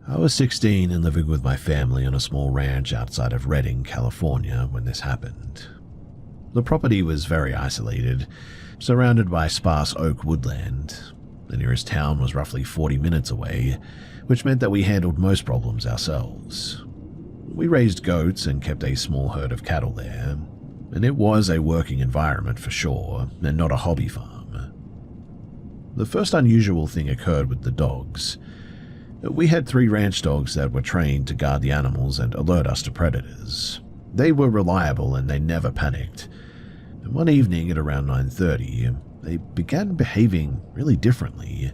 I was 16 and living with my family on a small ranch outside of Redding, California when this happened. The property was very isolated, surrounded by sparse oak woodland. The nearest town was roughly 40 minutes away, which meant that we handled most problems ourselves. We raised goats and kept a small herd of cattle there, and it was a working environment for sure, and not a hobby farm. The first unusual thing occurred with the dogs. We had 3 ranch dogs that were trained to guard the animals and alert us to predators. They were reliable and they never panicked. And one evening at around 9:30, they began behaving really differently.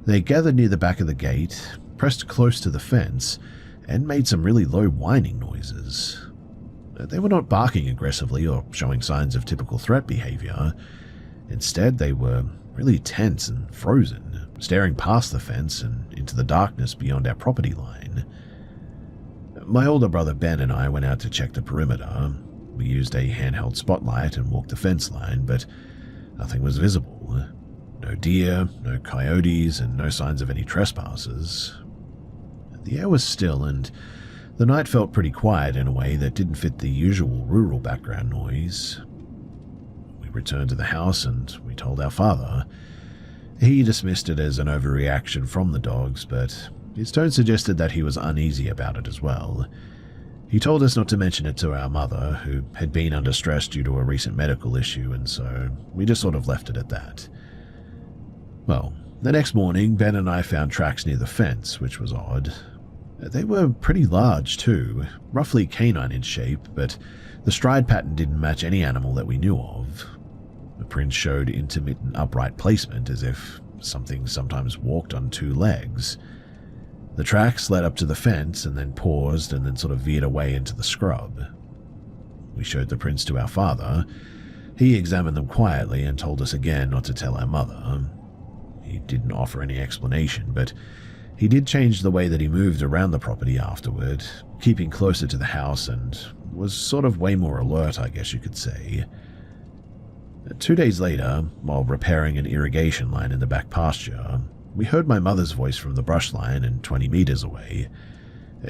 They gathered near the back of the gate, pressed close to the fence, and made some really low whining noises. They were not barking aggressively or showing signs of typical threat behavior. Instead, they were really tense and frozen, staring past the fence and into the darkness beyond our property line. My older brother Ben and I went out to check the perimeter. We used a handheld spotlight and walked the fence line, but nothing was visible. No deer, no coyotes, and no signs of any trespassers. The air was still, and the night felt pretty quiet in a way that didn't fit the usual rural background noise. We returned to the house and we told our father. He dismissed it as an overreaction from the dogs, but his tone suggested that he was uneasy about it as well. He told us not to mention it to our mother, who had been under stress due to a recent medical issue, and so we just sort of left it at that. Well, the next morning, Ben and I found tracks near the fence, which was odd. They were pretty large too, roughly canine in shape, but the stride pattern didn't match any animal that we knew of. The prints showed intermittent upright placement, as if something sometimes walked on 2 legs. The tracks led up to the fence and then paused and then sort of veered away into the scrub. We showed the prints to our father. He examined them quietly and told us again not to tell our mother. He didn't offer any explanation, but he did change the way that he moved around the property afterward, keeping closer to the house, and was sort of way more alert, I guess you could say. 2 days later, while repairing an irrigation line in the back pasture, we heard my mother's voice from the brush line and 20 meters away.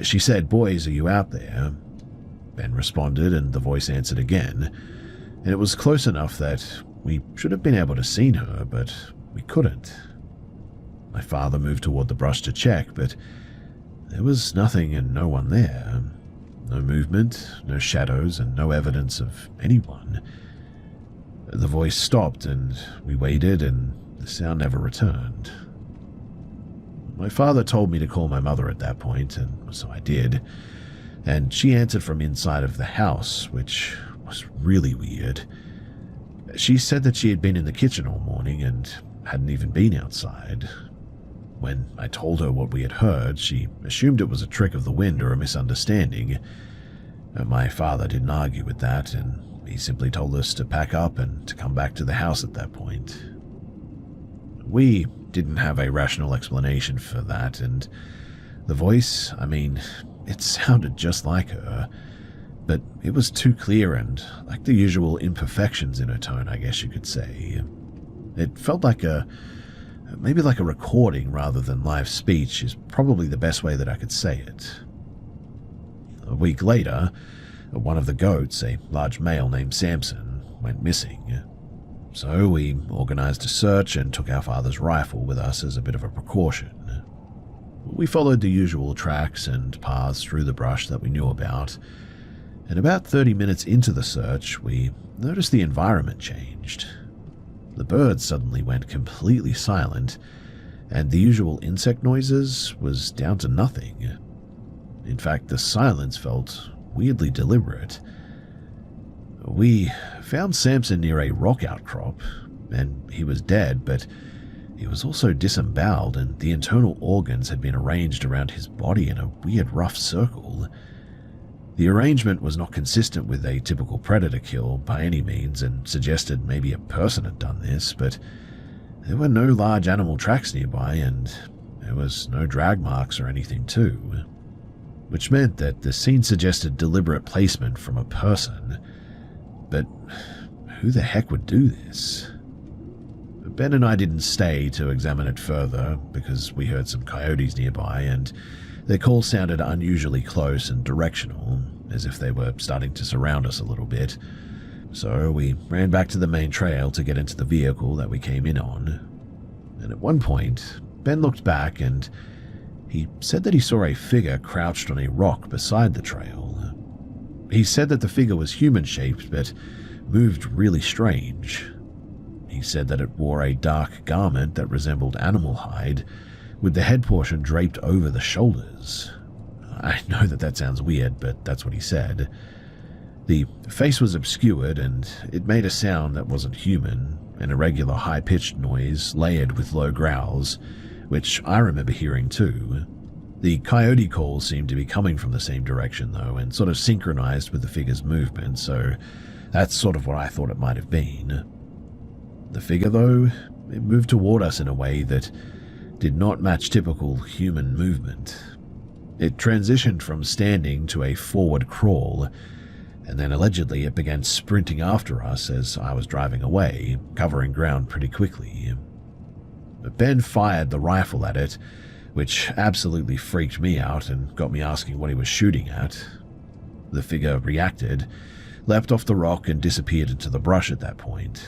She said, "Boys, are you out there?" Ben responded, and the voice answered again, and it was close enough that we should have been able to see her, but we couldn't. My father moved toward the brush to check, but there was nothing and no one there. No movement, no shadows, and no evidence of anyone. The voice stopped, and we waited, and the sound never returned. My father told me to call my mother at that point, and so I did, and she answered from inside of the house, which was really weird. She said that she had been in the kitchen all morning and hadn't even been outside. When I told her what we had heard, she assumed it was a trick of the wind or a misunderstanding. My father didn't argue with that, and he simply told us to pack up and to come back to the house at that point. We didn't have a rational explanation for that, and the voice, it sounded just like her, but it was too clear and like the usual imperfections in her tone, I guess you could say. It felt like maybe like a recording rather than live speech is probably the best way that I could say it. A week later, one of the goats, a large male named Samson, went missing. So we organized a search and took our father's rifle with us as a bit of a precaution. We followed the usual tracks and paths through the brush that we knew about, and about 30 minutes into the search, we noticed the environment changed. The birds suddenly went completely silent, and the usual insect noises was down to nothing. In fact, the silence felt weirdly deliberate. We found Samson near a rock outcrop, and he was dead, but he was also disemboweled, and the internal organs had been arranged around his body in a weird rough circle. The arrangement was not consistent with a typical predator kill by any means, and suggested maybe a person had done this, but there were no large animal tracks nearby, and there was no drag marks or anything too, which meant that the scene suggested deliberate placement from a person. But who the heck would do this? Ben and I didn't stay to examine it further because we heard some coyotes nearby and their call sounded unusually close and directional, as if they were starting to surround us a little bit. So we ran back to the main trail to get into the vehicle that we came in on. And at one point, Ben looked back and he said that he saw a figure crouched on a rock beside the trail. He said that the figure was human-shaped but moved really strange. He said that it wore a dark garment that resembled animal hide, with the head portion draped over the shoulders. I know that sounds weird, but that's what he said. The face was obscured and it made a sound that wasn't human, an irregular high-pitched noise layered with low growls, which I remember hearing too. The coyote calls seemed to be coming from the same direction though, and sort of synchronized with the figure's movement, so that's sort of what I thought it might have been. The figure though, it moved toward us in a way that did not match typical human movement. It transitioned from standing to a forward crawl, and then allegedly it began sprinting after us as I was driving away, covering ground pretty quickly. Ben fired the rifle at it, which absolutely freaked me out and got me asking what he was shooting at. The figure reacted, leapt off the rock and disappeared into the brush at that point.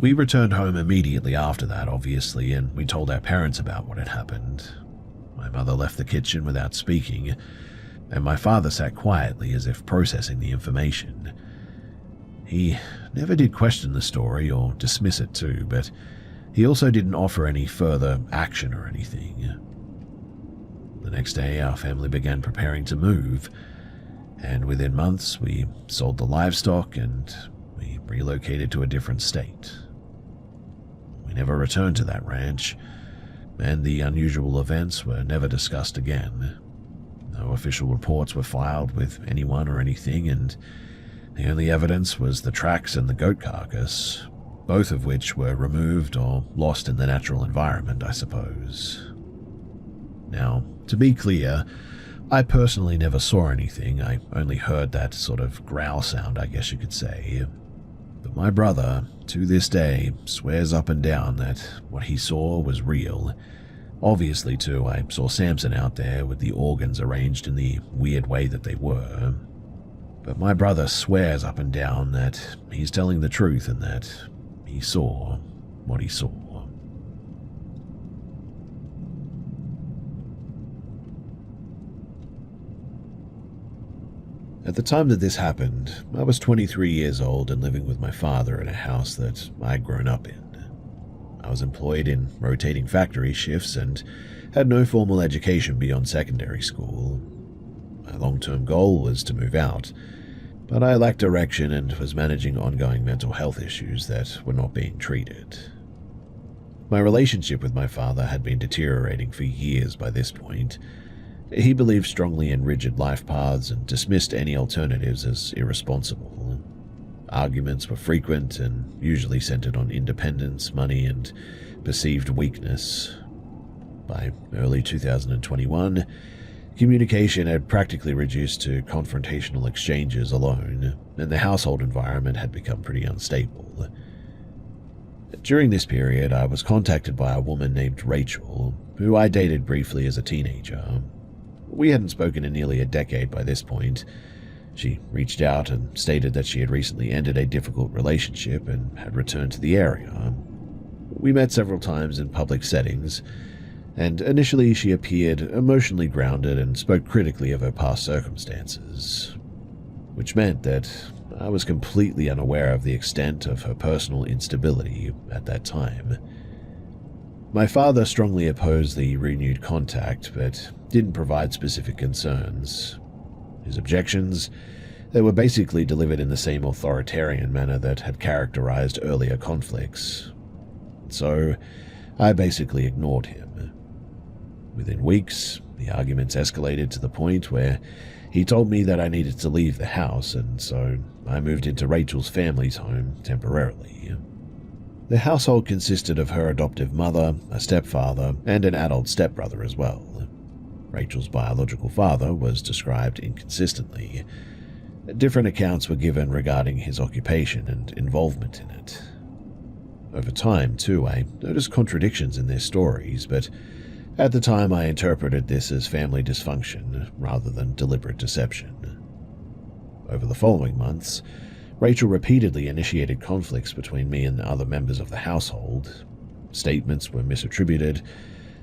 We returned home immediately after that, obviously, and we told our parents about what had happened. My mother left the kitchen without speaking, and my father sat quietly as if processing the information. He never did question the story or dismiss it too, but he also didn't offer any further action or anything. The next day, our family began preparing to move, and within months we sold the livestock and we relocated to a different state. We never returned to that ranch, and the unusual events were never discussed again. No official reports were filed with anyone or anything, and the only evidence was the tracks and the goat carcass, both of which were removed or lost in the natural environment, I suppose. Now, to be clear, I personally never saw anything. I only heard that sort of growl sound, I guess you could say. But my brother, to this day, swears up and down that what he saw was real. Obviously, too, I saw Samson out there with the organs arranged in the weird way that they were. But my brother swears up and down that he's telling the truth and that he saw what he saw. At the time that this happened, I was 23 years old and living with my father in a house that I'd grown up in. I was employed in rotating factory shifts and had no formal education beyond secondary school. My long-term goal was to move out, but I lacked direction and was managing ongoing mental health issues that were not being treated. My relationship with my father had been deteriorating for years by this point. He believed strongly in rigid life paths and dismissed any alternatives as irresponsible. Arguments were frequent and usually centered on independence, money, and perceived weakness. By early 2021, communication had practically reduced to confrontational exchanges alone, and the household environment had become pretty unstable. During this period, I was contacted by a woman named Rachel, who I dated briefly as a teenager. We hadn't spoken in nearly a decade by this point. She reached out and stated that she had recently ended a difficult relationship and had returned to the area. We met several times in public settings, and initially she appeared emotionally grounded and spoke critically of her past circumstances, which meant that I was completely unaware of the extent of her personal instability at that time. My father strongly opposed the renewed contact, but didn't provide specific concerns. His objections, they were basically delivered in the same authoritarian manner that had characterized earlier conflicts. So, I basically ignored him. Within weeks, the arguments escalated to the point where he told me that I needed to leave the house, and so I moved into Rachel's family's home temporarily. The household consisted of her adoptive mother, a stepfather, and an adult stepbrother as well. Rachel's biological father was described inconsistently. Different accounts were given regarding his occupation and involvement in it. Over time, too, I noticed contradictions in their stories, but at the time I interpreted this as family dysfunction rather than deliberate deception. Over the following months, Rachel repeatedly initiated conflicts between me and other members of the household. Statements were misattributed,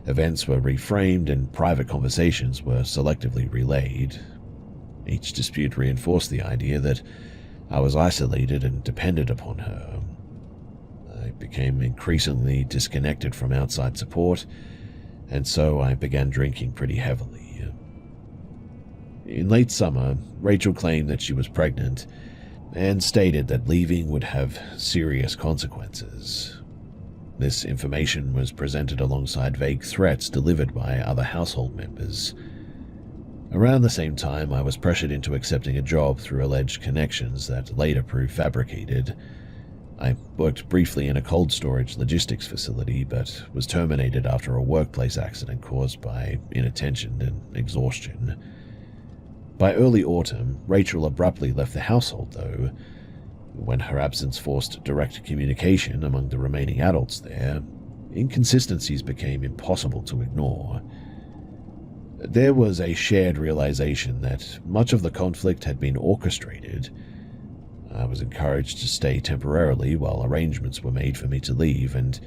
events were reframed, and private conversations were selectively relayed. Each dispute reinforced the idea that I was isolated and dependent upon her. I became increasingly disconnected from outside support, and so I began drinking pretty heavily. In late summer, Rachel claimed that she was pregnant and stated that leaving would have serious consequences. This information was presented alongside vague threats delivered by other household members. Around the same time, I was pressured into accepting a job through alleged connections that later proved fabricated. I worked briefly in a cold storage logistics facility, but was terminated after a workplace accident caused by inattention and exhaustion. By early autumn, Rachel abruptly left the household, though. When her absence forced direct communication among the remaining adults there, inconsistencies became impossible to ignore. There was a shared realization that much of the conflict had been orchestrated. I was encouraged to stay temporarily while arrangements were made for me to leave, and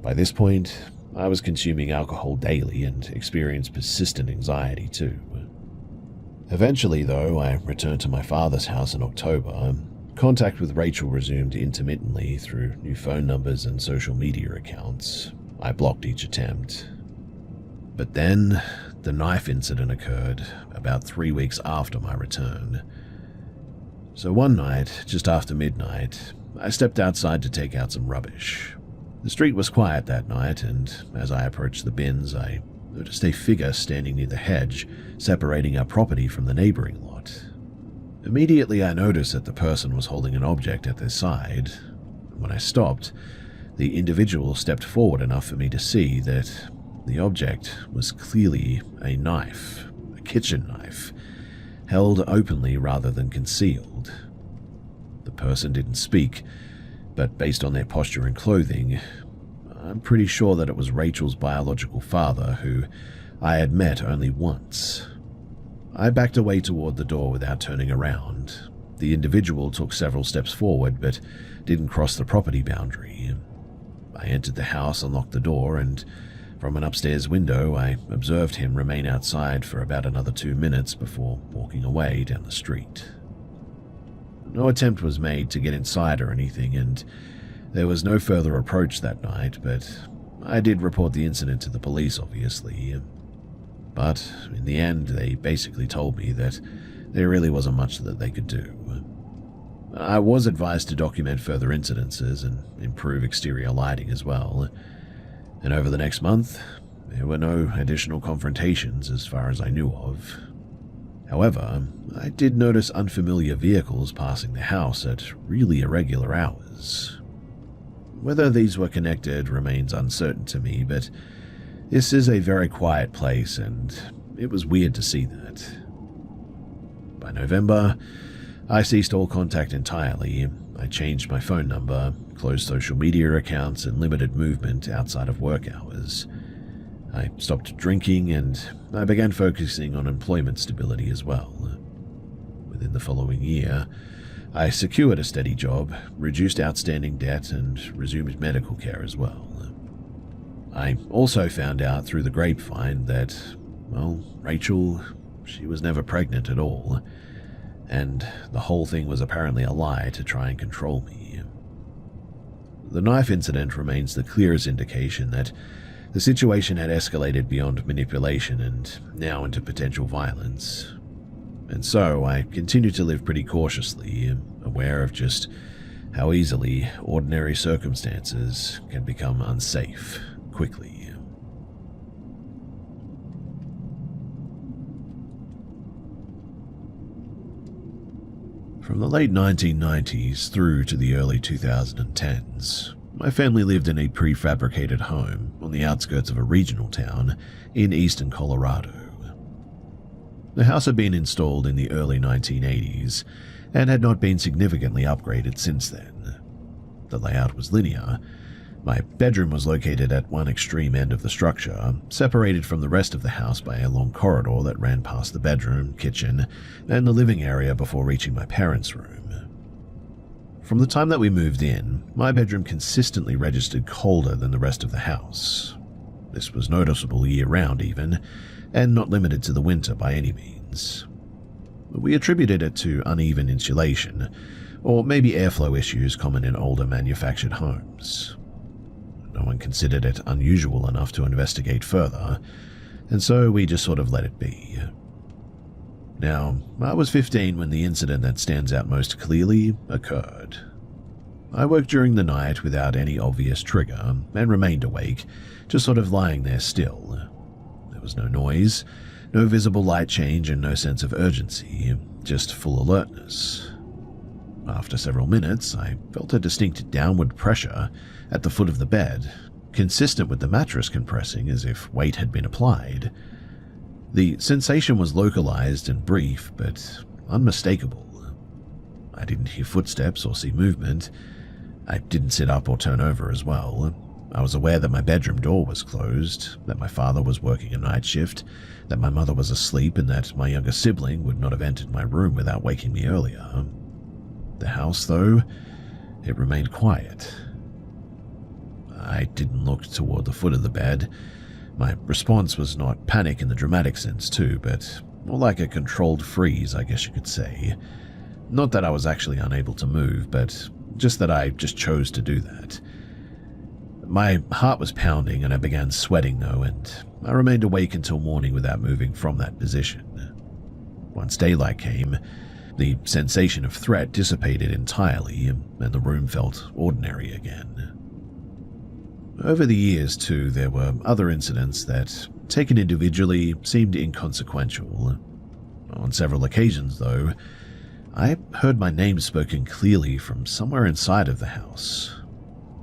by this point, I was consuming alcohol daily and experienced persistent anxiety too. Eventually, though, I returned to my father's house in October. Contact with Rachel resumed intermittently through new phone numbers and social media accounts. I blocked each attempt. But then, the knife incident occurred about 3 weeks after my return. So one night, just after midnight, I stepped outside to take out some rubbish. The street was quiet that night, and as I approached the bins, I noticed a figure standing near the hedge, separating our property from the neighboring lot. Immediately, I noticed that the person was holding an object at their side. When I stopped, the individual stepped forward enough for me to see that the object was clearly a knife, a kitchen knife, held openly rather than concealed. The person didn't speak, but based on their posture and clothing, I'm pretty sure that it was Rachel's biological father, who I had met only once. I backed away toward the door without turning around. The individual took several steps forward, but didn't cross the property boundary. I entered the house and locked the door, and from an upstairs window, I observed him remain outside for about another 2 minutes before walking away down the street. No attempt was made to get inside or anything, and there was no further approach that night, but I did report the incident to the police, obviously. But in the end, they basically told me that there really wasn't much that they could do. I was advised to document further incidences and improve exterior lighting as well. And over the next month, there were no additional confrontations as far as I knew of. However, I did notice unfamiliar vehicles passing the house at really irregular hours. Whether these were connected remains uncertain to me, but this is a very quiet place, and it was weird to see that. By November, I ceased all contact entirely. I changed my phone number, closed social media accounts, and limited movement outside of work hours. I stopped drinking, and I began focusing on employment stability as well. Within the following year, I secured a steady job, reduced outstanding debt, and resumed medical care as well. I also found out through the grapevine that, well, Rachel, she was never pregnant at all, and the whole thing was apparently a lie to try and control me. The knife incident remains the clearest indication that the situation had escalated beyond manipulation and now into potential violence. And so I continued to live pretty cautiously, aware of just how easily ordinary circumstances can become unsafe quickly. From the late 1990s through to the early 2010s, my family lived in a prefabricated home on the outskirts of a regional town in eastern Colorado. The house had been installed in the early 1980s and had not been significantly upgraded since then. The layout was linear, My bedroom was located at one extreme end of the structure, separated from the rest of the house by a long corridor that ran past the bedroom, kitchen, and the living area before reaching my parents' room. From the time that we moved in, my bedroom consistently registered colder than the rest of the house. This was noticeable year-round even, and not limited to the winter by any means. We attributed it to uneven insulation, or maybe airflow issues common in older manufactured homes. No one considered it unusual enough to investigate further, and so we just sort of let it be. Now, I was 15 when the incident that stands out most clearly occurred. I woke during the night without any obvious trigger and remained awake, just sort of lying there still. There was no noise, no visible light change, and no sense of urgency, just full alertness. After several minutes, I felt a distinct downward pressure at the foot of the bed, consistent with the mattress compressing as if weight had been applied. The sensation was localized and brief, but unmistakable. I didn't hear footsteps or see movement. I didn't sit up or turn over as well. I was aware that my bedroom door was closed, that my father was working a night shift, that my mother was asleep, and that my younger sibling would not have entered my room without waking me earlier. The house, though, it remained quiet. I didn't look toward the foot of the bed. My response was not panic in the dramatic sense too, but more like a controlled freeze, I guess you could say. Not that I was actually unable to move, but just that I just chose to do that. My heart was pounding and I began sweating though, and I remained awake until morning without moving from that position. Once daylight came, the sensation of threat dissipated entirely, and the room felt ordinary again. Over the years, too, there were other incidents that, taken individually, seemed inconsequential. On several occasions, though, I heard my name spoken clearly from somewhere inside of the house.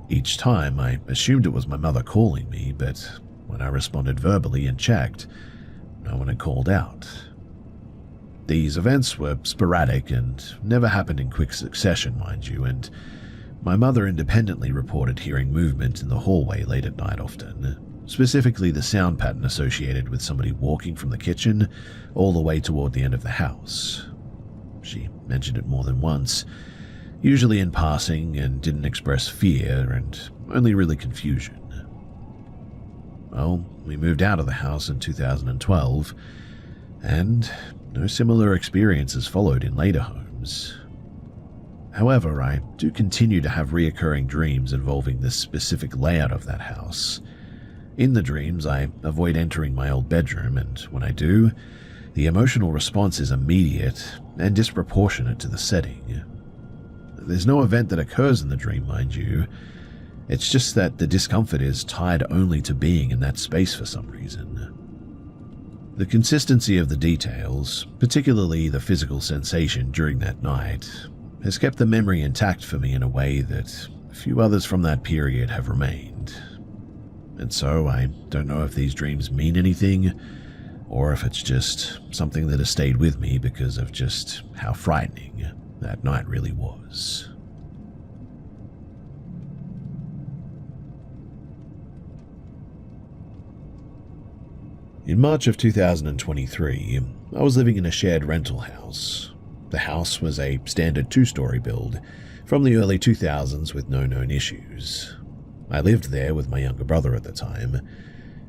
Each time, I assumed it was my mother calling me, but when I responded verbally and checked, no one had called out. These events were sporadic and never happened in quick succession, mind you, and my mother independently reported hearing movement in the hallway late at night often, specifically the sound pattern associated with somebody walking from the kitchen all the way toward the end of the house. She mentioned it more than once, usually in passing, and didn't express fear and only really confusion. Well, we moved out of the house in 2012, and no similar experiences followed in later homes. However, I do continue to have reoccurring dreams involving this specific layout of that house. In the dreams, I avoid entering my old bedroom, and when I do, the emotional response is immediate and disproportionate to the setting. There's no event that occurs in the dream, mind you. It's just that the discomfort is tied only to being in that space for some reason. The consistency of the details, particularly the physical sensation during that night, has kept the memory intact for me in a way that few others from that period have remained. And so I don't know if these dreams mean anything, or if it's just something that has stayed with me because of just how frightening that night really was. In March of 2023, I was living in a shared rental house. The house was a standard 2-story build from the early 2000s with no known issues. I lived there with my younger brother at the time,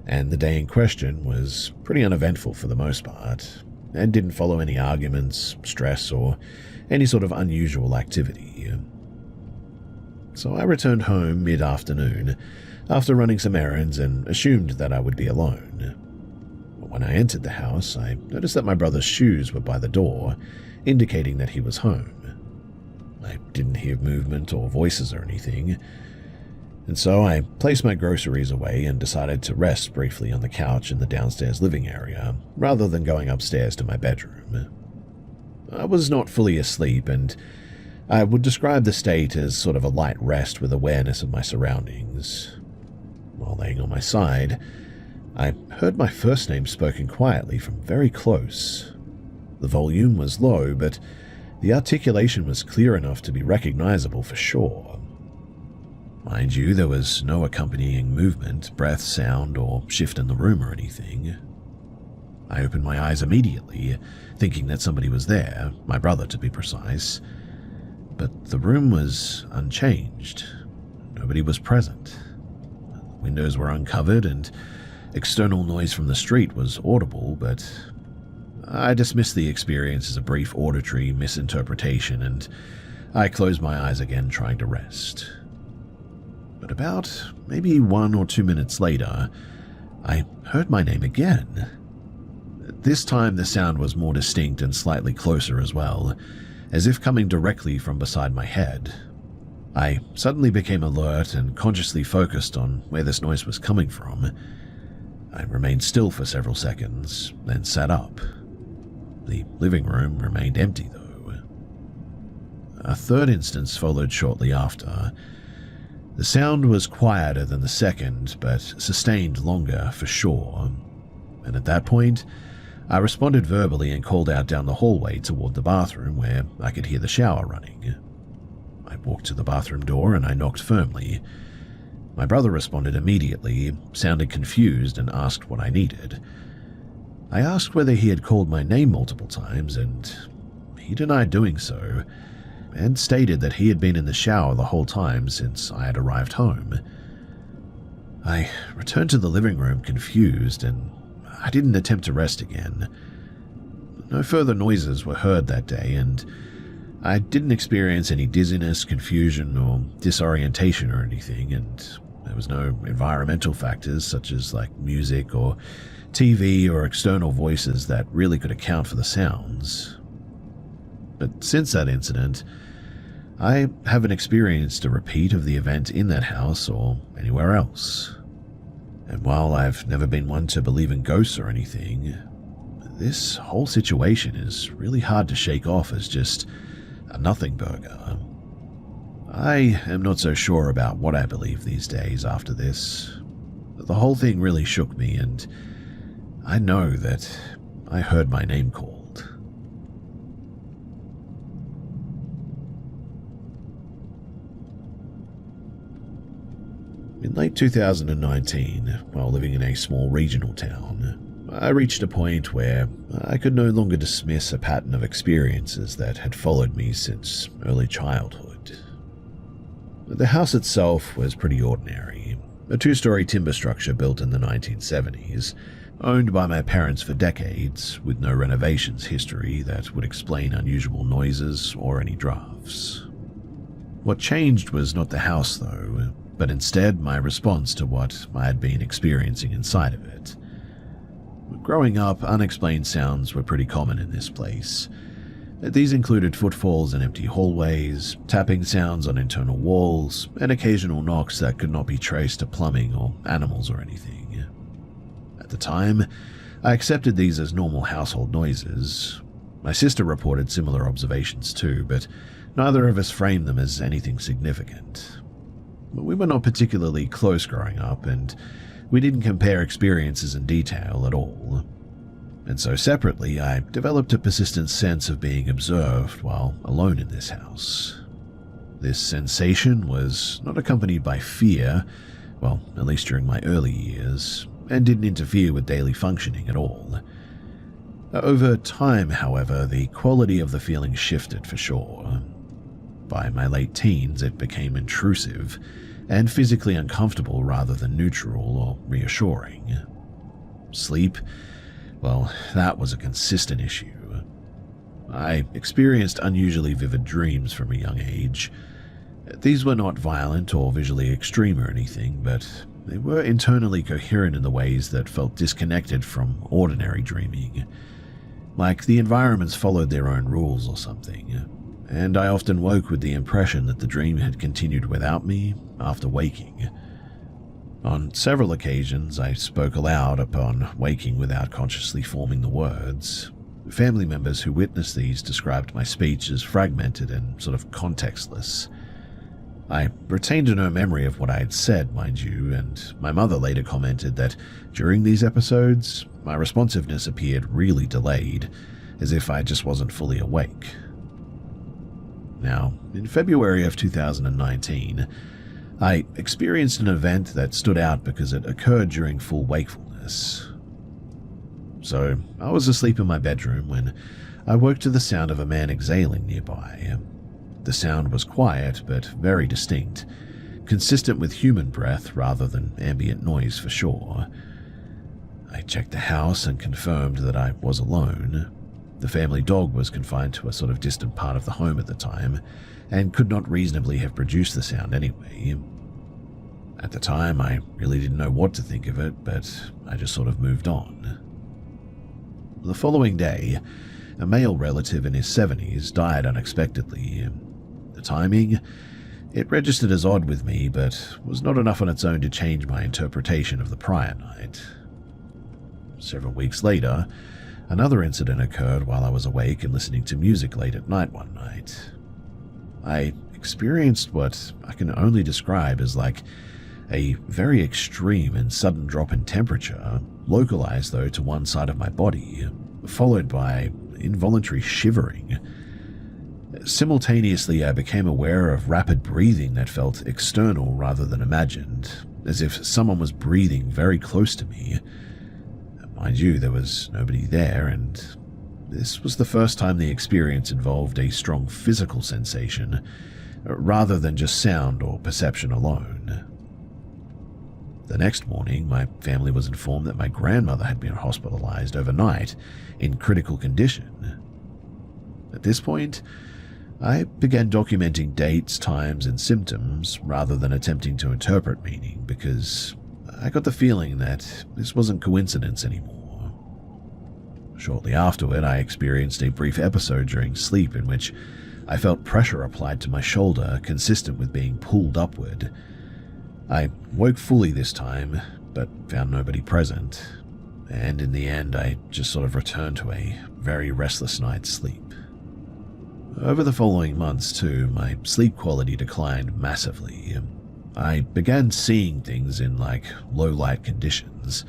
and the day in question was pretty uneventful for the most part, and didn't follow any arguments, stress, or any sort of unusual activity. So I returned home mid-afternoon after running some errands and assumed that I would be alone. When I entered the house, I noticed that my brother's shoes were by the door, indicating that he was home. I didn't hear movement or voices or anything, and so I placed my groceries away and decided to rest briefly on the couch in the downstairs living area, rather than going upstairs to my bedroom. I was not fully asleep, and I would describe the state as sort of a light rest with awareness of my surroundings. While laying on my side, I heard my first name spoken quietly from very close. The volume was low, but the articulation was clear enough to be recognizable for sure. Mind you, there was no accompanying movement, breath, sound, or shift in the room or anything. I opened my eyes immediately, thinking that somebody was there, my brother to be precise. But the room was unchanged. Nobody was present. Windows were uncovered and external noise from the street was audible, but I dismissed the experience as a brief auditory misinterpretation and I closed my eyes again, trying to rest. But about maybe 1 or 2 minutes later, I heard my name again. This time the sound was more distinct and slightly closer as well, as if coming directly from beside my head. I suddenly became alert and consciously focused on where this noise was coming from. I remained still for several seconds, then sat up. The living room remained empty, though. A third instance followed shortly after. The sound was quieter than the second, but sustained longer for sure. And at that point, I responded verbally and called out down the hallway toward the bathroom where I could hear the shower running. I walked to the bathroom door and I knocked firmly. My brother responded immediately, sounded confused, and asked what I needed. I asked whether he had called my name multiple times, and he denied doing so, and stated that he had been in the shower the whole time since I had arrived home. I returned to the living room confused, and I didn't attempt to rest again. No further noises were heard that day, and I didn't experience any dizziness, confusion, or disorientation or anything, and there was no environmental factors such as music or TV or external voices that really could account for the sounds. But since that incident, I haven't experienced a repeat of the event in that house or anywhere else. And while I've never been one to believe in ghosts or anything, this whole situation is really hard to shake off as just a nothing burger. I am not so sure about what I believe these days after this. The whole thing really shook me, and I know that I heard my name called. In late 2019, while living in a small regional town, I reached a point where I could no longer dismiss a pattern of experiences that had followed me since early childhood. The house itself was pretty ordinary, a 2-story timber structure built in the 1970s, owned by my parents for decades, with no renovations history that would explain unusual noises or any drafts. What changed was not the house, though, but instead my response to what I had been experiencing inside of it. Growing up, unexplained sounds were pretty common in this place. These included footfalls in empty hallways, tapping sounds on internal walls, and occasional knocks that could not be traced to plumbing or animals or anything. At the time, I accepted these as normal household noises. My sister reported similar observations too, but neither of us framed them as anything significant. We were not particularly close growing up, and we didn't compare experiences in detail at all. And so separately, I developed a persistent sense of being observed while alone in this house. This sensation was not accompanied by fear, well, at least during my early years, and didn't interfere with daily functioning at all. Over time, however, the quality of the feeling shifted for sure. By my late teens, it became intrusive and physically uncomfortable rather than neutral or reassuring. Sleep, well, that was a consistent issue. I experienced unusually vivid dreams from a young age. These were not violent or visually extreme or anything, but they were internally coherent in the ways that felt disconnected from ordinary dreaming. Like the environments followed their own rules or something, and I often woke with the impression that the dream had continued without me after waking. On several occasions, I spoke aloud upon waking without consciously forming the words. Family members who witnessed these described my speech as fragmented and sort of contextless. I retained no memory of what I had said, mind you, and my mother later commented that during these episodes, my responsiveness appeared really delayed, as if I just wasn't fully awake. Now, in February of 2019, I experienced an event that stood out because it occurred during full wakefulness. So, I was asleep in my bedroom when I woke to the sound of a man exhaling nearby. The sound was quiet but very distinct, consistent with human breath rather than ambient noise for sure. I checked the house and confirmed that I was alone. The family dog was confined to a sort of distant part of the home at the time and could not reasonably have produced the sound anyway. At the time, I really didn't know what to think of it, but I just sort of moved on. The following day, a male relative in his 70s died unexpectedly. The timing, it registered as odd with me, but was not enough on its own to change my interpretation of the prior night. Several weeks later, another incident occurred while I was awake and listening to music late at night one night. I experienced what I can only describe as like a very extreme and sudden drop in temperature, localized though to one side of my body, followed by involuntary shivering. Simultaneously, I became aware of rapid breathing that felt external rather than imagined, as if someone was breathing very close to me. Mind you, there was nobody there, and this was the first time the experience involved a strong physical sensation, rather than just sound or perception alone. The next morning, my family was informed that my grandmother had been hospitalized overnight in critical condition. At this point, I began documenting dates, times, and symptoms rather than attempting to interpret meaning, because I got the feeling that this wasn't coincidence anymore. Shortly afterward, I experienced a brief episode during sleep in which I felt pressure applied to my shoulder, consistent with being pulled upward. I woke fully this time, but found nobody present, and in the end I just sort of returned to a very restless night's sleep. Over the following months too, my sleep quality declined massively. I began seeing things in low light conditions,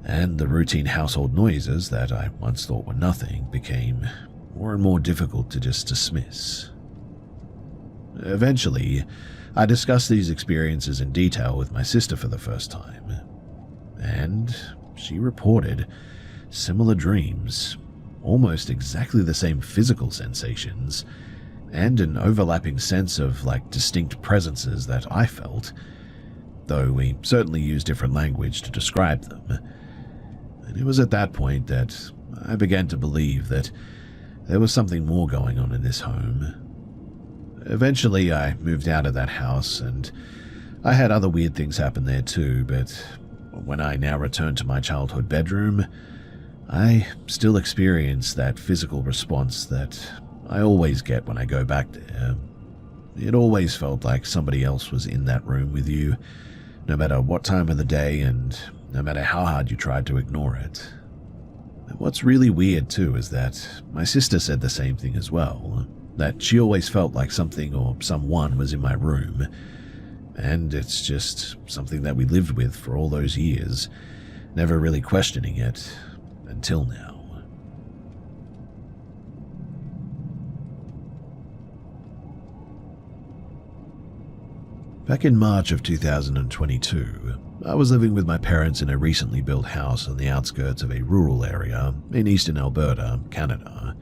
and the routine household noises that I once thought were nothing became more and more difficult to just dismiss. Eventually, I discussed these experiences in detail with my sister for the first time, and she reported similar dreams, almost exactly the same physical sensations, and an overlapping sense of distinct presences that I felt, though we certainly used different language to describe them. And it was at that point that I began to believe that there was something more going on in this home. Eventually, I moved out of that house, and I had other weird things happen there too, but when I now returned to my childhood bedroom, I still experience that physical response that I always get when I go back there. It always felt like somebody else was in that room with you, no matter what time of the day and no matter how hard you tried to ignore it. And what's really weird too is that my sister said the same thing as well, that she always felt like something or someone was in my room, and it's just something that we lived with for all those years, never really questioning it until now. Back in March of 2022, I was living with my parents in a recently built house on the outskirts of a rural area in eastern Alberta, Canada.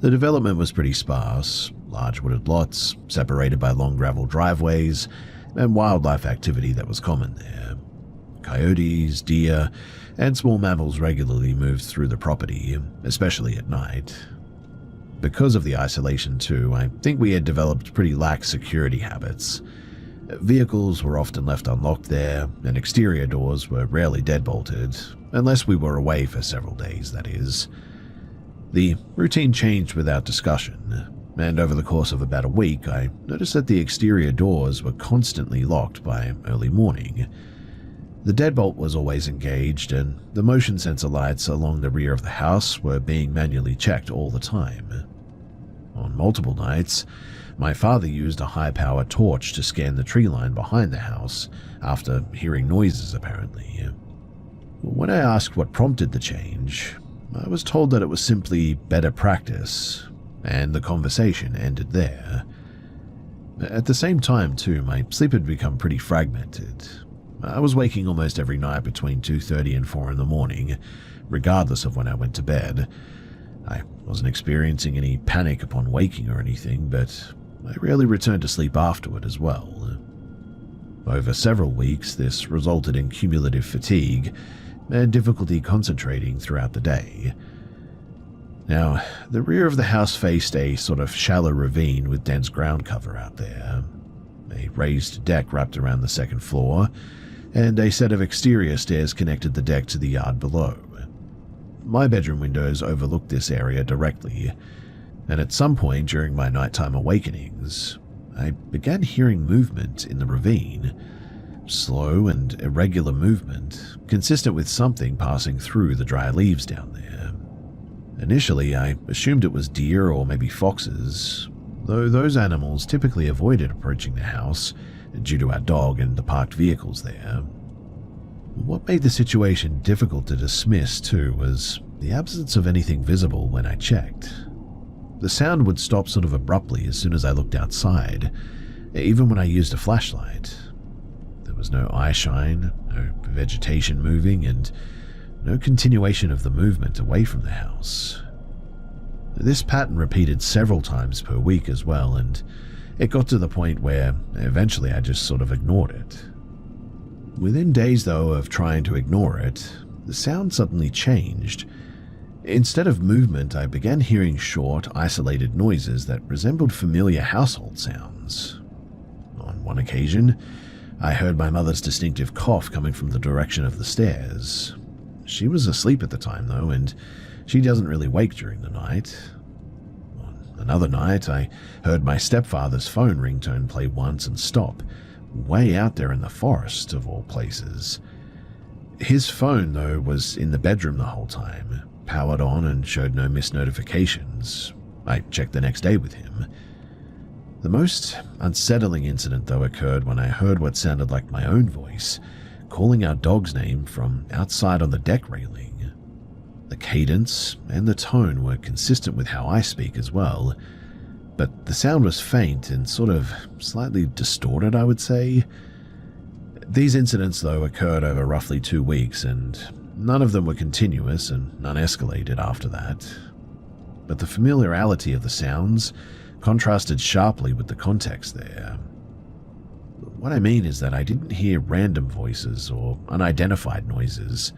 The development was pretty sparse, large wooded lots, separated by long gravel driveways, and wildlife activity that was common there. Coyotes, deer, and small mammals regularly moved through the property, especially at night. Because of the isolation too, I think we had developed pretty lax security habits. Vehicles were often left unlocked there, and exterior doors were rarely deadbolted, unless we were away for several days, that is. The routine changed without discussion, and over the course of about a week, I noticed that the exterior doors were constantly locked by early morning. The deadbolt was always engaged, and the motion sensor lights along the rear of the house were being manually checked all the time. On multiple nights, my father used a high-powered torch to scan the tree line behind the house, after hearing noises apparently. When I asked what prompted the change, I was told that it was simply better practice, and the conversation ended there. At the same time, too, my sleep had become pretty fragmented. I was waking almost every night between 2:30 and 4 in the morning, regardless of when I went to bed. I wasn't experiencing any panic upon waking or anything, but I rarely returned to sleep afterward as well. Over several weeks, this resulted in cumulative fatigue and difficulty concentrating throughout the day. Now, the rear of the house faced a sort of shallow ravine with dense ground cover out there, a raised deck wrapped around the second floor, and a set of exterior stairs connected the deck to the yard below. My bedroom windows overlooked this area directly, and at some point during my nighttime awakenings, I began hearing movement in the ravine, slow and irregular movement, consistent with something passing through the dry leaves down there. Initially, I assumed it was deer or maybe foxes, though those animals typically avoided approaching the house due to our dog and the parked vehicles there. What made the situation difficult to dismiss, too, was the absence of anything visible when I checked. The sound would stop sort of abruptly as soon as I looked outside, even when I used a flashlight. There was no eye shine, no vegetation moving, and no continuation of the movement away from the house. This pattern repeated several times per week as well, and it got to the point where eventually I just sort of ignored it. Within days, though, of trying to ignore it, the sound suddenly changed. Instead of movement, I began hearing short, isolated noises that resembled familiar household sounds. On one occasion, I heard my mother's distinctive cough coming from the direction of the stairs. She was asleep at the time, though, and she doesn't really wake during the night. On another night, I heard my stepfather's phone ringtone play once and stop, way out there in the forest, of all places. His phone, though, was in the bedroom the whole time, powered on and showed no missed notifications. I checked the next day with him. The most unsettling incident, though, occurred when I heard what sounded like my own voice, calling our dog's name from outside on the deck railing. The cadence and the tone were consistent with how I speak as well, but the sound was faint and sort of slightly distorted, I would say. These incidents, though, occurred over roughly 2 weeks, and none of them were continuous and none escalated after that. But the familiarity of the sounds contrasted sharply with the context there. What I mean is that I didn't hear random voices or unidentified noises.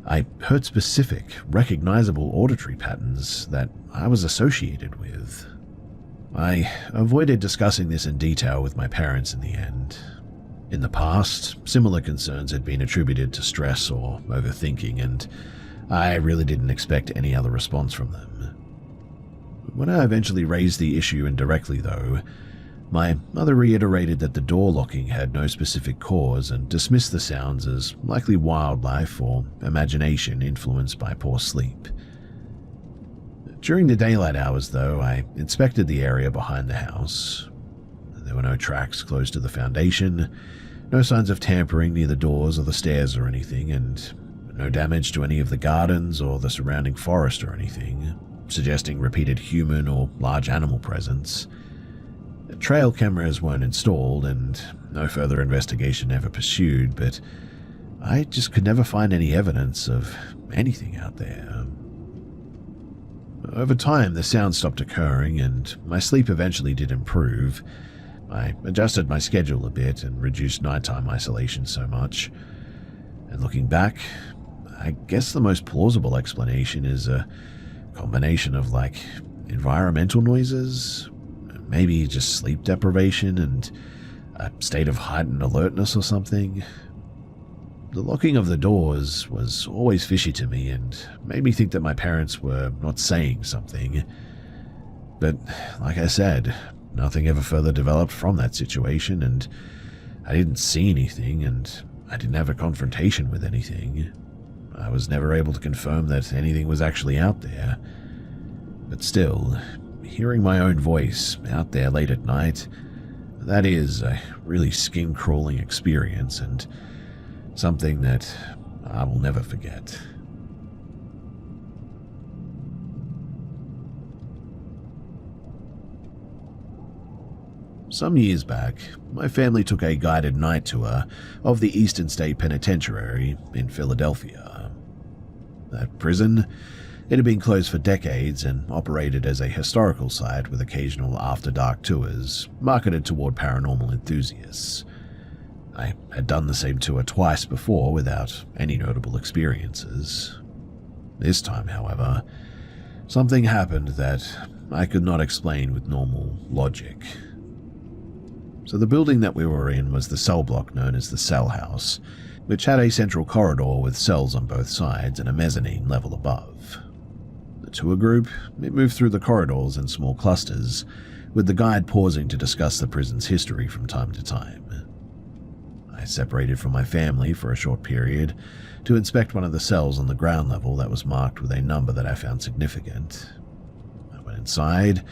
I heard specific, recognizable auditory patterns that I was associated with. I avoided discussing this in detail with my parents in the end. In the past, similar concerns had been attributed to stress or overthinking, and I really didn't expect any other response from them. When I eventually raised the issue indirectly, though, my mother reiterated that the door locking had no specific cause and dismissed the sounds as likely wildlife or imagination influenced by poor sleep. During the daylight hours, though, I inspected the area behind the house. There were no tracks close to the foundation, no signs of tampering near the doors or the stairs or anything, and no damage to any of the gardens or the surrounding forest or anything, suggesting repeated human or large animal presence. Trail cameras weren't installed, and no further investigation ever pursued, but I just could never find any evidence of anything out there. Over time, the sounds stopped occurring, and my sleep eventually did improve. I adjusted my schedule a bit and reduced nighttime isolation so much. And looking back, I guess the most plausible explanation is a combination of, environmental noises, maybe just sleep deprivation and a state of heightened alertness or something. The locking of the doors was always fishy to me and made me think that my parents were not saying something. But like I said, nothing ever further developed from that situation, and I didn't see anything, and I didn't have a confrontation with anything. I was never able to confirm that anything was actually out there. But still, hearing my own voice out there late at night, that is a really skin-crawling experience and something that I will never forget. some years back, my family took a guided night tour of the Eastern State Penitentiary in Philadelphia. That prison, it had been closed for decades and operated as a historical site with occasional after-dark tours marketed toward paranormal enthusiasts. I had done the same tour twice before without any notable experiences. This time, however, something happened that I could not explain with normal logic. So the building that we were in was the cell block known as the cell house, which had a central corridor with cells on both sides and a mezzanine level above. The tour group, it moved through the corridors in small clusters, with the guide pausing to discuss the prison's history from time to time. I separated from my family for a short period to inspect one of the cells on the ground level that was marked with a number that I found significant. I went inside,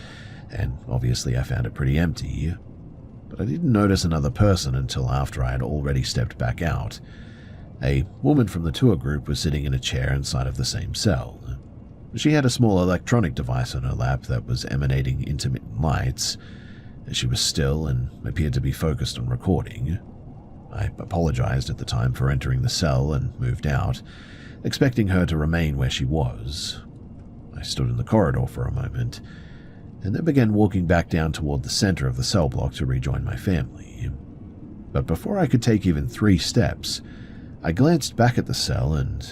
and obviously I found it pretty empty, but I didn't notice another person until after I had already stepped back out. A woman from the tour group was sitting in a chair inside of the same cell. She had a small electronic device on her lap that was emanating intermittent lights. She was still and appeared to be focused on recording. I apologized at the time for entering the cell and moved out, expecting her to remain where she was. I stood in the corridor for a moment, and then began walking back down toward the center of the cell block to rejoin my family. But before I could take even 3 steps, I glanced back at the cell, and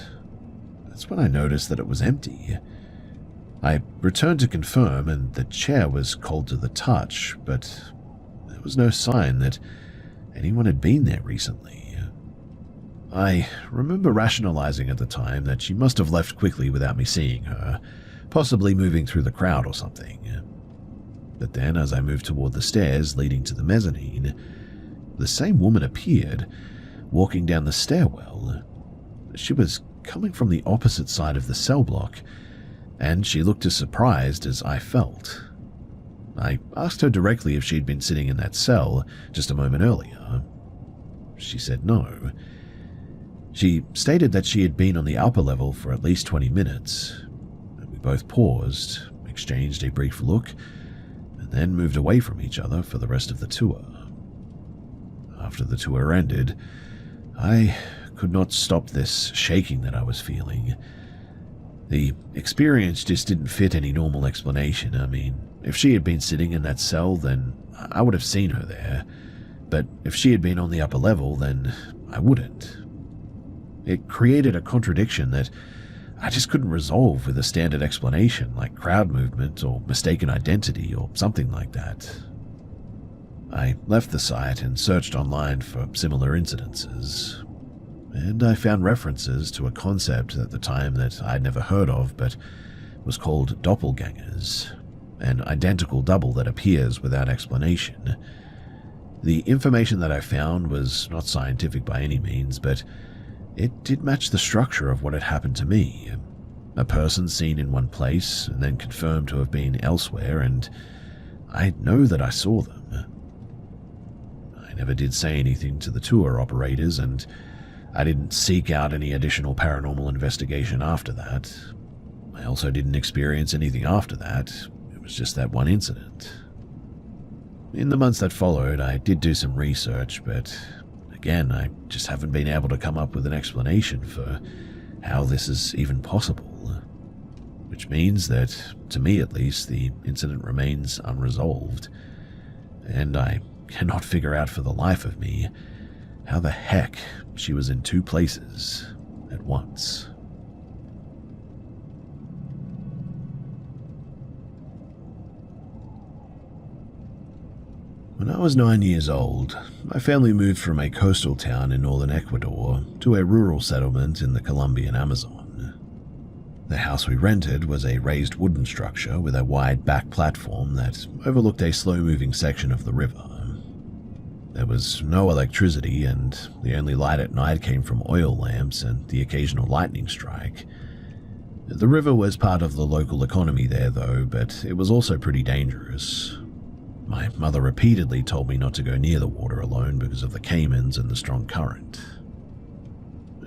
that's when I noticed that it was empty. I returned to confirm, and the chair was cold to the touch, but there was no sign that anyone had been there recently. I remember rationalizing at the time that she must have left quickly without me seeing her, possibly moving through the crowd or something. But then, as I moved toward the stairs leading to the mezzanine, the same woman appeared, walking down the stairwell. She was coming from the opposite side of the cell block, and she looked as surprised as I felt. I asked her directly if she'd been sitting in that cell just a moment earlier. She said no. She stated that she had been on the upper level for at least 20 minutes. We both paused, exchanged a brief look, and then moved away from each other for the rest of the tour. After the tour ended, I could not stop this shaking that I was feeling. The experience just didn't fit any normal explanation. I mean, if she had been sitting in that cell, then I would have seen her there. But if she had been on the upper level, then I wouldn't. It created a contradiction that I just couldn't resolve with a standard explanation like crowd movement or mistaken identity or something like that. I left the site and searched online for similar incidences, and I found references to a concept at the time that I'd never heard of but was called doppelgangers, an identical double that appears without explanation. The information that I found was not scientific by any means, but it did match the structure of what had happened to me. A person seen in one place and then confirmed to have been elsewhere, and I know that I saw them. I never did say anything to the tour operators, and I didn't seek out any additional paranormal investigation after that. I also didn't experience anything after that. It was just that one incident. In the months that followed, I did do some research, but again, I just haven't been able to come up with an explanation for how this is even possible. Which means that, to me at least, the incident remains unresolved, and I cannot figure out for the life of me how the heck she was in 2 places at once. When I was 9 years old, my family moved from a coastal town in northern Ecuador to a rural settlement in the Colombian Amazon. The house we rented was a raised wooden structure with a wide back platform that overlooked a slow-moving section of the river. There was no electricity, and the only light at night came from oil lamps and the occasional lightning strike. The river was part of the local economy there, though, but it was also pretty dangerous. My mother repeatedly told me not to go near the water alone because of the caimans and the strong current.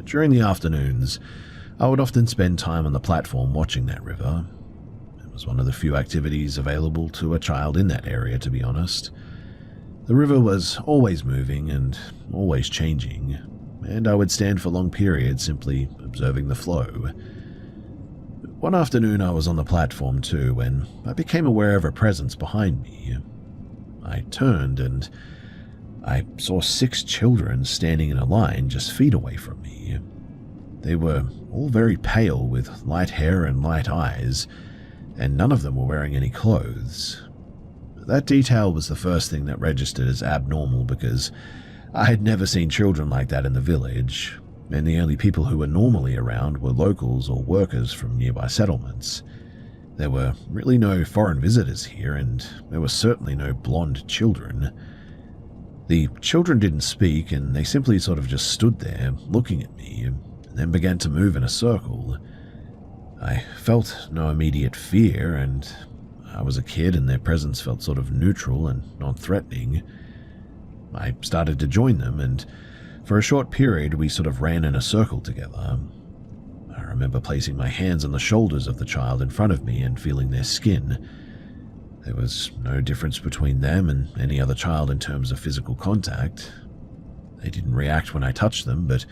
During the afternoons, I would often spend time on the platform watching that river. It was one of the few activities available to a child in that area, to be honest. The river was always moving and always changing, and I would stand for long periods simply observing the flow. One afternoon I was on the platform too when I became aware of a presence behind me. I turned and I saw 6 children standing in a line just feet away from me. They were all very pale with light hair and light eyes, and none of them were wearing any clothes. That detail was the first thing that registered as abnormal because I had never seen children like that in the village, and the only people who were normally around were locals or workers from nearby settlements. There were really no foreign visitors here, and there were certainly no blonde children. The children didn't speak, and they simply sort of just stood there looking at me, and then began to move in a circle. I felt no immediate fear, and I was a kid and their presence felt sort of neutral and non-threatening. I started to join them, and for a short period we sort of ran in a circle together. I remember placing my hands on the shoulders of the child in front of me and feeling their skin. There was no difference between them and any other child in terms of physical contact. They didn't react when I touched them, but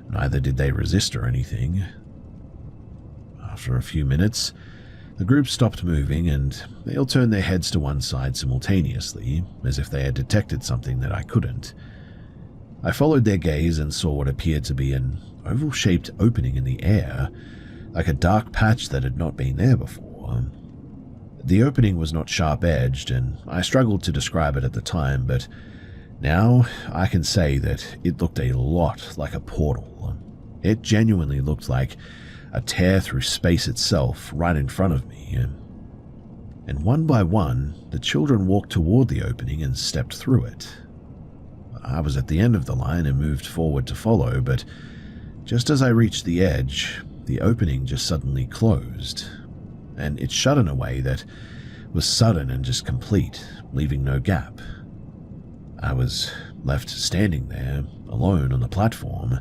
neither did they resist or anything. After a few minutes, the group stopped moving and they all turned their heads to one side simultaneously, as if they had detected something that I couldn't. I followed their gaze and saw what appeared to be an oval-shaped opening in the air, like a dark patch that had not been there before. The opening was not sharp-edged, and I struggled to describe it at the time, but now I can say that it looked a lot like a portal. It genuinely looked like a tear through space itself right in front of me. And one by one, the children walked toward the opening and stepped through it. I was at the end of the line and moved forward to follow, but just as I reached the edge, the opening just suddenly closed, and it shut in a way that was sudden and just complete, leaving no gap. I was left standing there, alone on the platform,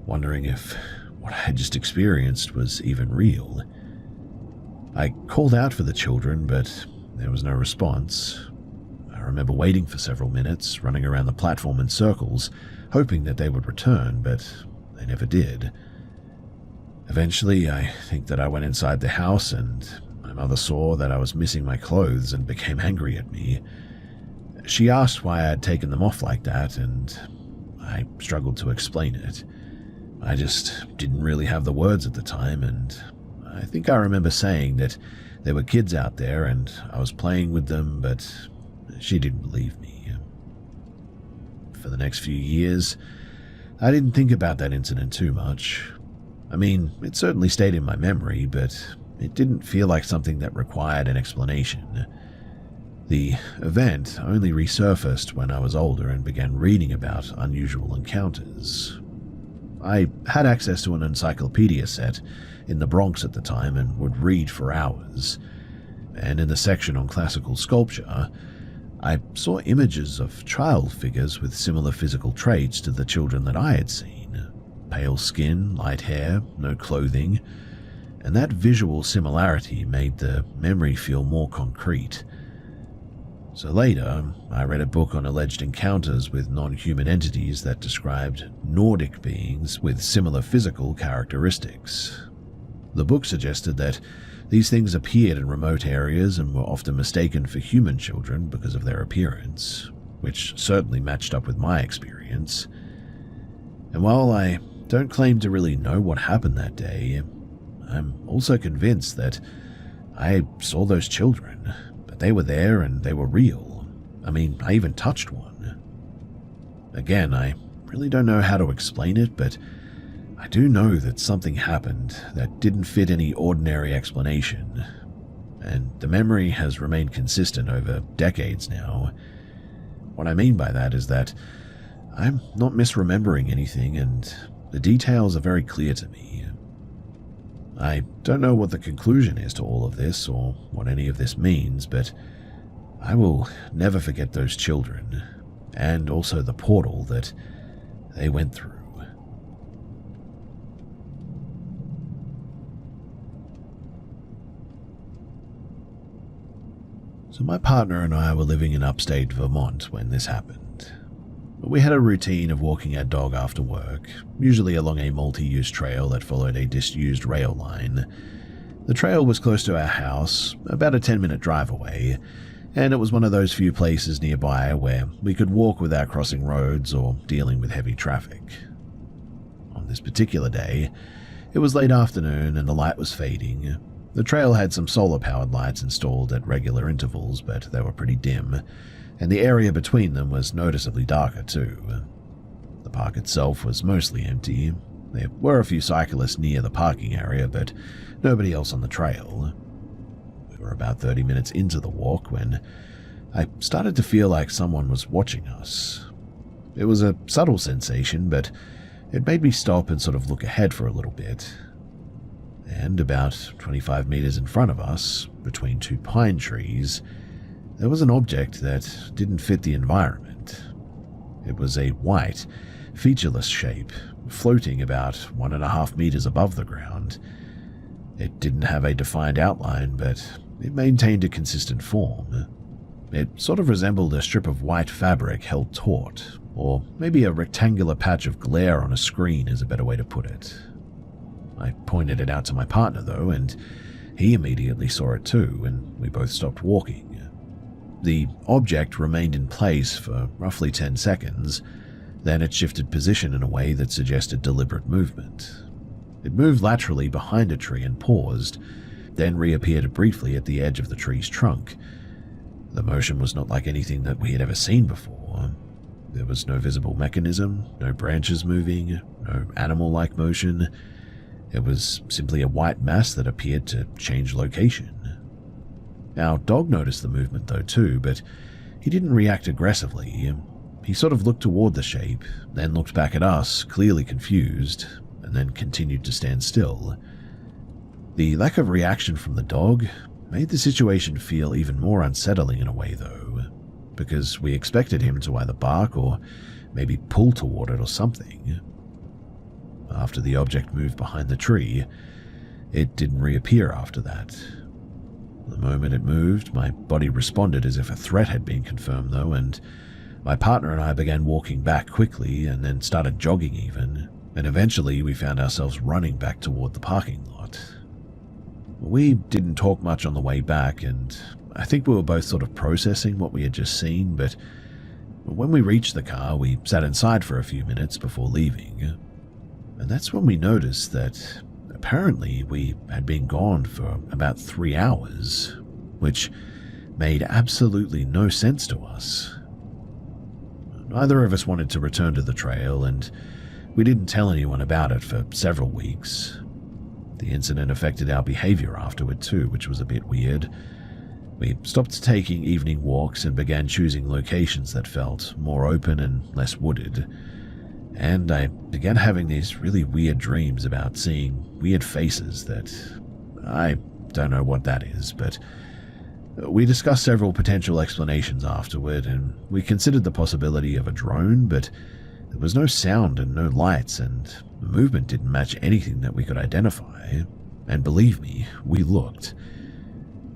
wondering if what I had just experienced was even real. I called out for the children, but there was no response. I remember waiting for several minutes, running around the platform in circles, hoping that they would return, but they never did. Eventually, I think that I went inside the house, and my mother saw that I was missing my clothes and became angry at me. She asked why I had taken them off like that, and I struggled to explain it. I just didn't really have the words at the time, and I think I remember saying that there were kids out there and I was playing with them, but she didn't believe me. For the next few years, I didn't think about that incident too much. I mean, it certainly stayed in my memory, but it didn't feel like something that required an explanation. The event only resurfaced when I was older and began reading about unusual encounters. I had access to an encyclopedia set in the Bronx at the time and would read for hours. And in the section on classical sculpture, I saw images of child figures with similar physical traits to the children that I had seen. Pale skin, light hair, no clothing. And that visual similarity made the memory feel more concrete. So later, I read a book on alleged encounters with non-human entities that described Nordic beings with similar physical characteristics. The book suggested that these things appeared in remote areas and were often mistaken for human children because of their appearance, which certainly matched up with my experience. And while I don't claim to really know what happened that day, I'm also convinced that I saw those children. They were there and they were real. I mean, I even touched one. Again, I really don't know how to explain it, but I do know that something happened that didn't fit any ordinary explanation. And the memory has remained consistent over decades now. What I mean by that is that I'm not misremembering anything and the details are very clear to me. I don't know what the conclusion is to all of this or what any of this means, but I will never forget those children and also the portal that they went through. So my partner and I were living in upstate Vermont when this happened. We had a routine of walking our dog after work, usually along a multi-use trail that followed a disused rail line. The trail was close to our house, about a 10-minute drive away, and it was one of those few places nearby where we could walk without crossing roads or dealing with heavy traffic. On this particular day, it was late afternoon and the light was fading. The trail had some solar-powered lights installed at regular intervals, but they were pretty dim, and the area between them was noticeably darker too. The park itself was mostly empty. There were a few cyclists near the parking area, but nobody else on the trail. We were about 30 minutes into the walk when I started to feel like someone was watching us. It was a subtle sensation, but it made me stop and sort of look ahead for a little bit. And about 25 meters in front of us, between two pine trees, there was an object that didn't fit the environment. It was a white, featureless shape, floating about 1.5 meters above the ground. It didn't have a defined outline, but it maintained a consistent form. It sort of resembled a strip of white fabric held taut, or maybe a rectangular patch of glare on a screen is a better way to put it. I pointed it out to my partner, though, and he immediately saw it too, and we both stopped walking. The object remained in place for roughly 10 seconds, then it shifted position in a way that suggested deliberate movement. It moved laterally behind a tree and paused, then reappeared briefly at the edge of the tree's trunk. The motion was not like anything that we had ever seen before. There was no visible mechanism, no branches moving, no animal-like motion. It was simply a white mass that appeared to change location. Our dog noticed the movement though too, but he didn't react aggressively. He sort of looked toward the shape, then looked back at us, clearly confused, and then continued to stand still. The lack of reaction from the dog made the situation feel even more unsettling in a way though, because we expected him to either bark or maybe pull toward it or something. After the object moved behind the tree, it didn't reappear after that. The moment it moved, my body responded as if a threat had been confirmed though, and my partner and I began walking back quickly and then started jogging even, and eventually we found ourselves running back toward the parking lot. We didn't talk much on the way back, and I think we were both sort of processing what we had just seen, but when we reached the car, we sat inside for a few minutes before leaving. And that's when we noticed that apparently we had been gone for about 3 hours, which made absolutely no sense to us. Neither of us wanted to return to the trail, and we didn't tell anyone about it for several weeks. The incident affected our behavior afterward too, which was a bit weird. We stopped taking evening walks and began choosing locations that felt more open and less wooded. And I began having these really weird dreams about seeing weird faces that I don't know what that is, but we discussed several potential explanations afterward, and we considered the possibility of a drone, but there was no sound and no lights, and the movement didn't match anything that we could identify. And believe me, we looked.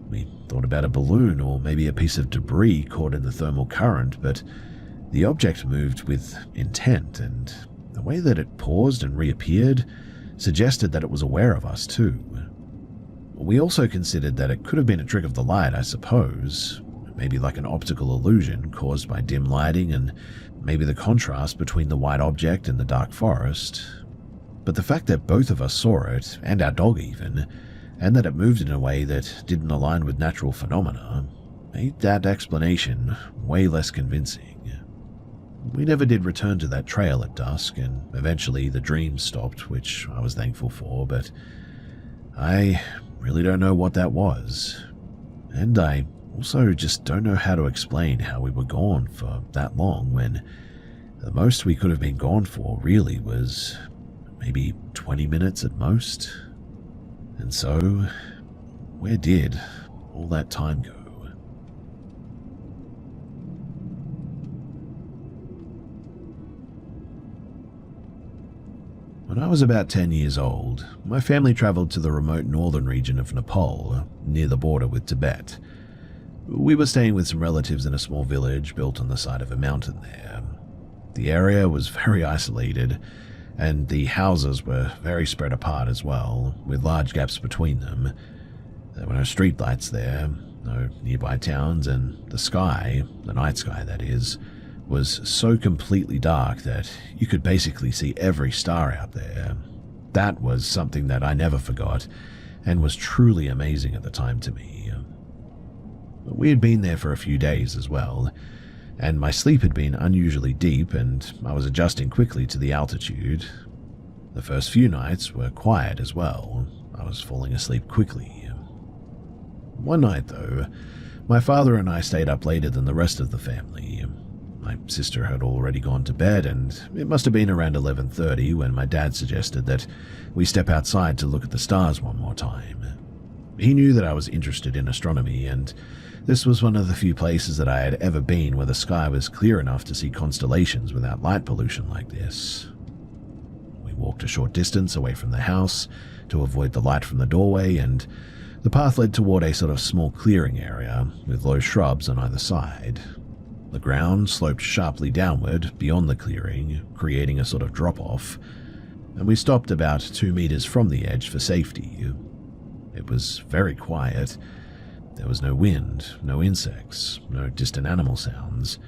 We thought about a balloon or maybe a piece of debris caught in the thermal current, but the object moved with intent, and the way that it paused and reappeared suggested that it was aware of us too. We also considered that it could have been a trick of the light, I suppose, maybe like an optical illusion caused by dim lighting and maybe the contrast between the white object and the dark forest. But the fact that both of us saw it, and our dog even, and that it moved in a way that didn't align with natural phenomena, made that explanation way less convincing. We never did return to that trail at dusk, and eventually the dreams stopped, which I was thankful for, but I really don't know what that was. And I also just don't know how to explain how we were gone for that long when the most we could have been gone for really was maybe 20 minutes at most. And so, where did all that time go? When I was about 10 years old, my family traveled to the remote northern region of Nepal, near the border with Tibet. We were staying with some relatives in a small village built on the side of a mountain there. The area was very isolated, and the houses were very spread apart as well, with large gaps between them. There were no streetlights there, no nearby towns, and the sky, the night sky that is, was so completely dark that you could basically see every star out there. That was something that I never forgot, and was truly amazing at the time to me. We had been there for a few days as well, and my sleep had been unusually deep, and I was adjusting quickly to the altitude. The first few nights were quiet as well. I was falling asleep quickly. One night, though, my father and I stayed up later than the rest of the family. My sister had already gone to bed, and it must have been around 11:30 when my dad suggested that we step outside to look at the stars one more time. He knew that I was interested in astronomy, and this was one of the few places that I had ever been where the sky was clear enough to see constellations without light pollution like this. We walked a short distance away from the house to avoid the light from the doorway, and the path led toward a sort of small clearing area with low shrubs on either side. The ground sloped sharply downward beyond the clearing, creating a sort of drop-off, and we stopped about 2 meters from the edge for safety. It was very quiet. There was no wind, no insects, no distant animal sounds.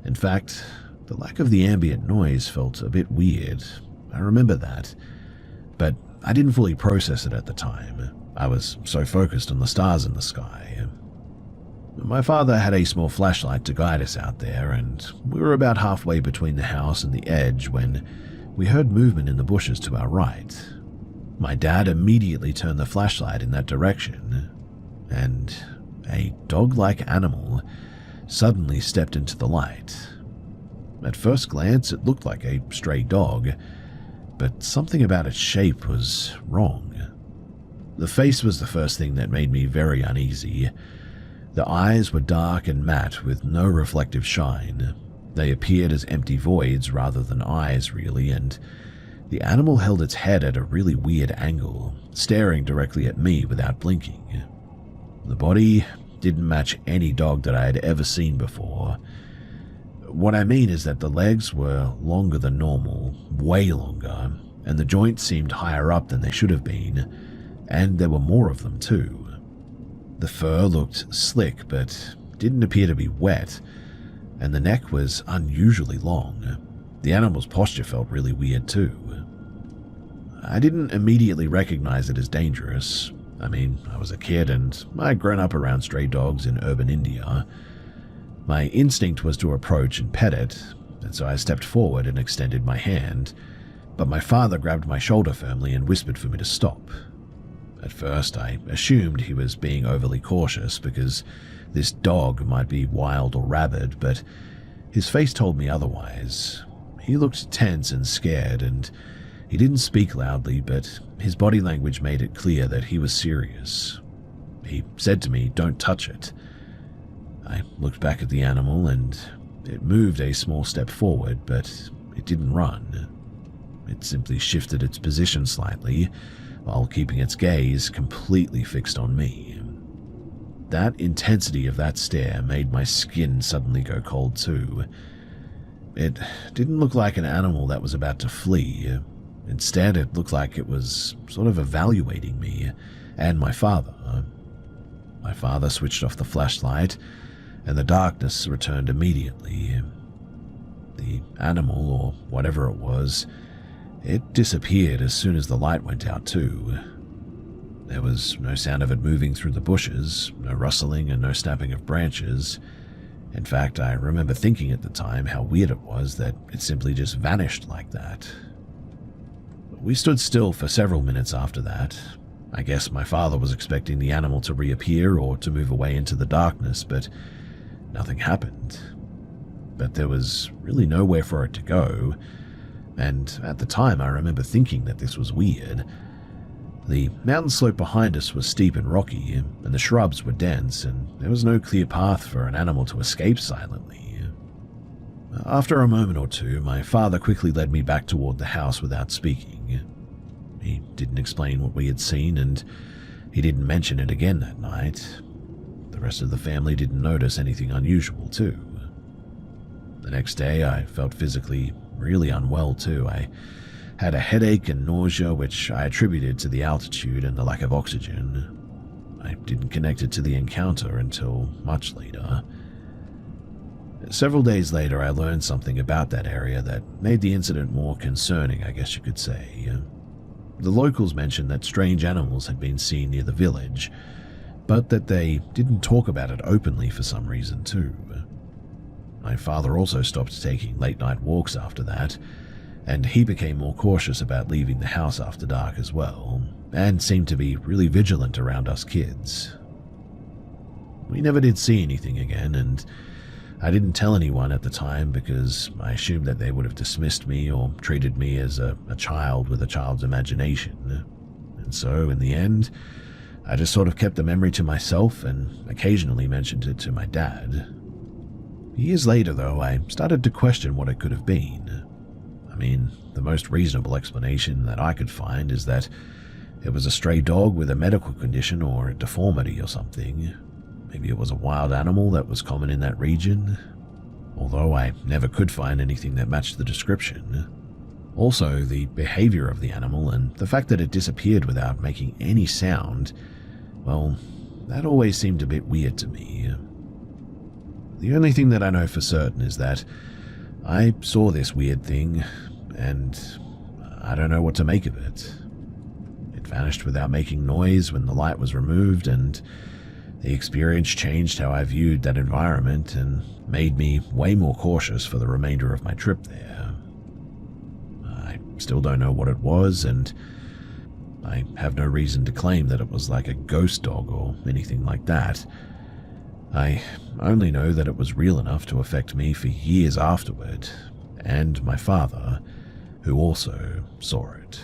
In fact, the lack of the ambient noise felt a bit weird. I remember that. But I didn't fully process it at the time. I was so focused on the stars in the sky. My father had a small flashlight to guide us out there, and we were about halfway between the house and the edge when we heard movement in the bushes to our right. My dad immediately turned the flashlight in that direction, and a dog-like animal suddenly stepped into the light. At first glance, it looked like a stray dog, but something about its shape was wrong. The face was the first thing that made me very uneasy. The eyes were dark and matte with no reflective shine. They appeared as empty voids rather than eyes, really, and the animal held its head at a really weird angle, staring directly at me without blinking. The body didn't match any dog that I had ever seen before. What I mean is that the legs were longer than normal, way longer, and the joints seemed higher up than they should have been, and there were more of them too. The fur looked slick but didn't appear to be wet, and the neck was unusually long. The animal's posture felt really weird too. I didn't immediately recognize it as dangerous. I mean, I was a kid and I'd grown up around stray dogs in urban India. My instinct was to approach and pet it, and so I stepped forward and extended my hand, but my father grabbed my shoulder firmly and whispered for me to stop. At first, I assumed he was being overly cautious because this dog might be wild or rabid, but his face told me otherwise. He looked tense and scared, and he didn't speak loudly, but his body language made it clear that he was serious. He said to me, "Don't touch it." I looked back at the animal, and it moved a small step forward, but it didn't run. It simply shifted its position slightly, while keeping its gaze completely fixed on me. That intensity of that stare made my skin suddenly go cold too. It didn't look like an animal that was about to flee. Instead, it looked like it was sort of evaluating me and my father. My father switched off the flashlight, and the darkness returned immediately. The animal, or whatever it was, it disappeared as soon as the light went out too. There was no sound of it moving through the bushes, no rustling and no snapping of branches. In fact, I remember thinking at the time how weird it was that it simply just vanished like that. We stood still for several minutes after that. I guess my father was expecting the animal to reappear or to move away into the darkness, but nothing happened. But there was really nowhere for it to go, and at the time I remember thinking that this was weird. The mountain slope behind us was steep and rocky, and the shrubs were dense, and there was no clear path for an animal to escape silently. After a moment or two, my father quickly led me back toward the house without speaking. He didn't explain what we had seen, and he didn't mention it again that night. The The rest of the family didn't notice anything unusual, too. The next day, I felt physically really unwell, too. I had a headache and nausea, which I attributed to the altitude and the lack of oxygen. I didn't connect it to the encounter until much later. Several days later, I learned something about that area that made the incident more concerning, I guess you could say. The locals mentioned that strange animals had been seen near the village, but that they didn't talk about it openly for some reason too. My father also stopped taking late-night walks after that, and he became more cautious about leaving the house after dark as well, and seemed to be really vigilant around us kids. We never did see anything again, and I didn't tell anyone at the time because I assumed that they would have dismissed me or treated me as a child with a child's imagination. And so, in the end, I just sort of kept the memory to myself and occasionally mentioned it to my dad. Years later, though, I started to question what it could have been. I mean, the most reasonable explanation that I could find is that it was a stray dog with a medical condition or a deformity or something. Maybe it was a wild animal that was common in that region, although I never could find anything that matched the description. Also, the behavior of the animal and the fact that it disappeared without making any sound, well, that always seemed a bit weird to me. The only thing that I know for certain is that I saw this weird thing, and I don't know what to make of it. It vanished without making noise when the light was removed, and the experience changed how I viewed that environment and made me way more cautious for the remainder of my trip there. I still don't know what it was, and I have no reason to claim that it was like a ghost dog or anything like that. I only know that it was real enough to affect me for years afterward, and my father, who also saw it.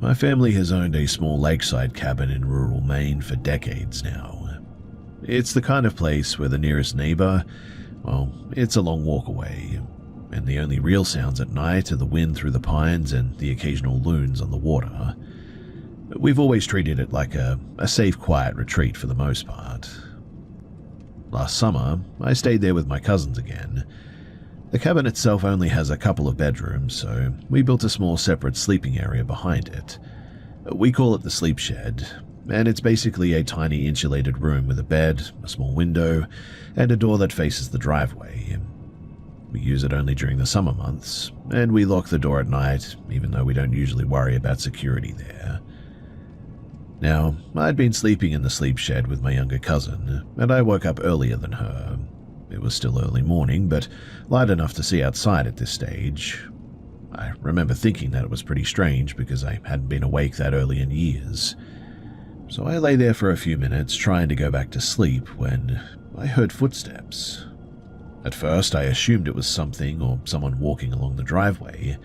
My family has owned a small lakeside cabin in rural Maine for decades now. It's the kind of place where the nearest neighbor, well, it's a long walk away, and the only real sounds at night are the wind through the pines and the occasional loons on the water. We've always treated it like a safe, quiet retreat for the most part. Last summer, I stayed there with my cousins again. The cabin itself only has a couple of bedrooms, so we built a small separate sleeping area behind it. We call it the sleep shed, and it's basically a tiny insulated room with a bed, a small window, and a door that faces the driveway. We use it only during the summer months, and we lock the door at night, even though we don't usually worry about security there. Now, I'd been sleeping in the sleep shed with my younger cousin, and I woke up earlier than her. It was still early morning, but light enough to see outside at this stage. I remember thinking that it was pretty strange because I hadn't been awake that early in years. So I lay there for a few minutes trying to go back to sleep when I heard footsteps. At first, I assumed it was something or someone walking along the driveway,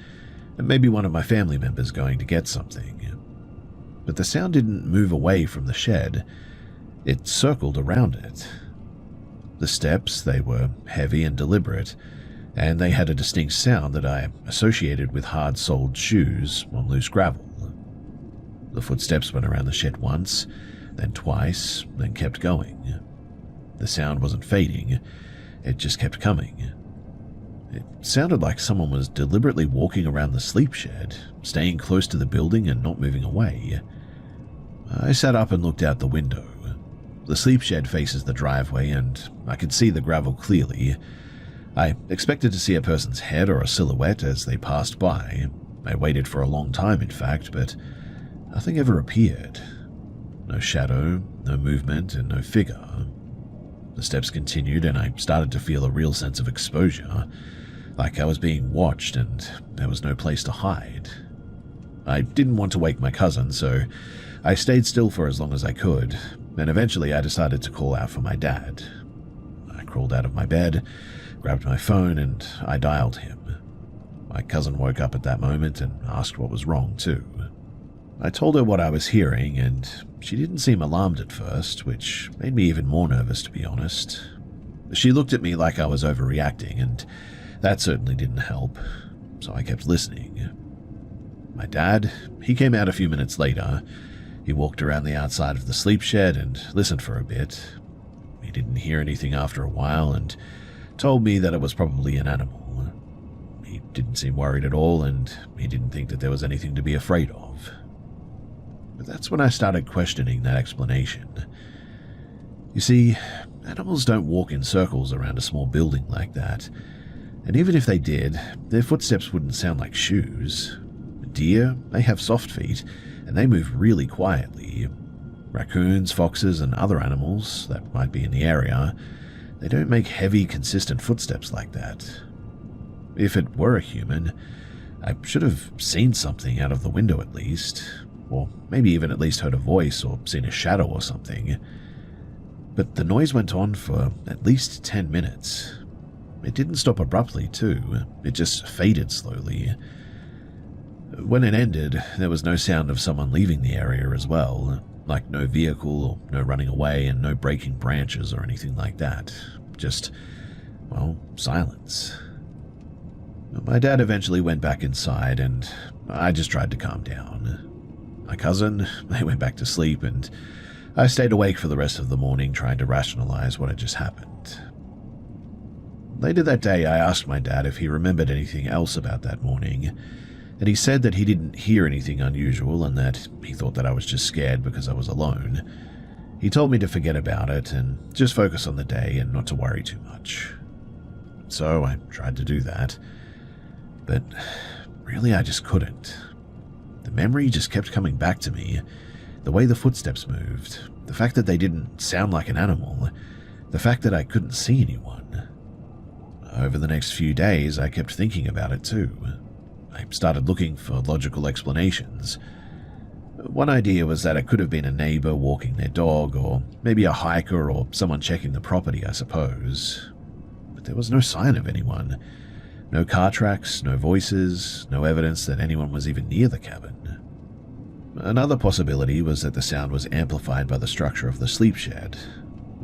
and maybe one of my family members going to get something. But the sound didn't move away from the shed. It circled around it. The steps, they were heavy and deliberate, and they had a distinct sound that I associated with hard-soled shoes on loose gravel. The footsteps went around the shed once, then twice, then kept going. The sound wasn't fading. It just kept coming. It sounded like someone was deliberately walking around the sleep shed, staying close to the building and not moving away. I sat up and looked out the window. The sleep shed faces the driveway, and I could see the gravel clearly. I expected to see a person's head or a silhouette as they passed by. I waited for a long time, in fact, but nothing ever appeared. No shadow, no movement, and no figure. The steps continued, and I started to feel a real sense of exposure, like I was being watched and there was no place to hide. I didn't want to wake my cousin, so I stayed still for as long as I could, and eventually I decided to call out for my dad. I crawled out of my bed, grabbed my phone, and I dialed him. My cousin woke up at that moment and asked what was wrong, too. I told her what I was hearing, and she didn't seem alarmed at first, which made me even more nervous, to be honest. She looked at me like I was overreacting, and that certainly didn't help, so I kept listening. My dad, he came out a few minutes later. He walked around the outside of the sleep shed and listened for a bit. He didn't hear anything after a while and told me that it was probably an animal. He didn't seem worried at all, and he didn't think that there was anything to be afraid of. But that's when I started questioning that explanation. You see, animals don't walk in circles around a small building like that, and even if they did, their footsteps wouldn't sound like shoes. Deer, they have soft feet, and they move really quietly. Raccoons, foxes, and other animals that might be in the area, they don't make heavy, consistent footsteps like that. If it were a human, I should have seen something out of the window at least, or maybe even at least heard a voice or seen a shadow or something. But the noise went on for at least 10 minutes. It didn't stop abruptly, too. It just faded slowly. When it ended, there was no sound of someone leaving the area as well, like no vehicle or no running away and no breaking branches or anything like that. Just, well, silence. My dad eventually went back inside, and I just tried to calm down. My cousin, they went back to sleep, and I stayed awake for the rest of the morning trying to rationalize what had just happened. Later that day, I asked my dad if he remembered anything else about that morning, and he said that he didn't hear anything unusual and that he thought that I was just scared because I was alone. He told me to forget about it and just focus on the day and not to worry too much. So I tried to do that. But really, I just couldn't. The memory just kept coming back to me. The way the footsteps moved, the fact that they didn't sound like an animal, the fact that I couldn't see anyone. Over the next few days, I kept thinking about it too. I started looking for logical explanations. One idea was that it could have been a neighbor walking their dog, or maybe a hiker or someone checking the property, I suppose. But there was no sign of anyone. No car tracks, no voices, no evidence that anyone was even near the cabin. Another possibility was that the sound was amplified by the structure of the sleep shed.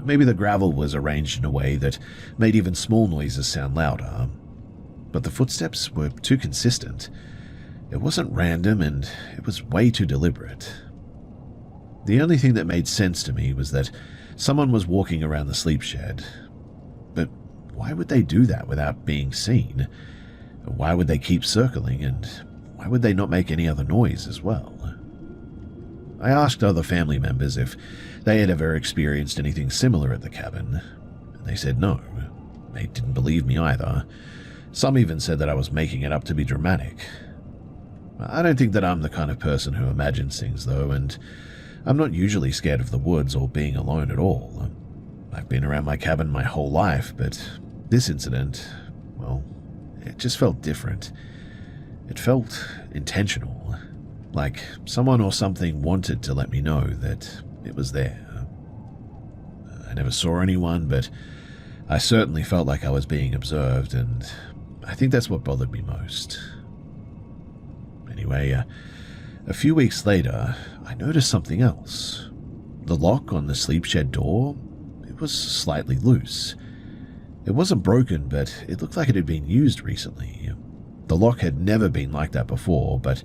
Maybe the gravel was arranged in a way that made even small noises sound louder. But the footsteps were too consistent. It wasn't random, and it was way too deliberate. The only thing that made sense to me was that someone was walking around the sleep shed. But why would they do that without being seen? Why would they keep circling, and why would they not make any other noise as well? I asked other family members if they had ever experienced anything similar at the cabin, and they said no. They didn't believe me either. Some even said that I was making it up to be dramatic. I don't think that I'm the kind of person who imagines things, though, and I'm not usually scared of the woods or being alone at all. I've been around my cabin my whole life, but this incident, well, it just felt different. It felt intentional, like someone or something wanted to let me know that it was there. I never saw anyone, but I certainly felt like I was being observed, and I think that's what bothered me most. Anyway, a few weeks later, I noticed something else. The lock on the sleep shed door, it was slightly loose. It wasn't broken, but it looked like it had been used recently. The lock had never been like that before, but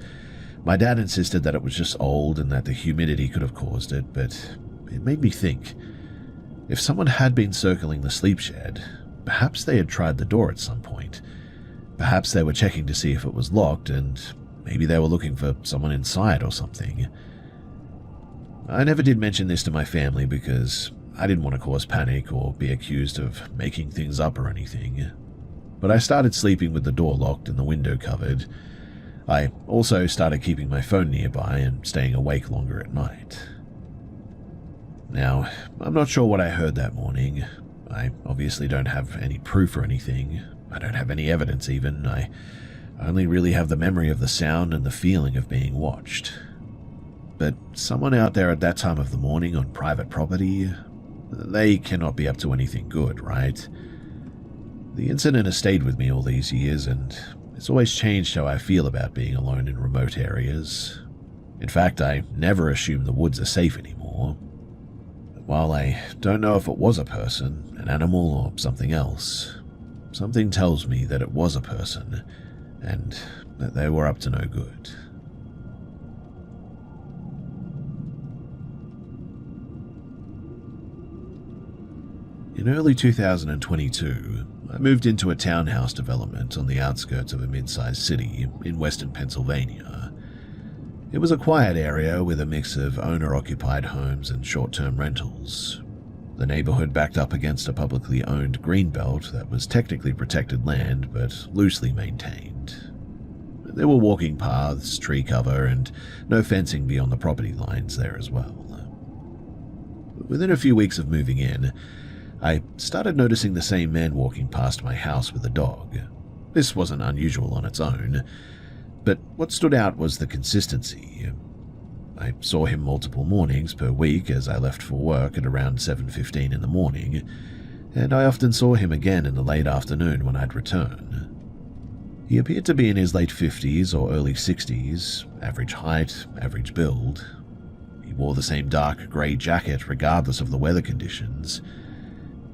my dad insisted that it was just old and that the humidity could have caused it, but it made me think. If someone had been circling the sleep shed, perhaps they had tried the door at some point. Perhaps they were checking to see if it was locked, and maybe they were looking for someone inside or something. I never did mention this to my family because I didn't want to cause panic or be accused of making things up or anything. But I started sleeping with the door locked and the window covered. I also started keeping my phone nearby and staying awake longer at night. Now, I'm not sure what I heard that morning. I obviously don't have any proof or anything. I don't have any evidence even. I only really have the memory of the sound and the feeling of being watched. But someone out there at that time of the morning on private property, they cannot be up to anything good, right? The incident has stayed with me all these years, and it's always changed how I feel about being alone in remote areas. In fact, I never assume the woods are safe anymore. While I don't know if it was a person, an animal, or something else, something tells me that it was a person, and that they were up to no good. In early 2022, I moved into a townhouse development on the outskirts of a mid-sized city in western Pennsylvania. It was a quiet area with a mix of owner-occupied homes and short-term rentals. The neighborhood backed up against a publicly owned greenbelt that was technically protected land but loosely maintained. There were walking paths, tree cover, and no fencing beyond the property lines there as well. Within a few weeks of moving in, I started noticing the same man walking past my house with a dog. This wasn't unusual on its own, but what stood out was the consistency. I saw him multiple mornings per week as I left for work at around 7:15 in the morning, and I often saw him again in the late afternoon when I'd return. He appeared to be in his late 50s or early 60s, average height, average build. He wore the same dark grey jacket regardless of the weather conditions.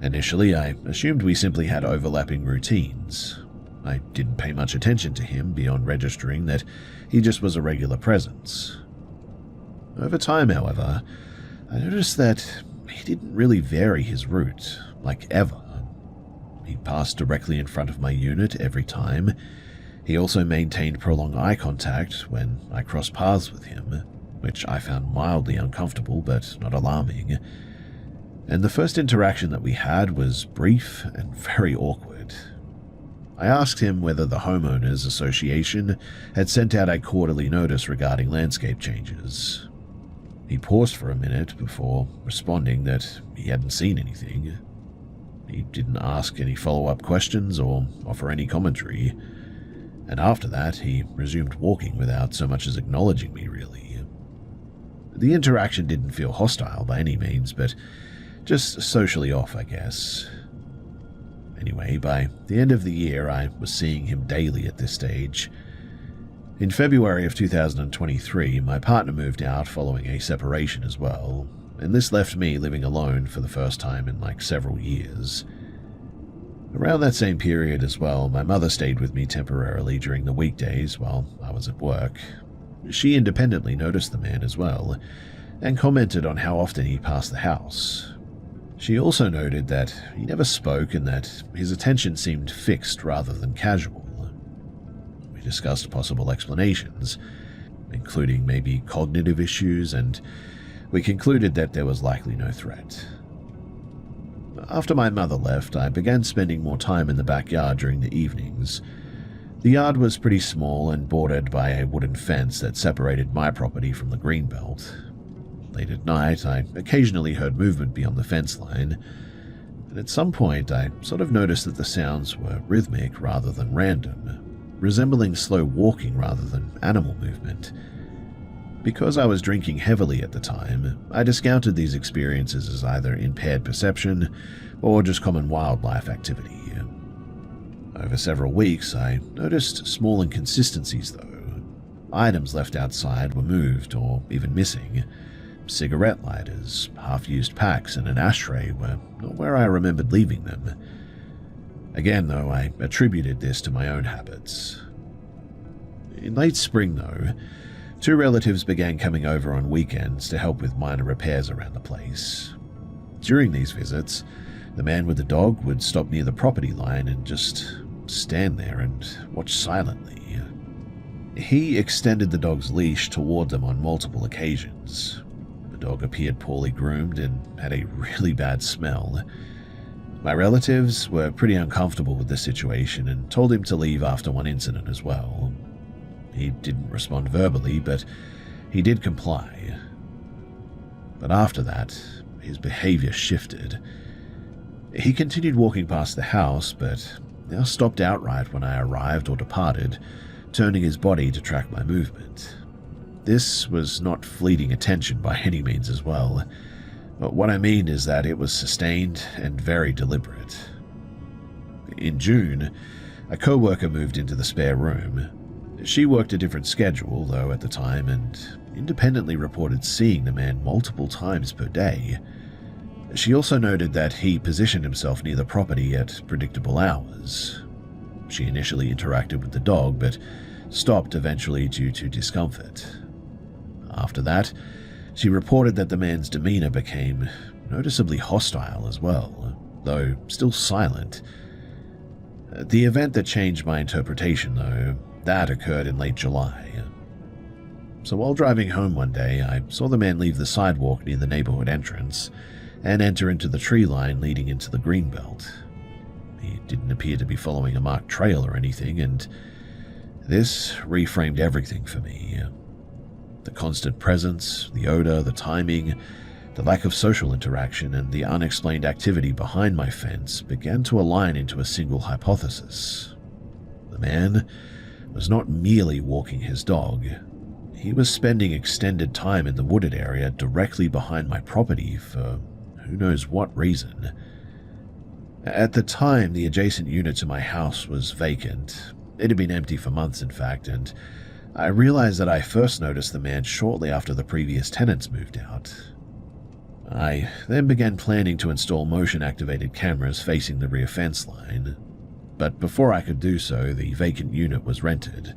Initially, I assumed we simply had overlapping routines. I didn't pay much attention to him beyond registering that he just was a regular presence. Over time, however, I noticed that he didn't really vary his route, like ever. He passed directly in front of my unit every time. He also maintained prolonged eye contact when I crossed paths with him, which I found mildly uncomfortable but not alarming. And the first interaction that we had was brief and very awkward. I asked him whether the homeowners association had sent out a quarterly notice regarding landscape changes. He paused for a minute before responding that he hadn't seen anything. He didn't ask any follow-up questions or offer any commentary, and after that he resumed walking without so much as acknowledging me, really. The interaction didn't feel hostile by any means, but just socially off, I guess. Anyway, by the end of the year, I was seeing him daily at this stage. In February of 2023, my partner moved out following a separation as well, and this left me living alone for the first time in several years. Around that same period as well, my mother stayed with me temporarily during the weekdays while I was at work. She independently noticed the man as well, and commented on how often he passed the house. She also noted that he never spoke and that his attention seemed fixed rather than casual. We discussed possible explanations, including maybe cognitive issues, and we concluded that there was likely no threat. After my mother left, I began spending more time in the backyard during the evenings. The yard was pretty small and bordered by a wooden fence that separated my property from the greenbelt. Late at night, I occasionally heard movement beyond the fence line, and at some point I sort of noticed that the sounds were rhythmic rather than random, resembling slow walking rather than animal movement. Because I was drinking heavily at the time, I discounted these experiences as either impaired perception or just common wildlife activity. Over several weeks, I noticed small inconsistencies though. Items left outside were moved or even missing. Cigarette lighters, half-used packs, and an ashtray were not where I remembered leaving them. Again, though, I attributed this to my own habits. In late spring, though, two relatives began coming over on weekends to help with minor repairs around the place. During these visits, the man with the dog would stop near the property line and just stand there and watch silently. He extended the dog's leash toward them on multiple occasions. The dog appeared poorly groomed and had a really bad smell. My relatives were pretty uncomfortable with the situation and told him to leave after one incident as well. He didn't respond verbally, but he did comply. But after that, his behavior shifted. He continued walking past the house, but now stopped outright when I arrived or departed, turning his body to track my movement. This was not fleeting attention by any means as well. But what I mean is that it was sustained and very deliberate. In June, a co-worker moved into the spare room. She worked a different schedule, though, at the time, and independently reported seeing the man multiple times per day. She also noted that he positioned himself near the property at predictable hours. She initially interacted with the dog, but stopped eventually due to discomfort. After that, she reported that the man's demeanor became noticeably hostile as well. though still silent. The event that changed my interpretation, though, that occurred in late July. So while driving home one day, I saw the man leave the sidewalk near the neighborhood entrance and enter into the tree line leading into the greenbelt. He didn't appear to be following a marked trail or anything, and this reframed everything for me. The constant presence, the odor, the timing, the lack of social interaction, and the unexplained activity behind my fence began to align into a single hypothesis. The man was not merely walking his dog. He was spending extended time in the wooded area directly behind my property for who knows what reason. At the time, the adjacent unit to my house was vacant. It had been empty for months, in fact, and I realized that I first noticed the man shortly after the previous tenants moved out. I then began planning to install motion-activated cameras facing the rear fence line, but before I could do so, the vacant unit was rented.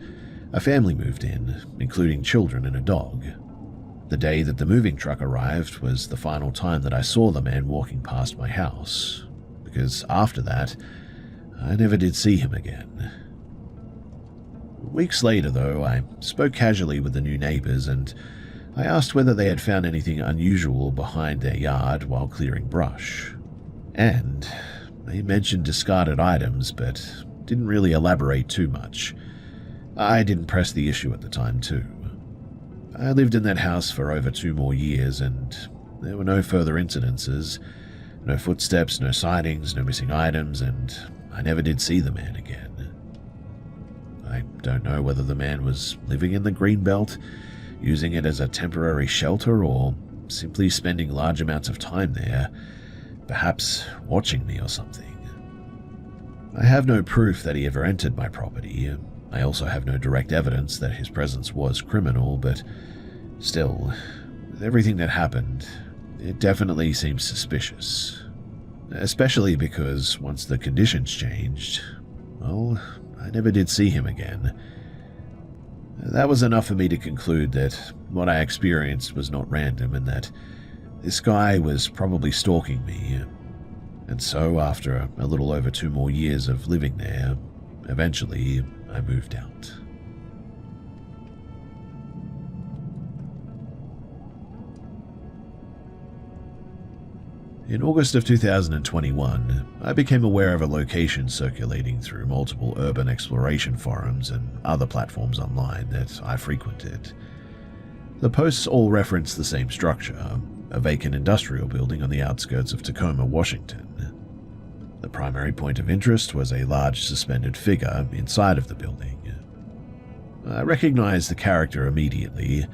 A family moved in, including children and a dog. The day that the moving truck arrived was the final time that I saw the man walking past my house, because after that, I never did see him again. Weeks later, though, I spoke casually with the new neighbors, and I asked whether they had found anything unusual behind their yard while clearing brush. And they mentioned discarded items, but didn't really elaborate too much. I didn't press the issue at the time, too. I lived in that house for over 2 more years, and there were no further incidences, no footsteps, no sightings, no missing items, and I never did see the man again. I don't know whether the man was living in the Greenbelt, using it as a temporary shelter, or simply spending large amounts of time there, perhaps watching me or something. I have no proof that he ever entered my property. I also have no direct evidence that his presence was criminal, but still, with everything that happened, it definitely seems suspicious. Especially because once the conditions changed, well, I never did see him again. That was enough for me to conclude that what I experienced was not random and that this guy was probably stalking me. And so, after a little over 2 more years of living there, eventually I moved out. In August of 2021, I became aware of a location circulating through multiple urban exploration forums and other platforms online that I frequented. The posts all referenced the same structure, a vacant industrial building on the outskirts of Tacoma, Washington. The primary point of interest was a large suspended figure inside of the building. I recognized the character immediately.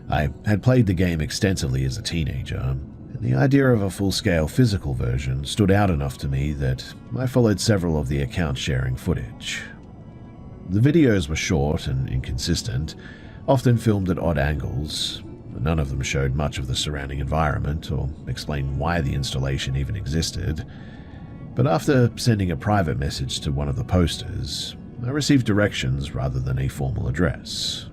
I had played the game extensively as a teenager, and the idea of a full-scale physical version stood out enough to me that I followed several of the account-sharing footage. The videos were short and inconsistent, often filmed at odd angles. None of them showed much of the surrounding environment or explained why the installation even existed. But after sending a private message to one of the posters, I received directions rather than a formal address.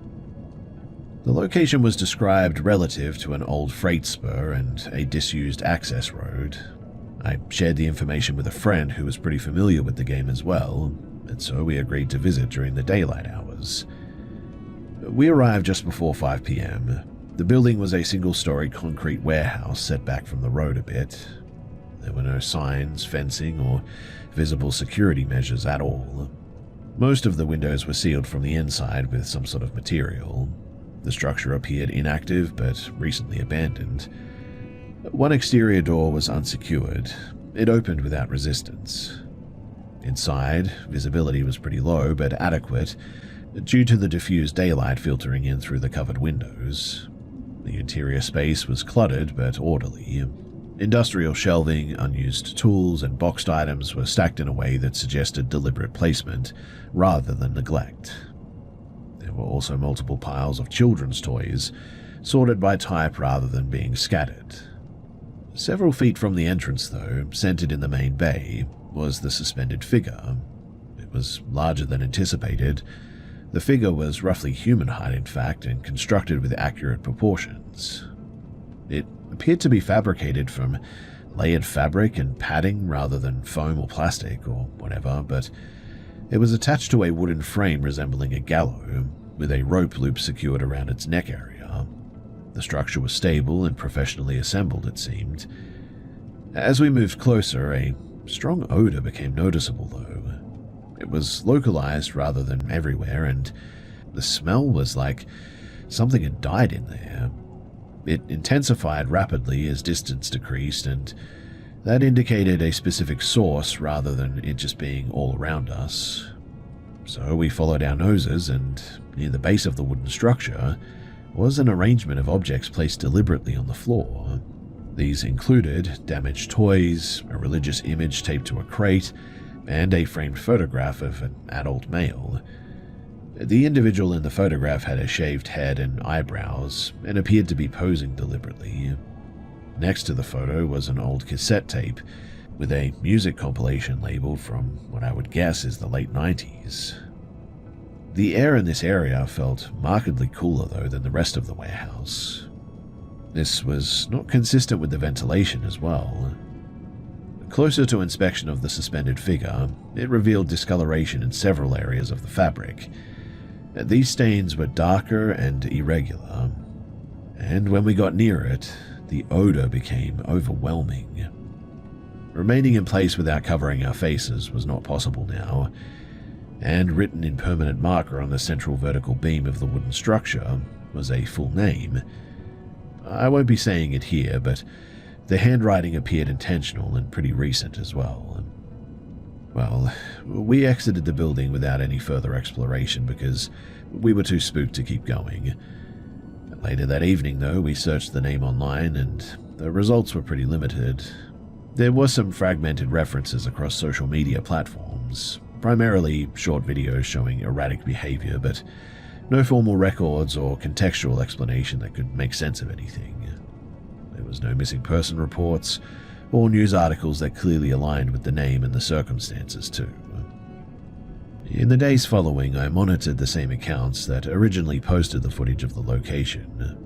The location was described relative to an old freight spur and a disused access road. I shared the information with a friend who was pretty familiar with the game as well, and so we agreed to visit during the daylight hours. We arrived just before 5 p.m. The building was a single-story concrete warehouse set back from the road a bit. There were no signs, fencing, or visible security measures at all. Most of the windows were sealed from the inside with some sort of material. The structure appeared inactive but recently abandoned. One exterior door was unsecured. It opened without resistance. Inside, visibility was pretty low but adequate due to the diffused daylight filtering in through the covered windows. The interior space was cluttered but orderly. Industrial shelving, unused tools, and boxed items were stacked in a way that suggested deliberate placement rather than neglect. There were also multiple piles of children's toys, sorted by type rather than being scattered. Several feet from the entrance, though, centered in the main bay, was the suspended figure. It was larger than anticipated. The figure was roughly human height, in fact, and constructed with accurate proportions. It appeared to be fabricated from layered fabric and padding rather than foam or plastic or whatever, but it was attached to a wooden frame resembling a gallows, with a rope loop secured around its neck area. The structure was stable and professionally assembled, it seemed. As we moved closer, a strong odor became noticeable, though. It was localized rather than everywhere, and the smell was like something had died in there. It intensified rapidly as distance decreased, and that indicated a specific source rather than it just being all around us. So we followed our noses, and near the base of the wooden structure was an arrangement of objects placed deliberately on the floor. These included damaged toys, a religious image taped to a crate, and a framed photograph of an adult male. The individual in the photograph had a shaved head and eyebrows and appeared to be posing deliberately. Next to the photo was an old cassette tape with a music compilation labeled from what I would guess is the late 90s. The air in this area felt markedly cooler though than the rest of the warehouse. This was not consistent with the ventilation as well. Closer to inspection of the suspended figure, it revealed discoloration in several areas of the fabric. These stains were darker and irregular, and when we got near it, the odor became overwhelming. Remaining in place without covering our faces was not possible now, and written in permanent marker on the central vertical beam of the wooden structure was a full name. I won't be saying it here, but the handwriting appeared intentional and pretty recent as well. Well, we exited the building without any further exploration because we were too spooked to keep going. Later that evening, though, we searched the name online and the results were pretty limited. There were some fragmented references across social media platforms, primarily short videos showing erratic behavior, but no formal records or contextual explanation that could make sense of anything. There was no missing person reports or news articles that clearly aligned with the name and the circumstances too. In the days following, I monitored the same accounts that originally posted the footage of the location.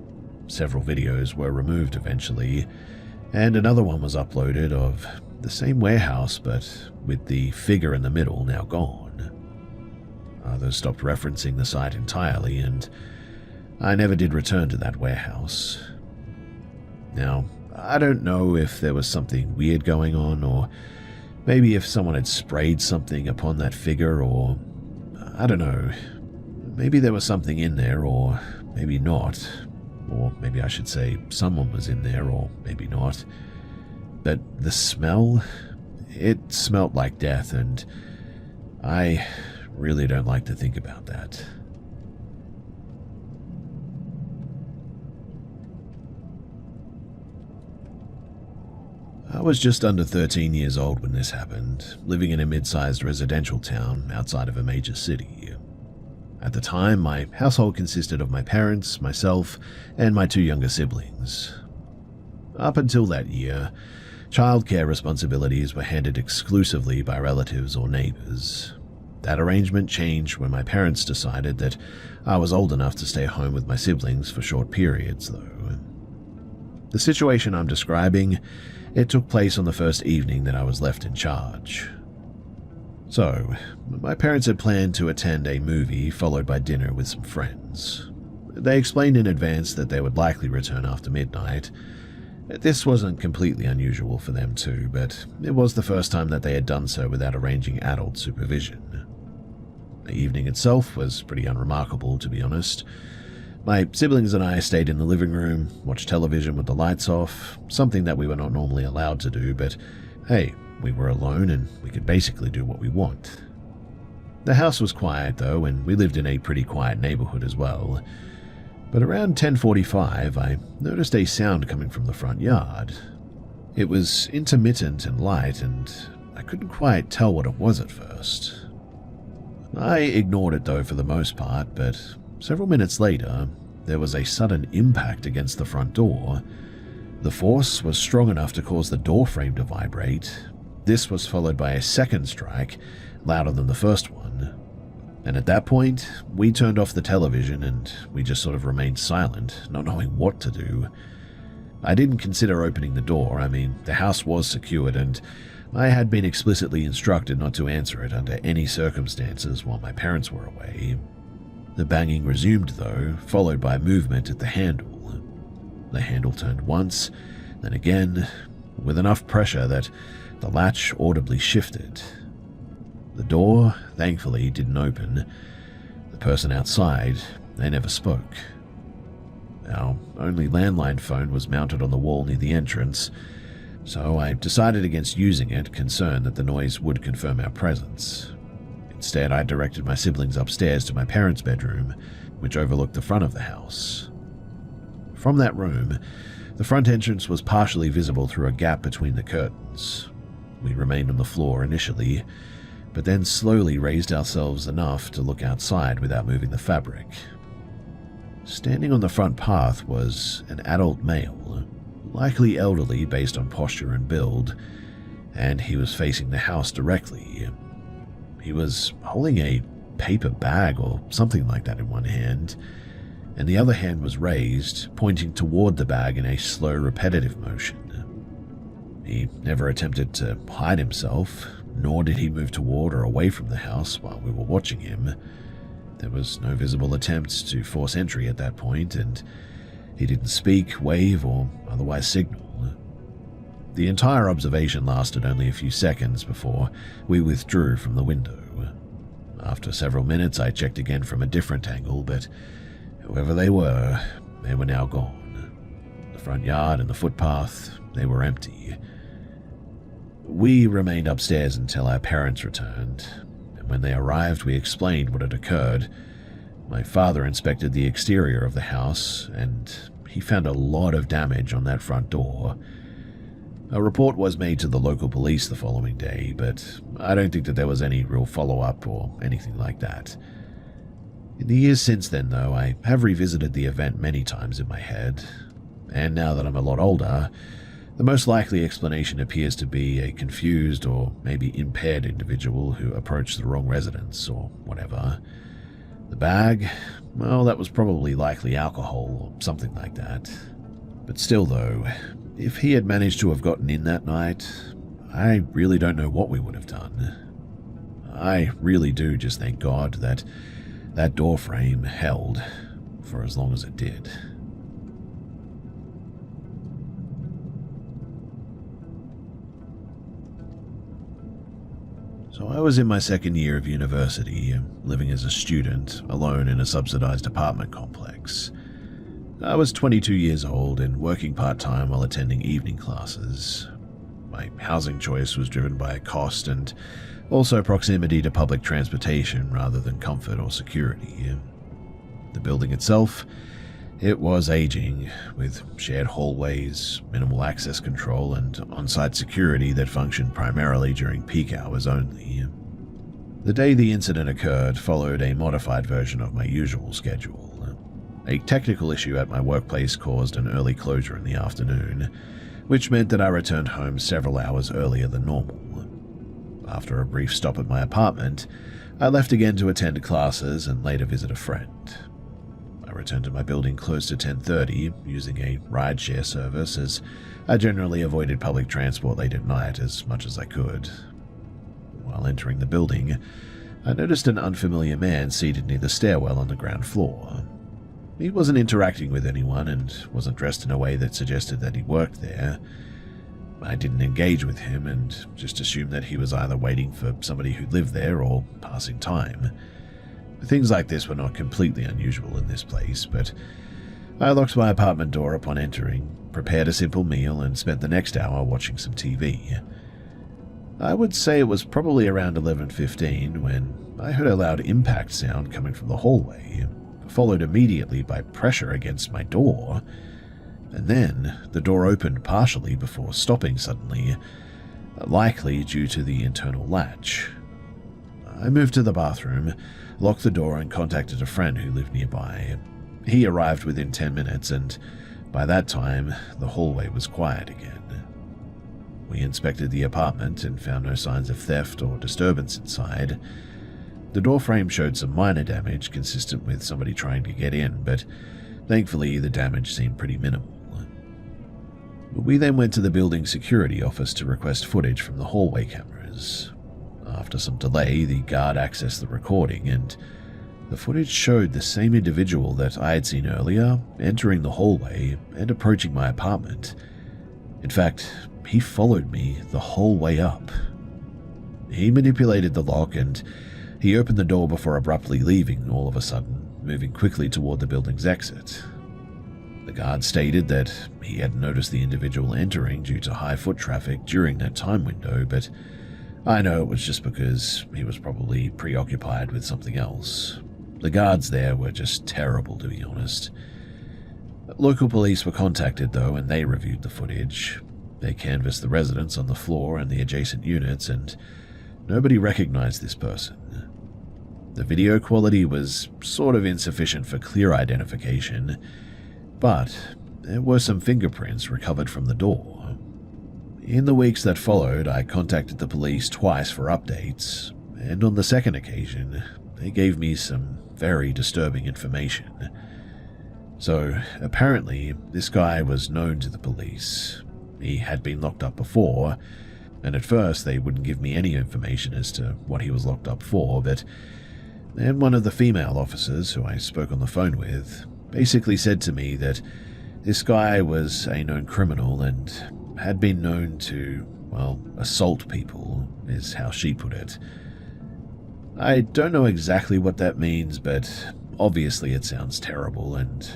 Several videos were removed eventually, and another one was uploaded of the same warehouse but with the figure in the middle now gone. Others stopped referencing the site entirely, and I never did return to that warehouse. Now, I don't know if there was something weird going on, or maybe if someone had sprayed something upon that figure, or I don't know. Maybe there was something in there, or maybe not. Or maybe I should say someone was in there, or maybe not. But the smell, it smelt like death, and I really don't like to think about that. I was just under 13 years old when this happened, living in a mid-sized residential town outside of a major city. At the time, my household consisted of my parents, myself, and my two younger siblings. Up until that year, childcare responsibilities were handed exclusively by relatives or neighbors. That arrangement changed when my parents decided that I was old enough to stay home with my siblings for short periods, though. The situation I'm describing, it took place on the first evening that I was left in charge. So, my parents had planned to attend a movie followed by dinner with some friends. They explained in advance that they would likely return after midnight. This wasn't completely unusual for them too, but it was the first time that they had done so without arranging adult supervision. The evening itself was pretty unremarkable, to be honest. My siblings and I stayed in the living room, watched television with the lights off, something that we were not normally allowed to do, but hey, we were alone and we could basically do what we want. The house was quiet though, and we lived in a pretty quiet neighborhood as well. But around 10:45, I noticed a sound coming from the front yard. It was intermittent and light, and I couldn't quite tell what it was at first. I ignored it though for the most part, but several minutes later, there was a sudden impact against the front door. The force was strong enough to cause the door frame to vibrate. This was followed by a second strike, louder than the first one. And at that point, we turned off the television and we just sort of remained silent, not knowing what to do. I didn't consider opening the door. I mean, the house was secured and I had been explicitly instructed not to answer it under any circumstances while my parents were away. The banging resumed though, followed by movement at the handle. The handle turned once, then again, with enough pressure that the latch audibly shifted. The door, thankfully, didn't open. The person outside, they never spoke. Our only landline phone was mounted on the wall near the entrance, so I decided against using it, concerned that the noise would confirm our presence. Instead, I directed my siblings upstairs to my parents' bedroom, which overlooked the front of the house. From that room, the front entrance was partially visible through a gap between the curtains. We remained on the floor initially, but then slowly raised ourselves enough to look outside without moving the fabric. Standing on the front path was an adult male, likely elderly based on posture and build, and he was facing the house directly. He was holding a paper bag or something like that in one hand, and the other hand was raised, pointing toward the bag in a slow, repetitive motion. He never attempted to hide himself, nor did he move toward or away from the house while we were watching him. There was no visible attempt to force entry at that point, and he didn't speak, wave, or otherwise signal. The entire observation lasted only a few seconds before we withdrew from the window. After several minutes, I checked again from a different angle, but whoever they were now gone. The front yard and the footpath, they were empty. We remained upstairs until our parents returned, and when they arrived, we explained what had occurred. My father inspected the exterior of the house, and he found a lot of damage on that front door. A report was made to the local police the following day, but I don't think that there was any real follow-up or anything like that. In the years since then, though, I have revisited the event many times in my head, and now that I'm a lot older, the most likely explanation appears to be a confused or maybe impaired individual who approached the wrong residence or whatever. The bag, well, that was probably likely alcohol or something like that. But still, though, if he had managed to have gotten in that night, I really don't know what we would have done. I really do just thank God that that door frame held for as long as it did. So I was in my second year of university, living as a student, alone in a subsidized apartment complex. I was 22 years old and working part-time while attending evening classes. My housing choice was driven by cost and also proximity to public transportation rather than comfort or security. The building itself, it was aging, with shared hallways, minimal access control, and on-site security that functioned primarily during peak hours only. The day the incident occurred followed a modified version of my usual schedule. A technical issue at my workplace caused an early closure in the afternoon, which meant that I returned home several hours earlier than normal. After a brief stop at my apartment, I left again to attend classes and later visit a friend. I returned to my building close to 10:30, using a rideshare service as I generally avoided public transport late at night as much as I could. While entering the building, I noticed an unfamiliar man seated near the stairwell on the ground floor. He wasn't interacting with anyone and wasn't dressed in a way that suggested that he worked there. I didn't engage with him and just assumed that he was either waiting for somebody who lived there or passing time. Things like this were not completely unusual in this place, but I locked my apartment door upon entering, prepared a simple meal, and spent the next hour watching some TV. I would say it was probably around 11:15 when I heard a loud impact sound coming from the hallway, followed immediately by pressure against my door, and then the door opened partially before stopping suddenly, likely due to the internal latch. I moved to the bathroom, locked the door, and contacted a friend who lived nearby. He arrived within 10 minutes, and by that time, the hallway was quiet again. We inspected the apartment and found no signs of theft or disturbance inside. The door frame showed some minor damage consistent with somebody trying to get in, but thankfully the damage seemed pretty minimal. We then went to the building security office to request footage from the hallway cameras. After some delay, the guard accessed the recording, and the footage showed the same individual that I had seen earlier entering the hallway and approaching my apartment. In fact, he followed me the whole way up. He manipulated the lock and he opened the door before abruptly leaving all of a sudden, moving quickly toward the building's exit. The guard stated that he had noticed the individual entering due to high foot traffic during that time window, but I know it was just because he was probably preoccupied with something else. The guards there were just terrible, to be honest. Local police were contacted, though, and they reviewed the footage. They canvassed the residents on the floor and the adjacent units, and nobody recognized this person. The video quality was sort of insufficient for clear identification, but there were some fingerprints recovered from the door. In the weeks that followed, I contacted the police twice for updates, and on the second occasion, they gave me some very disturbing information. So, apparently, this guy was known to the police. He had been locked up before, and at first they wouldn't give me any information as to what he was locked up for, but then one of the female officers who I spoke on the phone with basically said to me that this guy was a known criminal and had been known to, well, assault people, is how she put it. I don't know exactly what that means, but obviously it sounds terrible, and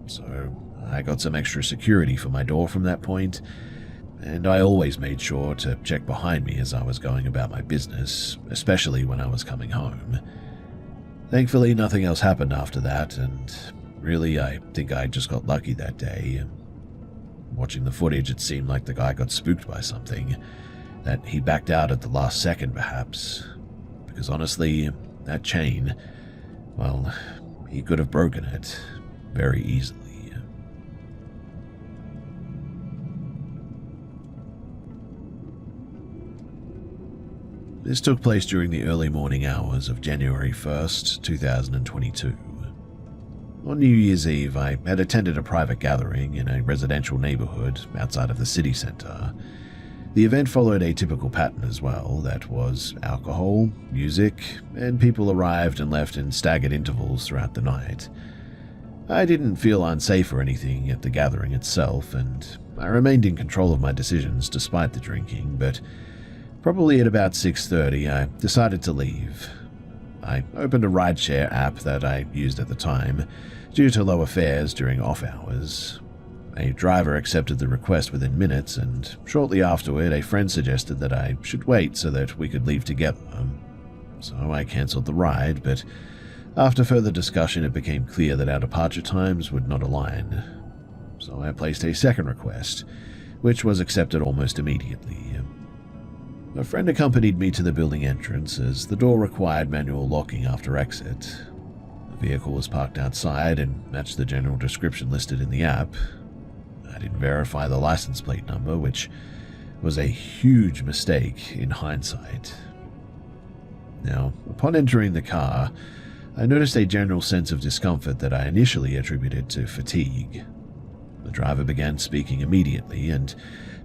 so I got some extra security for my door from that point, and I always made sure to check behind me as I was going about my business, especially when I was coming home. Thankfully, nothing else happened after that, and really, I think I just got lucky that day. Watching the footage, it seemed like the guy got spooked by something, that he backed out at the last second perhaps, because honestly, that chain, well, he could have broken it very easily. This took place during the early morning hours of January 1st, 2022. On New Year's Eve, I had attended a private gathering in a residential neighborhood outside of the city center. The event followed a typical pattern as well, that was alcohol, music, and people arrived and left in staggered intervals throughout the night. I didn't feel unsafe or anything at the gathering itself, and I remained in control of my decisions despite the drinking, but probably at about 6:30 I decided to leave. I opened a rideshare app that I used at the time, due to lower fares during off hours. A driver accepted the request within minutes, and shortly afterward a friend suggested that I should wait so that we could leave together. So I cancelled the ride, but after further discussion it became clear that our departure times would not align. So I placed a second request, which was accepted almost immediately. A friend accompanied me to the building entrance as the door required manual locking after exit. The vehicle was parked outside and matched the general description listed in the app. I didn't verify the license plate number, which was a huge mistake in hindsight. Now, upon entering the car, I noticed a general sense of discomfort that I initially attributed to fatigue. The driver began speaking immediately and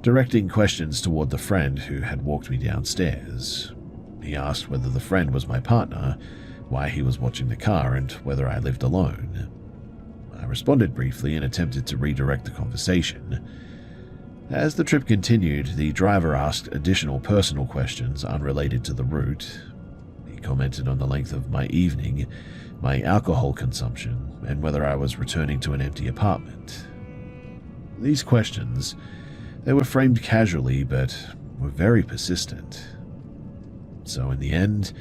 directing questions toward the friend who had walked me downstairs. He asked whether the friend was my partner, why he was watching the car, and whether I lived alone. I responded briefly and attempted to redirect the conversation. As the trip continued, the driver asked additional personal questions unrelated to the route. He commented on the length of my evening, my alcohol consumption, and whether I was returning to an empty apartment. These questions, they were framed casually but were very persistent. So in the end,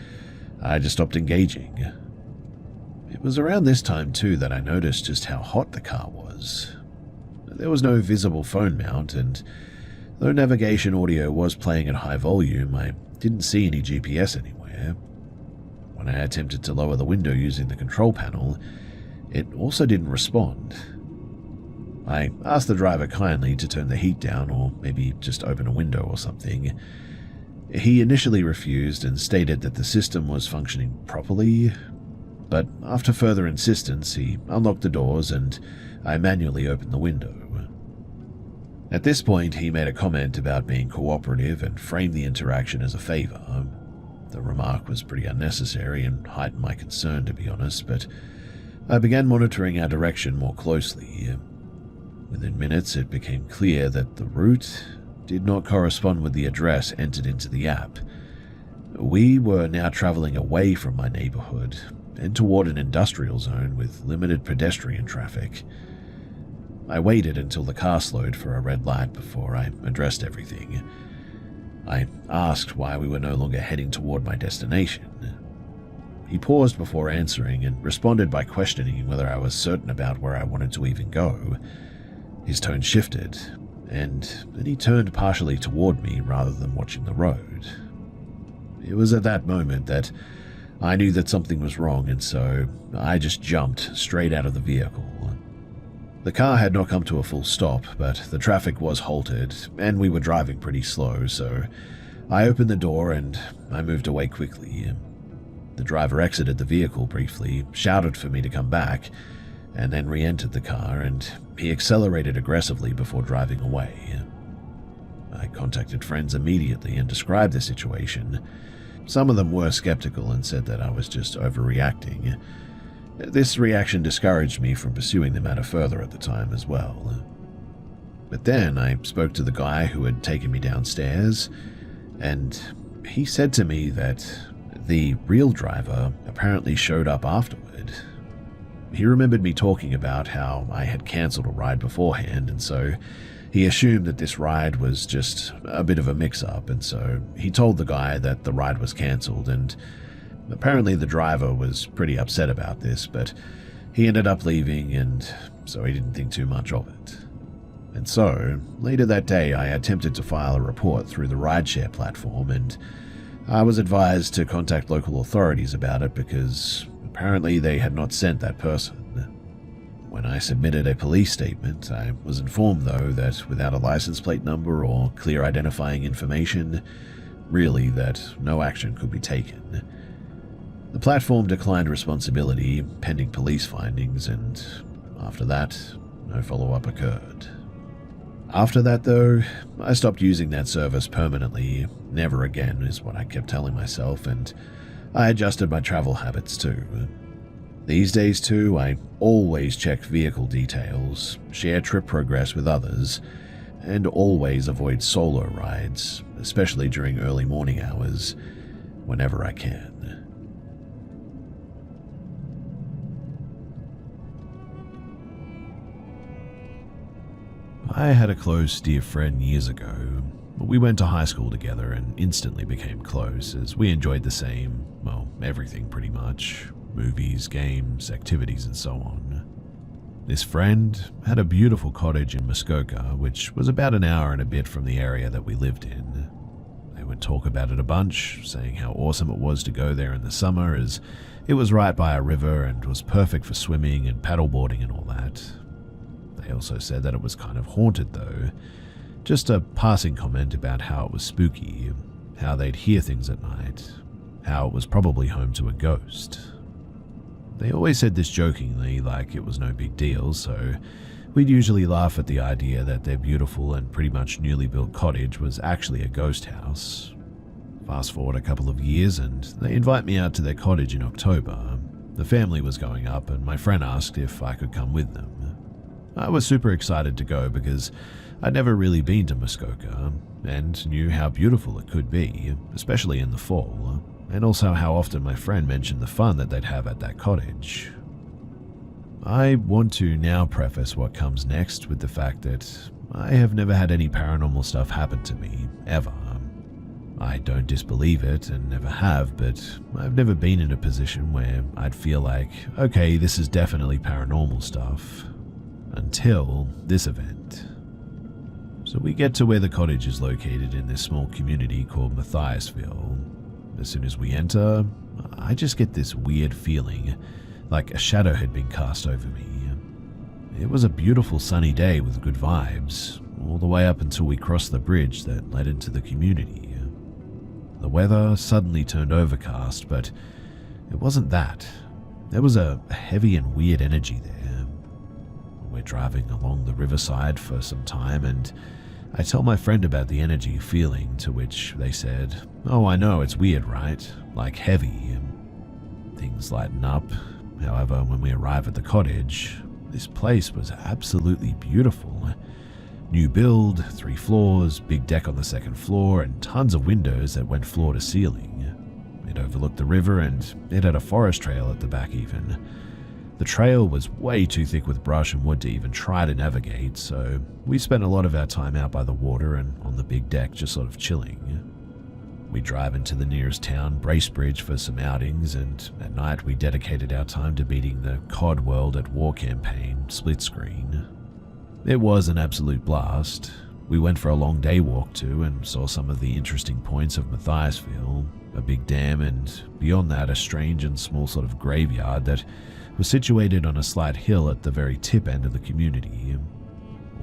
I just stopped engaging. It was around this time too that I noticed just how hot the car was. There was no visible phone mount, and though navigation audio was playing at high volume, I didn't see any GPS anywhere. When I attempted to lower the window using the control panel, it also didn't respond. I asked the driver kindly to turn the heat down or maybe just open a window or something. He initially refused and stated that the system was functioning properly, but after further insistence, he unlocked the doors and I manually opened the window. At this point, he made a comment about being cooperative and framed the interaction as a favor. The remark was pretty unnecessary and heightened my concern, to be honest, but I began monitoring our direction more closely. Within minutes, it became clear that the route did not correspond with the address entered into the app. We were now traveling away from my neighborhood and toward an industrial zone with limited pedestrian traffic. I waited until the car slowed for a red light before I addressed everything. I asked why we were no longer heading toward my destination. He paused before answering and responded by questioning whether I was certain about where I wanted to even go. His tone shifted, and then he turned partially toward me rather than watching the road. It was at that moment that I knew that something was wrong, and so I just jumped straight out of the vehicle. The car had not come to a full stop, but the traffic was halted, and we were driving pretty slow, so I opened the door and I moved away quickly. The driver exited the vehicle briefly, shouted for me to come back, and then re-entered the car, and he accelerated aggressively before driving away. I contacted friends immediately and described the situation. Some of them were skeptical and said that I was just overreacting. This reaction discouraged me from pursuing the matter further at the time as well. But then I spoke to the guy who had taken me downstairs, and he said to me that the real driver apparently showed up afterward. He remembered me talking about how I had cancelled a ride beforehand, and so he assumed that this ride was just a bit of a mix-up, and so he told the guy that the ride was cancelled, and apparently the driver was pretty upset about this, but he ended up leaving, and so he didn't think too much of it. And so, later that day, I attempted to file a report through the rideshare platform, and I was advised to contact local authorities about it because apparently they had not sent that person. When I submitted a police statement, I was informed, though, that without a license plate number or clear identifying information, really that no action could be taken. The platform declined responsibility pending police findings, and after that, no follow-up occurred. After that, though, I stopped using that service permanently. Never again is what I kept telling myself, and I adjusted my travel habits too. These days, too, I always check vehicle details, share trip progress with others, and always avoid solo rides, especially during early morning hours, whenever I can. I had a close, dear friend years ago. We went to high school together and instantly became close as we enjoyed the same, well, everything pretty much. Movies, games, activities, and so on. This friend had a beautiful cottage in Muskoka, which was about an hour and a bit from the area that we lived in. They would talk about it a bunch, saying how awesome it was to go there in the summer as it was right by a river and was perfect for swimming and paddleboarding and all that. They also said that it was kind of haunted though, just a passing comment about how it was spooky, how they'd hear things at night, how it was probably home to a ghost. They always said this jokingly, like it was no big deal, so we'd usually laugh at the idea that their beautiful and pretty much newly built cottage was actually a ghost house. Fast forward a couple of years and they invite me out to their cottage in October. The family was going up and my friend asked if I could come with them. I was super excited to go because I'd never really been to Muskoka and knew how beautiful it could be, especially in the fall, and also how often my friend mentioned the fun that they'd have at that cottage. I want to now preface what comes next with the fact that I have never had any paranormal stuff happen to me, ever. I don't disbelieve it and never have, but I've never been in a position where I'd feel like, okay, this is definitely paranormal stuff, until this event. So we get to where the cottage is located in this small community called Matthiasville. As soon as we enter, I just get this weird feeling, like a shadow had been cast over me. It was a beautiful sunny day with good vibes, all the way up until we crossed the bridge that led into the community. The weather suddenly turned overcast, but it wasn't that. There was a heavy and weird energy there. We're driving along the riverside for some time, and I tell my friend about the energy feeling, to which they said, "Oh, I know, it's weird, right? Like heavy." Things lighten up. However, when we arrive at the cottage, this place was absolutely beautiful. New build, 3 floors, big deck on the second floor, and tons of windows that went floor to ceiling. It overlooked the river, and it had a forest trail at the back even. The trail was way too thick with brush and wood to even try to navigate, so we spent a lot of our time out by the water and on the big deck just sort of chilling. We drive into the nearest town, Bracebridge, for some outings, and at night we dedicated our time to beating the COD World at War campaign split screen. It was an absolute blast. We went for a long day walk too and saw some of the interesting points of Matthiasville, a big dam, and beyond that a strange and small sort of graveyard that was situated on a slight hill at the very tip end of the community.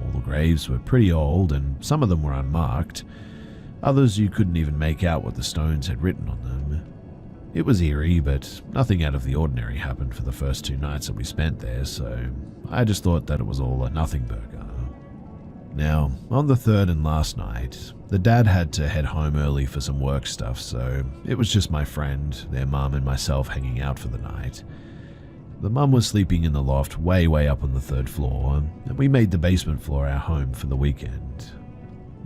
All the graves were pretty old, and some of them were unmarked. Others you couldn't even make out what the stones had written on them. It was eerie, but nothing out of the ordinary happened for the first 2 nights that we spent there, so I just thought that it was all a nothing burger. Now, on the 3rd and last night, the dad had to head home early for some work stuff, so it was just my friend, their mum, and myself hanging out for the night. The mum was sleeping in the loft way up on the 3rd floor, and we made the basement floor our home for the weekend.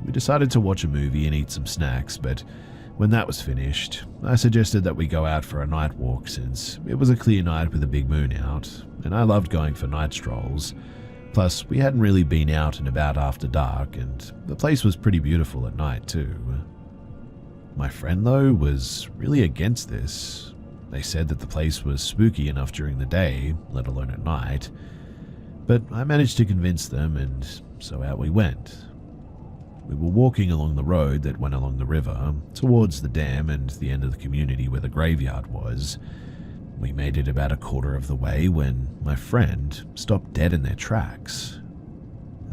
We decided to watch a movie and eat some snacks, but when that was finished, I suggested that we go out for a night walk since it was a clear night with a big moon out, and I loved going for night strolls. Plus, we hadn't really been out and about after dark, and the place was pretty beautiful at night too. My friend, though, was really against this. They said that the place was spooky enough during the day, let alone at night. But I managed to convince them, and so out we went. We were walking along the road that went along the river, towards the dam and the end of the community where the graveyard was. We made it about a quarter of the way when my friend stopped dead in their tracks.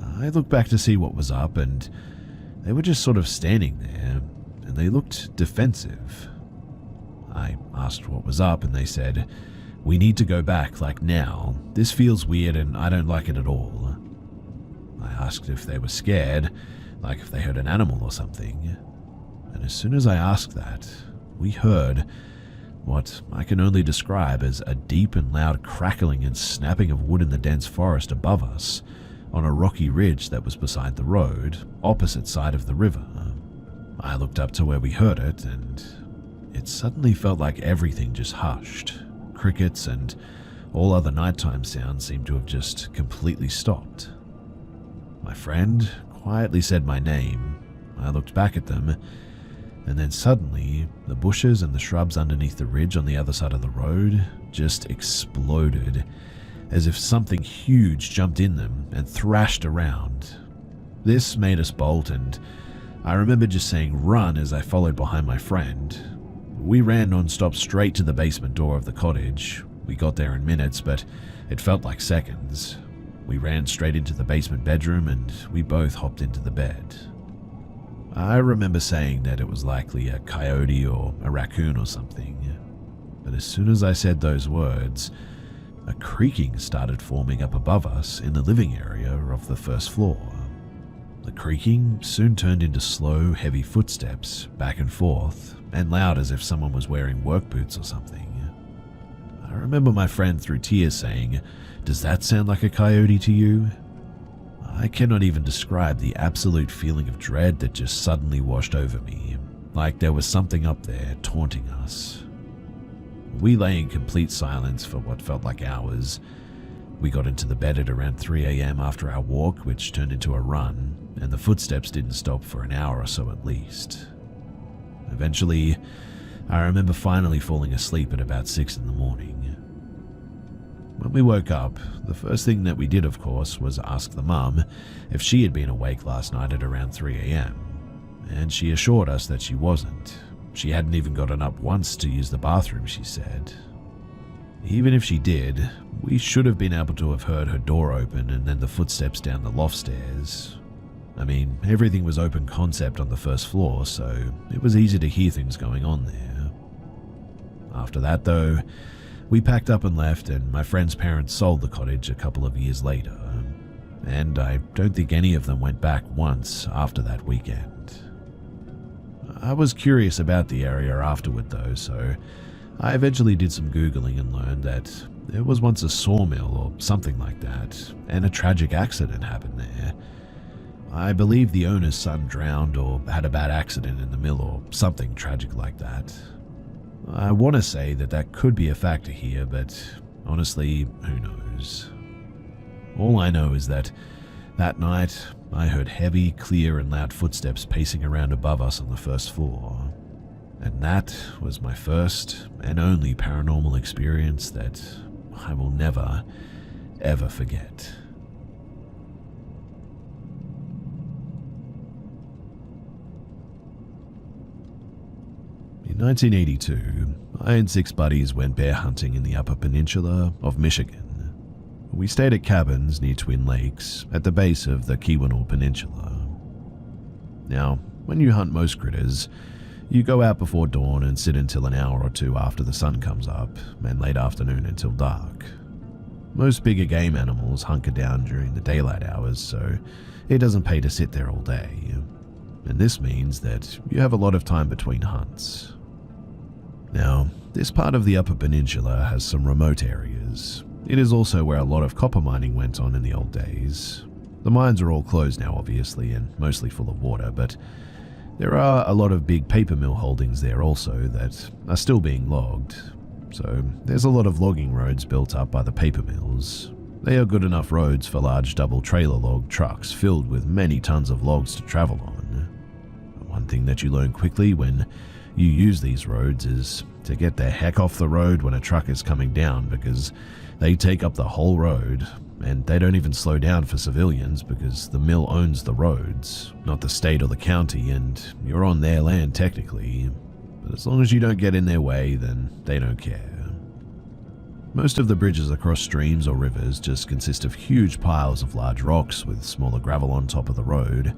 I looked back to see what was up, and they were just sort of standing there, and they looked defensive. I asked what was up, and they said, "We need to go back, like now. This feels weird and I don't like it at all." I asked if they were scared, like if they heard an animal or something. And as soon as I asked that, we heard what I can only describe as a deep and loud crackling and snapping of wood in the dense forest above us, on a rocky ridge that was beside the road, opposite side of the river. I looked up to where we heard it, and it suddenly felt like everything just hushed. Crickets and all other nighttime sounds seemed to have just completely stopped. My friend quietly said my name. I looked back at them, and then suddenly, the bushes and the shrubs underneath the ridge on the other side of the road just exploded, as if something huge jumped in them and thrashed around. This made us bolt, and I remember just saying "run" as I followed behind my friend. We ran non-stop straight to the basement door of the cottage. We got there in minutes, but it felt like seconds. We ran straight into the basement bedroom, and we both hopped into the bed. I remember saying that it was likely a coyote or a raccoon or something, but as soon as I said those words, a creaking started forming up above us in the living area of the first floor. The creaking soon turned into slow, heavy footsteps, back and forth, and loud as if someone was wearing work boots or something. I remember my friend through tears saying, "Does that sound like a coyote to you?" I cannot even describe the absolute feeling of dread that just suddenly washed over me, like there was something up there taunting us. We lay in complete silence for what felt like hours. We got into the bed at around 3 a.m. after our walk, which turned into a run, and the footsteps didn't stop for an hour or so at least. Eventually, I remember finally falling asleep at about 6 in the morning. When we woke up, the first thing that we did, of course, was ask the mum if she had been awake last night at around 3 a.m, and she assured us that she wasn't. She hadn't even gotten up once to use the bathroom, she said. Even if she did, we should have been able to have heard her door open and then the footsteps down the loft stairs. I mean, everything was open concept on the first floor, so it was easy to hear things going on there. After that, though, we packed up and left, and my friend's parents sold the cottage a couple of years later. and I don't think any of them went back once after that weekend. I was curious about the area afterward though, so I eventually did some Googling and learned that there was once a sawmill or something like that, and a tragic accident happened there. I believe the owner's son drowned or had a bad accident in the mill or something tragic like that. I want to say that that could be a factor here, but honestly, who knows? All I know is that night, I heard heavy, clear and loud footsteps pacing around above us on the first floor. And that was my first and only paranormal experience that I will never, ever forget. In 1982, I and 6 buddies went bear hunting in the Upper Peninsula of Michigan. We stayed at cabins near Twin Lakes at the base of the Keweenaw Peninsula. Now, when you hunt most critters, you go out before dawn and sit until an hour or two after the sun comes up, and late afternoon until dark. Most bigger game animals hunker down during the daylight hours, so it doesn't pay to sit there all day. And this means that you have a lot of time between hunts. Now, this part of the Upper Peninsula has some remote areas. It is also where a lot of copper mining went on in the old days. The mines are all closed now, obviously, and mostly full of water, but there are a lot of big paper mill holdings there also that are still being logged. So there's a lot of logging roads built up by the paper mills. They are good enough roads for large double trailer log trucks filled with many tons of logs to travel on. One thing that you learn quickly when you use these roads is to get the heck off the road when a truck is coming down, because they take up the whole road, and they don't even slow down for civilians because the mill owns the roads, not the state or the county, and you're on their land technically. But as long as you don't get in their way, then they don't care. Most of the bridges across streams or rivers just consist of huge piles of large rocks with smaller gravel on top of the road.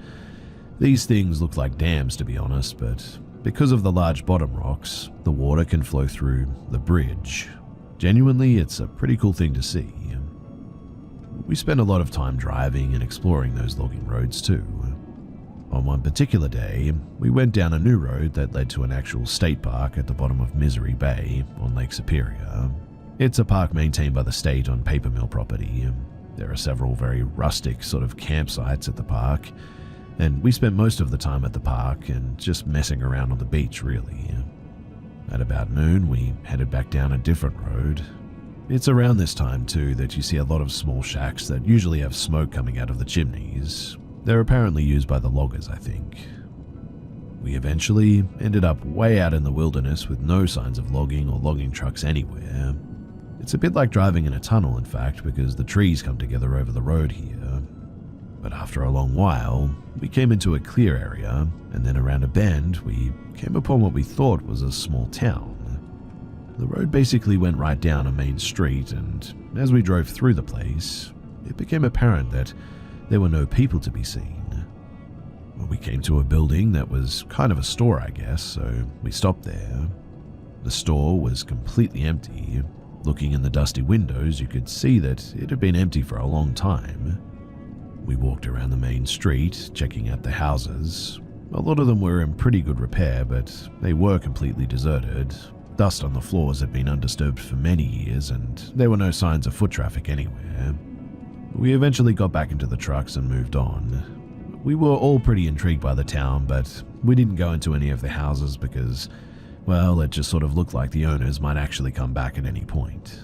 These things look like dams, to be honest, but because of the large bottom rocks, the water can flow through the bridge. Genuinely, it's a pretty cool thing to see. We spent a lot of time driving and exploring those logging roads too. On one particular day, we went down a new road that led to an actual state park at the bottom of Misery Bay on Lake Superior. It's a park maintained by the state on paper mill property. There are several very rustic sort of campsites at the park, and we spent most of the time at the park and just messing around on the beach, really. At about noon, we headed back down a different road. It's around this time, too, that you see a lot of small shacks that usually have smoke coming out of the chimneys. They're apparently used by the loggers, I think. We eventually ended up way out in the wilderness with no signs of logging or logging trucks anywhere. It's a bit like driving in a tunnel, in fact, because the trees come together over the road here. But after a long while, we came into a clear area, and then around a bend, we came upon what we thought was a small town. The road basically went right down a main street, and as we drove through the place, it became apparent that there were no people to be seen. We came to a building that was kind of a store, I guess, so we stopped there. The store was completely empty. Looking in the dusty windows, you could see that it had been empty for a long time. We walked around the main street, checking out the houses. A lot of them were in pretty good repair, but they were completely deserted. Dust on the floors had been undisturbed for many years, and there were no signs of foot traffic anywhere. We eventually got back into the trucks and moved on. We were all pretty intrigued by the town, but we didn't go into any of the houses because, well, it just sort of looked like the owners might actually come back at any point.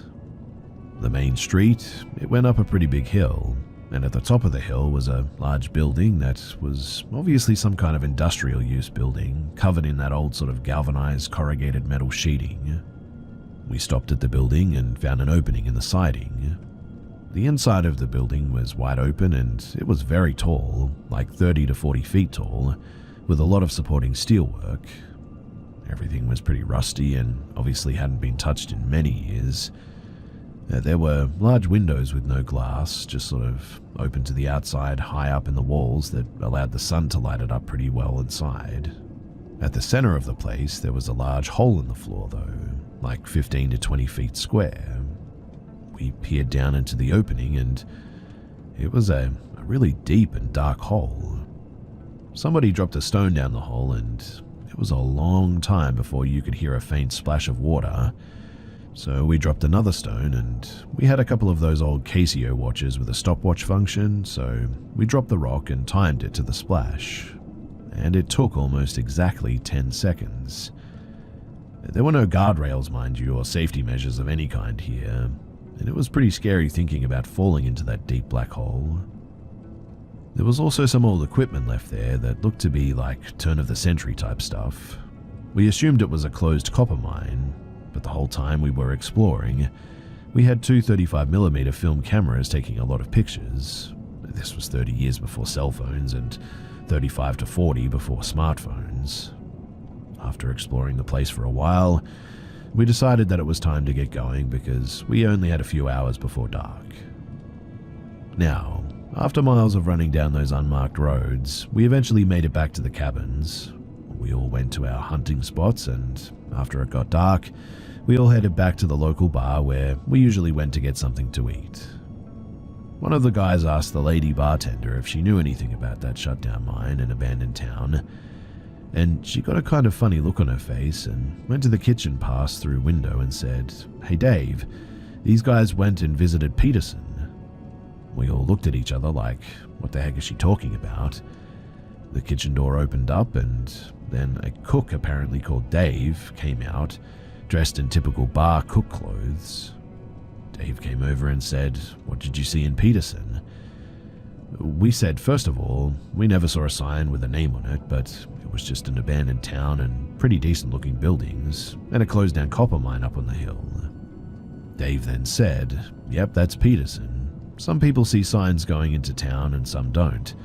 The main street, it went up a pretty big hill, and at the top of the hill was a large building that was obviously some kind of industrial use building, covered in that old sort of galvanized corrugated metal sheeting. We stopped at the building and found an opening in the siding. The inside of the building was wide open, and it was very tall, like 30 to 40 feet tall, with a lot of supporting steelwork. Everything was pretty rusty and obviously hadn't been touched in many years. There were large windows with no glass, just sort of open to the outside, high up in the walls that allowed the sun to light it up pretty well inside. At the center of the place, there was a large hole in the floor though, like 15 to 20 feet square. We peered down into the opening and It was a really deep and dark hole. Somebody dropped a stone down the hole, and it was a long time before you could hear a faint splash of water. So we dropped another stone, and we had a couple of those old Casio watches with a stopwatch function, so we dropped the rock and timed it to the splash. And it took almost exactly 10 seconds. There were no guardrails, mind you, or safety measures of any kind here, and it was pretty scary thinking about falling into that deep black hole. There was also some old equipment left there that looked to be like turn-of-the-century type stuff. We assumed it was a closed copper mine, but the whole time we were exploring, we had two 35mm film cameras taking a lot of pictures. This was 30 years before cell phones and 35 to 40 before smartphones. After exploring the place for a while, we decided that it was time to get going because we only had a few hours before dark. Now, after miles of running down those unmarked roads, we eventually made it back to the cabins. We all went to our hunting spots, and after it got dark, we all headed back to the local bar where we usually went to get something to eat. One of the guys asked the lady bartender if she knew anything about that shutdown mine and abandoned town, and she got a kind of funny look on her face and went to the kitchen pass-through window and said, "Hey Dave, these guys went and visited Peterson." We all looked at each other like, what the heck is she talking about? The kitchen door opened up, and then a cook apparently called Dave came out, dressed in typical bar cook clothes. Dave came over and said, "What did you see in Peterson?" We said, first of all, we never saw a sign with a name on it, but it was just an abandoned town and pretty decent looking buildings, and a closed down copper mine up on the hill. Dave then said, "Yep, that's Peterson. Some people see signs going into town and some don't.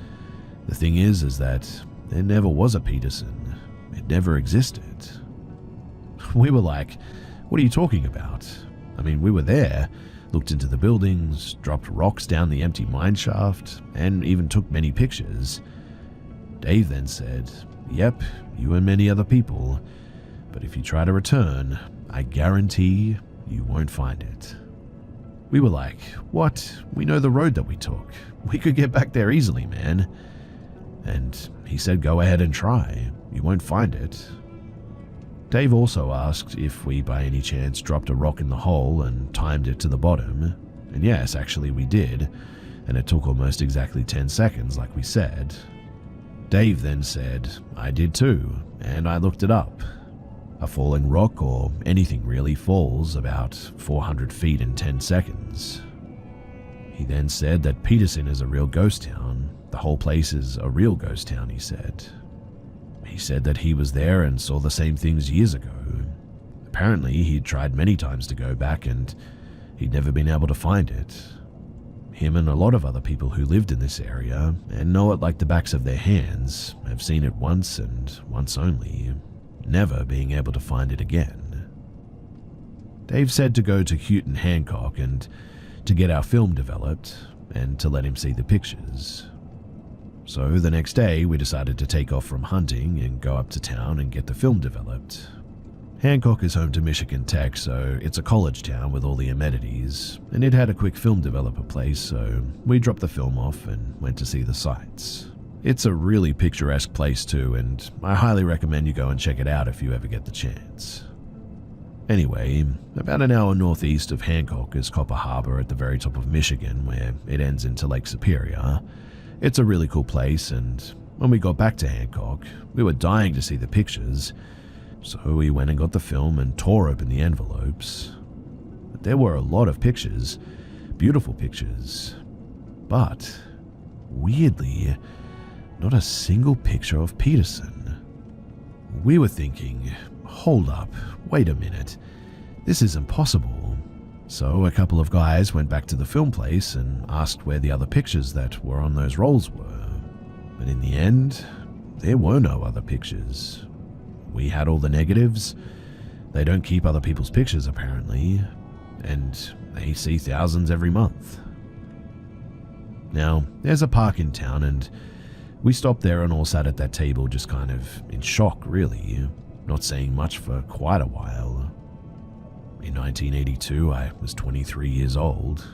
The thing is that there never was a Peterson. It never existed." We were like, "What are you talking about? I mean, we were there, looked into the buildings, dropped rocks down the empty mine shaft, and even took many pictures." Dave then said, "Yep, you and many other people. But if you try to return, I guarantee you won't find it." We were like, "What? We know the road that we took. We could get back there easily, man." And he said, "Go ahead and try. You won't find it." Dave also asked if we by any chance dropped a rock in the hole and timed it to the bottom. And yes, actually we did, and it took almost exactly 10 seconds like we said. Dave then said, "I did too, and I looked it up. A falling rock, or anything really, falls about 400 feet in 10 seconds. He then said that Peterson is a real ghost town. The whole place is a real ghost town, he said. He said that he was there and saw the same things years ago. Apparently, he'd tried many times to go back and he'd never been able to find it. Him and a lot of other people who lived in this area and know it like the backs of their hands have seen it once and once only, never being able to find it again." Dave said to go to Houghton Hancock and to get our film developed and to let him see the pictures. So the next day we decided to take off from hunting and go up to town and get the film developed. Hancock is home to Michigan Tech, so it's a college town with all the amenities, and it had a quick film developer place, so we dropped the film off and went to see the sights. It's a really picturesque place too, and I highly recommend you go and check it out if you ever get the chance. Anyway, about an hour northeast of Hancock is Copper Harbor at the very top of Michigan, where it ends into Lake Superior. It's a really cool place, and when we got back to Hancock, we were dying to see the pictures, so we went and got the film and tore open the envelopes. There were a lot of pictures, beautiful pictures, but weirdly, not a single picture of Peterson. We were thinking, hold up, wait a minute, this is impossible. So a couple of guys went back to the film place and asked where the other pictures that were on those rolls were. But in the end, there were no other pictures. We had all the negatives. They don't keep other people's pictures apparently, and they see thousands every month. Now, there's a park in town, and we stopped there and all sat at that table just kind of in shock really, not saying much for quite a while. In 1982, I was 23 years old.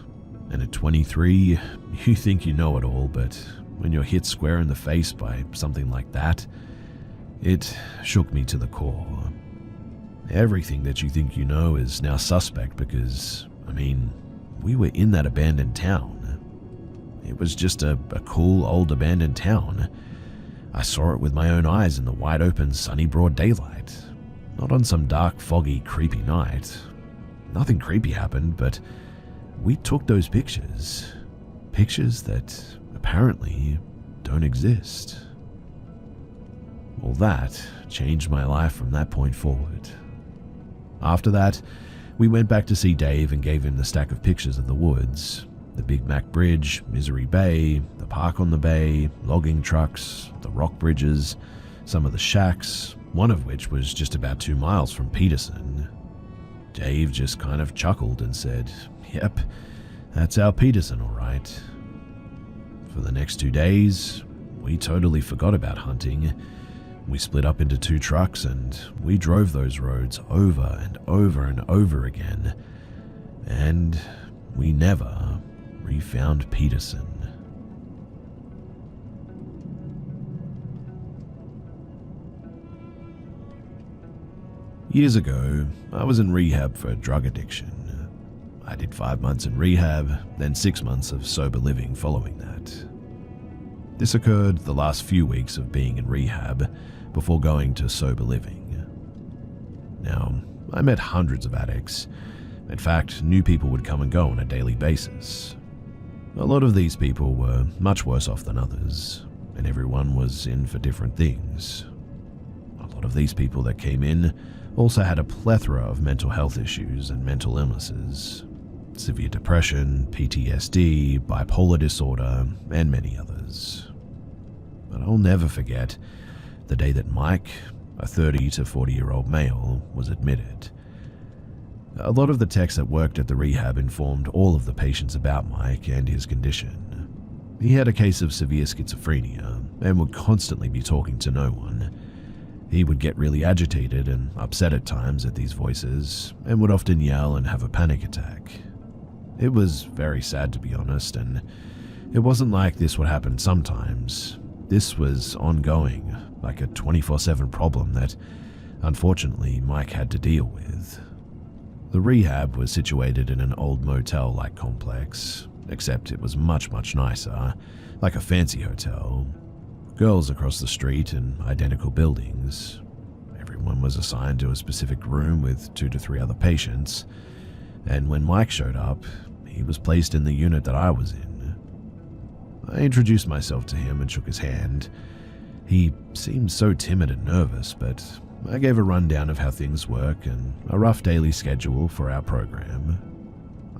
And at 23, you think you know it all, but when you're hit square in the face by something like that, it shook me to the core. Everything that you think you know is now suspect because, we were in that abandoned town. It was just a cool old abandoned town. I saw it with my own eyes in the wide open sunny broad daylight, not on some dark foggy creepy night. Nothing creepy happened, but we took those pictures. Pictures that apparently don't exist. Well, that changed my life from that point forward. After that, we went back to see Dave and gave him the stack of pictures of the woods, the Big Mac Bridge, Misery Bay, the park on the bay, logging trucks, the rock bridges, some of the shacks, one of which was just about 2 miles from Peterson. Dave just kind of chuckled and said, "Yep, that's our Peterson, all right." For the next 2 days, we totally forgot about hunting. We split up into 2 trucks and we drove those roads over and over and over again. And we never refound Peterson. Years ago, I was in rehab for drug addiction. I did 5 months in rehab, then 6 months of sober living following that. This occurred the last few weeks of being in rehab before going to sober living. Now, I met hundreds of addicts. In fact, new people would come and go on a daily basis. A lot of these people were much worse off than others, and everyone was in for different things. A lot of these people that came in also had a plethora of mental health issues and mental illnesses. Severe depression, PTSD, bipolar disorder, and many others. But I'll never forget the day that Mike, a 30 to 40-year-old male, was admitted. A lot of the techs that worked at the rehab informed all of the patients about Mike and his condition. He had a case of severe schizophrenia and would constantly be talking to no one. He would get really agitated and upset at times at these voices and would often yell and have a panic attack. It was very sad, to be honest, and it wasn't like this would happen sometimes. This was ongoing, like a 24/7 problem that, unfortunately, Mike had to deal with. The rehab was situated in an old motel-like complex, except it was much, much nicer, like a fancy hotel. Girls across the street in identical buildings. Everyone was assigned to a specific room with 2 to 3 other patients, and when Mike showed up, he was placed in the unit that I was in. I introduced myself to him and shook his hand. He seemed so timid and nervous, but I gave a rundown of how things work and a rough daily schedule for our program.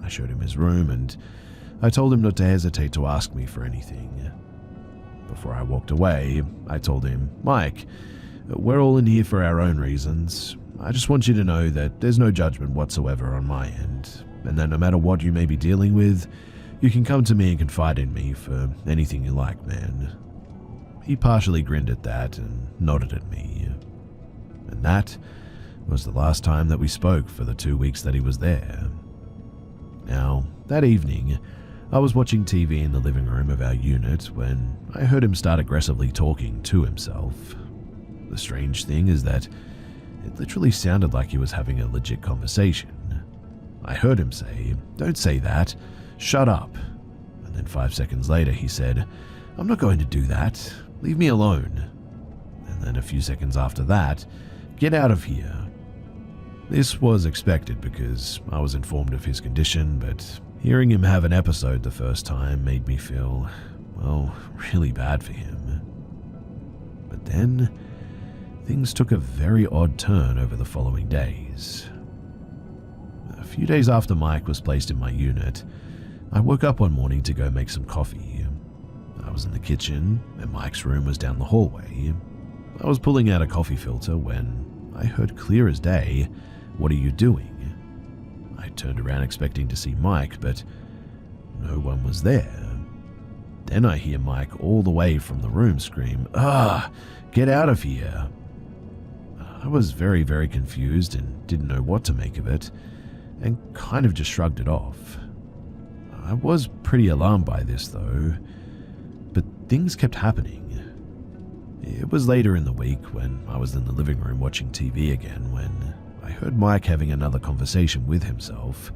I showed him his room and I told him not to hesitate to ask me for anything. Before I walked away, I told him, "Mike, we're all in here for our own reasons. I just want you to know that there's no judgment whatsoever on my end, and that no matter what you may be dealing with, you can come to me and confide in me for anything you like, man." He partially grinned at that and nodded at me. And that was the last time that we spoke for the 2 weeks that he was there. Now, that evening, I was watching TV in the living room of our unit when I heard him start aggressively talking to himself. The strange thing is that it literally sounded like he was having a legit conversation. I heard him say, "Don't say that, shut up." And then 5 seconds later he said, "I'm not going to do that, leave me alone." And then a few seconds after that, "Get out of here." This was expected because I was informed of his condition, but hearing him have an episode the first time made me feel, well, really bad for him. But then, things took a very odd turn over the following days. A few days after Mike was placed in my unit, I woke up one morning to go make some coffee. I was in the kitchen, and Mike's room was down the hallway. I was pulling out a coffee filter when I heard clear as day, "What are you doing?" I turned around expecting to see Mike, but no one was there. Then I hear Mike all the way from the room scream, "Ah, get out of here." I was very, very confused and didn't know what to make of it, and kind of just shrugged it off. I was pretty alarmed by this though, but things kept happening. It was later in the week when I was in the living room watching TV again when I heard Mike having another conversation with himself,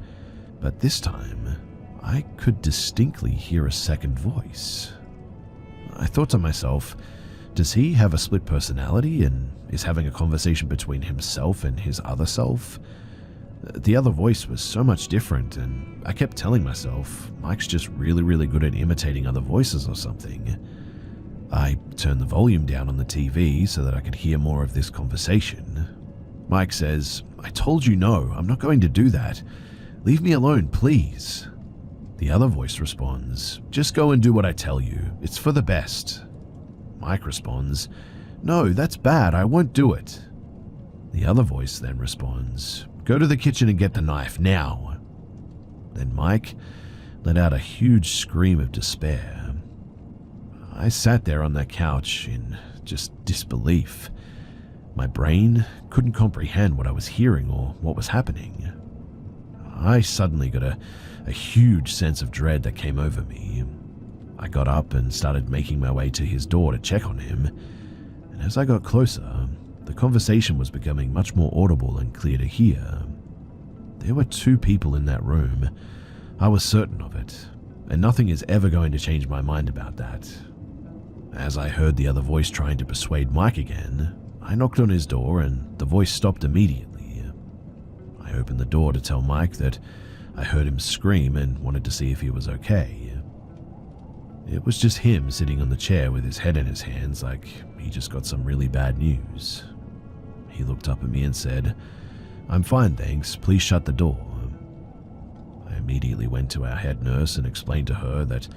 but this time I could distinctly hear a second voice. I thought to myself, does he have a split personality and is having a conversation between himself and his other self? The other voice was so much different, and I kept telling myself, Mike's just really good at imitating other voices or something. I turned the volume down on the TV so that I could hear more of this conversation. Mike says, "I told you no, I'm not going to do that. Leave me alone, please." The other voice responds, "Just go and do what I tell you. It's for the best." Mike responds, "No, that's bad. I won't do it." The other voice then responds, "Go to the kitchen and get the knife, now." Then Mike let out a huge scream of despair. I sat there on that couch in just disbelief. My brain couldn't comprehend what I was hearing or what was happening. I suddenly got a huge sense of dread that came over me. I got up and started making my way to his door to check on him, and as I got closer, the conversation was becoming much more audible and clear to hear. There were 2 people in that room. I was certain of it, and nothing is ever going to change my mind about that. As I heard the other voice trying to persuade Mike again, I knocked on his door and the voice stopped immediately. I opened the door to tell Mike that I heard him scream and wanted to see if he was okay. It was just him sitting on the chair with his head in his hands like he just got some really bad news. He looked up at me and said, "I'm fine, thanks. Please shut the door." I immediately went to our head nurse and explained to her that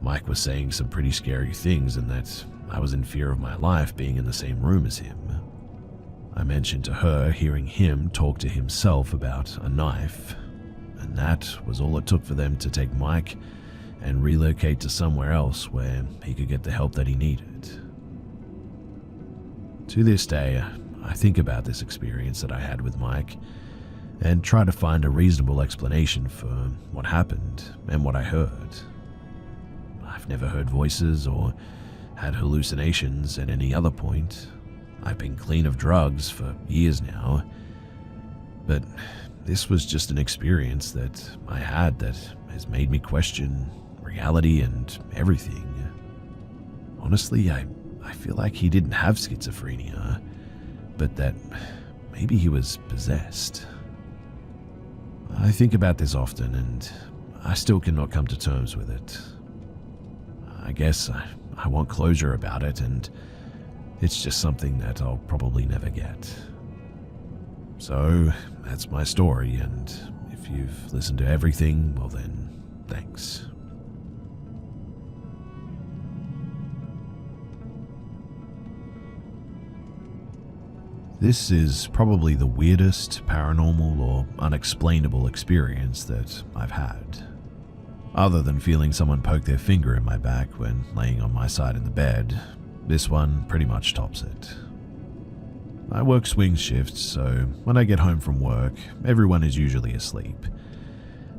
Mike was saying some pretty scary things and that I was in fear of my life being in the same room as him. I mentioned to her hearing him talk to himself about a knife, and that was all it took for them to take Mike and relocate to somewhere else where he could get the help that he needed. To this day, I think about this experience that I had with Mike and try to find a reasonable explanation for what happened and what I heard. I've never heard voices or had hallucinations at any other point. I've been clean of drugs for years now, but this was just an experience that I had that has made me question reality and everything. Honestly, I feel like he didn't have schizophrenia, but that maybe he was possessed. I think about this often and I still cannot come to terms with it. I guess I want closure about it, and it's just something that I'll probably never get. So that's my story, and if you've listened to everything, well then, thanks. This is probably the weirdest paranormal or unexplainable experience that I've had. Other than feeling someone poke their finger in my back when laying on my side in the bed, this one pretty much tops it. I work swing shifts, so when I get home from work, everyone is usually asleep.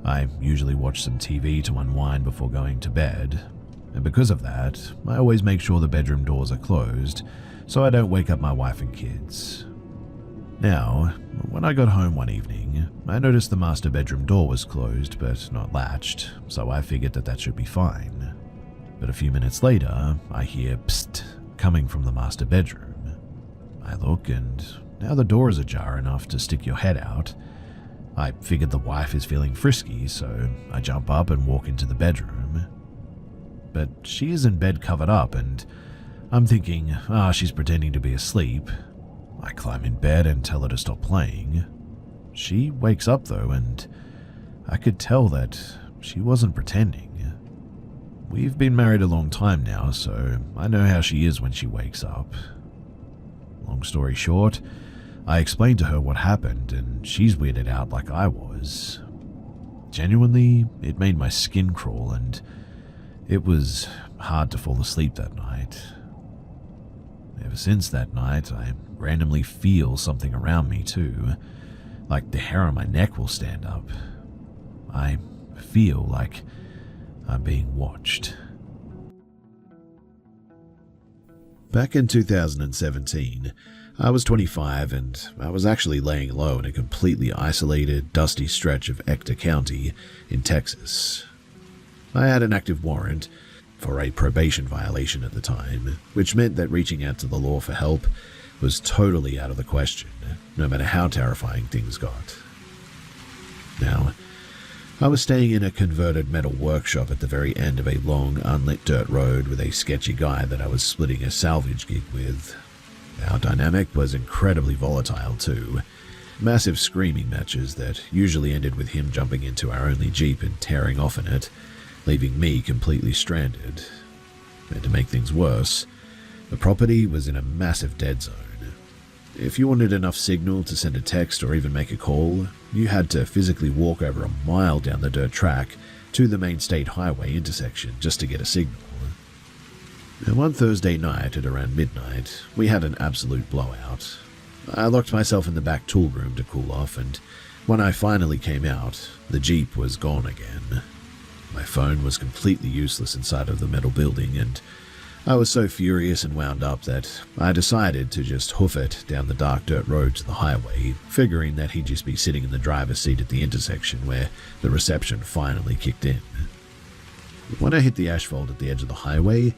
I usually watch some TV to unwind before going to bed, and because of that, I always make sure the bedroom doors are closed so I don't wake up my wife and kids. Now, when I got home one evening, I noticed the master bedroom door was closed but not latched, so I figured that should be fine. But a few minutes later, I hear psst coming from the master bedroom. I look and now the door is ajar enough to stick your head out. I figured the wife is feeling frisky, so I jump up and walk into the bedroom. But she is in bed covered up and I'm thinking, she's pretending to be asleep. I climb in bed and tell her to stop playing. She wakes up though, and I could tell that she wasn't pretending. We've been married a long time now, so I know how she is when she wakes up. Long story short, I explained to her what happened, and she's weirded out like I was. Genuinely, it made my skin crawl, and it was hard to fall asleep that night. Ever since that night, I randomly feel something around me too, like the hair on my neck will stand up. I feel like I'm being watched. Back in 2017, I was 25 and I was actually laying low in a completely isolated, dusty stretch of Ector County in Texas. I had an active warrant for a probation violation at the time, which meant that reaching out to the law for help was totally out of the question, no matter how terrifying things got. Now, I was staying in a converted metal workshop at the very end of a long, unlit dirt road with a sketchy guy that I was splitting a salvage gig with. Our dynamic was incredibly volatile too. Massive screaming matches that usually ended with him jumping into our only Jeep and tearing off in it, leaving me completely stranded. And to make things worse, the property was in a massive dead zone. If you wanted enough signal to send a text or even make a call, you had to physically walk over a mile down the dirt track to the main state highway intersection just to get a signal. And one Thursday night at around midnight, we had an absolute blowout. I locked myself in the back tool room to cool off, and when I finally came out, the Jeep was gone again. My phone was completely useless inside of the metal building, and I was so furious and wound up that I decided to just hoof it down the dark dirt road to the highway, figuring that he'd just be sitting in the driver's seat at the intersection where the reception finally kicked in. When I hit the asphalt at the edge of the highway,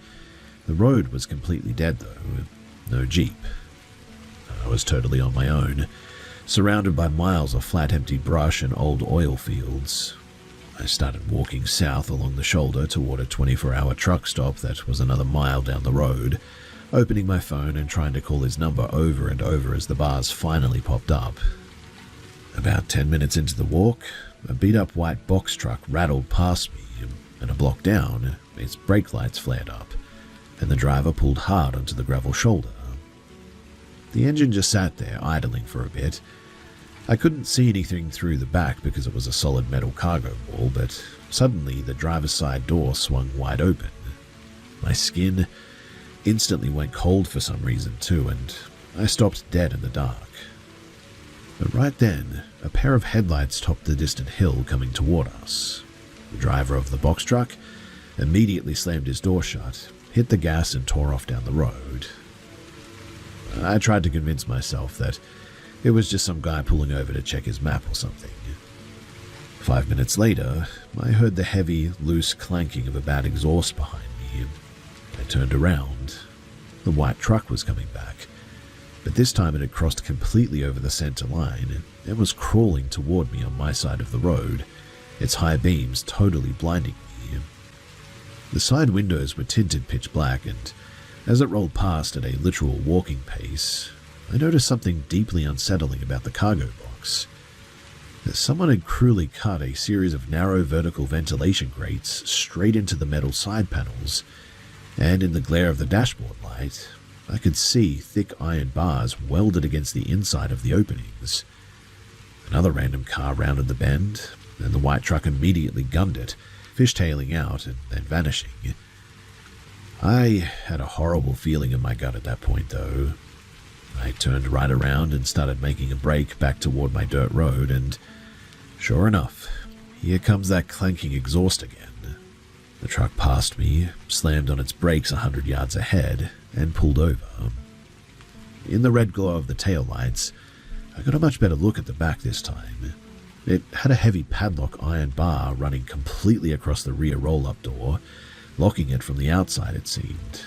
the road was completely dead though, no Jeep. I was totally on my own, surrounded by miles of flat empty brush and old oil fields. I started walking south along the shoulder toward a 24-hour truck stop that was another mile down the road, opening my phone and trying to call his number over and over as the bars finally popped up. About 10 minutes into the walk, a beat-up white box truck rattled past me, and a block down, its brake lights flared up, and the driver pulled hard onto the gravel shoulder. The engine just sat there, idling for a bit. I couldn't see anything through the back because it was a solid metal cargo wall, but suddenly the driver's side door swung wide open. My skin instantly went cold for some reason too, and I stopped dead in the dark. But right then, a pair of headlights topped the distant hill coming toward us. The driver of the box truck immediately slammed his door shut, hit the gas and tore off down the road. I tried to convince myself that it was just some guy pulling over to check his map or something. 5 minutes later, I heard the heavy, loose clanking of a bad exhaust behind me. I turned around. The white truck was coming back, but this time it had crossed completely over the center line and was crawling toward me on my side of the road, its high beams totally blinding me. The side windows were tinted pitch black, and as it rolled past at a literal walking pace, I noticed something deeply unsettling about the cargo box. Someone had cruelly cut a series of narrow vertical ventilation grates straight into the metal side panels, and in the glare of the dashboard light, I could see thick iron bars welded against the inside of the openings. Another random car rounded the bend, and the white truck immediately gunned it, fishtailing out and then vanishing. I had a horrible feeling in my gut at that point, though. I turned right around and started making a break back toward my dirt road, and sure enough, here comes that clanking exhaust again. The truck passed me, slammed on its brakes 100 yards ahead, and pulled over. In the red glow of the taillights, I got a much better look at the back this time. It had a heavy padlock iron bar running completely across the rear roll-up door, locking it from the outside, it seemed.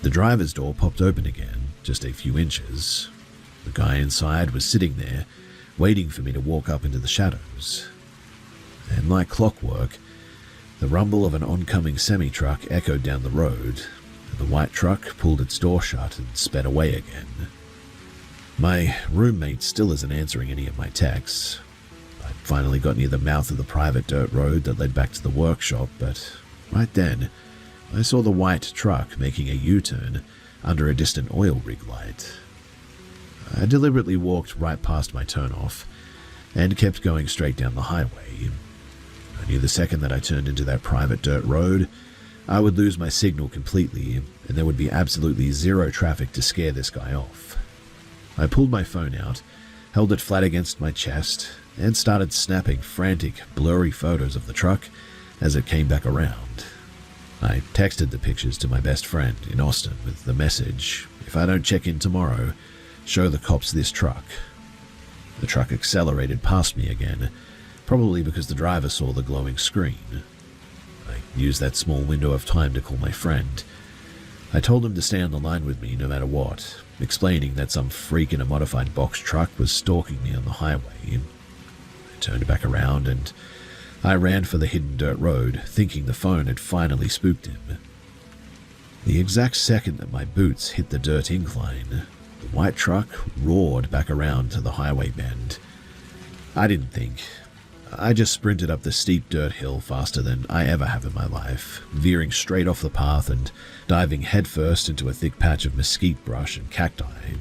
The driver's door popped open again, just a few inches. The guy inside was sitting there, waiting for me to walk up into the shadows. And like clockwork, the rumble of an oncoming semi-truck echoed down the road, and the white truck pulled its door shut and sped away again. My roommate still isn't answering any of my texts. I'd finally got near the mouth of the private dirt road that led back to the workshop, but right then, I saw the white truck making a U-turn under a distant oil rig light. I deliberately walked right past my turnoff and kept going straight down the highway. I knew the second that I turned into that private dirt road, I would lose my signal completely, and there would be absolutely zero traffic to scare this guy off. I pulled my phone out, held it flat against my chest, and started snapping frantic, blurry photos of the truck as it came back around. I texted the pictures to my best friend in Austin with the message, "If I don't check in tomorrow, show the cops this truck." The truck accelerated past me again, probably because the driver saw the glowing screen. I used that small window of time to call my friend. I told him to stay on the line with me no matter what, explaining that some freak in a modified box truck was stalking me on the highway. I turned back around and I ran for the hidden dirt road, thinking the phone had finally spooked him. The exact second that my boots hit the dirt incline, the white truck roared back around to the highway bend. I didn't think. I just sprinted up the steep dirt hill faster than I ever have in my life, veering straight off the path and diving headfirst into a thick patch of mesquite brush and cacti.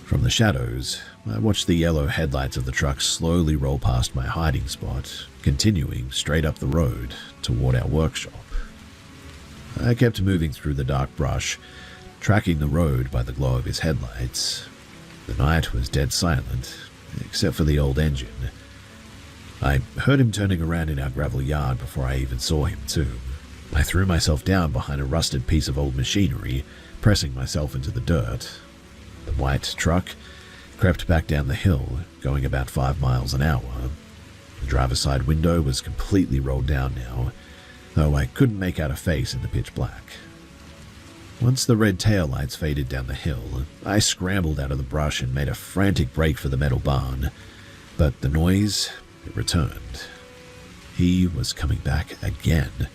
From the shadows, I watched the yellow headlights of the truck slowly roll past my hiding spot, continuing straight up the road toward our workshop. I kept moving through the dark brush, tracking the road by the glow of his headlights. The night was dead silent, except for the old engine. I heard him turning around in our gravel yard before I even saw him too. I threw myself down behind a rusted piece of old machinery, pressing myself into the dirt. The white truck crept back down the hill, going about 5 miles an hour. The driver's side window was completely rolled down now, though I couldn't make out a face in the pitch black. Once the red taillights faded down the hill, I scrambled out of the brush and made a frantic break for the metal barn, but the noise, it returned. He was coming back again.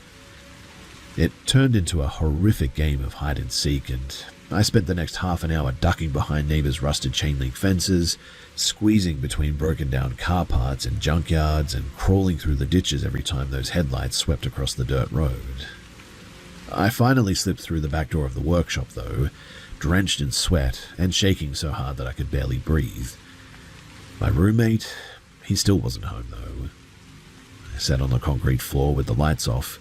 It turned into a horrific game of hide and seek, and I spent the next half an hour ducking behind neighbors' rusted chain link fences, squeezing between broken down car parts and junkyards, and crawling through the ditches every time those headlights swept across the dirt road. I finally slipped through the back door of the workshop though, drenched in sweat and shaking so hard that I could barely breathe. My roommate, he still wasn't home though. I sat on the concrete floor with the lights off,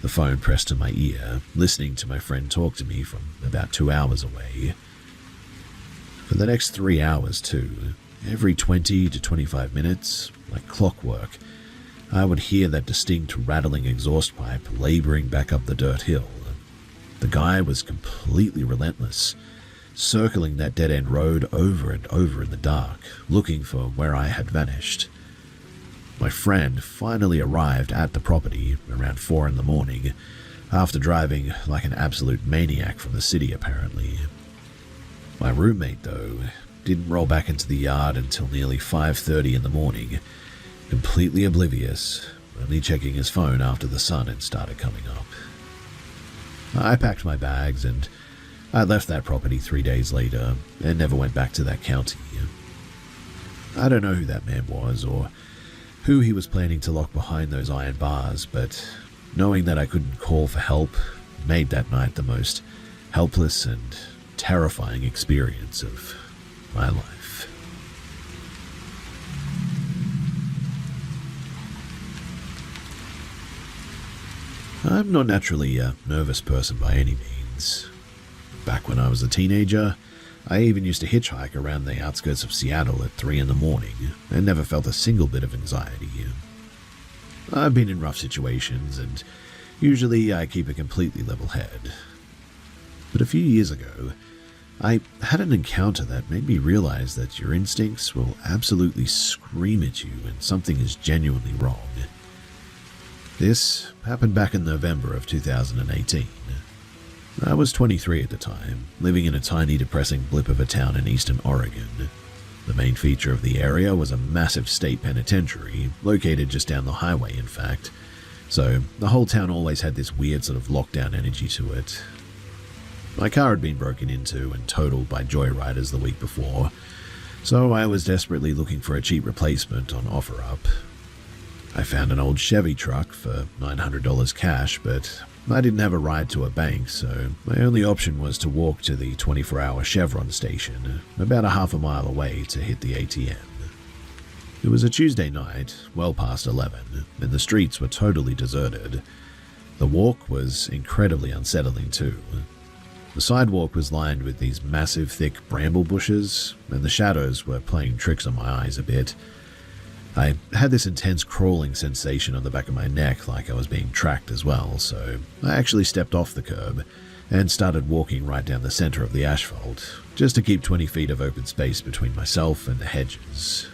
the phone pressed to my ear, listening to my friend talk to me from about 2 hours away. For the next 3 hours too, every 20 to 25 minutes, like clockwork, I would hear that distinct rattling exhaust pipe laboring back up the dirt hill. The guy was completely relentless, circling that dead-end road over and over in the dark, looking for where I had vanished. My friend finally arrived at the property around 4 in the morning, after driving like an absolute maniac from the city apparently. My roommate, though, didn't roll back into the yard until nearly 5:30 in the morning, completely oblivious, only checking his phone after the sun had started coming up. I packed my bags and I left that property 3 days later and never went back to that county. I don't know who that man was or who he was planning to lock behind those iron bars, but knowing that I couldn't call for help made that night the most helpless and terrifying experience of my life. I'm not naturally a nervous person by any means. Back when I was a teenager, I even used to hitchhike around the outskirts of Seattle at 3 in the morning and never felt a single bit of anxiety. I've been in rough situations and usually I keep a completely level head. But a few years ago, I had an encounter that made me realize that your instincts will absolutely scream at you when something is genuinely wrong. This happened back in November of 2018. I was 23 at the time, living in a tiny depressing blip of a town in eastern Oregon. The main feature of the area was a massive state penitentiary, located just down the highway in fact, so the whole town always had this weird sort of lockdown energy to it. My car had been broken into and totaled by joyriders the week before, so I was desperately looking for a cheap replacement on OfferUp. I found an old Chevy truck for $900 cash, but I didn't have a ride to a bank, so my only option was to walk to the 24-hour Chevron station, about a half a mile away, to hit the ATM. It was a Tuesday night, well past 11, and the streets were totally deserted. The walk was incredibly unsettling too. The sidewalk was lined with these massive thick bramble bushes, and the shadows were playing tricks on my eyes a bit. I had this intense crawling sensation on the back of my neck like I was being tracked as well, so I actually stepped off the curb and started walking right down the center of the asphalt, just to keep 20 feet of open space between myself and the hedges.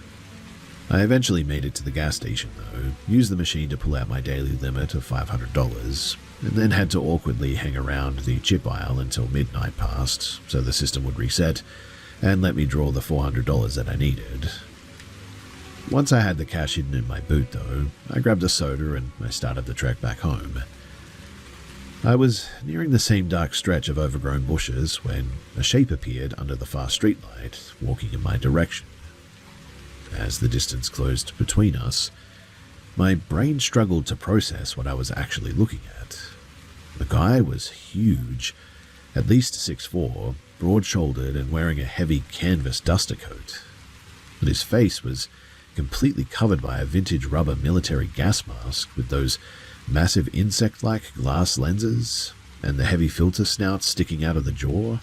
I eventually made it to the gas station though, used the machine to pull out my daily limit of $500, and then had to awkwardly hang around the chip aisle until midnight passed so the system would reset and let me draw the $400 that I needed. Once I had the cash hidden in my boot though, I grabbed a soda and I started the trek back home. I was nearing the same dark stretch of overgrown bushes when a shape appeared under the far streetlight, walking in my direction. As the distance closed between us, my brain struggled to process what I was actually looking at. The guy was huge, at least 6'4", broad-shouldered and wearing a heavy canvas duster coat. But his face was completely covered by a vintage rubber military gas mask with those massive insect-like glass lenses and the heavy filter snout sticking out of the jaw.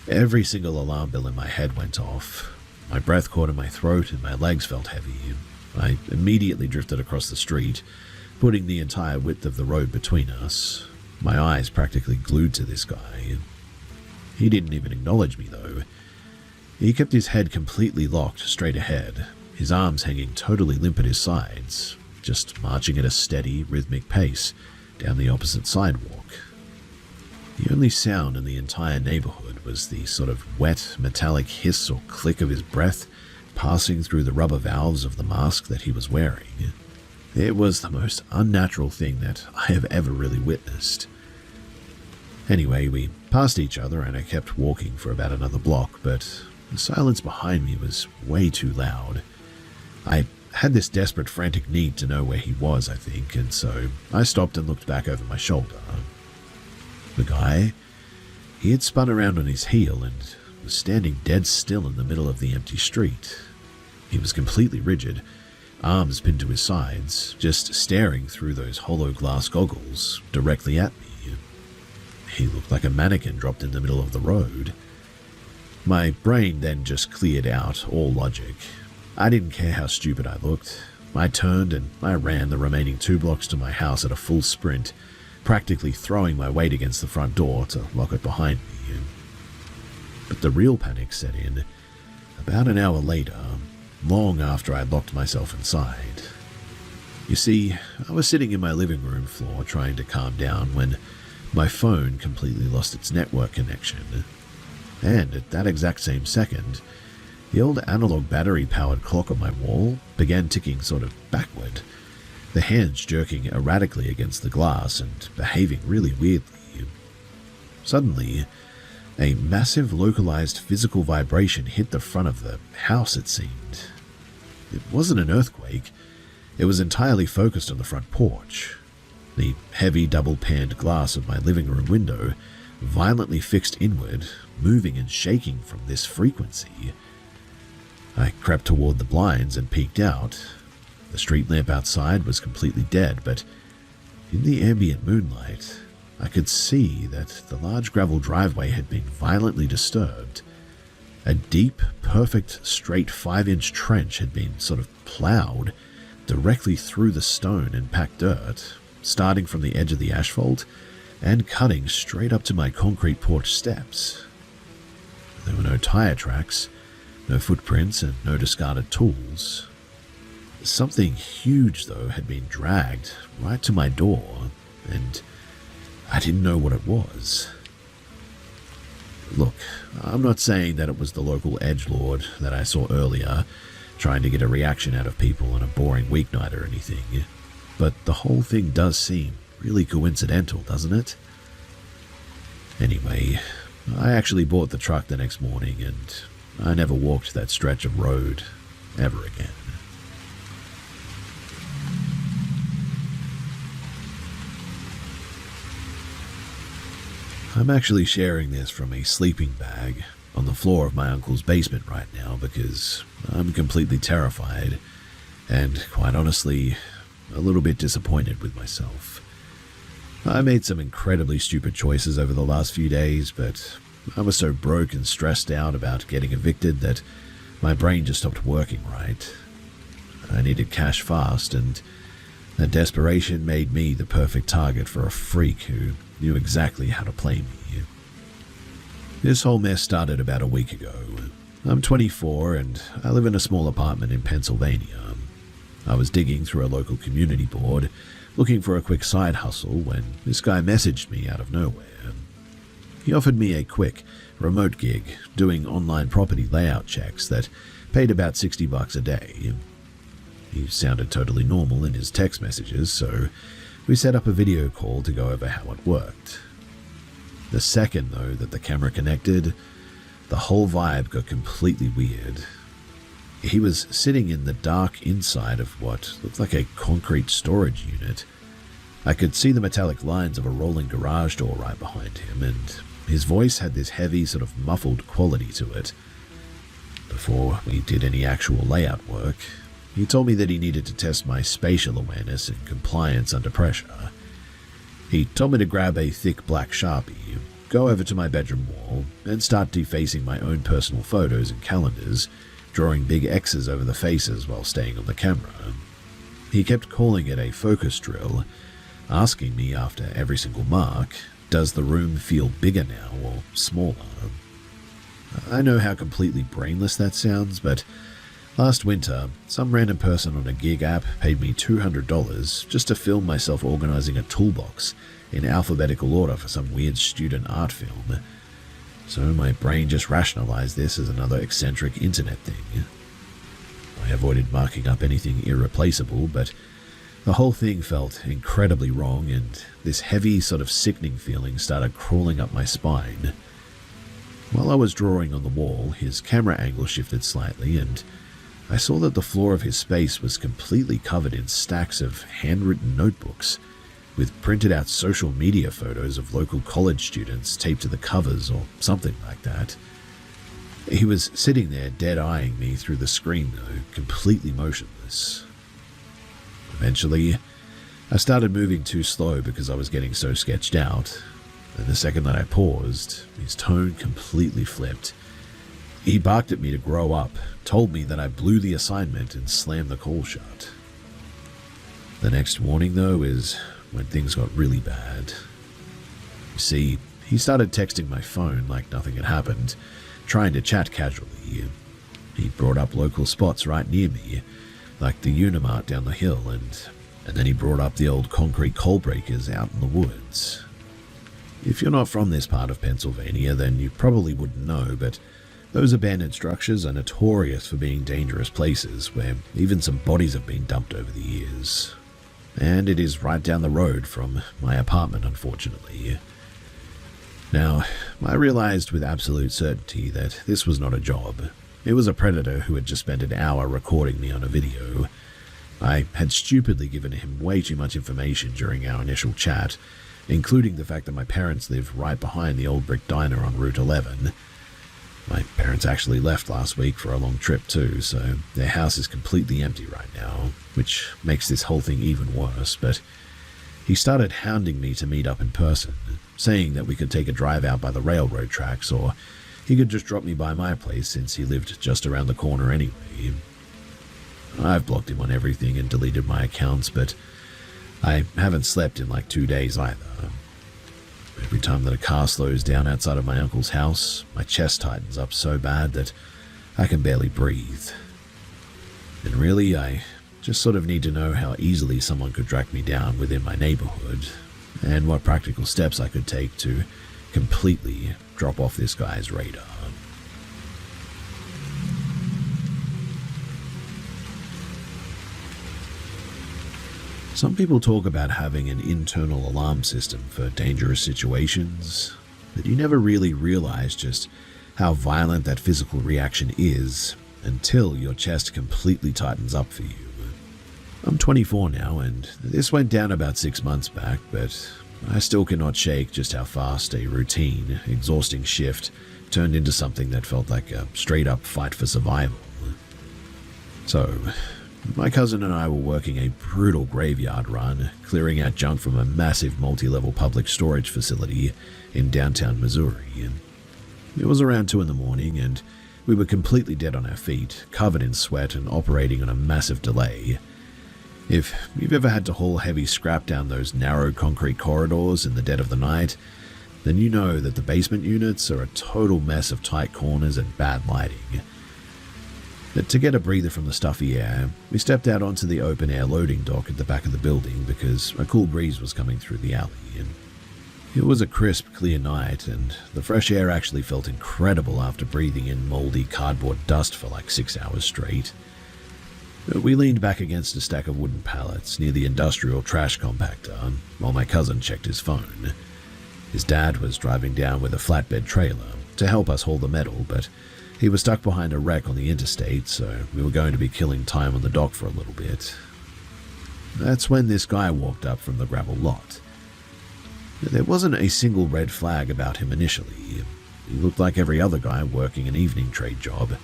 Every single alarm bell in my head went off. My breath caught in my throat and my legs felt heavy. I immediately drifted across the street, putting the entire width of the road between us, my eyes practically glued to this guy. He didn't even acknowledge me though. He kept his head completely locked straight ahead, his arms hanging totally limp at his sides, just marching at a steady, rhythmic pace down the opposite sidewalk. The only sound in the entire neighborhood was the sort of wet, metallic hiss or click of his breath passing through the rubber valves of the mask that he was wearing. It was the most unnatural thing that I have ever really witnessed. Anyway, we passed each other and I kept walking for about another block, but the silence behind me was way too loud. I had this desperate, frantic need to know where he was, I think, and so I stopped and looked back over my shoulder. The guy, he had spun around on his heel and was standing dead still in the middle of the empty street. He was completely rigid, arms pinned to his sides, just staring through those hollow glass goggles directly at me. He looked like a mannequin dropped in the middle of the road. My brain then just cleared out all logic. I didn't care how stupid I looked. I turned and I ran the remaining 2 blocks to my house at a full sprint, practically throwing my weight against the front door to lock it behind me. But the real panic set in about an hour later, long after I'd locked myself inside. You see, I was sitting in my living room floor trying to calm down when my phone completely lost its network connection. And at that exact same second, the old analog battery-powered clock on my wall began ticking sort of backward, the hands jerking erratically against the glass and behaving really weirdly. Suddenly, a massive localized physical vibration hit the front of the house, it seemed. It wasn't an earthquake. It was entirely focused on the front porch. The heavy double-paned glass of my living room window violently fixed inward, moving and shaking from this frequency. I crept toward the blinds and peeked out. The street lamp outside was completely dead, but in the ambient moonlight, I could see that the large gravel driveway had been violently disturbed. A deep, perfect, straight 5-inch trench had been sort of plowed directly through the stone and packed dirt, starting from the edge of the asphalt and cutting straight up to my concrete porch steps. There were no tire tracks, no footprints, and no discarded tools. Something huge, though, had been dragged right to my door, and I didn't know what it was. Look, I'm not saying that it was the local edgelord that I saw earlier, trying to get a reaction out of people on a boring weeknight or anything, but the whole thing does seem really coincidental, doesn't it? Anyway, I actually bought the truck the next morning, and I never walked that stretch of road ever again. I'm actually sharing this from a sleeping bag on the floor of my uncle's basement right now because I'm completely terrified and, quite honestly, a little bit disappointed with myself. I made some incredibly stupid choices over the last few days, but I was so broke and stressed out about getting evicted that my brain just stopped working right. I needed cash fast, and that desperation made me the perfect target for a freak who knew exactly how to play me. This whole mess started about a week ago. I'm 24 and I live in a small apartment in Pennsylvania. I was digging through a local community board, looking for a quick side hustle when this guy messaged me out of nowhere. He offered me a quick, remote gig doing online property layout checks that paid about $60 a day. He sounded totally normal in his text messages, so we set up a video call to go over how it worked. The second, though, that the camera connected, the whole vibe got completely weird. He was sitting in the dark inside of what looked like a concrete storage unit. I could see the metallic lines of a rolling garage door right behind him, and his voice had this heavy, sort of muffled quality to it. Before we did any actual layout work, he told me that he needed to test my spatial awareness and compliance under pressure. He told me to grab a thick black Sharpie, go over to my bedroom wall, and start defacing my own personal photos and calendars, drawing big X's over the faces while staying on the camera. He kept calling it a focus drill, asking me after every single mark, does the room feel bigger now or smaller? I know how completely brainless that sounds, but last winter, some random person on a gig app paid me $200 just to film myself organizing a toolbox in alphabetical order for some weird student art film. So my brain just rationalized this as another eccentric internet thing. I avoided marking up anything irreplaceable, but the whole thing felt incredibly wrong, and this heavy, sort of sickening feeling started crawling up my spine. While I was drawing on the wall, his camera angle shifted slightly, and I saw that the floor of his space was completely covered in stacks of handwritten notebooks, with printed out social media photos of local college students taped to the covers or something like that. He was sitting there dead-eyeing me through the screen though, completely motionless. Eventually, I started moving too slow because I was getting so sketched out, and the second that I paused, his tone completely flipped. He barked at me to grow up, told me that I blew the assignment, and slammed the call shut. The next morning, though, is when things got really bad. You see, he started texting my phone like nothing had happened, trying to chat casually. He brought up local spots right near me, like the Unimart down the hill, and then he brought up the old concrete coal breakers out in the woods. If you're not from this part of Pennsylvania, then you probably wouldn't know, but those abandoned structures are notorious for being dangerous places where even some bodies have been dumped over the years. And it is right down the road from my apartment, unfortunately. Now, I realized with absolute certainty that this was not a job. It was a predator who had just spent an hour recording me on a video. I had stupidly given him way too much information during our initial chat, including the fact that my parents live right behind the old brick diner on Route 11. My parents actually left last week for a long trip too, so their house is completely empty right now, which makes this whole thing even worse, but he started hounding me to meet up in person, saying that we could take a drive out by the railroad tracks, or he could just drop me by my place since he lived just around the corner anyway. I've blocked him on everything and deleted my accounts, but I haven't slept in like 2 days either. Every time that a car slows down outside of my uncle's house, my chest tightens up so bad that I can barely breathe. And really, I just sort of need to know how easily someone could track me down within my neighborhood, and what practical steps I could take to completely drop off this guy's radar. Some people talk about having an internal alarm system for dangerous situations, but you never really realize just how violent that physical reaction is until your chest completely tightens up for you. I'm 24 now, and this went down about 6 months back, but I still cannot shake just how fast a routine, exhausting shift turned into something that felt like a straight-up fight for survival. So, my cousin and I were working a brutal graveyard run, clearing out junk from a massive multi-level public storage facility in downtown Missouri. It was around 2 in the morning, and We were completely dead on our feet, covered in sweat and operating on a massive delay. If you've ever had to haul heavy scrap down those narrow concrete corridors in the dead of the night, then you know that the basement units are a total mess of tight corners and bad lighting. But to get a breather from the stuffy air, we stepped out onto the open-air loading dock at the back of the building because a cool breeze was coming through the alley. And it was a crisp, clear night, and the fresh air actually felt incredible after breathing in moldy cardboard dust for like 6 hours straight. We leaned back against a stack of wooden pallets near the industrial trash compactor while my cousin checked his phone. His dad was driving down with a flatbed trailer to help us haul the metal, but he was stuck behind a wreck on the interstate, so we were going to be killing time on the dock for a little bit. That's when this guy walked up from the gravel lot. There wasn't a single red flag about him initially. He looked like every other guy working an evening trade job.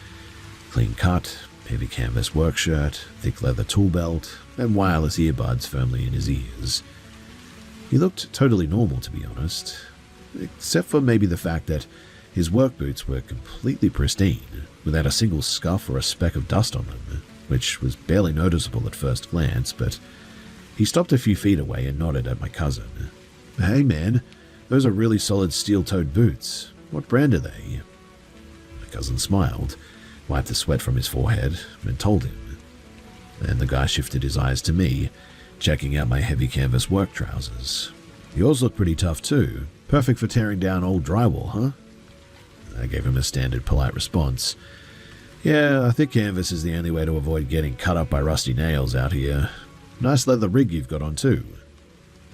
Clean cut, heavy canvas work shirt, thick leather tool belt, and wireless earbuds firmly in his ears. He looked totally normal, to be honest, except for maybe the fact that his work boots were completely pristine, without a single scuff or a speck of dust on them, which was barely noticeable at first glance, but he stopped a few feet away and nodded at my cousin. "Hey man, those are really solid steel-toed boots. What brand are they?" My cousin smiled, wiped the sweat from his forehead, and told him. And the guy shifted his eyes to me, checking out my heavy canvas work trousers. "Yours look pretty tough too. Perfect for tearing down old drywall, huh?" I gave him a standard polite response. "Yeah, I think canvas is the only way to avoid getting cut up by rusty nails out here. Nice leather rig you've got on too."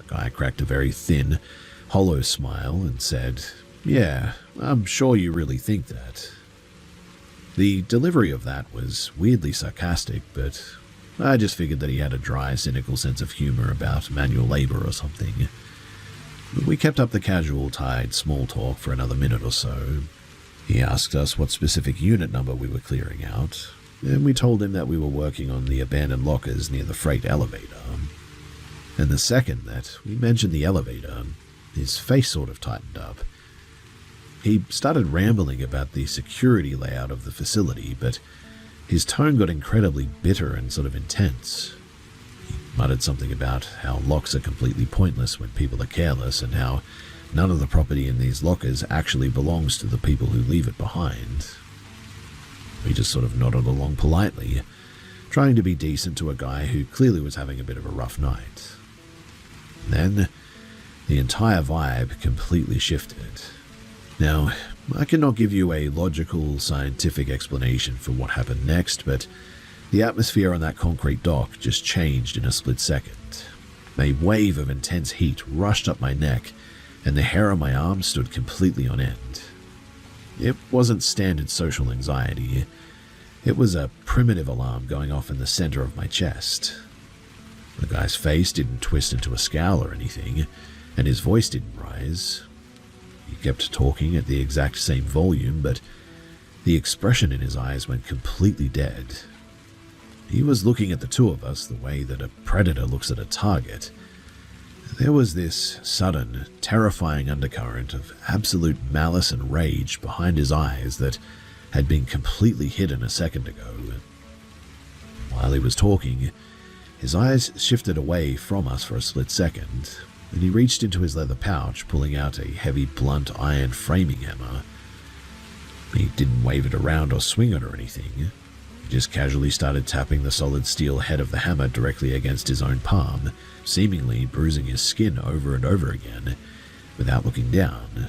The guy cracked a very thin, hollow smile and said, "Yeah, I'm sure you really think that." The delivery of that was weirdly sarcastic, but I just figured that he had a dry, cynical sense of humor about manual labor or something. We kept up the casual, tired small talk for another minute or so. He asked us what specific unit number we were clearing out, and we told him that we were working on the abandoned lockers near the freight elevator. And the second that we mentioned the elevator, his face sort of tightened up. He started rambling about the security layout of the facility, but his tone got incredibly bitter and sort of intense. He muttered something about how locks are completely pointless when people are careless, and how none of the property in these lockers actually belongs to the people who leave it behind. We just sort of nodded along politely, trying to be decent to a guy who clearly was having a bit of a rough night. Then, the entire vibe completely shifted. Now, I cannot give you a logical, scientific explanation for what happened next, but the atmosphere on that concrete dock just changed in a split second. A wave of intense heat rushed up my neck, and the hair on my arm stood completely on end. It wasn't standard social anxiety. It was a primitive alarm going off in the center of my chest. The guy's face didn't twist into a scowl or anything, and his voice didn't rise. He kept talking at the exact same volume, but the expression in his eyes went completely dead. He was looking at the two of us the way that a predator looks at a target. There was this sudden, terrifying undercurrent of absolute malice and rage behind his eyes that had been completely hidden a second ago. While he was talking, his eyes shifted away from us for a split second, and he reached into his leather pouch, pulling out a heavy, blunt iron framing hammer. He didn't wave it around or swing it or anything. He just casually started tapping the solid steel head of the hammer directly against his own palm, seemingly bruising his skin over and over again, without looking down.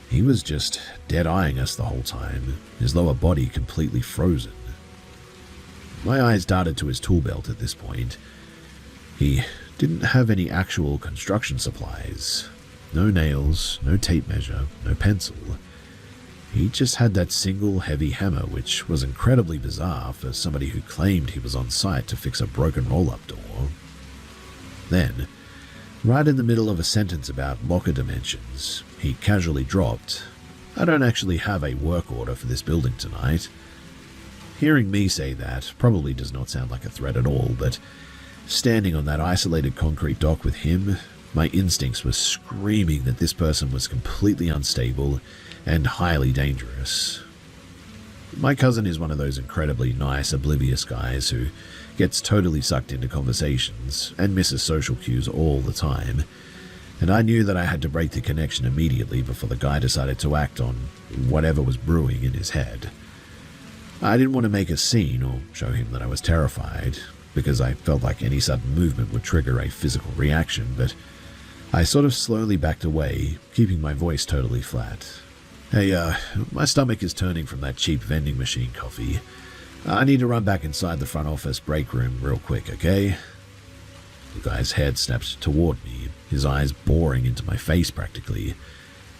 He was just dead-eyeing us the whole time, his lower body completely frozen. My eyes darted to his tool belt at this point. He didn't have any actual construction supplies. No nails, no tape measure, no pencil. He just had that single heavy hammer, which was incredibly bizarre for somebody who claimed he was on site to fix a broken roll-up door. Then, right in the middle of a sentence about locker dimensions, he casually dropped, "I don't actually have a work order for this building tonight." Hearing me say that probably does not sound like a threat at all, but standing on that isolated concrete dock with him, my instincts were screaming that this person was completely unstable and highly dangerous. My cousin is one of those incredibly nice, oblivious guys who gets totally sucked into conversations and misses social cues all the time, and I knew that I had to break the connection immediately before the guy decided to act on whatever was brewing in his head. I didn't want to make a scene or show him that I was terrified, because I felt like any sudden movement would trigger a physical reaction, but I sort of slowly backed away, keeping my voice totally flat. Hey, my stomach is turning from that cheap vending machine coffee. I need to run back inside the front office break room real quick, okay? The guy's head snapped toward me, his eyes boring into my face practically.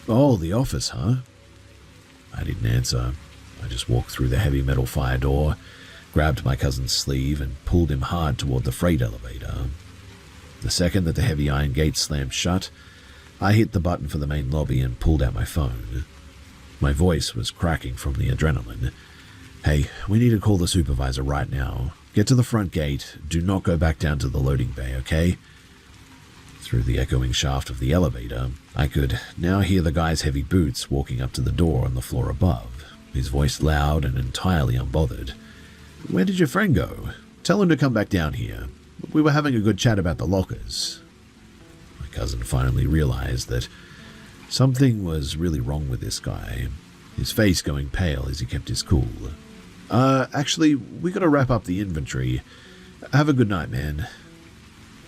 Oh, the office, huh? I didn't answer. I just walked through the heavy metal fire door, grabbed my cousin's sleeve, and pulled him hard toward the freight elevator. The second that the heavy iron gate slammed shut, I hit the button for the main lobby and pulled out my phone. My voice was cracking from the adrenaline. Hey, we need to call the supervisor right now. Get to the front gate. Do not go back down to the loading bay, okay? Through the echoing shaft of the elevator, I could now hear the guy's heavy boots walking up to the door on the floor above, his voice loud and entirely unbothered. Where did your friend go? Tell him to come back down here. We were having a good chat about the lockers. My cousin finally realized that something was really wrong with this guy, his face going pale as he kept his cool. Actually, we gotta wrap up the inventory. Have a good night, man.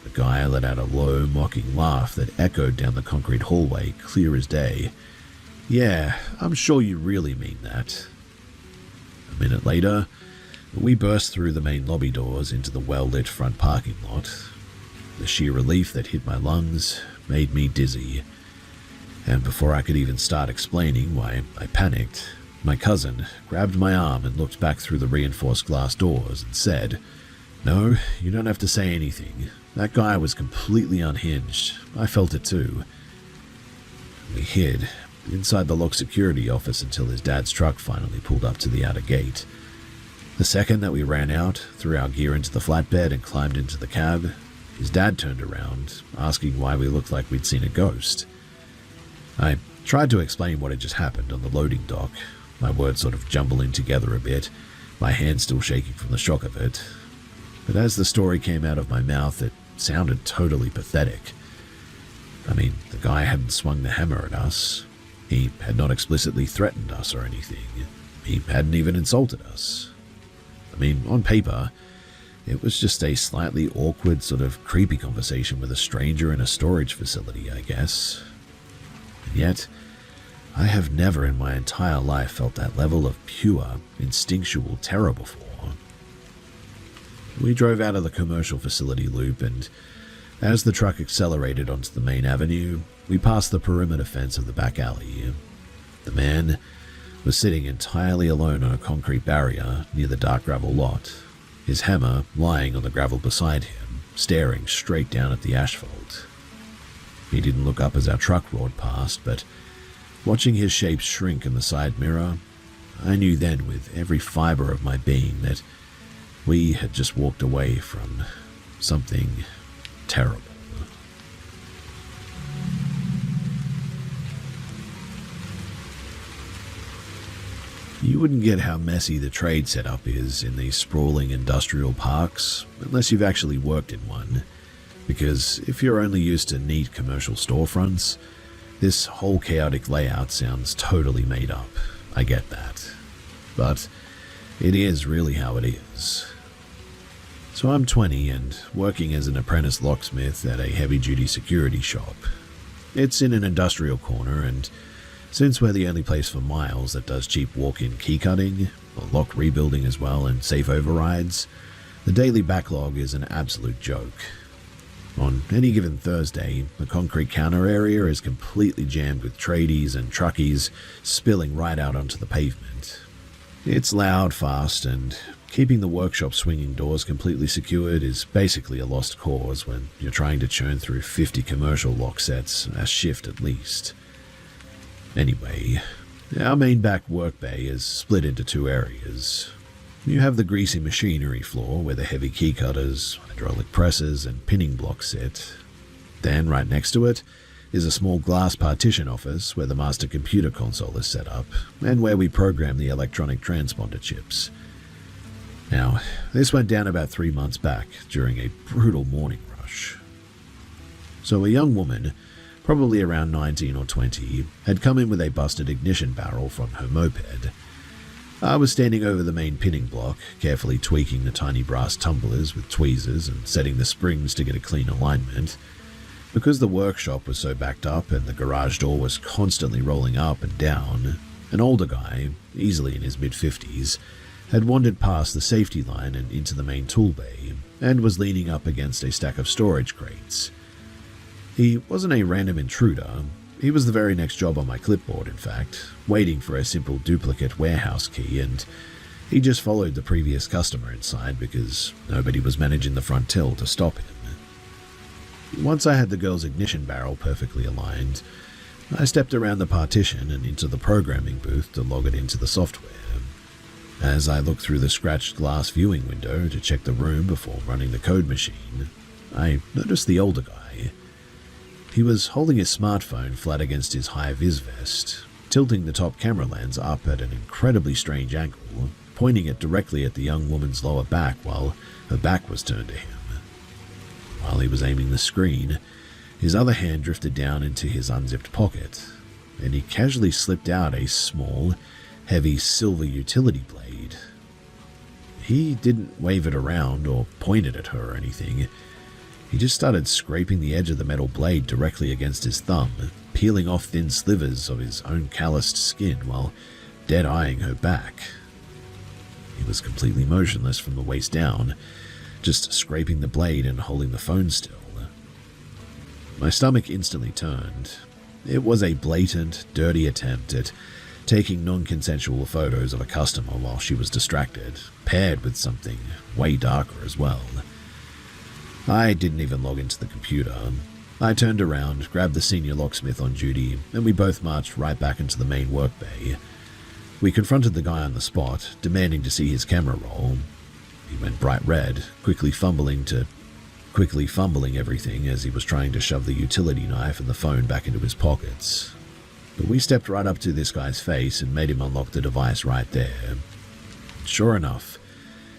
The guy let out a low, mocking laugh that echoed down the concrete hallway, clear as day. Yeah, I'm sure you really mean that. A minute later, we burst through the main lobby doors into the well-lit front parking lot. The sheer relief that hit my lungs made me dizzy. And before I could even start explaining why I panicked, my cousin grabbed my arm and looked back through the reinforced glass doors and said, No, you don't have to say anything. That guy was completely unhinged. I felt it too. We hid inside the locked security office until his dad's truck finally pulled up to the outer gate. The second that we ran out, threw our gear into the flatbed and climbed into the cab, his dad turned around, asking why we looked like we'd seen a ghost. I tried to explain what had just happened on the loading dock, my words sort of jumbling together a bit, my hand still shaking from the shock of it. But as the story came out of my mouth, it sounded totally pathetic. I mean, the guy hadn't swung the hammer at us. He had not explicitly threatened us or anything. He hadn't even insulted us. I mean, on paper, it was just a slightly awkward, sort of creepy conversation with a stranger in a storage facility, I guess. And yet, I have never in my entire life felt that level of pure, instinctual terror before. We drove out of the commercial facility loop, and as the truck accelerated onto the main avenue, we passed the perimeter fence of the back alley. The man was sitting entirely alone on a concrete barrier near the dark gravel lot, his hammer lying on the gravel beside him, staring straight down at the asphalt. He didn't look up as our truck roared past, but watching his shape shrink in the side mirror, I knew then with every fiber of my being that we had just walked away from something terrible. You wouldn't get how messy the trade setup is in these sprawling industrial parks unless you've actually worked in one, because if you're only used to neat commercial storefronts, this whole chaotic layout sounds totally made up. I get that. But it is really how it is. So I'm 20 and working as an apprentice locksmith at a heavy-duty security shop. It's in an industrial corner, and since we're the only place for miles that does cheap walk-in key cutting, or lock rebuilding as well, and safe overrides, the daily backlog is an absolute joke. On any given Thursday, the concrete counter area is completely jammed with tradies and truckies spilling right out onto the pavement. It's loud, fast, and keeping the workshop swinging doors completely secured is basically a lost cause when you're trying to churn through 50 commercial lock sets a shift at least. Anyway, our main back work bay is split into two areas. You have the greasy machinery floor where the heavy key cutters, hydraulic presses, and pinning blocks sit. Then, right next to it, is a small glass partition office where the master computer console is set up and where we program the electronic transponder chips. Now, this went down about 3 months back during a brutal morning rush. So a young woman, probably around 19 or 20, had come in with a busted ignition barrel from her moped. I was standing over the main pinning block, carefully tweaking the tiny brass tumblers with tweezers and setting the springs to get a clean alignment. Because the workshop was so backed up and the garage door was constantly rolling up and down, an older guy, easily in his mid-50s, had wandered past the safety line and into the main tool bay, and was leaning up against a stack of storage crates. He wasn't a random intruder. He was the very next job on my clipboard, in fact, waiting for a simple duplicate warehouse key, and he just followed the previous customer inside because nobody was managing the front till to stop him. Once I had the girl's ignition barrel perfectly aligned, I stepped around the partition and into the programming booth to log it into the software. As I looked through the scratched glass viewing window to check the room before running the code machine, I noticed the older guy. He was holding his smartphone flat against his high-vis vest, tilting the top camera lens up at an incredibly strange angle, pointing it directly at the young woman's lower back while her back was turned to him. While he was aiming the screen, his other hand drifted down into his unzipped pocket, and he casually slipped out a small, heavy silver utility blade. He didn't wave it around or point it at her or anything. He just started scraping the edge of the metal blade directly against his thumb, peeling off thin slivers of his own calloused skin while dead-eyeing her back. He was completely motionless from the waist down, just scraping the blade and holding the phone still. My stomach instantly turned. It was a blatant, dirty attempt at taking non-consensual photos of a customer while she was distracted, paired with something way darker as well. I didn't even log into the computer. I turned around, grabbed the senior locksmith on duty, and we both marched right back into the main work bay. We confronted the guy on the spot, demanding to see his camera roll. He went bright red, quickly fumbling everything as he was trying to shove the utility knife and the phone back into his pockets. But we stepped right up to this guy's face and made him unlock the device right there. Sure enough,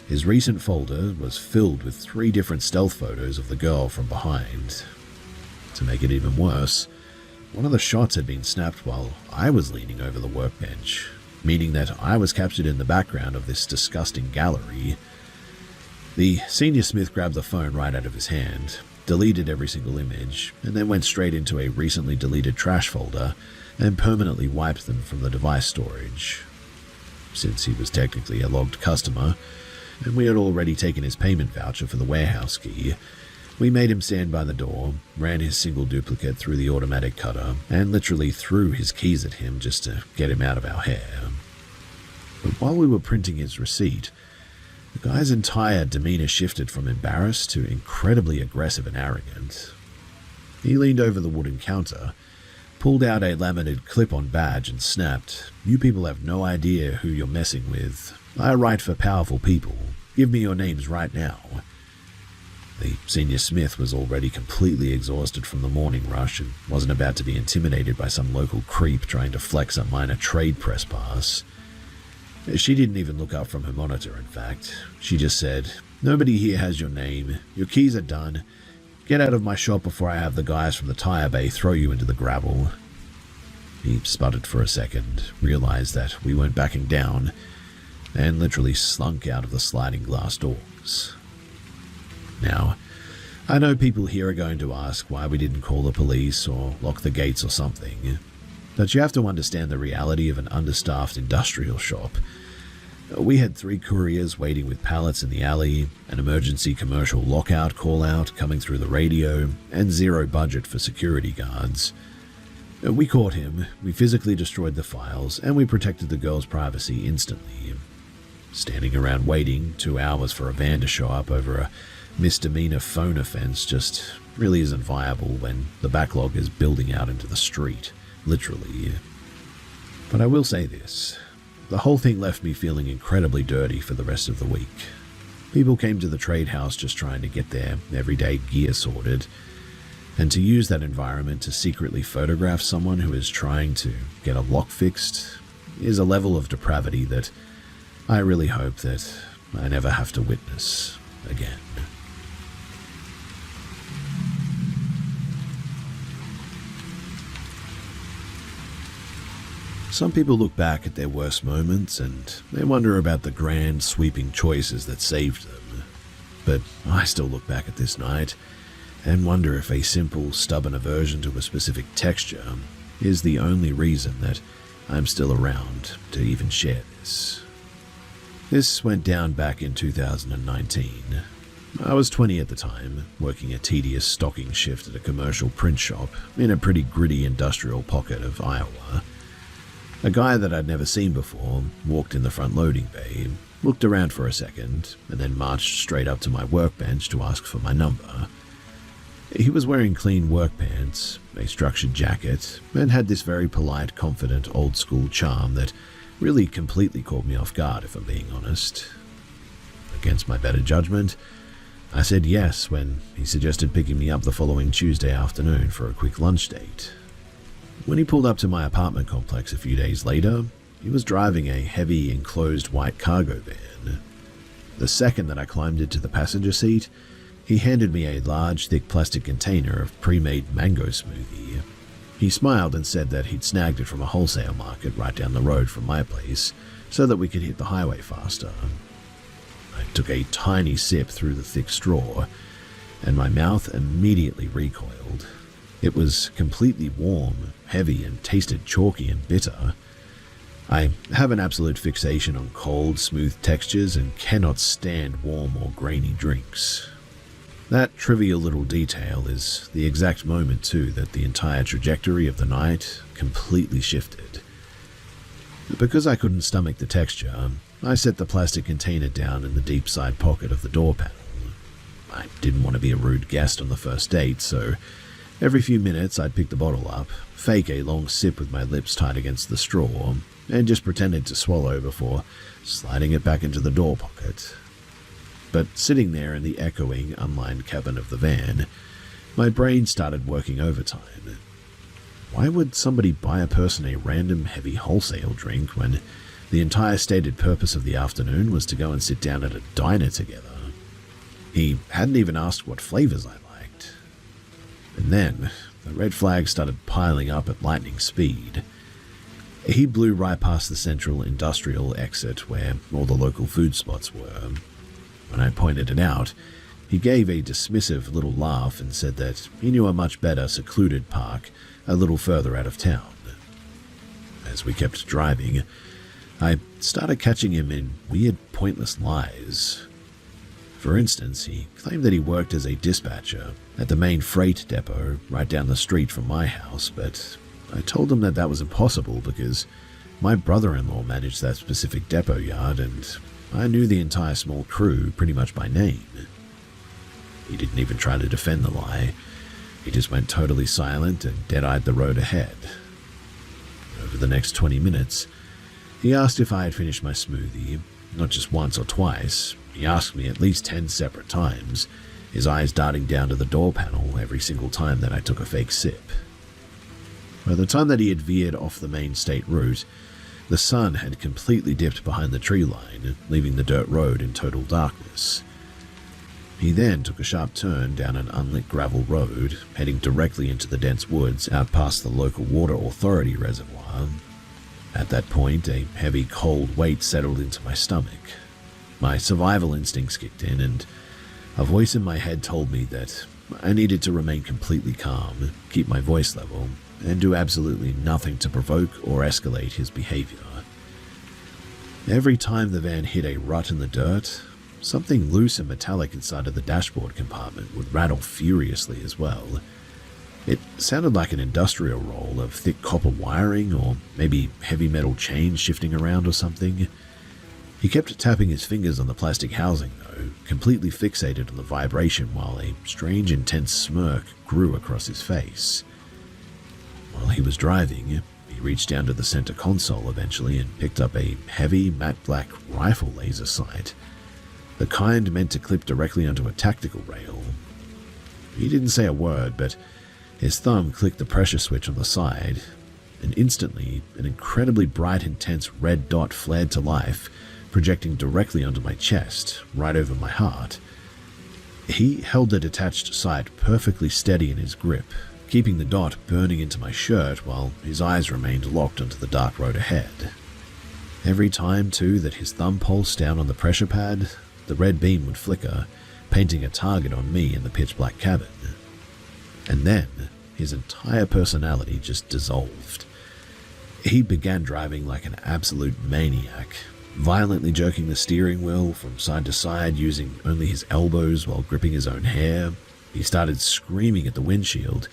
his recent folder was filled with 3 different stealth photos of the girl from behind. To make it even worse, one of the shots had been snapped while I was leaning over the workbench, meaning that I was captured in the background of this disgusting gallery. The senior smith grabbed the phone right out of his hand, deleted every single image, and then went straight into a recently deleted trash folder and permanently wiped them from the device storage. Since he was technically a logged customer, and we had already taken his payment voucher for the warehouse key, we made him stand by the door, ran his single duplicate through the automatic cutter, and literally threw his keys at him just to get him out of our hair. But while we were printing his receipt, the guy's entire demeanor shifted from embarrassed to incredibly aggressive and arrogant. He leaned over the wooden counter, pulled out a laminated clip-on badge and snapped, "You people have no idea who you're messing with. I write for powerful people. Give me your names right now." The senior smith was already completely exhausted from the morning rush and wasn't about to be intimidated by some local creep trying to flex a minor trade press pass. She didn't even look up from her monitor, in fact. She just said, "Nobody here has your name. Your keys are done. Get out of my shop before I have the guys from the tire bay throw you into the gravel." He sputtered for a second, realized that we weren't backing down, and literally slunk out of the sliding glass doors. Now, I know people here are going to ask why we didn't call the police or lock the gates or something, but you have to understand the reality of an understaffed industrial shop. We had 3 couriers waiting with pallets in the alley, an emergency commercial lockout call-out coming through the radio, and 0 budget for security guards. We caught him, we physically destroyed the files, and we protected the girl's privacy instantly. Standing around waiting 2 hours for a van to show up over a misdemeanor phone offense just really isn't viable when the backlog is building out into the street, literally. But I will say this, the whole thing left me feeling incredibly dirty for the rest of the week. People came to the trade house just trying to get their everyday gear sorted. And to use that environment to secretly photograph someone who is trying to get a lock fixed is a level of depravity that I really hope that I never have to witness again. Some people look back at their worst moments and they wonder about the grand, sweeping choices that saved them. But I still look back at this night and wonder if a simple, stubborn aversion to a specific texture is the only reason that I'm still around to even share this. This went down back in 2019. I was 20 at the time, working a tedious stocking shift at a commercial print shop in a pretty gritty industrial pocket of Iowa. A guy that I'd never seen before walked in the front loading bay, looked around for a second, and then marched straight up to my workbench to ask for my number. He was wearing clean work pants, a structured jacket, and had this very polite, confident, old-school charm that really completely caught me off guard, if I'm being honest. Against my better judgment, I said yes when he suggested picking me up the following Tuesday afternoon for a quick lunch date. When he pulled up to my apartment complex a few days later, he was driving a heavy, enclosed white cargo van. The second that I climbed into the passenger seat, he handed me a large, thick plastic container of pre-made mango smoothie. He smiled and said that he'd snagged it from a wholesale market right down the road from my place so that we could hit the highway faster. I took a tiny sip through the thick straw, and my mouth immediately recoiled. It was completely warm, heavy, and tasted chalky and bitter. I have an absolute fixation on cold, smooth textures and cannot stand warm or grainy drinks. That trivial little detail is the exact moment, too, that the entire trajectory of the night completely shifted. Because I couldn't stomach the texture, I set the plastic container down in the deep side pocket of the door panel. I didn't want to be a rude guest on the first date, so every few minutes I'd pick the bottle up, fake a long sip with my lips tight against the straw, and just pretended to swallow before sliding it back into the door pocket. But sitting there in the echoing, unlined cabin of the van, my brain started working overtime. Why would somebody buy a person a random heavy wholesale drink when the entire stated purpose of the afternoon was to go and sit down at a diner together? He hadn't even asked what flavors I liked. And then the red flags started piling up at lightning speed. He blew right past the central industrial exit where all the local food spots were. When I pointed it out, he gave a dismissive little laugh and said that he knew a much better secluded park a little further out of town. As we kept driving, I started catching him in weird, pointless lies. For instance, he claimed that he worked as a dispatcher at the main freight depot right down the street from my house, but I told him that that was impossible because my brother-in-law managed that specific depot yard and I knew the entire small crew pretty much by name. He didn't even try to defend the lie. He just went totally silent and dead-eyed the road ahead. Over the next 20 minutes, he asked if I had finished my smoothie, not just once or twice. He asked me at least 10 separate times, his eyes darting down to the door panel every single time that I took a fake sip. By the time that he had veered off the main state route, the sun had completely dipped behind the tree line, leaving the dirt road in total darkness. He then took a sharp turn down an unlit gravel road, heading directly into the dense woods out past the local water authority reservoir. At that point, a heavy, cold weight settled into my stomach. My survival instincts kicked in, and a voice in my head told me that I needed to remain completely calm, keep my voice level, and do absolutely nothing to provoke or escalate his behavior. Every time the van hit a rut in the dirt, something loose and metallic inside of the dashboard compartment would rattle furiously as well. It sounded like an industrial roll of thick copper wiring or maybe heavy metal chains shifting around or something. He kept tapping his fingers on the plastic housing though, completely fixated on the vibration while a strange intense smirk grew across his face. While he was driving, he reached down to the center console eventually and picked up a heavy matte black rifle laser sight, the kind meant to clip directly onto a tactical rail. He didn't say a word, but His thumb clicked the pressure switch on the side, and instantly an incredibly bright, intense red dot flared to life, projecting directly onto my chest, right over my heart. He held the detached sight perfectly steady in his grip, keeping the dot burning into my shirt while his eyes remained locked onto the dark road ahead. Every time, too, that his thumb pulsed down on the pressure pad, the red beam would flicker, painting a target on me in the pitch-black cabin. And then, his entire personality just dissolved. He began driving like an absolute maniac, violently jerking the steering wheel from side to side using only his elbows while gripping his own hair. He started screaming at the windshield,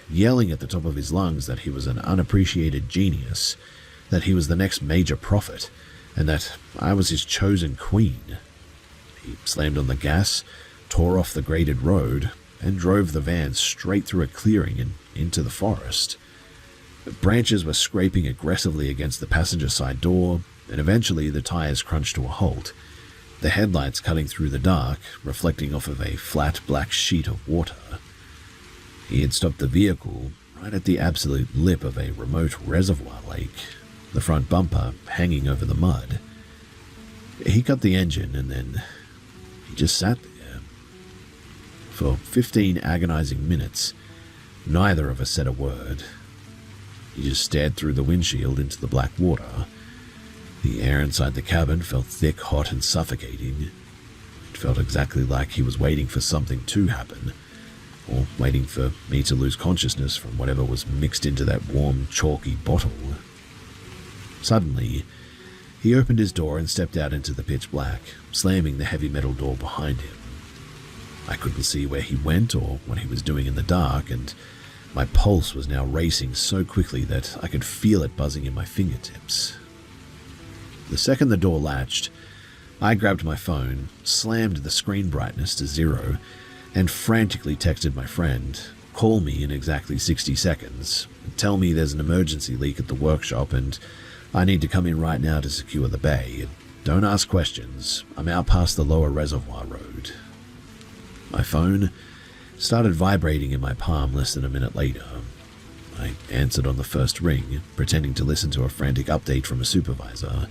yelling at the top of his lungs that he was an unappreciated genius, that he was the next major prophet, and that I was his chosen queen. He slammed on the gas, tore off the graded road, and drove the van straight through a clearing and into the forest. Branches were scraping aggressively against the passenger side door, and eventually the tires crunched to a halt, the headlights cutting through the dark, reflecting off of a flat black sheet of water. He had stopped the vehicle right at the absolute lip of a remote reservoir lake, the front bumper hanging over the mud. He cut the engine and then he just sat there. For 15 agonizing minutes, neither of us said a word. He just stared through the windshield into the black water. The air inside the cabin felt thick, hot, and suffocating. It felt exactly like he was waiting for something to happen, or waiting for me to lose consciousness from whatever was mixed into that warm, chalky bottle. Suddenly, he opened his door and stepped out into the pitch black, slamming the heavy metal door behind him. I couldn't see where he went or what he was doing in the dark, and my pulse was now racing so quickly that I could feel it buzzing in my fingertips. The second the door latched, I grabbed my phone, slammed the screen brightness to 0, and frantically texted my friend, "Call me in exactly 60 seconds, tell me there's an emergency leak at the workshop and I need to come in right now to secure the bay. Don't ask questions, I'm out past the lower reservoir road." My phone started vibrating in my palm less than a minute later. I answered on the first ring, pretending to listen to a frantic update from a supervisor.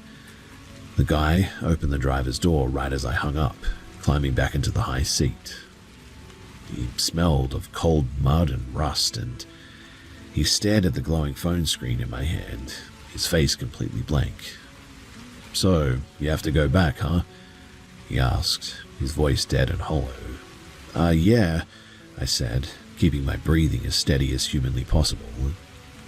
The guy opened the driver's door right as I hung up, climbing back into the high seat. He smelled of cold mud and rust, and he stared at the glowing phone screen in my hand, his face completely blank. "So, you have to go back, huh?" he asked, his voice dead and hollow. Yeah," I said, keeping my breathing as steady as humanly possible.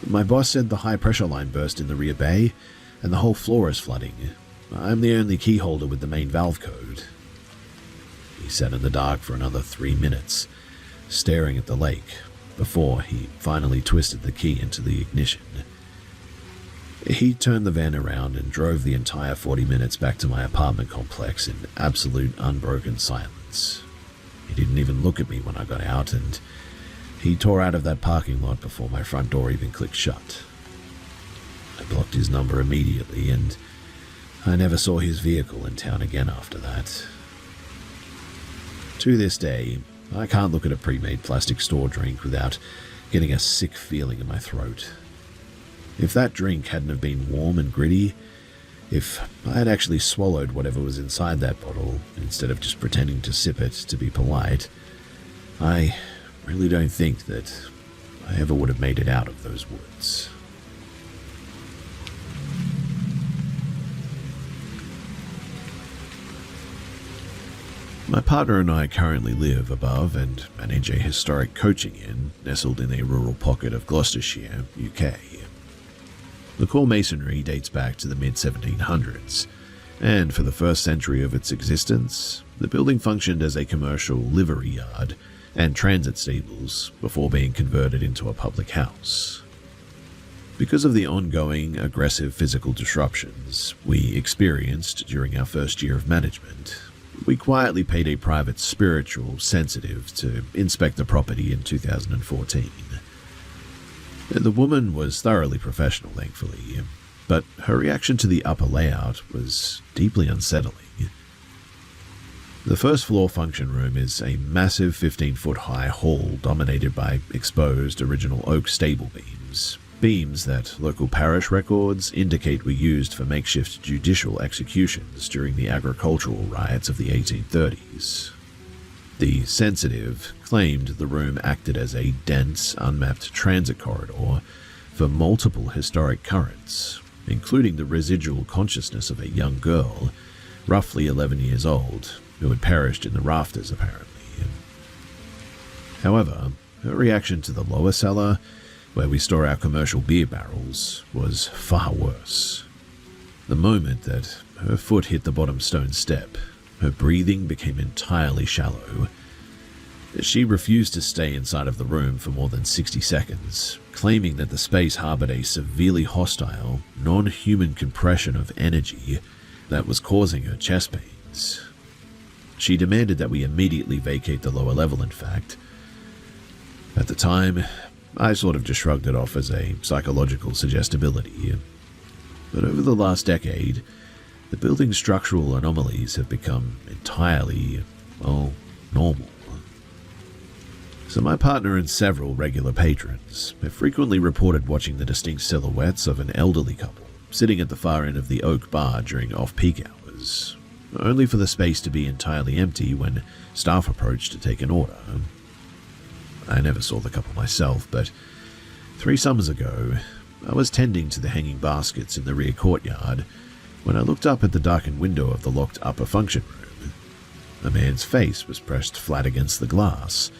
"My boss said the high-pressure line burst in the rear bay, and the whole floor is flooding. I'm the only key holder with the main valve code." He sat in the dark for another 3 minutes, staring at the lake, before he finally twisted the key into the ignition. He turned the van around and drove the entire 40 minutes back to my apartment complex in absolute unbroken silence. He didn't even look at me when I got out, and he tore out of that parking lot before my front door even clicked shut. I blocked his number immediately, and I never saw his vehicle in town again after that. To this day, I can't look at a pre-made plastic store drink without getting a sick feeling in my throat. If that drink hadn't have been warm and gritty, if I had actually swallowed whatever was inside that bottle, instead of just pretending to sip it to be polite, I really don't think that I ever would have made it out of those woods. My partner and I currently live above and manage a historic coaching inn nestled in a rural pocket of Gloucestershire, UK. The core masonry dates back to the mid-1700s, and for the first century of its existence, the building functioned as a commercial livery yard and transit stables before being converted into a public house. Because of the ongoing aggressive physical disruptions we experienced during our first year of management, we quietly paid a private spiritual sensitive to inspect the property in 2014. The woman was thoroughly professional, thankfully, but her reaction to the upper layout was deeply unsettling. The first floor function room is a massive 15-foot-high hall dominated by exposed original oak stable beams. Beams that local parish records indicate were used for makeshift judicial executions during the agricultural riots of the 1830s. The sensitive claimed the room acted as a dense, unmapped transit corridor for multiple historic currents, including the residual consciousness of a young girl, roughly 11 years old, who had perished in the rafters apparently. However, her reaction to the lower cellar, where we store our commercial beer barrels, was far worse. The moment that her foot hit the bottom stone step, her breathing became entirely shallow. She refused to stay inside of the room for more than 60 seconds, claiming that the space harbored a severely hostile, non-human compression of energy that was causing her chest pains. She demanded that we immediately vacate the lower level, in fact. At the time, I sort of just shrugged it off as a psychological suggestibility. But over the last decade, the building's structural anomalies have become entirely, well, normal. So my partner and several regular patrons have frequently reported watching the distinct silhouettes of an elderly couple sitting at the far end of the oak bar during off-peak hours, only for the space to be entirely empty when staff approached to take an order. I never saw the couple myself, but 3 summers ago, I was tending to the hanging baskets in the rear courtyard when I looked up at the darkened window of the locked upper function room. A man's face was pressed flat against the glass,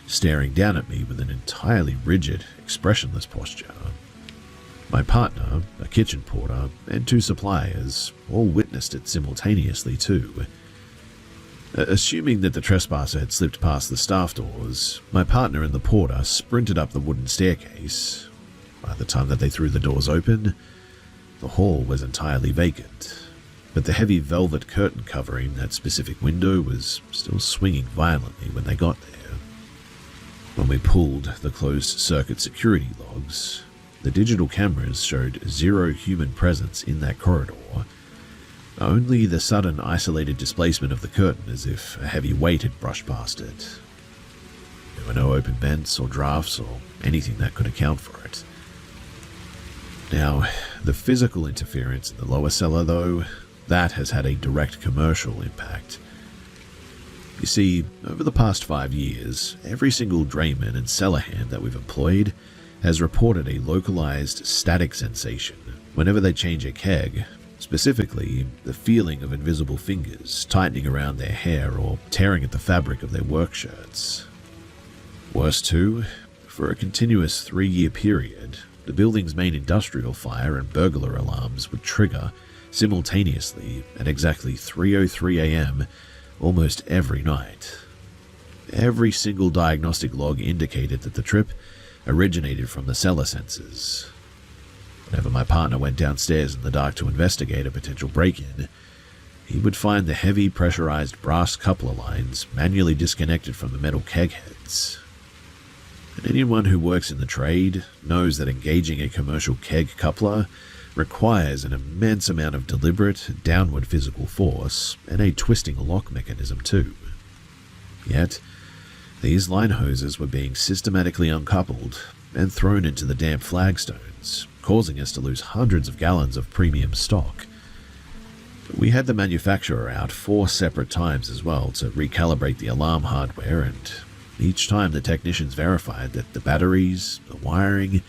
staring down at me with an entirely rigid, expressionless posture. My partner, a kitchen porter, and 2 suppliers all witnessed it simultaneously too. Assuming that the trespasser had slipped past the staff doors, my partner and the porter sprinted up the wooden staircase. By the time that they threw the doors open, the hall was entirely vacant, but the heavy velvet curtain covering that specific window was still swinging violently when they got there. When we pulled the closed-circuit security logs, the digital cameras showed 0 human presence in that corridor, only the sudden isolated displacement of the curtain as if a heavy weight had brushed past it. There were no open vents or drafts or anything that could account for it. Now, the physical interference in the lower cellar, though, that has had a direct commercial impact. You see, over the past 5 years, every single drayman and cellar hand that we've employed has reported a localized static sensation whenever they change a keg, specifically the feeling of invisible fingers tightening around their hair or tearing at the fabric of their work shirts. Worse too, for a continuous 3-year period, the building's main industrial fire and burglar alarms would trigger simultaneously at exactly 3:03 a.m. almost every night. Every single diagnostic log indicated that the trip originated from the cellar sensors. Whenever my partner went downstairs in the dark to investigate a potential break-in, he would find the heavy pressurized brass coupler lines manually disconnected from the metal keg heads. And anyone who works in the trade knows that engaging a commercial keg coupler requires an immense amount of deliberate, downward physical force and a twisting lock mechanism too. Yet, these line hoses were being systematically uncoupled and thrown into the damp flagstones, causing us to lose hundreds of gallons of premium stock. We had the manufacturer out 4 separate times as well to recalibrate the alarm hardware, and each time the technicians verified that the batteries, the wiring,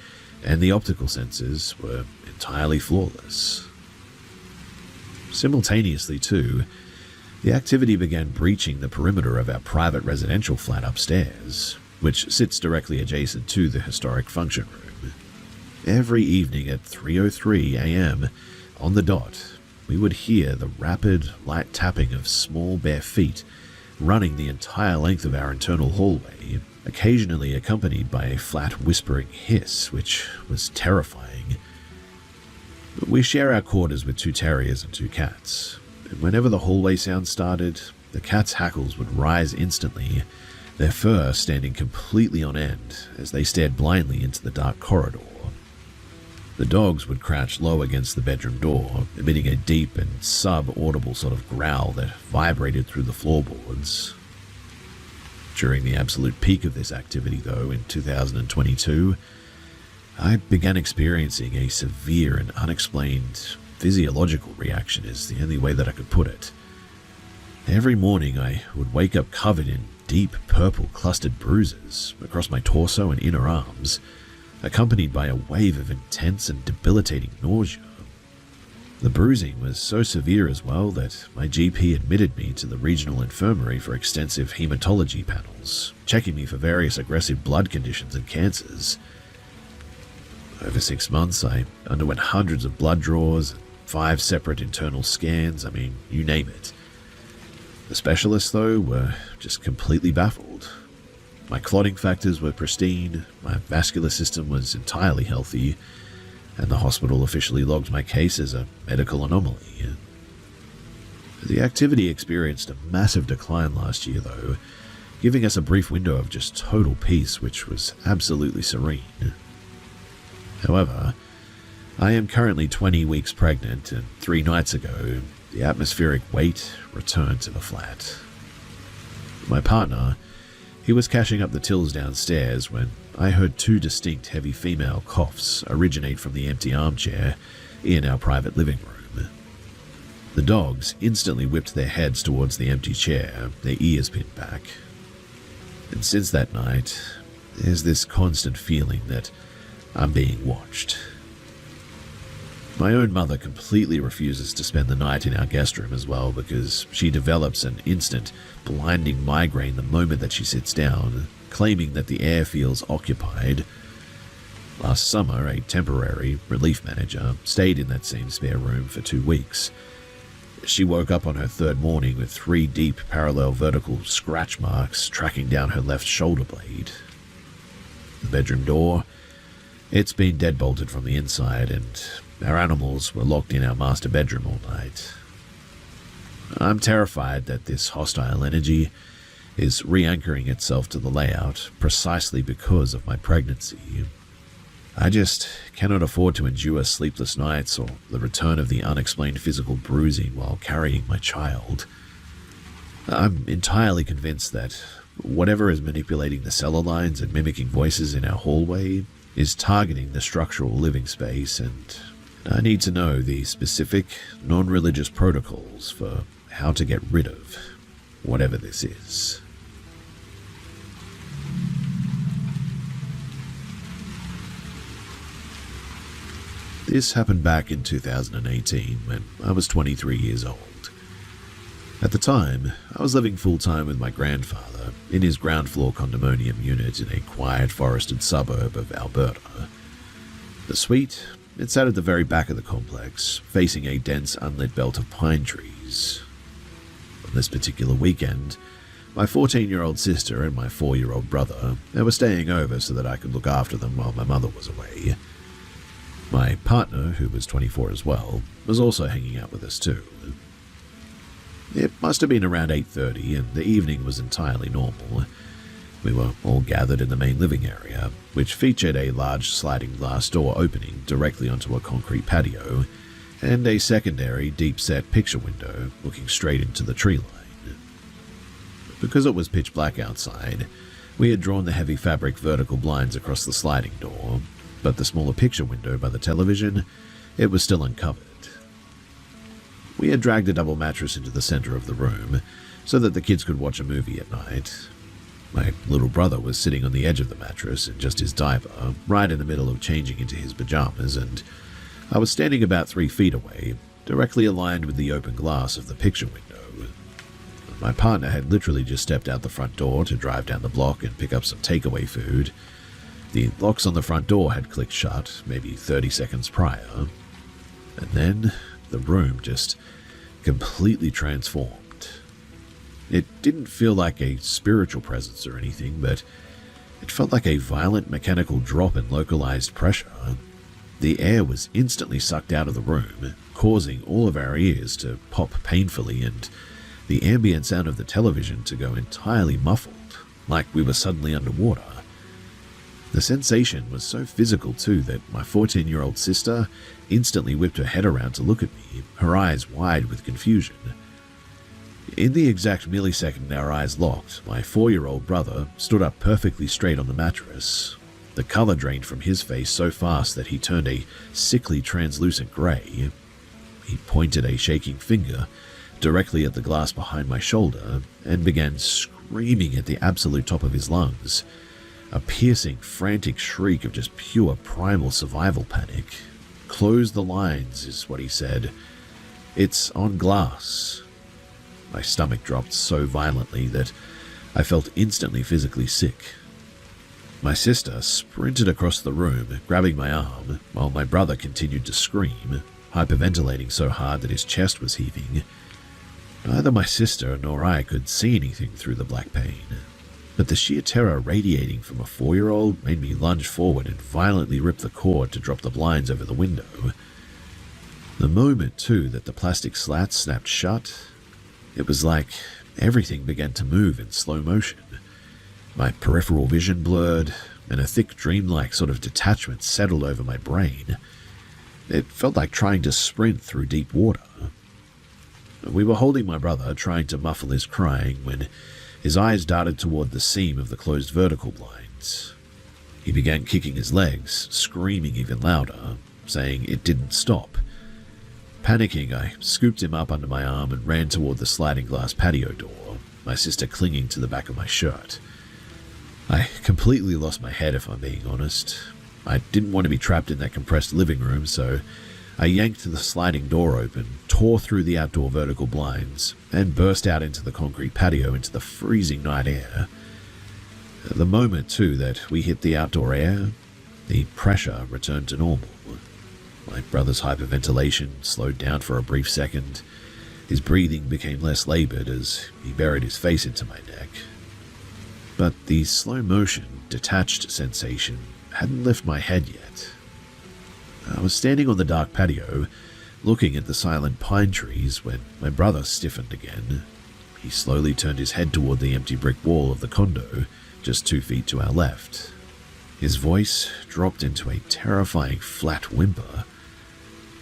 and the optical sensors were entirely flawless. Simultaneously too, the activity began breaching the perimeter of our private residential flat upstairs, which sits directly adjacent to the historic function room. Every evening at 3:03 a.m. on the dot, we would hear the rapid, light tapping of small bare feet running the entire length of our internal hallway, occasionally accompanied by a flat whispering hiss, which was terrifying. We share our quarters with 2 terriers and 2 cats, and whenever the hallway sound started, the cats' hackles would rise instantly, their fur standing completely on end as they stared blindly into the dark corridor. The dogs would crouch low against the bedroom door, emitting a deep and sub-audible sort of growl that vibrated through the floorboards. During the absolute peak of this activity, though, in 2022, I began experiencing a severe and unexplained physiological reaction, is the only way that I could put it. Every morning I would wake up covered in deep purple clustered bruises across my torso and inner arms, accompanied by a wave of intense and debilitating nausea. The bruising was so severe as well that my GP admitted me to the regional infirmary for extensive hematology panels, checking me for various aggressive blood conditions and cancers. Over 6 months, I underwent hundreds of blood draws, 5 separate internal scans, you name it. The specialists, though, were just completely baffled. My clotting factors were pristine, my vascular system was entirely healthy, and the hospital officially logged my case as a medical anomaly. The activity experienced a massive decline last year, though, giving us a brief window of just total peace, which was absolutely serene. However, I am currently 20 weeks pregnant, and 3 nights ago, the atmospheric weight returned to the flat. My partner, he was cashing up the tills downstairs when I heard 2 distinct heavy female coughs originate from the empty armchair in our private living room. The dogs instantly whipped their heads towards the empty chair, their ears pinned back. And since that night, there's this constant feeling that I'm being watched. My own mother completely refuses to spend the night in our guest room as well because she develops an instant, blinding migraine the moment that she sits down, claiming that the air feels occupied. Last summer, a temporary relief manager stayed in that same spare room for 2 weeks. She woke up on her 3rd morning with 3 deep parallel vertical scratch marks tracking down her left shoulder blade. The bedroom door, it's been deadbolted from the inside, and our animals were locked in our master bedroom all night. I'm terrified that this hostile energy is re-anchoring itself to the layout precisely because of my pregnancy. I just cannot afford to endure sleepless nights or the return of the unexplained physical bruising while carrying my child. I'm entirely convinced that whatever is manipulating the cellar lines and mimicking voices in our hallway is targeting the structural living space, and I need to know the specific, non-religious protocols for how to get rid of whatever this is. This happened back in 2018 when I was 23 years old. At the time, I was living full-time with my grandfather in his ground floor condominium unit in a quiet forested suburb of Alberta. The suite, it sat at the very back of the complex, facing a dense unlit belt of pine trees. On this particular weekend, my 14-year-old sister and my 4-year-old brother, they were staying over so that I could look after them while my mother was away. My partner, who was 24 as well, was also hanging out with us too. It must have been around 8:30 and the evening was entirely normal. We were all gathered in the main living area, which featured a large sliding glass door opening directly onto a concrete patio and a secondary deep-set picture window looking straight into the tree line. Because it was pitch black outside, we had drawn the heavy fabric vertical blinds across the sliding door, but the smaller picture window by the television, it was still uncovered. We had dragged a double mattress into the center of the room so that the kids could watch a movie at night. My little brother was sitting on the edge of the mattress in just his diaper, right in the middle of changing into his pajamas, and I was standing about 3 feet away, directly aligned with the open glass of the picture window. My partner had literally just stepped out the front door to drive down the block and pick up some takeaway food. The locks on the front door had clicked shut, maybe 30 seconds prior, and then the room just completely transformed. It didn't feel like a spiritual presence or anything, but it felt like a violent mechanical drop in localized pressure. The air was instantly sucked out of the room, causing all of our ears to pop painfully and the ambient sound of the television to go entirely muffled, like we were suddenly underwater. The sensation was so physical too that my 14-year-old sister instantly whipped her head around to look at me, her eyes wide with confusion. In the exact millisecond our eyes locked, my 4-year-old brother stood up perfectly straight on the mattress. The color drained from his face so fast that he turned a sickly translucent gray. He pointed a shaking finger directly at the glass behind my shoulder and began screaming at the absolute top of his lungs. A piercing, frantic shriek of just pure primal survival panic. "Close the lines," is what he said. "It's on glass." My stomach dropped so violently that I felt instantly physically sick. My sister sprinted across the room, grabbing my arm, while my brother continued to scream, hyperventilating so hard that his chest was heaving. Neither my sister nor I could see anything through the black pain, but the sheer terror radiating from a 4-year-old made me lunge forward and violently rip the cord to drop the blinds over the window. The moment, too, that the plastic slats snapped shut, it was like everything began to move in slow motion. My peripheral vision blurred, and a thick dreamlike sort of detachment settled over my brain. It felt like trying to sprint through deep water. We were holding my brother, trying to muffle his crying, when his eyes darted toward the seam of the closed vertical blinds. He began kicking his legs, screaming even louder, saying it didn't stop. Panicking, I scooped him up under my arm and ran toward the sliding glass patio door, my sister clinging to the back of my shirt. I completely lost my head, if I'm being honest. I didn't want to be trapped in that compressed living room, so I yanked the sliding door open, tore through the outdoor vertical blinds, and burst out into the concrete patio into the freezing night air. The moment, too, that we hit the outdoor air, the pressure returned to normal. My brother's hyperventilation slowed down for a brief second. His breathing became less labored as he buried his face into my neck. But the slow-motion, detached sensation hadn't left my head yet. I was standing on the dark patio, looking at the silent pine trees when my brother stiffened again. He slowly turned his head toward the empty brick wall of the condo, just 2 feet to our left. His voice dropped into a terrifying flat whimper.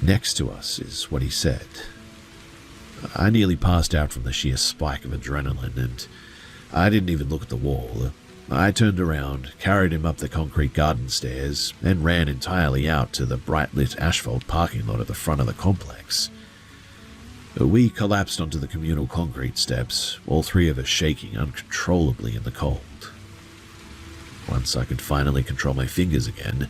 "Next to us," is what he said. I nearly passed out from the sheer spike of adrenaline, and I didn't even look at the wall. I turned around, carried him up the concrete garden stairs, and ran entirely out to the bright-lit asphalt parking lot at the front of the complex. We collapsed onto the communal concrete steps, all three of us shaking uncontrollably in the cold. Once I could finally control my fingers again,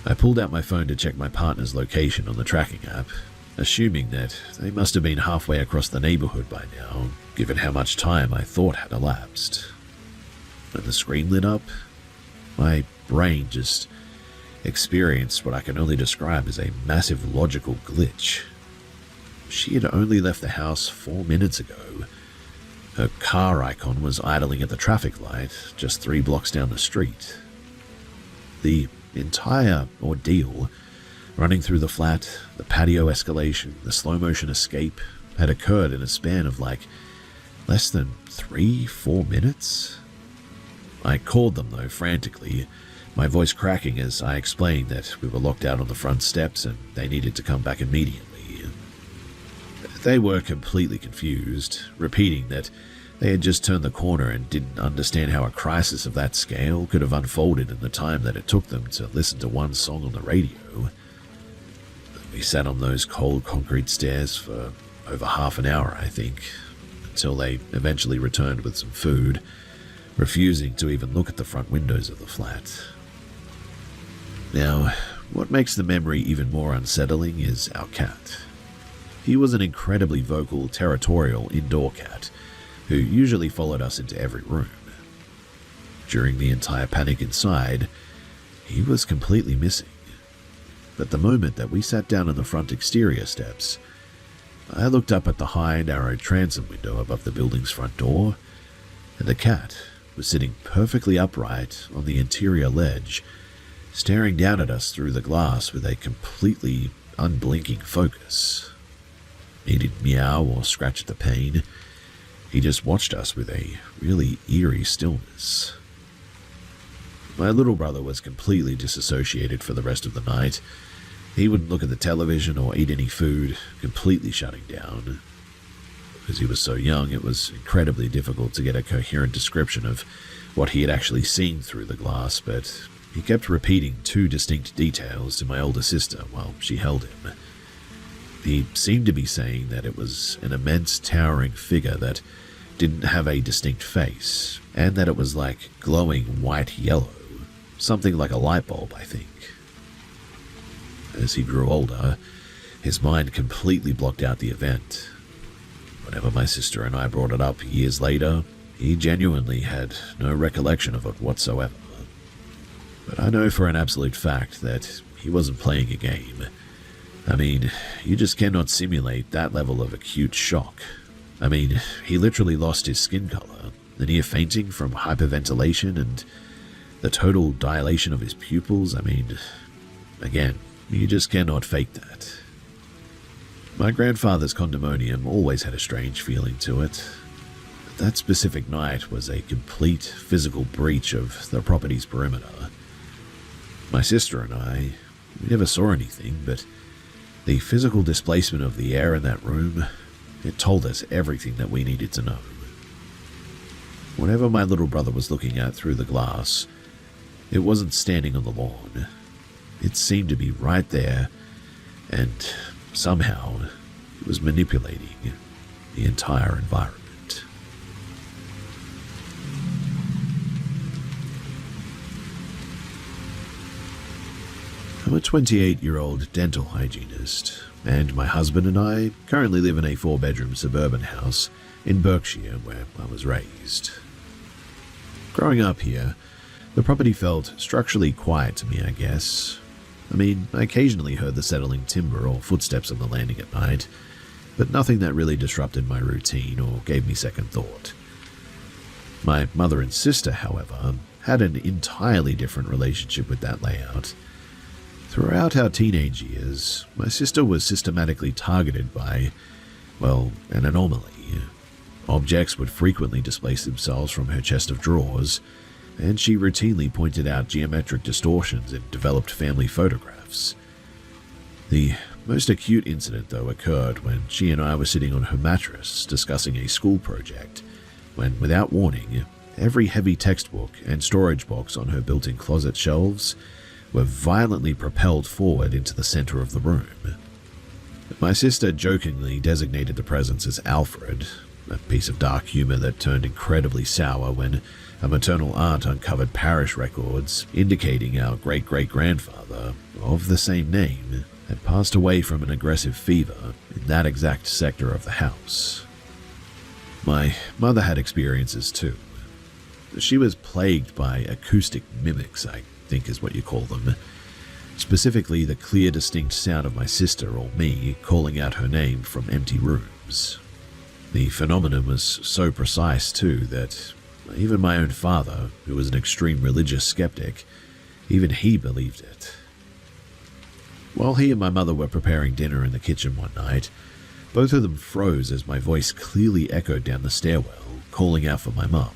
I pulled out my phone to check my partner's location on the tracking app, assuming that they must have been halfway across the neighborhood by now, given how much time I thought had elapsed. When the screen lit up, my brain just experienced what I can only describe as a massive logical glitch. She had only left the house 4 minutes ago. Her car icon was idling at the traffic light just 3 blocks down the street. The entire ordeal, running through the flat, the patio escalation, the slow-motion escape, had occurred in a span of less than 3-4 minutes. I called them, though, frantically, my voice cracking as I explained that we were locked out on the front steps and they needed to come back immediately. They were completely confused, repeating that they had just turned the corner and didn't understand how a crisis of that scale could have unfolded in the time that it took them to listen to one song on the radio. We sat on those cold concrete stairs for over half an hour, I think, until they eventually returned with some food, refusing to even look at the front windows of the flat. Now, what makes the memory even more unsettling is our cat. He was an incredibly vocal, territorial indoor cat who usually followed us into every room. During the entire panic inside, he was completely missing. But the moment that we sat down on the front exterior steps, I looked up at the high, narrow transom window above the building's front door, and the cat was sitting perfectly upright on the interior ledge, staring down at us through the glass with a completely unblinking focus. He didn't meow or scratch at the pane. He just watched us with a really eerie stillness. My little brother was completely disassociated for the rest of the night. He wouldn't look at the television or eat any food, completely shutting down. Because he was so young, it was incredibly difficult to get a coherent description of what he had actually seen through the glass, but he kept repeating two distinct details to my older sister while she held him. He seemed to be saying that it was an immense towering figure that didn't have a distinct face, and that it was like glowing white-yellow, something like a light bulb, I think. As he grew older, his mind completely blocked out the event. Whenever my sister and I brought it up years later, he genuinely had no recollection of it whatsoever. But I know for an absolute fact that he wasn't playing a game. I mean, you just cannot simulate that level of acute shock. I mean, he literally lost his skin color, the near fainting from hyperventilation, and the total dilation of his pupils. I mean, again, you just cannot fake that. My grandfather's condominium always had a strange feeling to it. But that specific night was a complete physical breach of the property's perimeter. My sister and I, we never saw anything, but the physical displacement of the air in that room, it told us everything that we needed to know. Whatever my little brother was looking at through the glass, it wasn't standing on the lawn. It seemed to be right there, and somehow it was manipulating the entire environment. I'm a 28-year-old dental hygienist, and my husband and I currently live in a 4-bedroom suburban house in Berkshire where I was raised. Growing up here, the property felt structurally quiet to me, I guess. I mean, I occasionally heard the settling timber or footsteps on the landing at night, but nothing that really disrupted my routine or gave me second thought. My mother and sister, however, had an entirely different relationship with that layout. Throughout our teenage years, my sister was systematically targeted by, well, an anomaly. Objects would frequently displace themselves from her chest of drawers, and she routinely pointed out geometric distortions in developed family photographs. The most acute incident, though, occurred when she and I were sitting on her mattress discussing a school project, when, without warning, every heavy textbook and storage box on her built-in closet shelves were violently propelled forward into the center of the room. My sister jokingly designated the presence as Alfred, a piece of dark humor that turned incredibly sour when a maternal aunt uncovered parish records indicating our great-great-grandfather, of the same name, had passed away from an aggressive fever in that exact sector of the house. My mother had experiences too. She was plagued by acoustic mimics, I think is what you call them. Specifically, the clear, distinct sound of my sister or me calling out her name from empty rooms. The phenomenon was so precise, too, that even my own father, who was an extreme religious skeptic, even he believed it. While he and my mother were preparing dinner in the kitchen one night, both of them froze as my voice clearly echoed down the stairwell, calling out for my mum.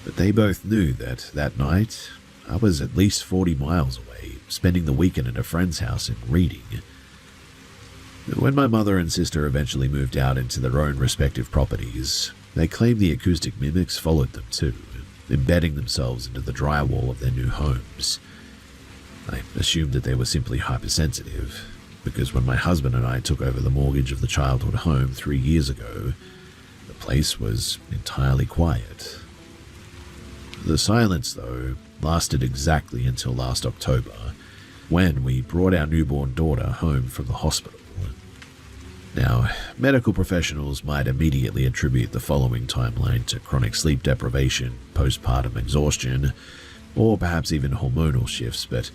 But they both knew that night, I was at least 40 miles away, spending the weekend at a friend's house in Reading. When my mother and sister eventually moved out into their own respective properties, they claimed the acoustic mimics followed them too, embedding themselves into the drywall of their new homes. I assumed that they were simply hypersensitive, because when my husband and I took over the mortgage of the childhood home 3 years ago, the place was entirely quiet. The silence, though, lasted exactly until last October, when we brought our newborn daughter home from the hospital. Now, medical professionals might immediately attribute the following timeline to chronic sleep deprivation, postpartum exhaustion, or perhaps even hormonal shifts, but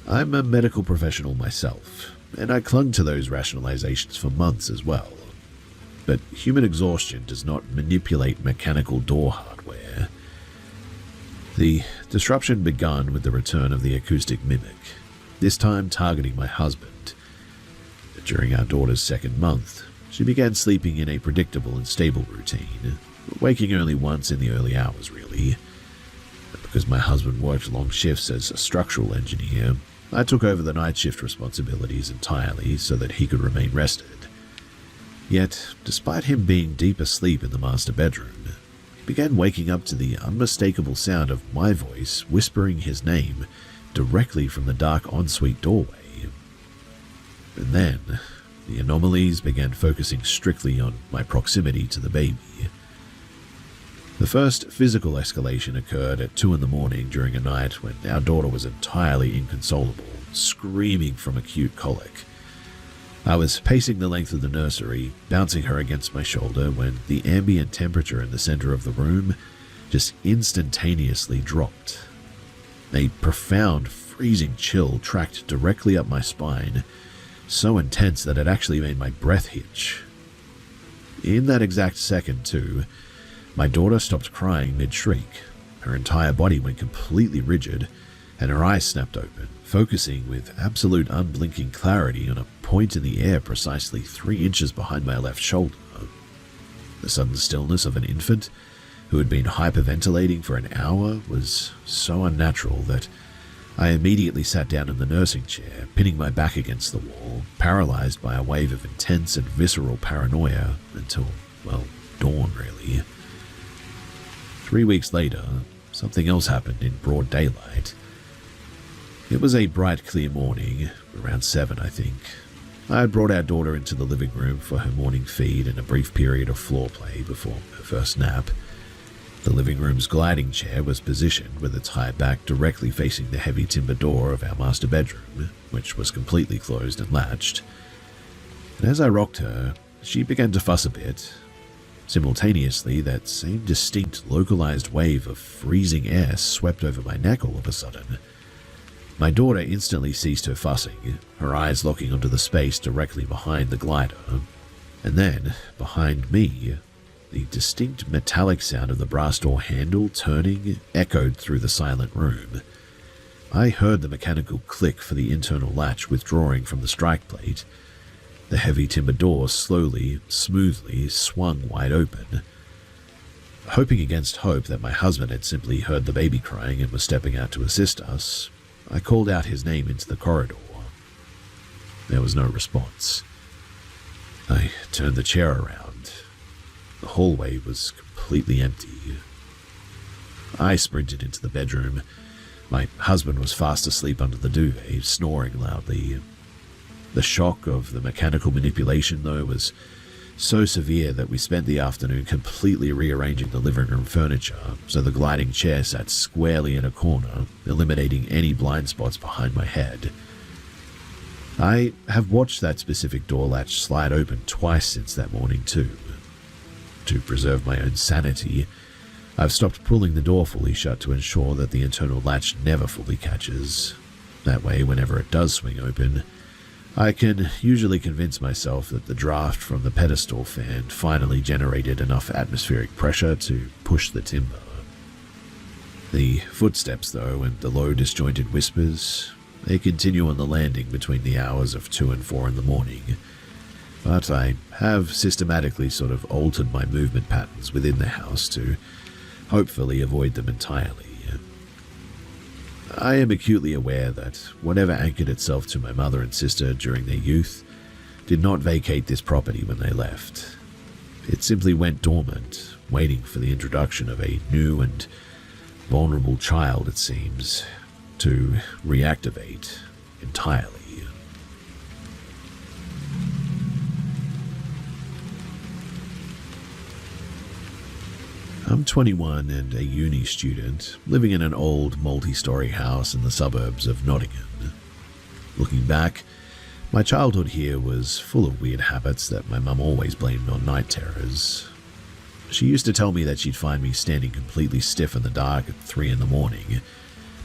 I'm a medical professional myself, and I clung to those rationalizations for months as well. But human exhaustion does not manipulate mechanical door hardware. The disruption began with the return of the acoustic mimic, this time targeting my husband. During our daughter's second month, she began sleeping in a predictable and stable routine, waking only once in the early hours, really. Because my husband worked long shifts as a structural engineer, I took over the night shift responsibilities entirely so that he could remain rested. Yet, despite him being deep asleep in the master bedroom, he began waking up to the unmistakable sound of my voice whispering his name directly from the dark ensuite doorway. And then, the anomalies began focusing strictly on my proximity to the baby. The first physical escalation occurred at 2 a.m. during a night when our daughter was entirely inconsolable, screaming from acute colic. I was pacing the length of the nursery, bouncing her against my shoulder, when the ambient temperature in the center of the room just instantaneously dropped. A profound, freezing chill tracked directly up my spine, so intense that it actually made my breath hitch. In that exact second, too, my daughter stopped crying mid-shriek. Her entire body went completely rigid, and her eyes snapped open, focusing with absolute unblinking clarity on a point in the air precisely 3 inches behind my left shoulder. The sudden stillness of an infant who had been hyperventilating for an hour was so unnatural that I immediately sat down in the nursing chair, pinning my back against the wall, paralyzed by a wave of intense and visceral paranoia until, well, dawn, really. 3 weeks later, something else happened in broad daylight. It was a bright, clear morning, around 7, I think. I had brought our daughter into the living room for her morning feed and a brief period of floor play before her first nap. The living room's gliding chair was positioned with its high back directly facing the heavy timber door of our master bedroom, which was completely closed and latched. And as I rocked her, she began to fuss a bit. Simultaneously, that same distinct localized wave of freezing air swept over my neck all of a sudden. My daughter instantly ceased her fussing, her eyes locking onto the space directly behind the glider. And then, behind me, the distinct metallic sound of the brass door handle turning echoed through the silent room. I heard the mechanical click for the internal latch withdrawing from the strike plate. The heavy timber door slowly, smoothly swung wide open. Hoping against hope that my husband had simply heard the baby crying and was stepping out to assist us, I called out his name into the corridor. There was no response. I turned the chair around. The hallway was completely empty. I sprinted into the bedroom. My husband was fast asleep under the duvet, snoring loudly. The shock of the mechanical manipulation, though, was so severe that we spent the afternoon completely rearranging the living room furniture so the gliding chair sat squarely in a corner, eliminating any blind spots behind my head. I have watched that specific door latch slide open twice since that morning, too. To preserve my own sanity, I've stopped pulling the door fully shut to ensure that the internal latch never fully catches. That way, whenever it does swing open, I can usually convince myself that the draft from the pedestal fan finally generated enough atmospheric pressure to push the timber. The footsteps, though, and the low disjointed whispers, they continue on the landing between the hours of 2 and 4 in the morning, but I have systematically sort of altered my movement patterns within the house to hopefully avoid them entirely. I am acutely aware that whatever anchored itself to my mother and sister during their youth did not vacate this property when they left. It simply went dormant, waiting for the introduction of a new and vulnerable child, it seems, to reactivate entirely. I'm 21 and a uni student, living in an old multi-story house in the suburbs of Nottingham. Looking back, my childhood here was full of weird habits that my mum always blamed on night terrors. She used to tell me that she'd find me standing completely stiff in the dark at 3 in the morning,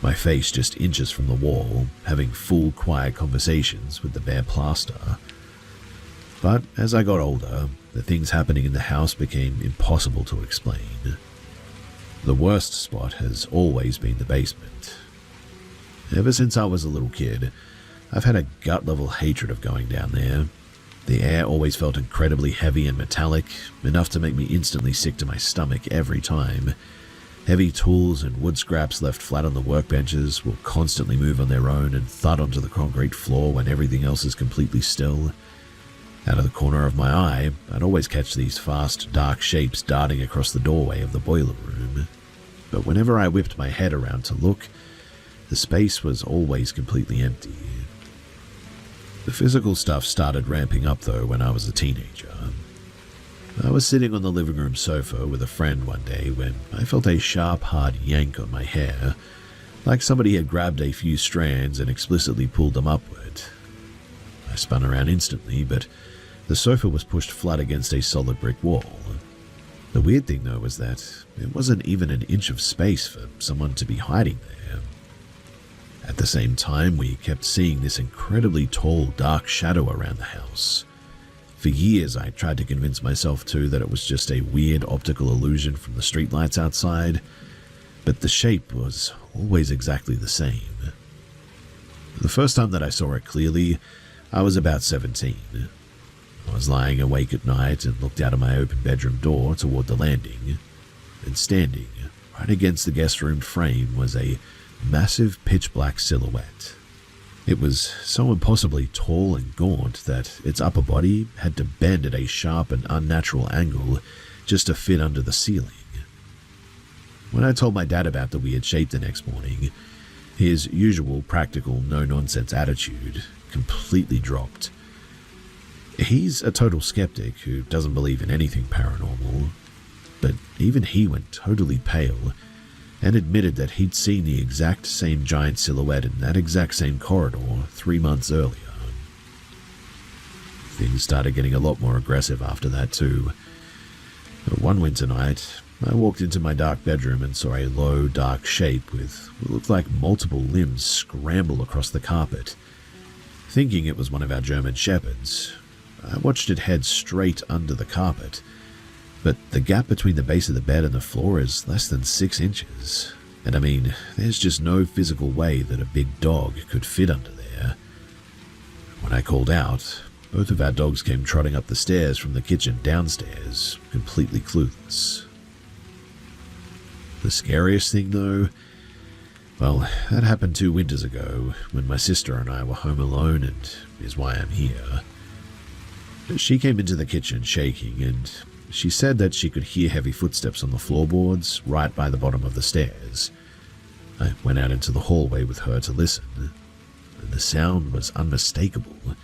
my face just inches from the wall, having full, quiet conversations with the bare plaster. But as I got older, the things happening in the house became impossible to explain. The worst spot has always been the basement. Ever since I was a little kid, I've had a gut-level hatred of going down there. The air always felt incredibly heavy and metallic, enough to make me instantly sick to my stomach every time. Heavy tools and wood scraps left flat on the workbenches will constantly move on their own and thud onto the concrete floor when everything else is completely still. Out of the corner of my eye, I'd always catch these fast, dark shapes darting across the doorway of the boiler room. But whenever I whipped my head around to look, the space was always completely empty. The physical stuff started ramping up though when I was a teenager. I was sitting on the living room sofa with a friend one day when I felt a sharp, hard yank on my hair, like somebody had grabbed a few strands and explicitly pulled them upward. I spun around instantly, but the sofa was pushed flat against a solid brick wall. The weird thing though was that there wasn't even an inch of space for someone to be hiding there. At the same time, we kept seeing this incredibly tall, dark shadow around the house. For years, I tried to convince myself too that it was just a weird optical illusion from the streetlights outside, but the shape was always exactly the same. The first time that I saw it clearly, I was about 17. I was lying awake at night and looked out of my open bedroom door toward the landing, and standing right against the guest room frame was a massive pitch-black silhouette. It was so impossibly tall and gaunt that its upper body had to bend at a sharp and unnatural angle just to fit under the ceiling. When I told my dad about the weird shape the next morning, his usual practical, no-nonsense attitude completely dropped. He's a total skeptic who doesn't believe in anything paranormal, but even he went totally pale and admitted that he'd seen the exact same giant silhouette in that exact same corridor 3 months earlier. Things started getting a lot more aggressive after that too. One winter night, I walked into my dark bedroom and saw a low, dark shape with what looked like multiple limbs scramble across the carpet. Thinking it was one of our German shepherds, I watched it head straight under the carpet, but the gap between the base of the bed and the floor is less than 6 inches. And I mean, there's just no physical way that a big dog could fit under there. When I called out, both of our dogs came trotting up the stairs from the kitchen downstairs, completely clueless. The scariest thing though, well, that happened 2 winters ago when my sister and I were home alone, and is why I'm here. She came into the kitchen shaking, and she said that she could hear heavy footsteps on the floorboards right by the bottom of the stairs. I went out into the hallway with her to listen, and the sound was unmistakable.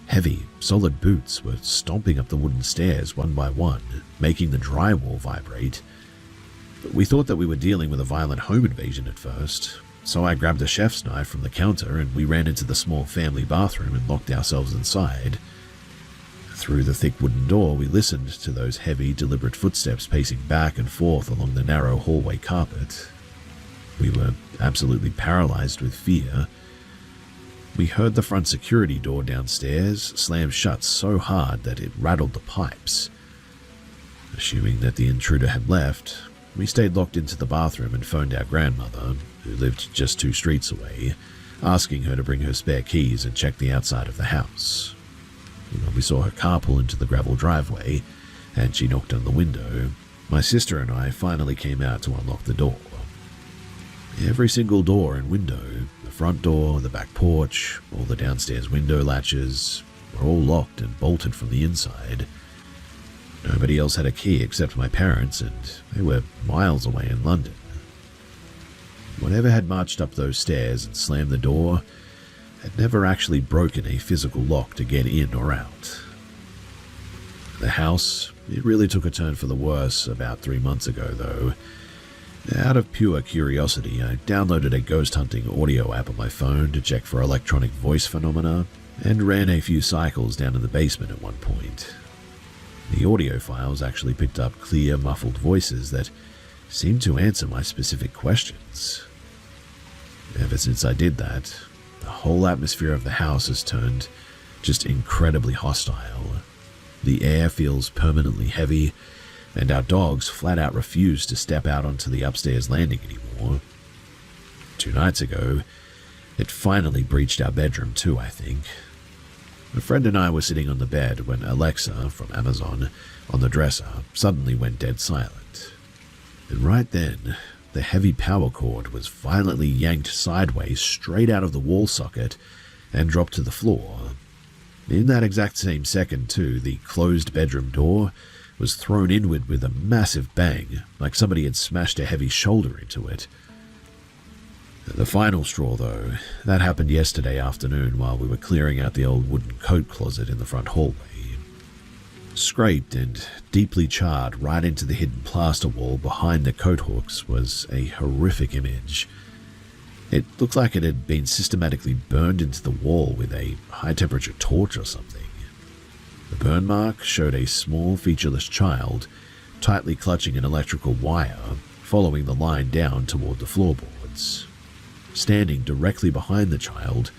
Heavy, solid boots were stomping up the wooden stairs one by one, making the drywall vibrate. But we thought that we were dealing with a violent home invasion at first, so I grabbed a chef's knife from the counter and we ran into the small family bathroom and locked ourselves inside. Through the thick wooden door, we listened to those heavy, deliberate footsteps pacing back and forth along the narrow hallway carpet. We were absolutely paralyzed with fear. We heard the front security door downstairs slam shut so hard that it rattled the pipes. Assuming that the intruder had left, we stayed locked into the bathroom and phoned our grandmother, who lived just 2 streets away, asking her to bring her spare keys and check the outside of the house. We saw her car pull into the gravel driveway, and she knocked on the window. My sister and I finally came out to unlock the door. Every single door and window, the front door, the back porch, all the downstairs window latches, were all locked and bolted from the inside. Nobody else had a key except my parents, and they were miles away in London. Whatever had marched up those stairs and slammed the door had never actually broken a physical lock to get in or out. The house, it really took a turn for the worse about 3 months ago though. Out of pure curiosity, I downloaded a ghost hunting audio app on my phone to check for electronic voice phenomena, and ran a few cycles down in the basement at one point. The audio files actually picked up clear, muffled voices that seemed to answer my specific questions. Ever since I did that, the whole atmosphere of the house has turned just incredibly hostile. The air feels permanently heavy, and our dogs flat out refuse to step out onto the upstairs landing anymore. 2 nights ago, it finally breached our bedroom too, I think. A friend and I were sitting on the bed when Alexa, from Amazon, on the dresser, suddenly went dead silent. And right then, the heavy power cord was violently yanked sideways straight out of the wall socket and dropped to the floor. In that exact same second, too, the closed bedroom door was thrown inward with a massive bang, like somebody had smashed a heavy shoulder into it. The final straw, though, that happened yesterday afternoon while we were clearing out the old wooden coat closet in the front hallway. Scraped and deeply charred right into the hidden plaster wall behind the coat hooks was a horrific image. It looked like it had been systematically burned into the wall with a high-temperature torch or something. The burn mark showed a small, featureless child tightly clutching an electrical wire, following the line down toward the floorboards. Standing directly behind the child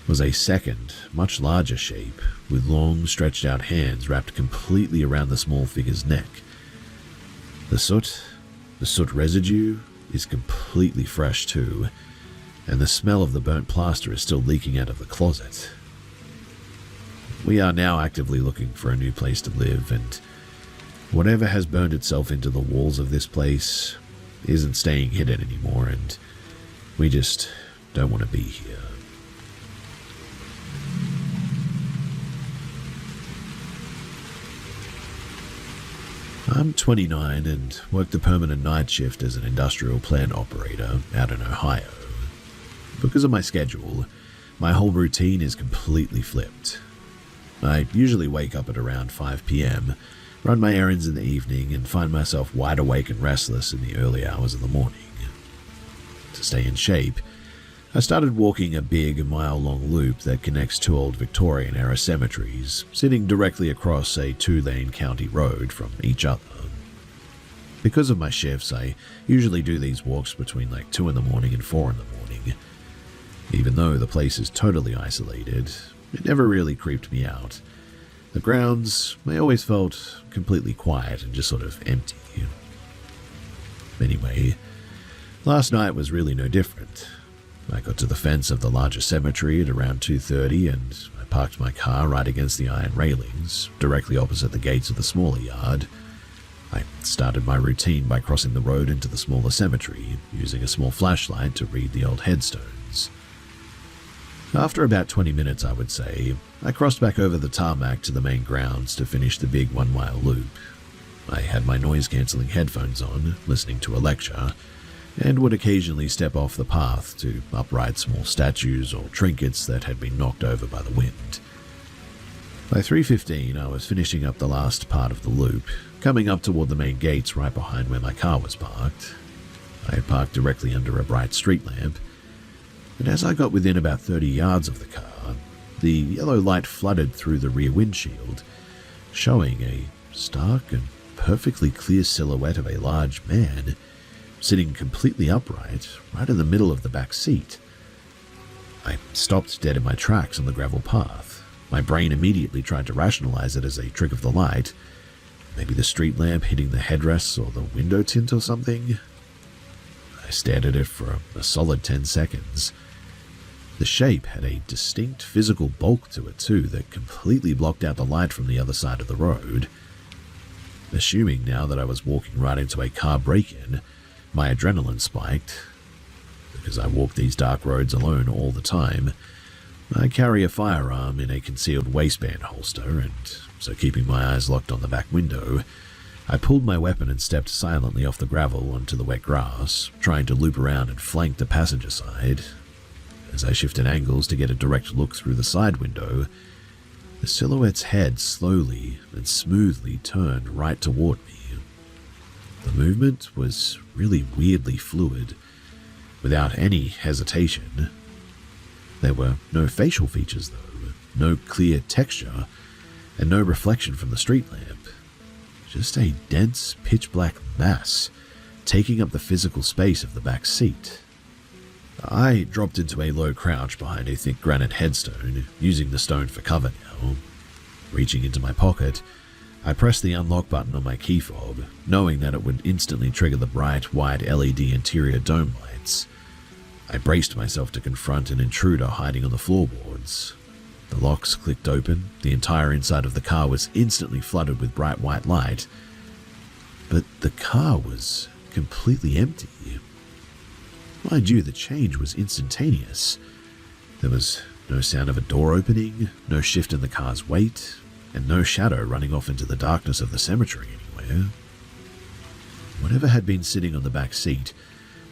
was a second, much larger shape, with long, stretched-out hands wrapped completely around the small figure's neck. The soot residue is completely fresh too, and the smell of the burnt plaster is still leaking out of the closet. We are now actively looking for a new place to live, and whatever has burned itself into the walls of this place isn't staying hidden anymore, and we just don't want to be here. I'm 29 and work the permanent night shift as an industrial plant operator out in Ohio. Because of my schedule, my whole routine is completely flipped. I usually wake up at around 5 p.m., run my errands in the evening, and find myself wide awake and restless in the early hours of the morning. To stay in shape, I started walking a big mile-long loop that connects two old Victorian-era cemeteries, sitting directly across a two-lane county road from each other. Because of my shifts, I usually do these walks between 2 in the morning and 4 in the morning. Even though the place is totally isolated, it never really creeped me out. The grounds, I always felt completely quiet and just sort of empty. Anyway, last night was really no different. I got to the fence of the larger cemetery at around 2:30 and I parked my car right against the iron railings, directly opposite the gates of the smaller yard. I started my routine by crossing the road into the smaller cemetery, using a small flashlight to read the old headstones. After about 20 minutes, I would say, I crossed back over the tarmac to the main grounds to finish the big 1-mile loop. I had my noise-cancelling headphones on, listening to a lecture, and would occasionally step off the path to upright small statues or trinkets that had been knocked over by the wind. By 3:15, I was finishing up the last part of the loop, coming up toward the main gates right behind where my car was parked. I had parked directly under a bright street lamp, and as I got within about 30 yards of the car, the yellow light flooded through the rear windshield, showing a stark and perfectly clear silhouette of a large man sitting completely upright right in the middle of the back seat. I stopped dead in my tracks on the gravel path. My brain immediately tried to rationalize it as a trick of the light. Maybe the street lamp hitting the headrests or the window tint or something. I stared at it for a solid 10 seconds. The shape had a distinct physical bulk to it too that completely blocked out the light from the other side of the road. Assuming now that I was walking right into a car break-in, my adrenaline spiked. Because I walk these dark roads alone all the time, I carry a firearm in a concealed waistband holster, and so keeping my eyes locked on the back window, I pulled my weapon and stepped silently off the gravel onto the wet grass, trying to loop around and flank the passenger side. As I shifted angles to get a direct look through the side window, the silhouette's head slowly and smoothly turned right toward me. The movement was really weirdly fluid, without any hesitation. There were no facial features though, no clear texture, and no reflection from the street lamp. Just a dense, pitch-black mass taking up the physical space of the back seat. I dropped into a low crouch behind a thick granite headstone, using the stone for cover now. Reaching into my pocket, I pressed the unlock button on my key fob, knowing that it would instantly trigger the bright, white LED interior dome lights. I braced myself to confront an intruder hiding on the floorboards. The locks clicked open, the entire inside of the car was instantly flooded with bright white light. But the car was completely empty. Mind you, the change was instantaneous. There was no sound of a door opening, no shift in the car's weight, and no shadow running off into the darkness of the cemetery anywhere. Whatever had been sitting on the back seat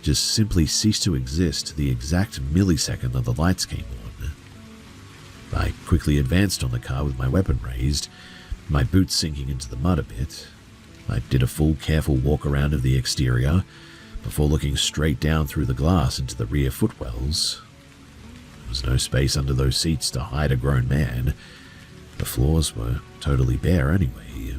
just simply ceased to exist the exact millisecond that the lights came on. I quickly advanced on the car with my weapon raised, my boots sinking into the mud a bit. I did a full careful walk around of the exterior before looking straight down through the glass into the rear footwells. There was no space under those seats to hide a grown man. The floors were totally bare anyway.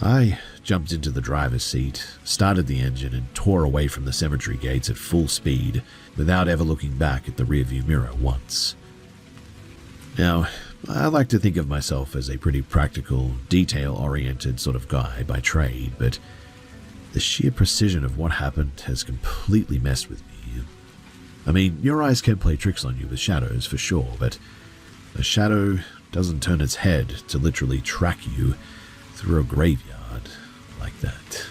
I jumped into the driver's seat, started the engine, and tore away from the cemetery gates at full speed without ever looking back at the rearview mirror once. Now, I like to think of myself as a pretty practical, detail-oriented sort of guy by trade, but the sheer precision of what happened has completely messed with me. I mean, your eyes can play tricks on you with shadows for sure, but a shadow doesn't turn its head to literally track you through a graveyard like that.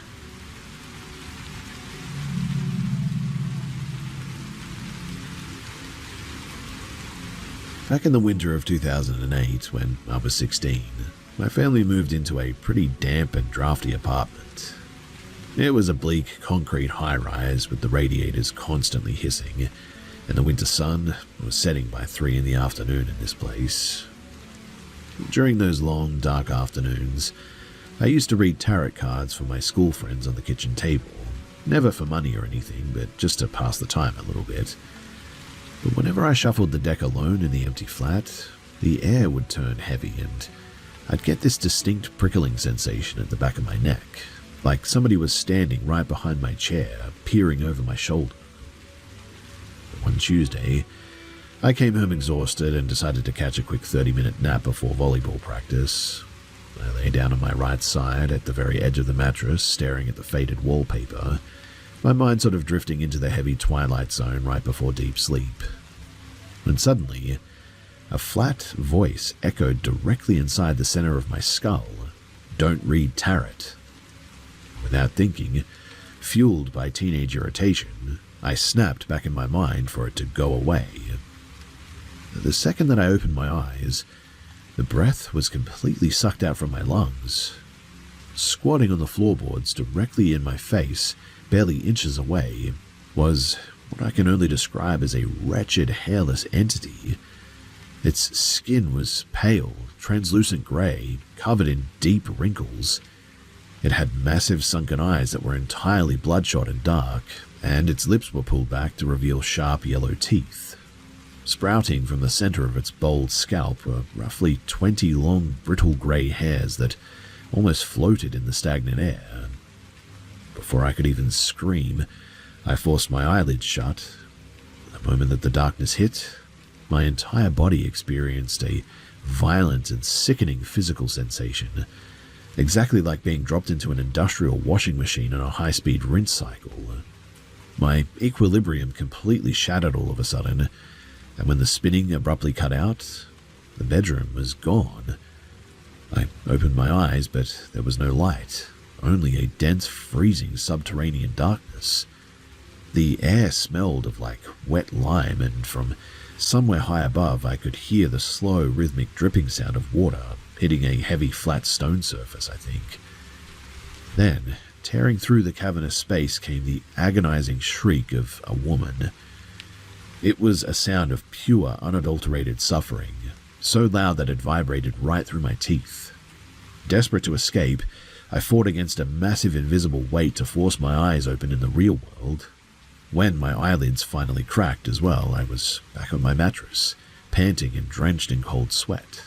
Back in the winter of 2008, when I was 16, my family moved into a pretty damp and drafty apartment. It was a bleak concrete high-rise with the radiators constantly hissing, and the winter sun was setting by 3 in the afternoon in this place. During those long, dark afternoons, I used to read tarot cards for my school friends on the kitchen table, never for money or anything, but just to pass the time a little bit. But whenever I shuffled the deck alone in the empty flat, the air would turn heavy and I'd get this distinct prickling sensation at the back of my neck, like somebody was standing right behind my chair, peering over my shoulder. One Tuesday, I came home exhausted and decided to catch a quick 30-minute nap before volleyball practice. I lay down on my right side at the very edge of the mattress, staring at the faded wallpaper, my mind sort of drifting into the heavy twilight zone right before deep sleep. When suddenly, a flat voice echoed directly inside the center of my skull, "Don't read tarot." Without thinking, fueled by teenage irritation, I snapped back in my mind for it to go away. The second that I opened my eyes, the breath was completely sucked out from my lungs. Squatting on the floorboards directly in my face, barely inches away, was what I can only describe as a wretched, hairless entity. Its skin was pale, translucent gray, covered in deep wrinkles. It had massive sunken eyes that were entirely bloodshot and dark, and its lips were pulled back to reveal sharp yellow teeth. Sprouting from the center of its bold scalp were roughly 20 long, brittle gray hairs that almost floated in the stagnant air. Before I could even scream, I forced my eyelids shut. The moment that the darkness hit, my entire body experienced a violent and sickening physical sensation, exactly like being dropped into an industrial washing machine in a high-speed rinse cycle. My equilibrium completely shattered all of a sudden, and when the spinning abruptly cut out, the bedroom was gone. I opened my eyes, but there was no light, only a dense, freezing subterranean darkness. The air smelled of like wet lime, and from somewhere high above I could hear the slow, rhythmic dripping sound of water hitting a heavy, flat stone surface, I think. Then, tearing through the cavernous space came the agonizing shriek of a woman. It was a sound of pure, unadulterated suffering, so loud that it vibrated right through my teeth. Desperate to escape, I fought against a massive invisible weight to force my eyes open in the real world. When my eyelids finally cracked as well, I was back on my mattress, panting and drenched in cold sweat.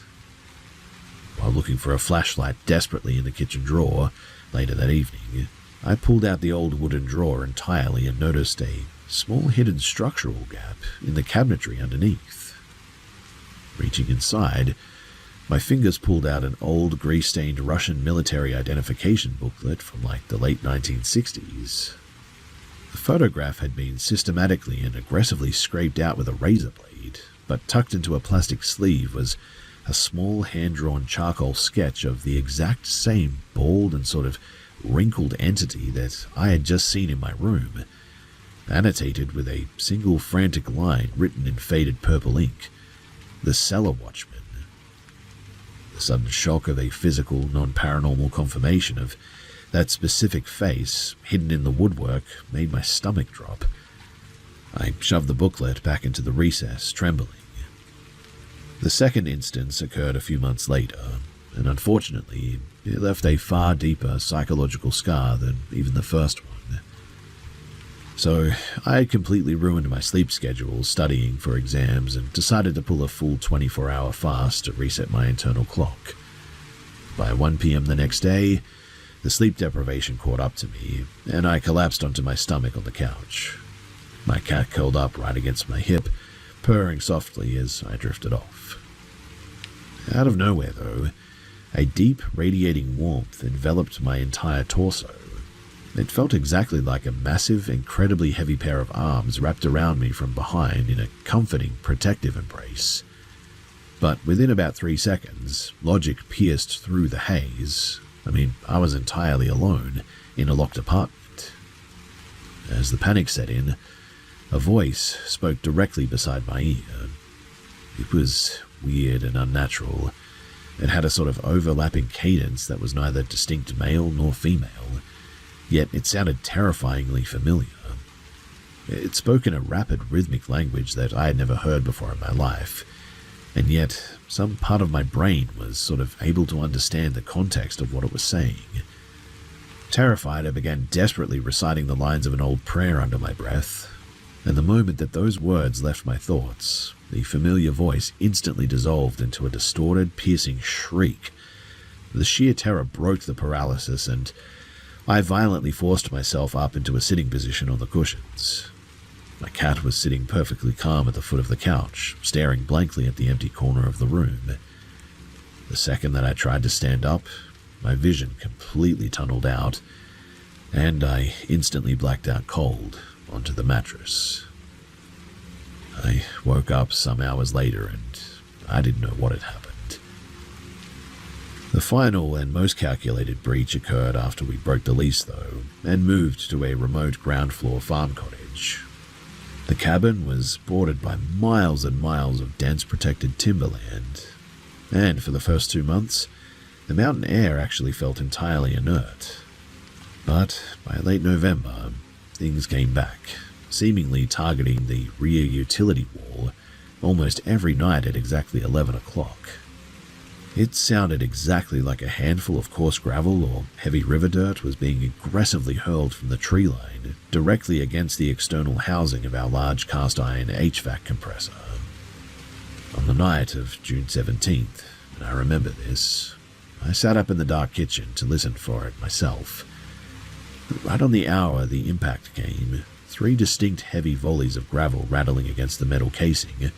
While looking for a flashlight desperately in the kitchen drawer later that evening, I pulled out the old wooden drawer entirely and noticed a small hidden structural gap in the cabinetry underneath. Reaching inside, my fingers pulled out an old grease-stained Russian military identification booklet from like the late 1960s. The photograph had been systematically and aggressively scraped out with a razor blade, but tucked into a plastic sleeve was a small hand-drawn charcoal sketch of the exact same bald and sort of wrinkled entity that I had just seen in my room, annotated with a single frantic line written in faded purple ink: the Cellar Watchman. The sudden shock of a physical, non-paranormal confirmation of that specific face hidden in the woodwork made my stomach drop. I shoved the booklet back into the recess, trembling. The second instance occurred a few months later, and unfortunately, it left a far deeper psychological scar than even the first one. So, I had completely ruined my sleep schedule studying for exams and decided to pull a full 24-hour fast to reset my internal clock. By 1 p.m. the next day, the sleep deprivation caught up to me, and I collapsed onto my stomach on the couch. My cat curled up right against my hip, purring softly as I drifted off. Out of nowhere, though, a deep, radiating warmth enveloped my entire torso. It felt exactly like a massive, incredibly heavy pair of arms wrapped around me from behind in a comforting, protective embrace. But within about 3 seconds, logic pierced through the haze. I was entirely alone in a locked apartment. As the panic set in, a voice spoke directly beside my ear. It was weird and unnatural. It had a sort of overlapping cadence that was neither distinct male nor female, yet it sounded terrifyingly familiar. It spoke in a rapid, rhythmic language that I had never heard before in my life, and yet some part of my brain was sort of able to understand the context of what it was saying. Terrified, I began desperately reciting the lines of an old prayer under my breath, and the moment that those words left my thoughts, the familiar voice instantly dissolved into a distorted, piercing shriek. The sheer terror broke the paralysis, and I violently forced myself up into a sitting position on the cushions. My cat was sitting perfectly calm at the foot of the couch, staring blankly at the empty corner of the room. The second that I tried to stand up, my vision completely tunneled out, and I instantly blacked out cold onto the mattress. I woke up some hours later, and I didn't know what had happened. The final and most calculated breach occurred after we broke the lease, though, and moved to a remote ground-floor farm cottage. The cabin was bordered by miles and miles of dense protected timberland, and for the first 2 months, the mountain air actually felt entirely inert. But by late November, things came back, seemingly targeting the rear utility wall almost every night at exactly 11 o'clock. It sounded exactly like a handful of coarse gravel or heavy river dirt was being aggressively hurled from the tree line directly against the external housing of our large cast-iron HVAC compressor. On the night of June 17th, and I remember this, I sat up in the dark kitchen to listen for it myself. Right on the hour the impact came, 3 distinct heavy volleys of gravel rattling against the metal casing.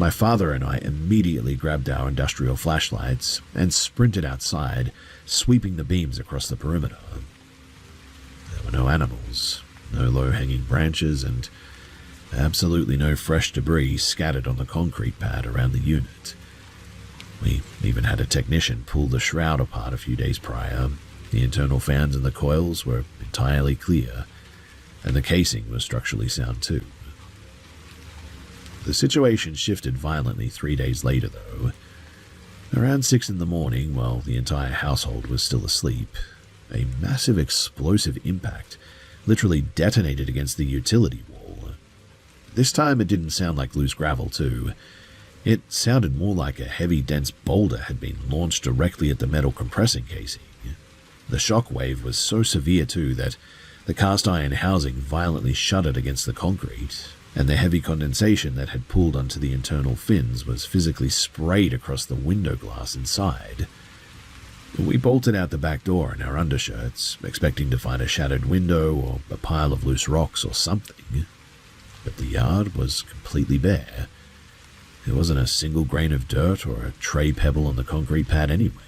My father and I immediately grabbed our industrial flashlights and sprinted outside, sweeping the beams across the perimeter. There were no animals, no low-hanging branches, and absolutely no fresh debris scattered on the concrete pad around the unit. We even had a technician pull the shroud apart a few days prior. The internal fans and the coils were entirely clear, and the casing was structurally sound too. The situation shifted violently 3 days later, though. Around 6 in the morning, while the entire household was still asleep, a massive explosive impact literally detonated against the utility wall. This time it didn't sound like loose gravel, too. It sounded more like a heavy, dense boulder had been launched directly at the metal compressing casing. The shock wave was so severe, too, that the cast-iron housing violently shuddered against the concrete, and the heavy condensation that had pooled onto the internal fins was physically sprayed across the window glass inside. We bolted out the back door in our undershirts, expecting to find a shattered window or a pile of loose rocks or something. But the yard was completely bare. There wasn't a single grain of dirt or a tray pebble on the concrete pad anywhere.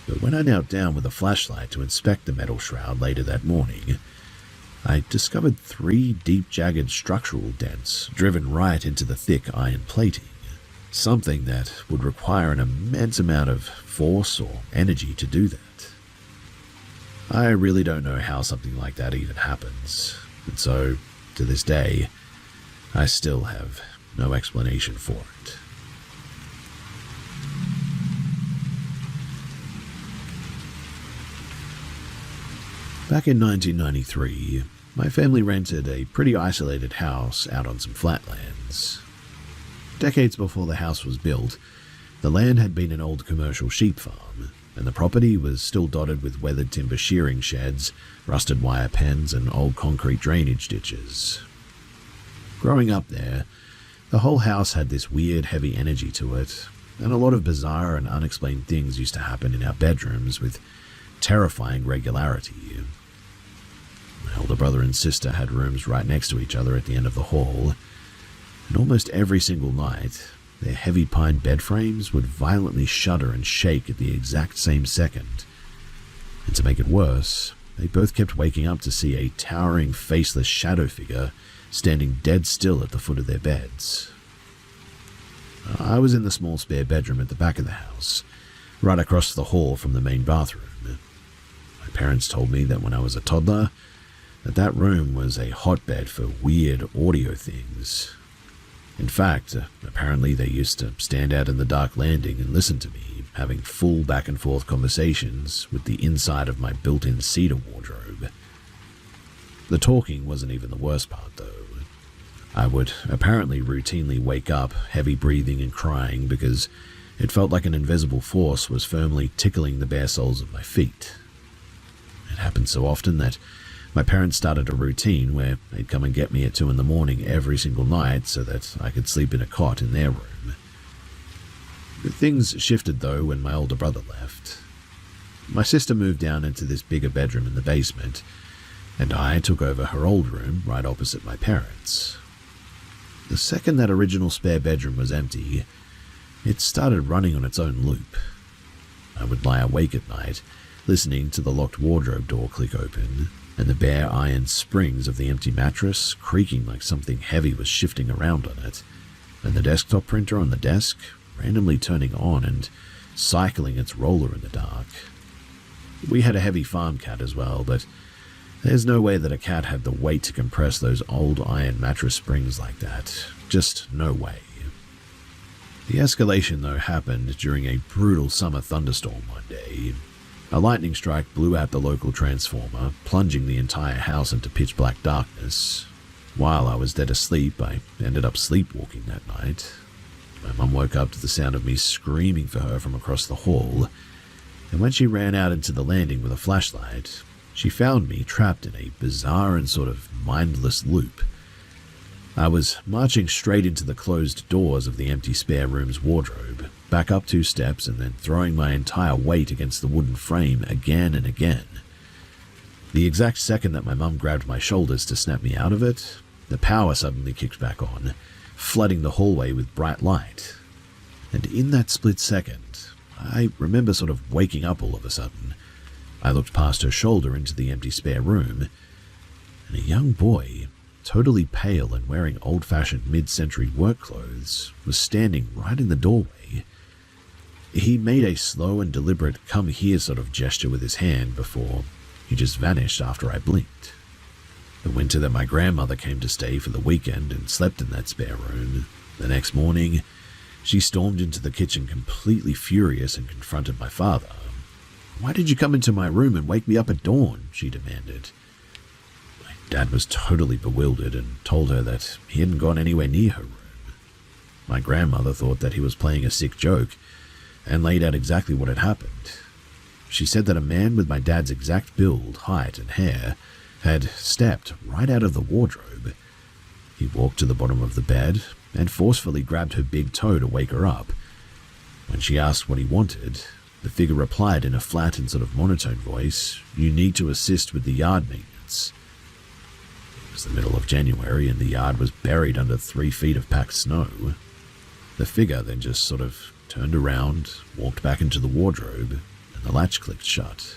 But when I knelt down with a flashlight to inspect the metal shroud later that morning, I discovered 3 deep, jagged structural dents driven right into the thick iron plating, something that would require an immense amount of force or energy to do that. I really don't know how something like that even happens, and so, to this day, I still have no explanation for it. Back in 1993, my family rented a pretty isolated house out on some flatlands. Decades before the house was built, the land had been an old commercial sheep farm, and the property was still dotted with weathered timber shearing sheds, rusted wire pens, and old concrete drainage ditches. Growing up there, the whole house had this weird, heavy energy to it, and a lot of bizarre and unexplained things used to happen in our bedrooms with terrifying regularity. My older brother and sister had rooms right next to each other at the end of the hall, and almost every single night, their heavy pine bed frames would violently shudder and shake at the exact same second. And to make it worse, they both kept waking up to see a towering, faceless shadow figure standing dead still at the foot of their beds. I was in the small spare bedroom at the back of the house, right across the hall from the main bathroom. My parents told me that when I was a toddler, that room was a hotbed for weird audio things. In fact, apparently they used to stand out in the dark landing and listen to me, having full back-and-forth conversations with the inside of my built-in cedar wardrobe. The talking wasn't even the worst part, though. I would apparently routinely wake up, heavy breathing and crying, because it felt like an invisible force was firmly tickling the bare soles of my feet. It happened so often that my parents started a routine where they'd come and get me at 2 a.m. every single night so that I could sleep in a cot in their room. Things shifted, though, when my older brother left. My sister moved down into this bigger bedroom in the basement, and I took over her old room right opposite my parents'. The second that original spare bedroom was empty, it started running on its own loop. I would lie awake at night, listening to the locked wardrobe door click open, and the bare iron springs of the empty mattress creaking like something heavy was shifting around on it, and the desktop printer on the desk randomly turning on and cycling its roller in the dark. We had a heavy farm cat as well, but there's no way that a cat had the weight to compress those old iron mattress springs like that. Just no way. The escalation, though, happened during a brutal summer thunderstorm one day. A lightning strike blew out the local transformer, plunging the entire house into pitch-black darkness. While I was dead asleep, I ended up sleepwalking that night. My mum woke up to the sound of me screaming for her from across the hall, and when she ran out into the landing with a flashlight, she found me trapped in a bizarre and sort of mindless loop. I was marching straight into the closed doors of the empty spare room's wardrobe, back up 2 steps, and then throwing my entire weight against the wooden frame again and again. The exact second that my mum grabbed my shoulders to snap me out of it, the power suddenly kicked back on, flooding the hallway with bright light. And in that split second, I remember sort of waking up all of a sudden. I looked past her shoulder into the empty spare room, and a young boy, totally pale and wearing old-fashioned mid-century work clothes, was standing right in the doorway. He made a slow and deliberate come here sort of gesture with his hand before he just vanished after I blinked. The winter that my grandmother came to stay for the weekend and slept in that spare room, the next morning, she stormed into the kitchen completely furious and confronted my father. "Why did you come into my room and wake me up at dawn?" she demanded. My dad was totally bewildered and told her that he hadn't gone anywhere near her room. My grandmother thought that he was playing a sick joke and laid out exactly what had happened. She said that a man with my dad's exact build, height, and hair had stepped right out of the wardrobe. He walked to the bottom of the bed and forcefully grabbed her big toe to wake her up. When she asked what he wanted, the figure replied in a flat and sort of monotone voice, "You need to assist with the yard maintenance." It was the middle of January and the yard was buried under 3 feet of packed snow. The figure then just sort of turned around, walked back into the wardrobe, and the latch clicked shut.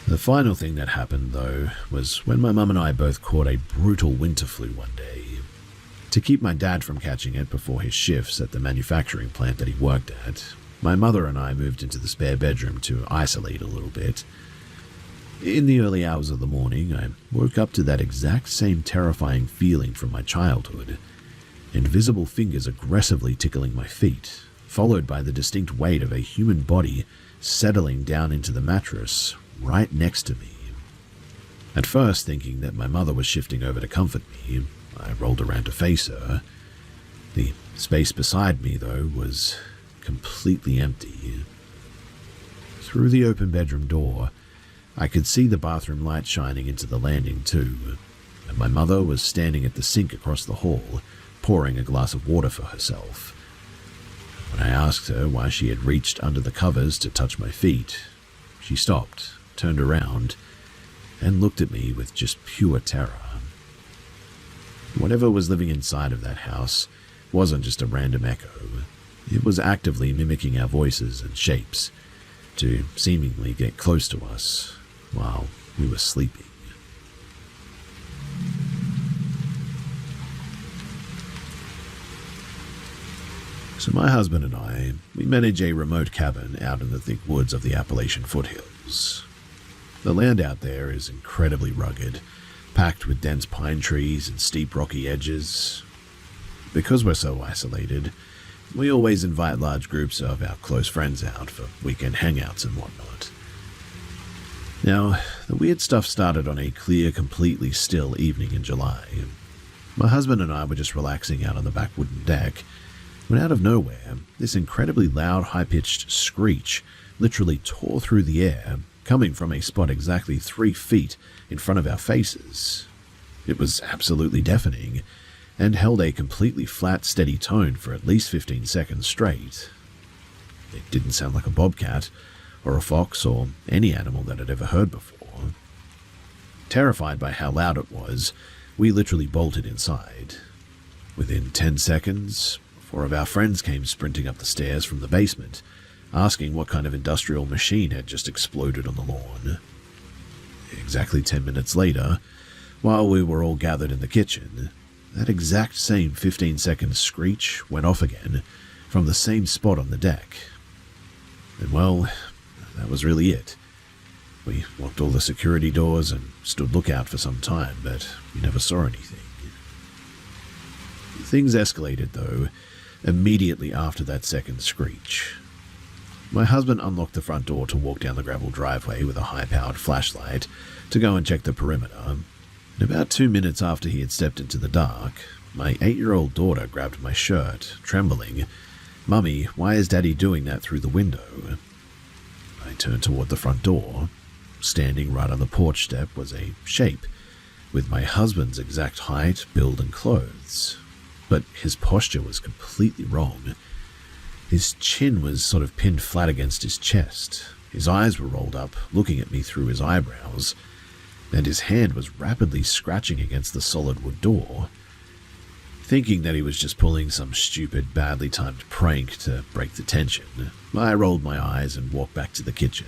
The final thing that happened, though, was when my mum and I both caught a brutal winter flu one day. To keep my dad from catching it before his shifts at the manufacturing plant that he worked at, my mother and I moved into the spare bedroom to isolate a little bit. In the early hours of the morning, I woke up to that exact same terrifying feeling from my childhood. Invisible fingers aggressively tickling my feet, followed by the distinct weight of a human body settling down into the mattress right next to me. At first, thinking that my mother was shifting over to comfort me, I rolled around to face her. The space beside me, though, was completely empty. Through the open bedroom door, I could see the bathroom light shining into the landing too, and my mother was standing at the sink across the hall, pouring a glass of water for herself. When I asked her why she had reached under the covers to touch my feet, she stopped, turned around, and looked at me with just pure terror. Whatever was living inside of that house wasn't just a random echo. It was actively mimicking our voices and shapes to seemingly get close to us while we were sleeping. So my husband and I, we manage a remote cabin out in the thick woods of the Appalachian foothills. The land out there is incredibly rugged, packed with dense pine trees and steep rocky edges. Because we're so isolated, we always invite large groups of our close friends out for weekend hangouts and whatnot. Now, the weird stuff started on a clear, completely still evening in July. My husband and I were just relaxing out on the back wooden deck, when out of nowhere, this incredibly loud, high-pitched screech literally tore through the air, coming from a spot exactly 3 feet in front of our faces. It was absolutely deafening, and held a completely flat, steady tone for at least 15 seconds straight. It didn't sound like a bobcat, or a fox, or any animal that I'd ever heard before. Terrified by how loud it was, we literally bolted inside. Within 10 seconds, 4 of our friends came sprinting up the stairs from the basement, asking what kind of industrial machine had just exploded on the lawn. Exactly 10 minutes later, while we were all gathered in the kitchen, that exact same 15-second screech went off again from the same spot on the deck. And well, that was really it. We locked all the security doors and stood lookout for some time, but we never saw anything. Things escalated, though, immediately after that second screech. My husband unlocked the front door to walk down the gravel driveway with a high-powered flashlight to go and check the perimeter. And about 2 minutes after he had stepped into the dark, my 8-year-old daughter grabbed my shirt, trembling. "Mummy, why is Daddy doing that through the window?" I turned toward the front door. Standing right on the porch step was a shape, with my husband's exact height, build, and clothes. But his posture was completely wrong. His chin was sort of pinned flat against his chest. His eyes were rolled up, looking at me through his eyebrows, and his hand was rapidly scratching against the solid wood door. Thinking that he was just pulling some stupid, badly timed prank to break the tension, I rolled my eyes and walked back to the kitchen.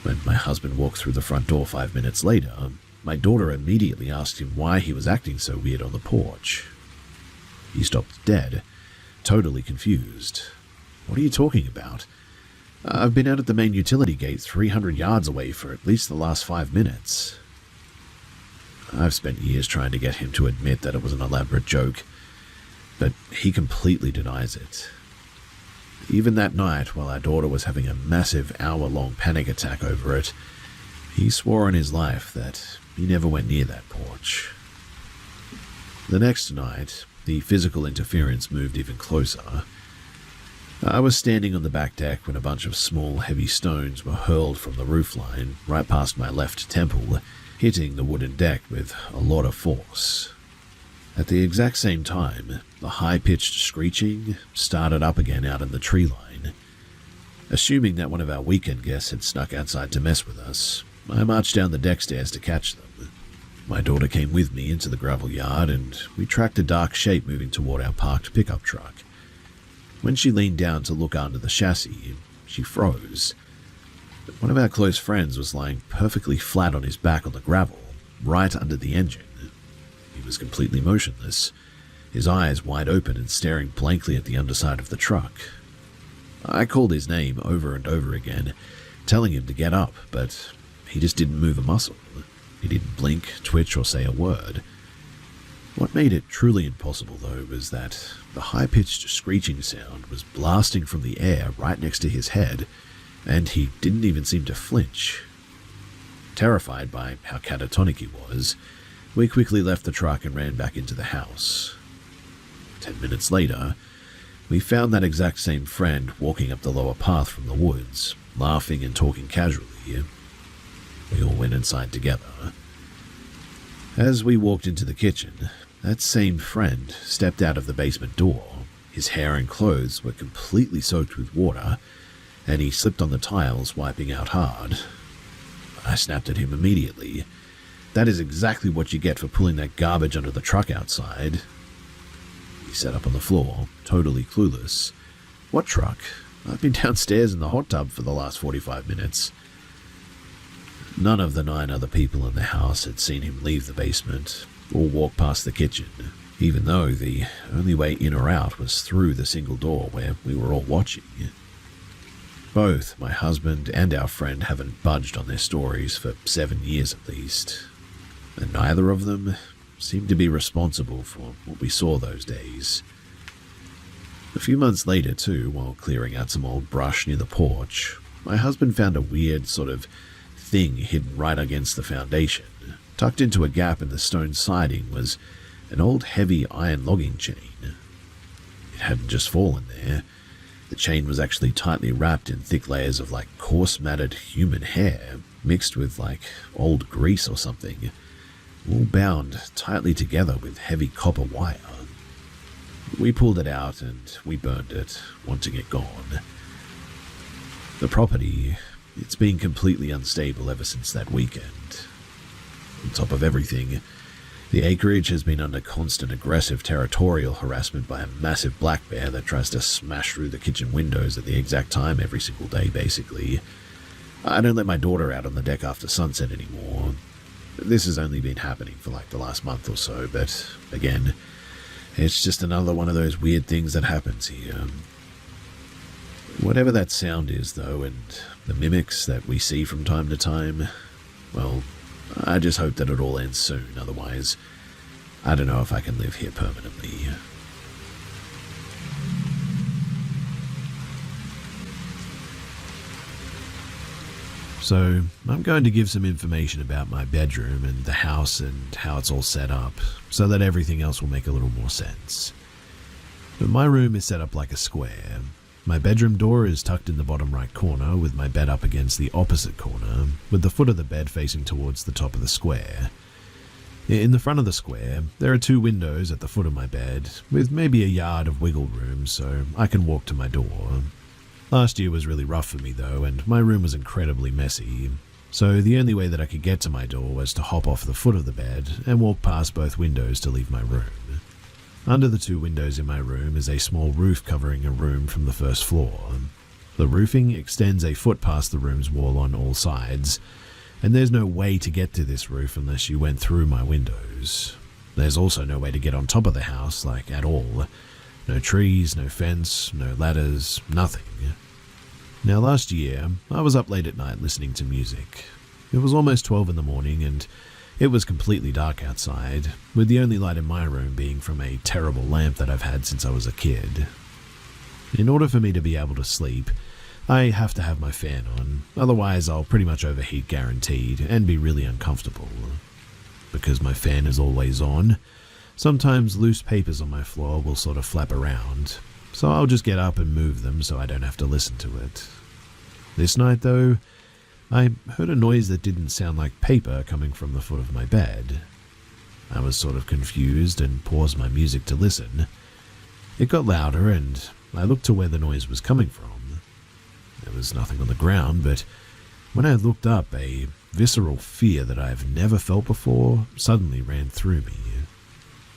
When my husband walked through the front door 5 minutes later, my daughter immediately asked him why he was acting so weird on the porch. He stopped dead, totally confused. "What are you talking about? I've been out at the main utility gate 300 yards away for at least the last 5 minutes. I've spent years trying to get him to admit that it was an elaborate joke, but he completely denies it. Even that night, while our daughter was having a massive hour-long panic attack over it, he swore on his life that he never went near that porch. The next night, the physical interference moved even closer. I was standing on the back deck when a bunch of small, heavy stones were hurled from the roofline right past my left temple, hitting the wooden deck with a lot of force. At the exact same time, the high-pitched screeching started up again out in the tree line. Assuming that one of our weekend guests had snuck outside to mess with us, I marched down the deck stairs to catch them. My daughter came with me into the gravel yard, and we tracked a dark shape moving toward our parked pickup truck. When she leaned down to look under the chassis, she froze. One of our close friends was lying perfectly flat on his back on the gravel, right under the engine. He was completely motionless, his eyes wide open and staring blankly at the underside of the truck. I called his name over and over again, telling him to get up, but he just didn't move a muscle. He didn't blink, twitch, or say a word. What made it truly impossible, though, was that the high-pitched screeching sound was blasting from the air right next to his head, and he didn't even seem to flinch. Terrified by how catatonic he was, we quickly left the truck and ran back into the house. 10 minutes later, we found that exact same friend walking up the lower path from the woods, laughing and talking casually. We all went inside together. As we walked into the kitchen, that same friend stepped out of the basement door. His hair and clothes were completely soaked with water, and he slipped on the tiles, wiping out hard. I snapped at him immediately. That is exactly what you get for pulling that garbage under the truck outside. He sat up on the floor, totally clueless. What truck? I've been downstairs in the hot tub for the last 45 minutes. None of the 9 other people in the house had seen him leave the basement or walk past the kitchen, even though the only way in or out was through the single door where we were all watching. Both my husband and our friend haven't budged on their stories for 7 years at least, and neither of them seemed to be responsible for what we saw those days. A few months later, too, while clearing out some old brush near the porch, my husband found a weird sort of thing hidden right against the foundation. Tucked into a gap in the stone siding was an old heavy iron logging chain. It hadn't just fallen there. The chain was actually tightly wrapped in thick layers of coarse matted human hair, mixed with old grease or something, all bound tightly together with heavy copper wire. We pulled it out and we burned it, wanting it gone. The property, it's been completely unstable ever since that weekend. On top of everything, the acreage has been under constant aggressive territorial harassment by a massive black bear that tries to smash through the kitchen windows at the exact time every single day, basically. I don't let my daughter out on the deck after sunset anymore. This has only been happening for the last month or so, but again, it's just another one of those weird things that happens here. Whatever that sound is, though, and the mimics that we see from time to time, well, I just hope that it all ends soon, otherwise I don't know if I can live here permanently. So, I'm going to give some information about my bedroom and the house and how it's all set up, so that everything else will make a little more sense. But my room is set up like a square. My bedroom door is tucked in the bottom right corner, with my bed up against the opposite corner, with the foot of the bed facing towards the top of the square. In the front of the square, there are 2 windows at the foot of my bed, with maybe a yard of wiggle room so I can walk to my door. Last year was really rough for me though, and my room was incredibly messy, so the only way that I could get to my door was to hop off the foot of the bed and walk past both windows to leave my room. Under the 2 windows in my room is a small roof covering a room from the first floor. The roofing extends a foot past the room's wall on all sides, and there's no way to get to this roof unless you went through my windows. There's also no way to get on top of the house, at all. No trees, no fence, no ladders, nothing. Now last year, I was up late at night listening to music. It was almost 12 in the morning and it was completely dark outside, with the only light in my room being from a terrible lamp that I've had since I was a kid. In order for me to be able to sleep, I have to have my fan on, otherwise I'll pretty much overheat guaranteed and be really uncomfortable. Because my fan is always on, sometimes loose papers on my floor will sort of flap around, so I'll just get up and move them so I don't have to listen to it. This night though, I heard a noise that didn't sound like paper coming from the foot of my bed. I was sort of confused and paused my music to listen. It got louder and I looked to where the noise was coming from. There was nothing on the ground, but when I looked up, a visceral fear that I've never felt before suddenly ran through me.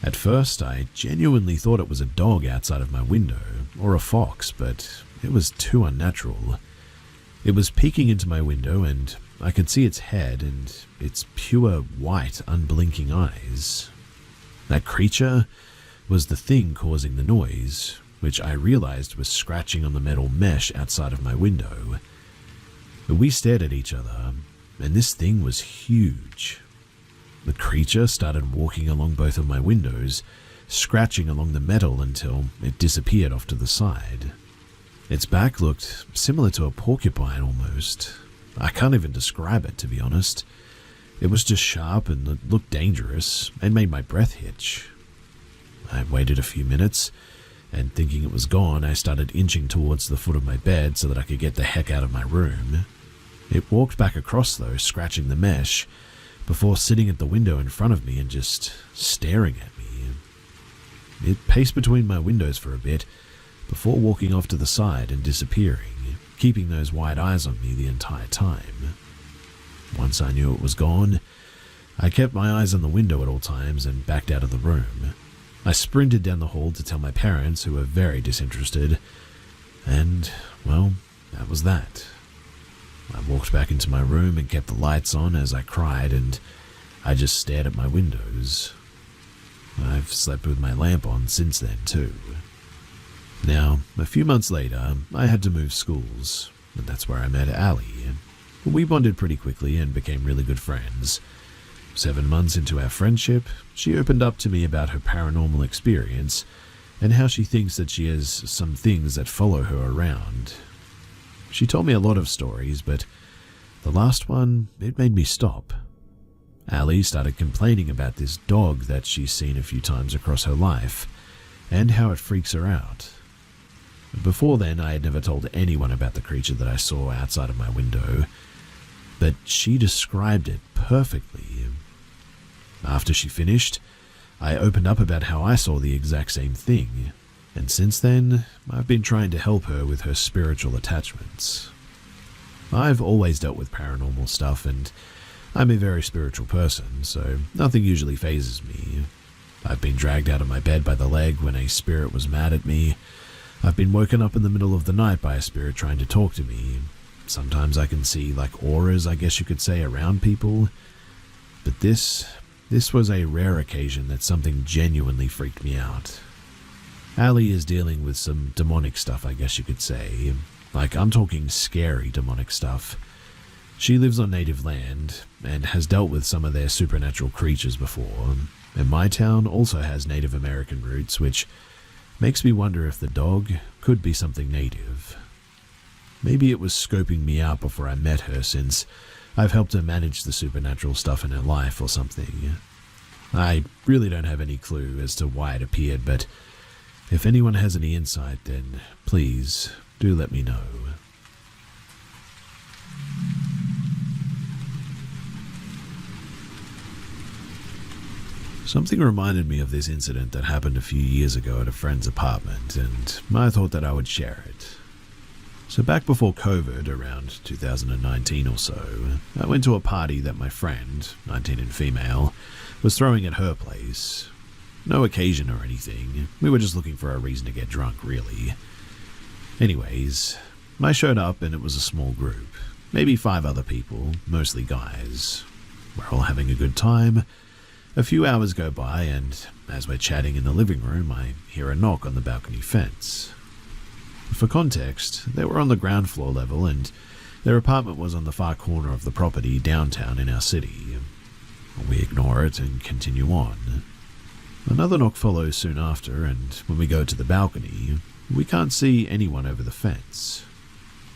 At first, I genuinely thought it was a dog outside of my window, or a fox, but it was too unnatural. It was peeking into my window, and I could see its head and its pure white, unblinking eyes. That creature was the thing causing the noise, which I realized was scratching on the metal mesh outside of my window. We stared at each other, and this thing was huge. The creature started walking along both of my windows, scratching along the metal until it disappeared off to the side. Its back looked similar to a porcupine almost. I can't even describe it, to be honest. It was just sharp and it looked dangerous and made my breath hitch. I waited a few minutes, and thinking it was gone, I started inching towards the foot of my bed so that I could get the heck out of my room. It walked back across though, scratching the mesh, before sitting at the window in front of me and just staring at me. It paced between my windows for a bit, before walking off to the side and disappearing, keeping those wide eyes on me the entire time. Once I knew it was gone, I kept my eyes on the window at all times and backed out of the room. I sprinted down the hall to tell my parents, who were very disinterested, and, well, that was that. I walked back into my room and kept the lights on as I cried, and I just stared at my windows. I've slept with my lamp on since then, too. Now, a few months later, I had to move schools, and that's where I met Allie. We bonded pretty quickly and became really good friends. 7 months into our friendship, she opened up to me about her paranormal experience and how she thinks that she has some things that follow her around. She told me a lot of stories, but the last one, it made me stop. Allie started complaining about this dog that she's seen a few times across her life and how it freaks her out. Before then, I had never told anyone about the creature that I saw outside of my window, but she described it perfectly. After she finished, I opened up about how I saw the exact same thing, and since then, I've been trying to help her with her spiritual attachments. I've always dealt with paranormal stuff, and I'm a very spiritual person, so nothing usually phases me. I've been dragged out of my bed by the leg when a spirit was mad at me. I've been woken up in the middle of the night by a spirit trying to talk to me. Sometimes I can see like auras, I guess you could say, around people. But this was a rare occasion that something genuinely freaked me out. Allie is dealing with some demonic stuff, I guess you could say. Like, I'm talking scary demonic stuff. She lives on native land and has dealt with some of their supernatural creatures before. And my town also has Native American roots, which makes me wonder if the dog could be something native. Maybe it was scoping me out before I met her, since I've helped her manage the supernatural stuff in her life or something. I really don't have any clue as to why it appeared, but if anyone has any insight, then please do let me know. Something reminded me of this incident that happened a few years ago at a friend's apartment, and I thought that I would share it. So back before COVID, around 2019 or so, I went to a party that my friend, 19 and female, was throwing at her place. No occasion or anything, we were just looking for a reason to get drunk, really. Anyways, I showed up and it was a small group, maybe 5 other people, mostly guys. We're all having a good time. A few hours go by, and as we're chatting in the living room, I hear a knock on the balcony fence. For context, they were on the ground floor level, and their apartment was on the far corner of the property downtown in our city. We ignore it and continue on. Another knock follows soon after, and when we go to the balcony, we can't see anyone over the fence.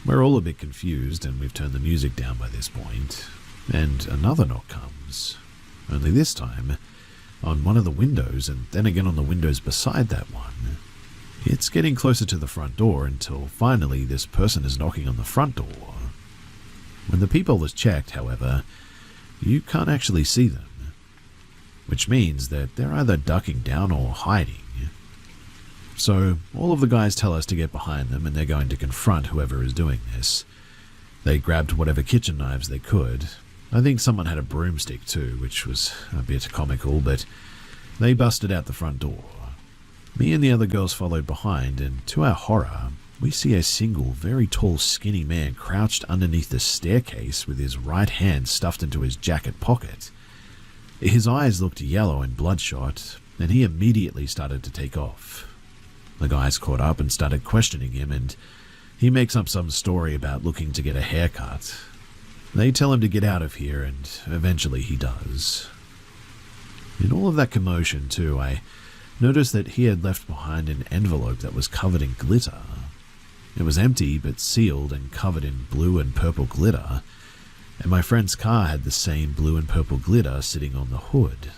We're all a bit confused, and we've turned the music down by this point, and another knock comes. Only this time, on one of the windows, and then again on the windows beside that one. It's getting closer to the front door until finally this person is knocking on the front door. When the peephole is checked, however, you can't actually see them, which means that they're either ducking down or hiding. So all of the guys tell us to get behind them, and they're going to confront whoever is doing this. They grabbed whatever kitchen knives they could. I think someone had a broomstick too, which was a bit comical, but they busted out the front door. Me and the other girls followed behind, and to our horror, we see a single, very tall, skinny man crouched underneath the staircase with his right hand stuffed into his jacket pocket. His eyes looked yellow and bloodshot, and he immediately started to take off. The guys caught up and started questioning him, and he makes up some story about looking to get a haircut. They tell him to get out of here, and eventually he does. In all of that commotion, too, I noticed that he had left behind an envelope that was covered in glitter. It was empty, but sealed and covered in blue and purple glitter, and my friend's car had the same blue and purple glitter sitting on the hood.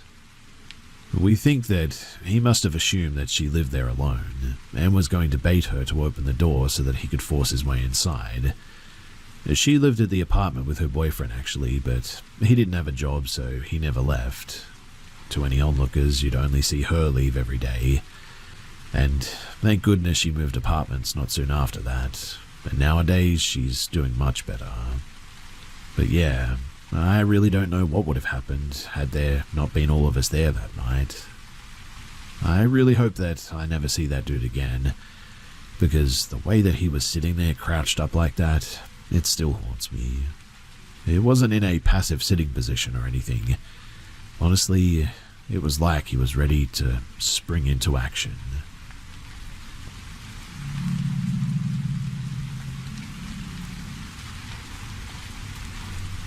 We think that he must have assumed that she lived there alone, and was going to bait her to open the door so that he could force his way inside. She lived at the apartment with her boyfriend, actually, but he didn't have a job, so he never left. To any onlookers, you'd only see her leave every day. And thank goodness she moved apartments not soon after that, and nowadays she's doing much better. But yeah, I really don't know what would have happened had there not been all of us there that night. I really hope that I never see that dude again, because the way that he was sitting there crouched up like that, it still haunts me. It wasn't in a passive sitting position or anything. Honestly, it was like he was ready to spring into action.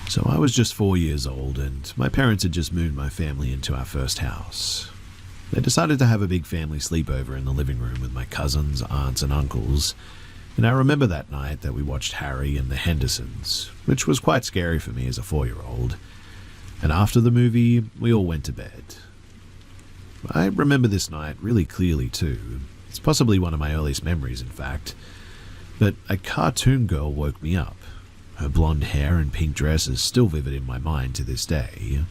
So I was just 4 years old, and my parents had just moved my family into our first house. They decided to have a big family sleepover in the living room with my cousins, aunts, and uncles, and I remember that night that we watched Harry and the Hendersons, which was quite scary for me as a 4-year-old. And after the movie, we all went to bed. I remember this night really clearly too. It's possibly one of my earliest memories, in fact. But a cartoon girl woke me up. Her blonde hair and pink dress is still vivid in my mind to this day.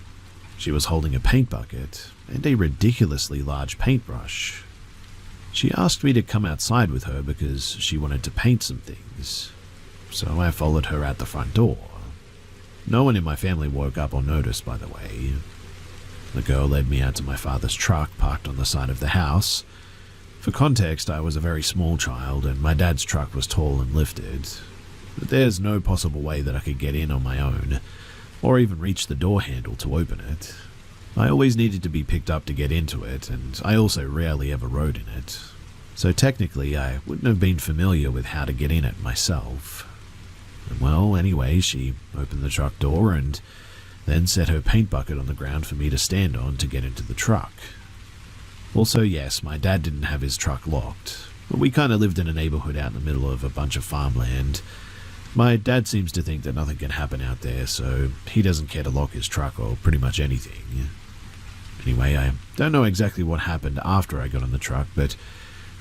She was holding a paint bucket and a ridiculously large paintbrush. She asked me to come outside with her because she wanted to paint some things. So I followed her out the front door. No one in my family woke up or noticed, by the way. The girl led me out to my father's truck parked on the side of the house. For context, I was a very small child and my dad's truck was tall and lifted. But there's no possible way that I could get in on my own, or even reach the door handle to open it. I always needed to be picked up to get into it, and I also rarely ever rode in it. So technically, I wouldn't have been familiar with how to get in it myself. Well, anyway, she opened the truck door and then set her paint bucket on the ground for me to stand on to get into the truck. Also, yes, my dad didn't have his truck locked, but we kind of lived in a neighborhood out in the middle of a bunch of farmland. My dad seems to think that nothing can happen out there, so he doesn't care to lock his truck or pretty much anything. Anyway, I don't know exactly what happened after I got on the truck, but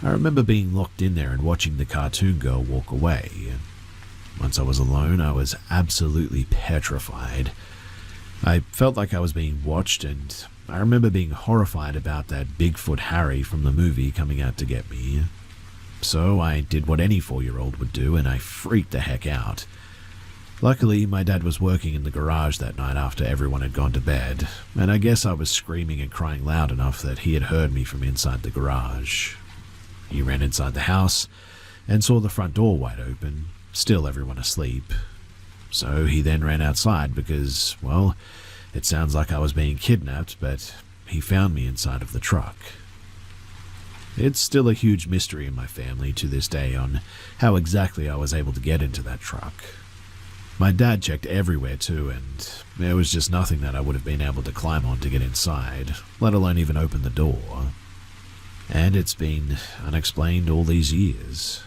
I remember being locked in there and watching the cartoon girl walk away. Once I was alone, I was absolutely petrified. I felt like I was being watched, and I remember being horrified about that Bigfoot Harry from the movie coming out to get me. So I did what any 4-year-old would do, and I freaked the heck out. Luckily, my dad was working in the garage that night after everyone had gone to bed, and I guess I was screaming and crying loud enough that he had heard me from inside the garage. He ran inside the house and saw the front door wide open, still everyone asleep. So he then ran outside because, well, it sounds like I was being kidnapped, but he found me inside of the truck. It's still a huge mystery in my family to this day on how exactly I was able to get into that truck. My dad checked everywhere too, and there was just nothing that I would have been able to climb on to get inside, let alone even open the door. And it's been unexplained all these years.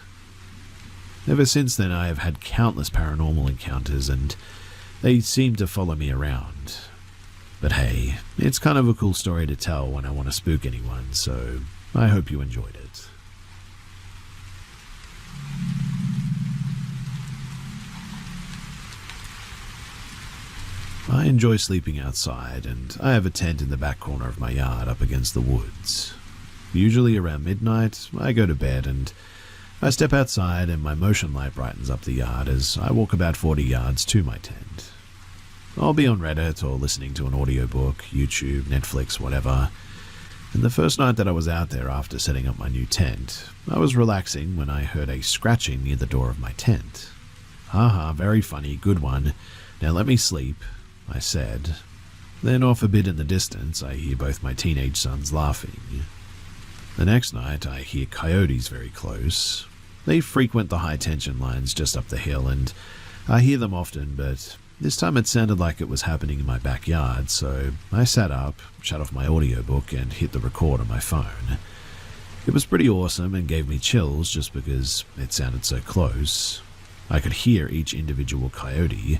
Ever since then, I have had countless paranormal encounters, and they seem to follow me around. But hey, it's kind of a cool story to tell when I want to spook anyone, so I hope you enjoyed it. I enjoy sleeping outside, and I have a tent in the back corner of my yard up against the woods. Usually around midnight, I go to bed and I step outside and my motion light brightens up the yard as I walk about 40 yards to my tent. I'll be on Reddit or listening to an audiobook, YouTube, Netflix, whatever. And the first night that I was out there after setting up my new tent, I was relaxing when I heard a scratching near the door of my tent. Haha, very funny, good one. Now let me sleep, I said. Then off a bit in the distance, I hear both my teenage sons laughing. The next night, I hear coyotes very close. They frequent the high-tension lines just up the hill, and I hear them often, but This time it sounded like it was happening in my backyard, so I sat up, shut off my audiobook, and hit the record on my phone. It was pretty awesome and gave me chills just because it sounded so close. I could hear each individual coyote.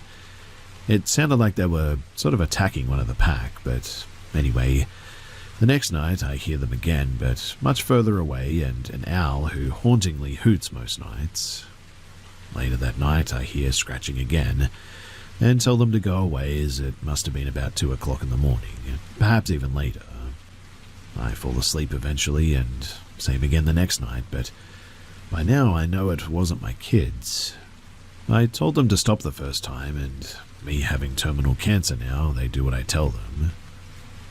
It sounded like they were sort of attacking one of the pack, but anyway, the next night I hear them again, but much further away, and an owl who hauntingly hoots most nights. Later that night I hear scratching again, and tell them to go away as it must have been about 2 o'clock in the morning, perhaps even later. I fall asleep eventually, and same again the next night, but by now I know it wasn't my kids. I told them to stop the first time, and me having terminal cancer now, they do what I tell them.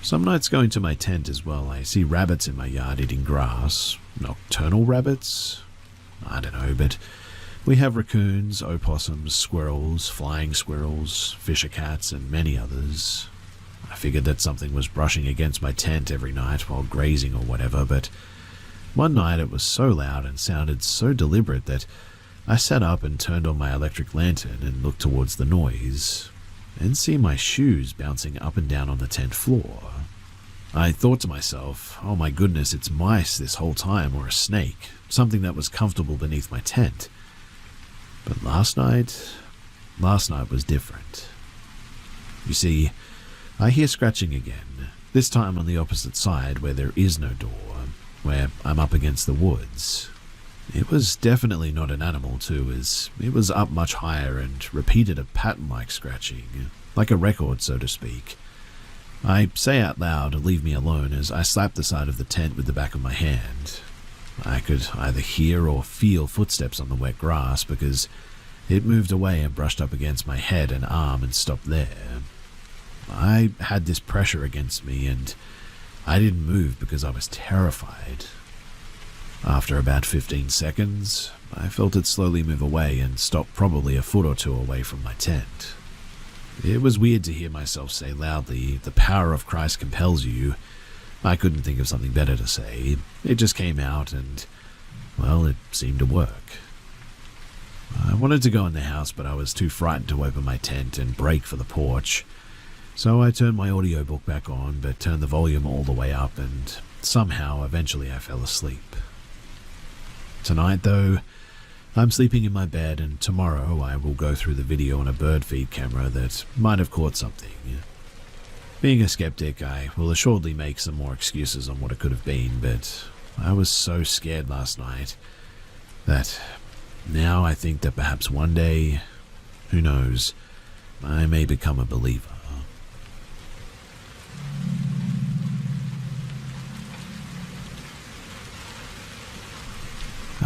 Some nights going to my tent as well, I see rabbits in my yard eating grass. Nocturnal rabbits? I don't know, but we have raccoons, opossums, squirrels, flying squirrels, fisher cats, and many others. I figured that something was brushing against my tent every night while grazing or whatever, but one night it was so loud and sounded so deliberate that I sat up and turned on my electric lantern and looked towards the noise, and see my shoes bouncing up and down on the tent floor. I thought to myself, oh my goodness, it's mice this whole time, or a snake, something that was comfortable beneath my tent. But last night was different. You see, I hear scratching again, this time on the opposite side where there is no door, where I'm up against the woods. It was definitely not an animal too, as it was up much higher and repeated a pattern-like scratching, like a record so to speak. I say out loud to leave me alone as I slap the side of the tent with the back of my hand. I could either hear or feel footsteps on the wet grass because it moved away and brushed up against my head and arm and stopped there. I had this pressure against me and I didn't move because I was terrified. After about 15 seconds, I felt it slowly move away and stop probably a foot or two away from my tent. It was weird to hear myself say loudly, "The power of Christ compels you." I couldn't think of something better to say. It just came out and, well, it seemed to work. I wanted to go in the house, but I was too frightened to open my tent and break for the porch. So I turned my audiobook back on, but turned the volume all the way up, and somehow, eventually I fell asleep. Tonight, though, I'm sleeping in my bed, and tomorrow I will go through the video on a bird feed camera that might have caught something. Being a skeptic, I will assuredly make some more excuses on what it could have been, but I was so scared last night that now I think that perhaps one day, who knows, I may become a believer.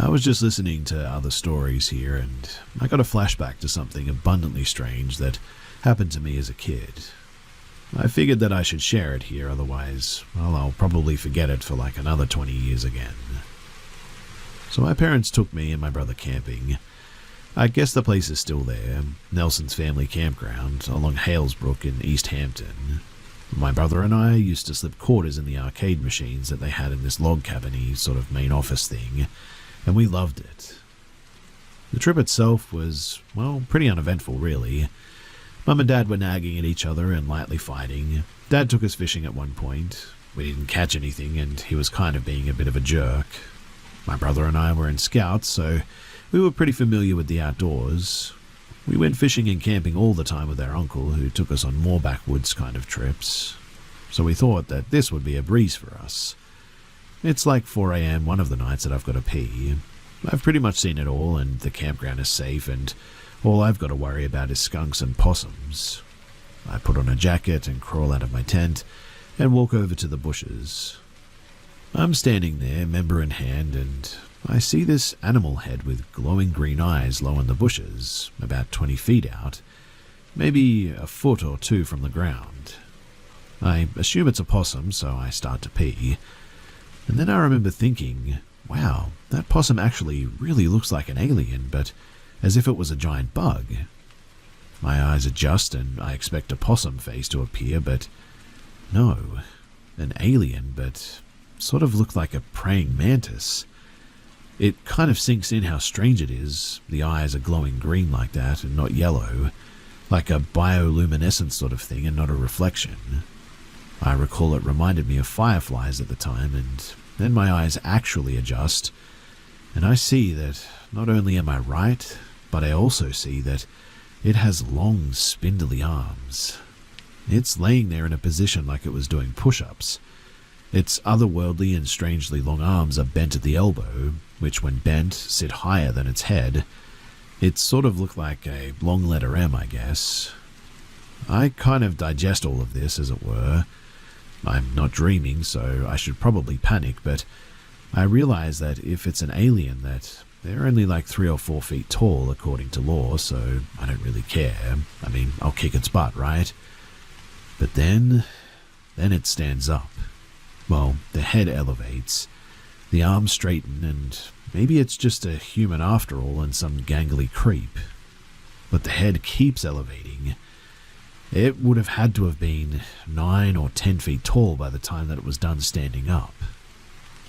I was just listening to other stories here, and I got a flashback to something abundantly strange that happened to me as a kid. I figured that I should share it here, otherwise, well, I'll probably forget it for like another 20 years again. So my parents took me and my brother camping. I guess the place is still there, Nelson's family campground, along Halesbrook in East Hampton. My brother and I used to slip quarters in the arcade machines that they had in this log cabin-y sort of main office thing, and we loved it. The trip itself was, well, pretty uneventful really. Mum and Dad were nagging at each other and lightly fighting. Dad took us fishing at one point. We didn't catch anything and he was kind of being a bit of a jerk. My brother and I were in Scouts, so we were pretty familiar with the outdoors. We went fishing and camping all the time with our uncle, who took us on more backwoods kind of trips. So we thought that this would be a breeze for us. It's like 4 a.m. one of the nights that I've got to pee. I've pretty much seen it all, and the campground is safe, and all I've got to worry about is skunks and possums. I put on a jacket and crawl out of my tent and walk over to the bushes. I'm standing there, member in hand, and I see this animal head with glowing green eyes low in the bushes, about 20 feet out, maybe a foot or two from the ground. I assume it's a possum, so I start to pee. And then I remember thinking, wow, that possum actually really looks like an alien, but as if it was a giant bug. My eyes adjust and I expect a possum face to appear, but no, an alien, but sort of looked like a praying mantis. It kind of sinks in how strange it is. The eyes are glowing green like that and not yellow. like a bioluminescent sort of thing and not a reflection. I recall it reminded me of fireflies at the time, and then my eyes actually adjust, and I see that not only am I right, but I also see that it has long, spindly arms. It's laying there in a position like it was doing push-ups. Its otherworldly and strangely long arms are bent at the elbow, which when bent sit higher than its head. It sort of looked like a long letter M, I guess. I kind of digest all of this, as it were. I'm not dreaming, so I should probably panic, but I realize that if it's an alien, that they're only like 3 or 4 feet tall according to law, so I don't really care. I mean, I'll kick its butt, right? But then it stands up. Well, the head elevates, the arms straighten, and maybe it's just a human after all and some gangly creep. But the head keeps elevating. It would have had to have been 9 or 10 feet tall by the time that it was done standing up.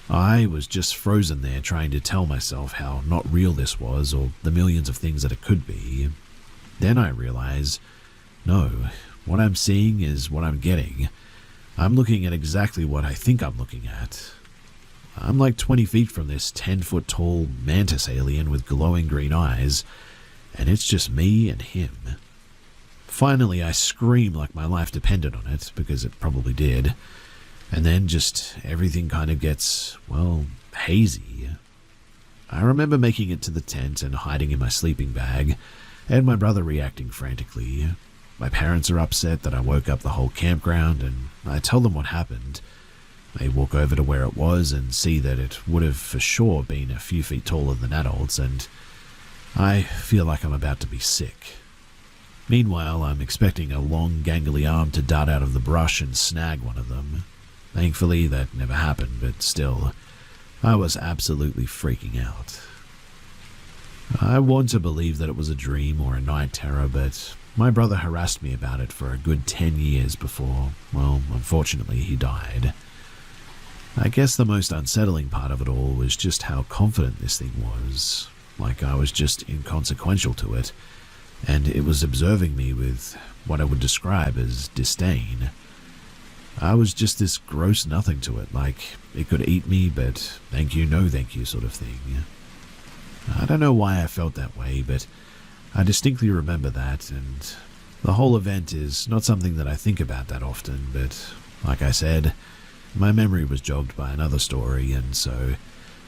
I was just frozen there trying to tell myself how not real this was or the millions of things that it could be. Then I realize, no, what I'm seeing is what I'm getting. I'm looking at exactly what I think I'm looking at. I'm like 20 feet from this 10-foot tall mantis alien with glowing green eyes, and it's just me and him. Finally, I scream like my life depended on it, because it probably did. And then just everything kind of gets, well, hazy. I remember making it to the tent and hiding in my sleeping bag, and my brother reacting frantically. My parents are upset that I woke up the whole campground, and I tell them what happened. They walk over to where it was and see that it would have for sure been a few feet taller than adults, and I feel like I'm about to be sick. Meanwhile, I'm expecting a long, gangly arm to dart out of the brush and snag one of them. Thankfully, that never happened, but still, I was absolutely freaking out. I want to believe that it was a dream or a night terror, but my brother harassed me about it for a good 10 years before, well, unfortunately, he died. I guess the most unsettling part of it all was just how confident this thing was, like I was just inconsequential to it, and it was observing me with what I would describe as disdain. I was just this gross nothing to it, like it could eat me, but thank you, no thank you sort of thing. I don't know why I felt that way, but I distinctly remember that, and the whole event is not something that I think about that often, but like I said, my memory was jogged by another story, and so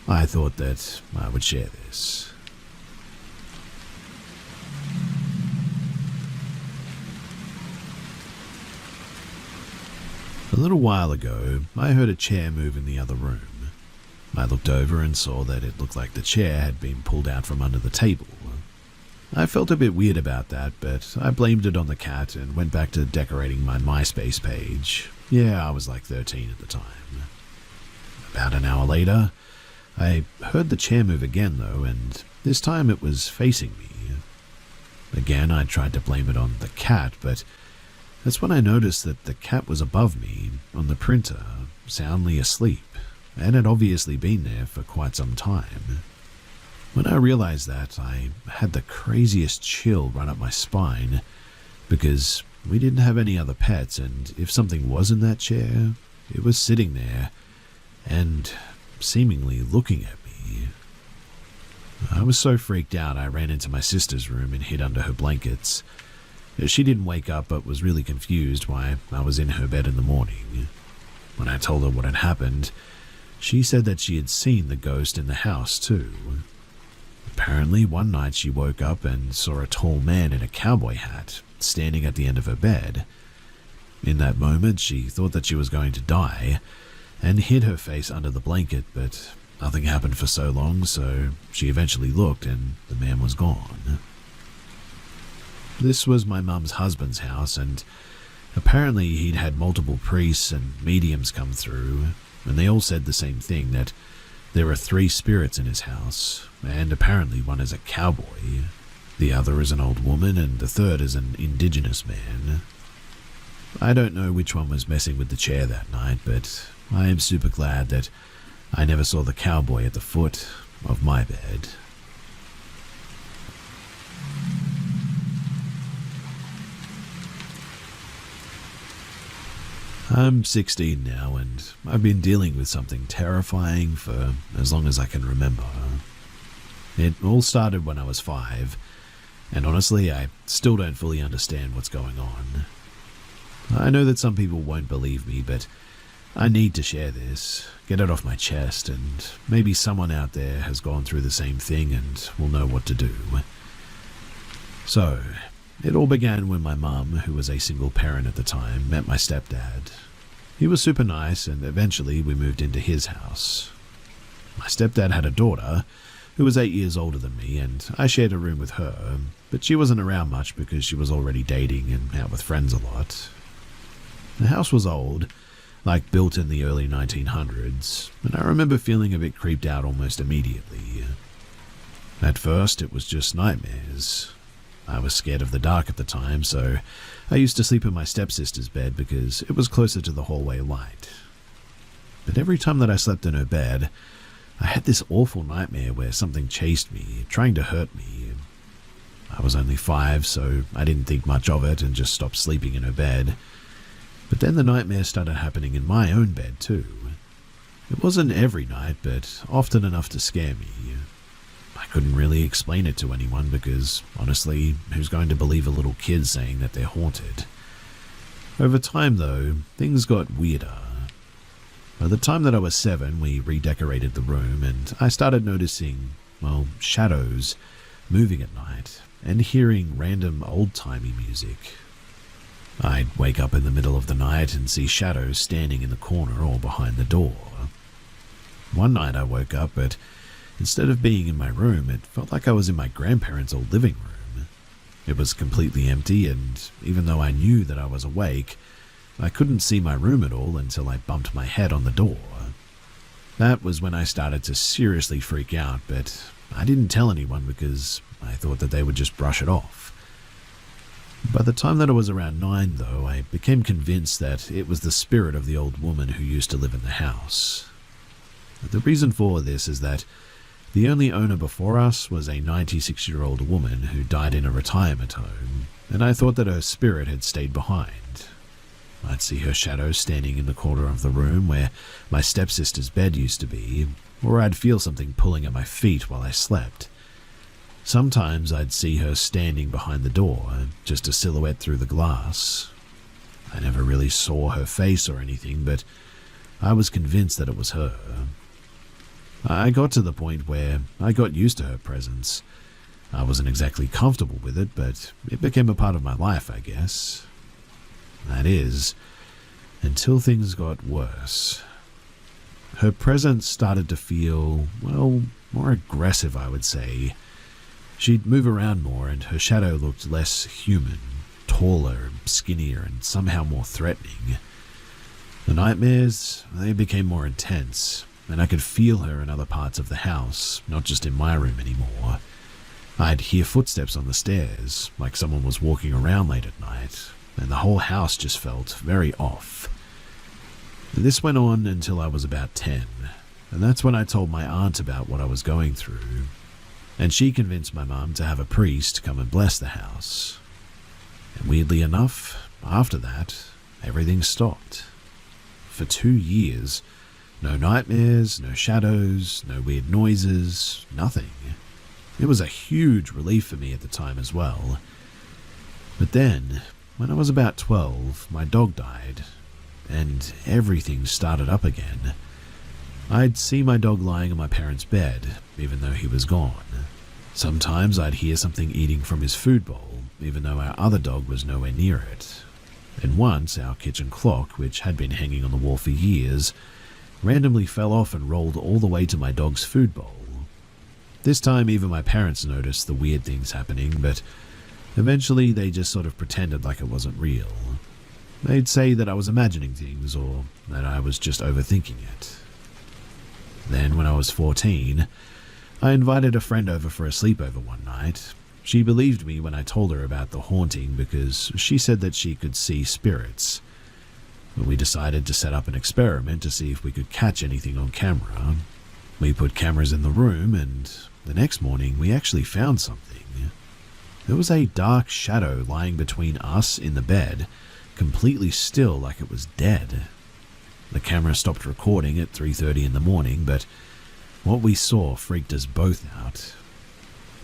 I thought that I would share this. A little while ago, I heard a chair move in the other room. I looked over and saw that it looked like the chair had been pulled out from under the table. I felt a bit weird about that, but I blamed it on the cat and went back to decorating my MySpace page. Yeah, I was like 13 at the time. About an hour later, I heard the chair move again though, and this time it was facing me. Again, I tried to blame it on the cat, but that's when I noticed that the cat was above me, on the printer, soundly asleep, and had obviously been there for quite some time. When I realized that, I had the craziest chill run up my spine, because we didn't have any other pets, and if something was in that chair, it was sitting there, and seemingly looking at me. I was so freaked out I ran into my sister's room and hid under her blankets. She didn't wake up but was really confused why I was in her bed in the morning. When I told her what had happened, she said that she had seen the ghost in the house too. Apparently, one night she woke up and saw a tall man in a cowboy hat standing at the end of her bed. In that moment, she thought that she was going to die and hid her face under the blanket, but nothing happened for so long, so she eventually looked and the man was gone. This was my mum's husband's house, and apparently he'd had multiple priests and mediums come through, and they all said the same thing, that there are 3 spirits in his house, and apparently one is a cowboy, the other is an old woman, and the third is an indigenous man. I don't know which one was messing with the chair that night, but I am super glad that I never saw the cowboy at the foot of my bed. I'm 16 now, and I've been dealing with something terrifying for as long as I can remember. It all started when I was 5, and honestly, I still don't fully understand what's going on. I know that some people won't believe me, but I need to share this, get it off my chest, and maybe someone out there has gone through the same thing and will know what to do. So, it all began when my mum, who was a single parent at the time, met my stepdad. He was super nice, and eventually we moved into his house. My stepdad had a daughter who was 8 years older than me, and I shared a room with her, but she wasn't around much because she was already dating and out with friends a lot. The house was old, like built in the early 1900s, and I remember feeling a bit creeped out almost immediately. At first, it was just nightmares. I was scared of the dark at the time, so I used to sleep in my stepsister's bed because it was closer to the hallway light. But every time that I slept in her bed, I had this awful nightmare where something chased me, trying to hurt me. I was only 5, so I didn't think much of it and just stopped sleeping in her bed. But then the nightmares started happening in my own bed too. It wasn't every night, but often enough to scare me. I couldn't really explain it to anyone because, honestly, who's going to believe a little kid saying that they're haunted? Over time, though, things got weirder. By the time that I was 7, we redecorated the room, and I started noticing, shadows moving at night and hearing random old-timey music. I'd wake up in the middle of the night and see shadows standing in the corner or behind the door. One night I woke up, but instead of being in my room, it felt like I was in my grandparents' old living room. It was completely empty, and even though I knew that I was awake, I couldn't see my room at all until I bumped my head on the door. That was when I started to seriously freak out, but I didn't tell anyone because I thought that they would just brush it off. By the time that I was around 9, though, I became convinced that it was the spirit of the old woman who used to live in the house. The reason for this is that the only owner before us was a 96-year-old woman who died in a retirement home, and I thought that her spirit had stayed behind. I'd see her shadow standing in the corner of the room where my stepsister's bed used to be, or I'd feel something pulling at my feet while I slept. Sometimes I'd see her standing behind the door, just a silhouette through the glass. I never really saw her face or anything, but I was convinced that it was her. I got to the point where I got used to her presence. I wasn't exactly comfortable with it, but it became a part of my life, I guess. That is, until things got worse. Her presence started to feel, more aggressive, I would say. She'd move around more, and her shadow looked less human, taller, skinnier, and somehow more threatening. The nightmares, they became more intense, and I could feel her in other parts of the house, not just in my room anymore. I'd hear footsteps on the stairs, like someone was walking around late at night, and the whole house just felt very off. This went on until I was about 10, and that's when I told my aunt about what I was going through, and she convinced my mum to have a priest come and bless the house. And weirdly enough, after that, everything stopped. For 2 years, no nightmares, no shadows, no weird noises, nothing. It was a huge relief for me at the time as well. But then, when I was about 12, my dog died, and everything started up again. I'd see my dog lying on my parents' bed, even though he was gone. Sometimes I'd hear something eating from his food bowl, even though our other dog was nowhere near it. And once, our kitchen clock, which had been hanging on the wall for years, randomly fell off and rolled all the way to my dog's food bowl. This time, even my parents noticed the weird things happening, but eventually they just sort of pretended like it wasn't real. They'd say that I was imagining things, or that I was just overthinking it. Then, when I was 14, I invited a friend over for a sleepover one night. She believed me when I told her about the haunting because she said that she could see spirits. But we decided to set up an experiment to see if we could catch anything on camera. We put cameras in the room, and the next morning we actually found something. There was a dark shadow lying between us in the bed completely still like it was dead. The camera stopped recording at 3:30 in the morning, but what we saw freaked us both out.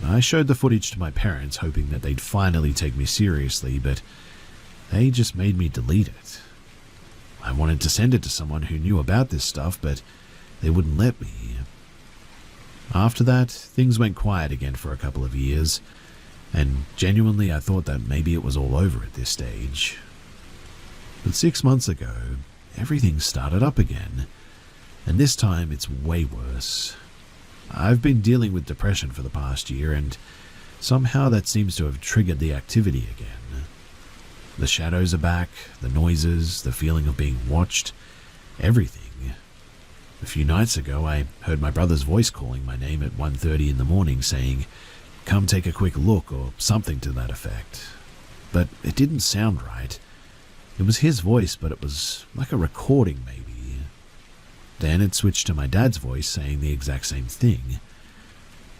I showed the footage to my parents, hoping that they'd finally take me seriously, but they just made me delete it. I wanted to send it to someone who knew about this stuff, but they wouldn't let me. After that, things went quiet again for a couple of years, and genuinely I thought that maybe it was all over at this stage. But 6 months ago, everything started up again, and this time it's way worse. I've been dealing with depression for the past year, and somehow that seems to have triggered the activity again. The shadows are back, the noises, the feeling of being watched, everything. A few nights ago, I heard my brother's voice calling my name at 1:30 in the morning saying, "Come take a quick look," or something to that effect. But it didn't sound right. It was his voice, but it was like a recording maybe. Then it switched to my dad's voice saying the exact same thing.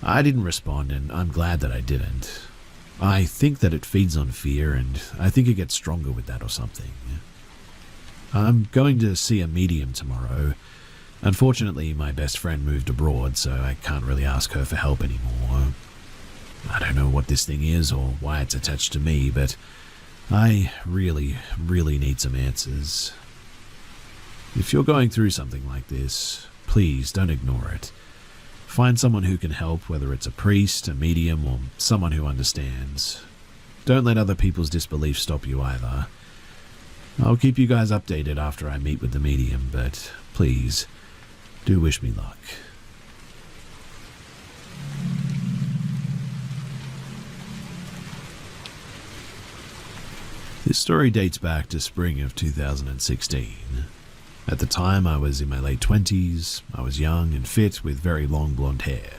I didn't respond, and I'm glad that I didn't. I think that it feeds on fear, and I think it gets stronger with that or something. I'm going to see a medium tomorrow. Unfortunately, my best friend moved abroad, so I can't really ask her for help anymore. I don't know what this thing is or why it's attached to me, but I really, really need some answers. If you're going through something like this, please don't ignore it. Find someone who can help, whether it's a priest, a medium, or someone who understands. Don't let other people's disbelief stop you either. I'll keep you guys updated after I meet with the medium, but please, do wish me luck. This story dates back to spring of 2016. At the time, I was in my late 20s. I was young and fit with very long blonde hair.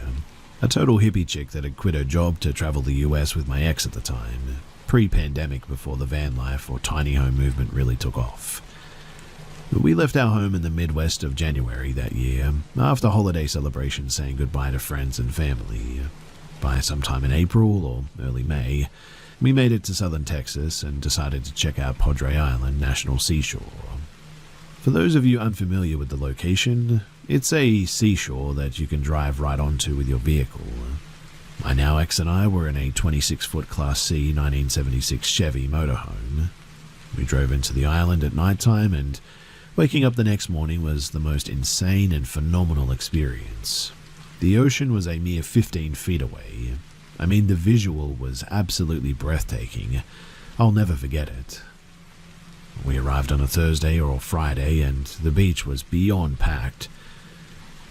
A total hippie chick that had quit her job to travel the US with my ex at the time, pre-pandemic before the van life or tiny home movement really took off. We left our home in the Midwest of January that year, after holiday celebrations saying goodbye to friends and family. By sometime in April or early May, we made it to southern Texas and decided to check out Padre Island National Seashore. For those of you unfamiliar with the location, it's a seashore that you can drive right onto with your vehicle. My now ex and I were in a 26-foot Class C 1976 Chevy motorhome. We drove into the island at nighttime, and waking up the next morning was the most insane and phenomenal experience. The ocean was a mere 15 feet away. I mean, the visual was absolutely breathtaking. I'll never forget it. We arrived on a Thursday or a Friday, and the beach was beyond packed.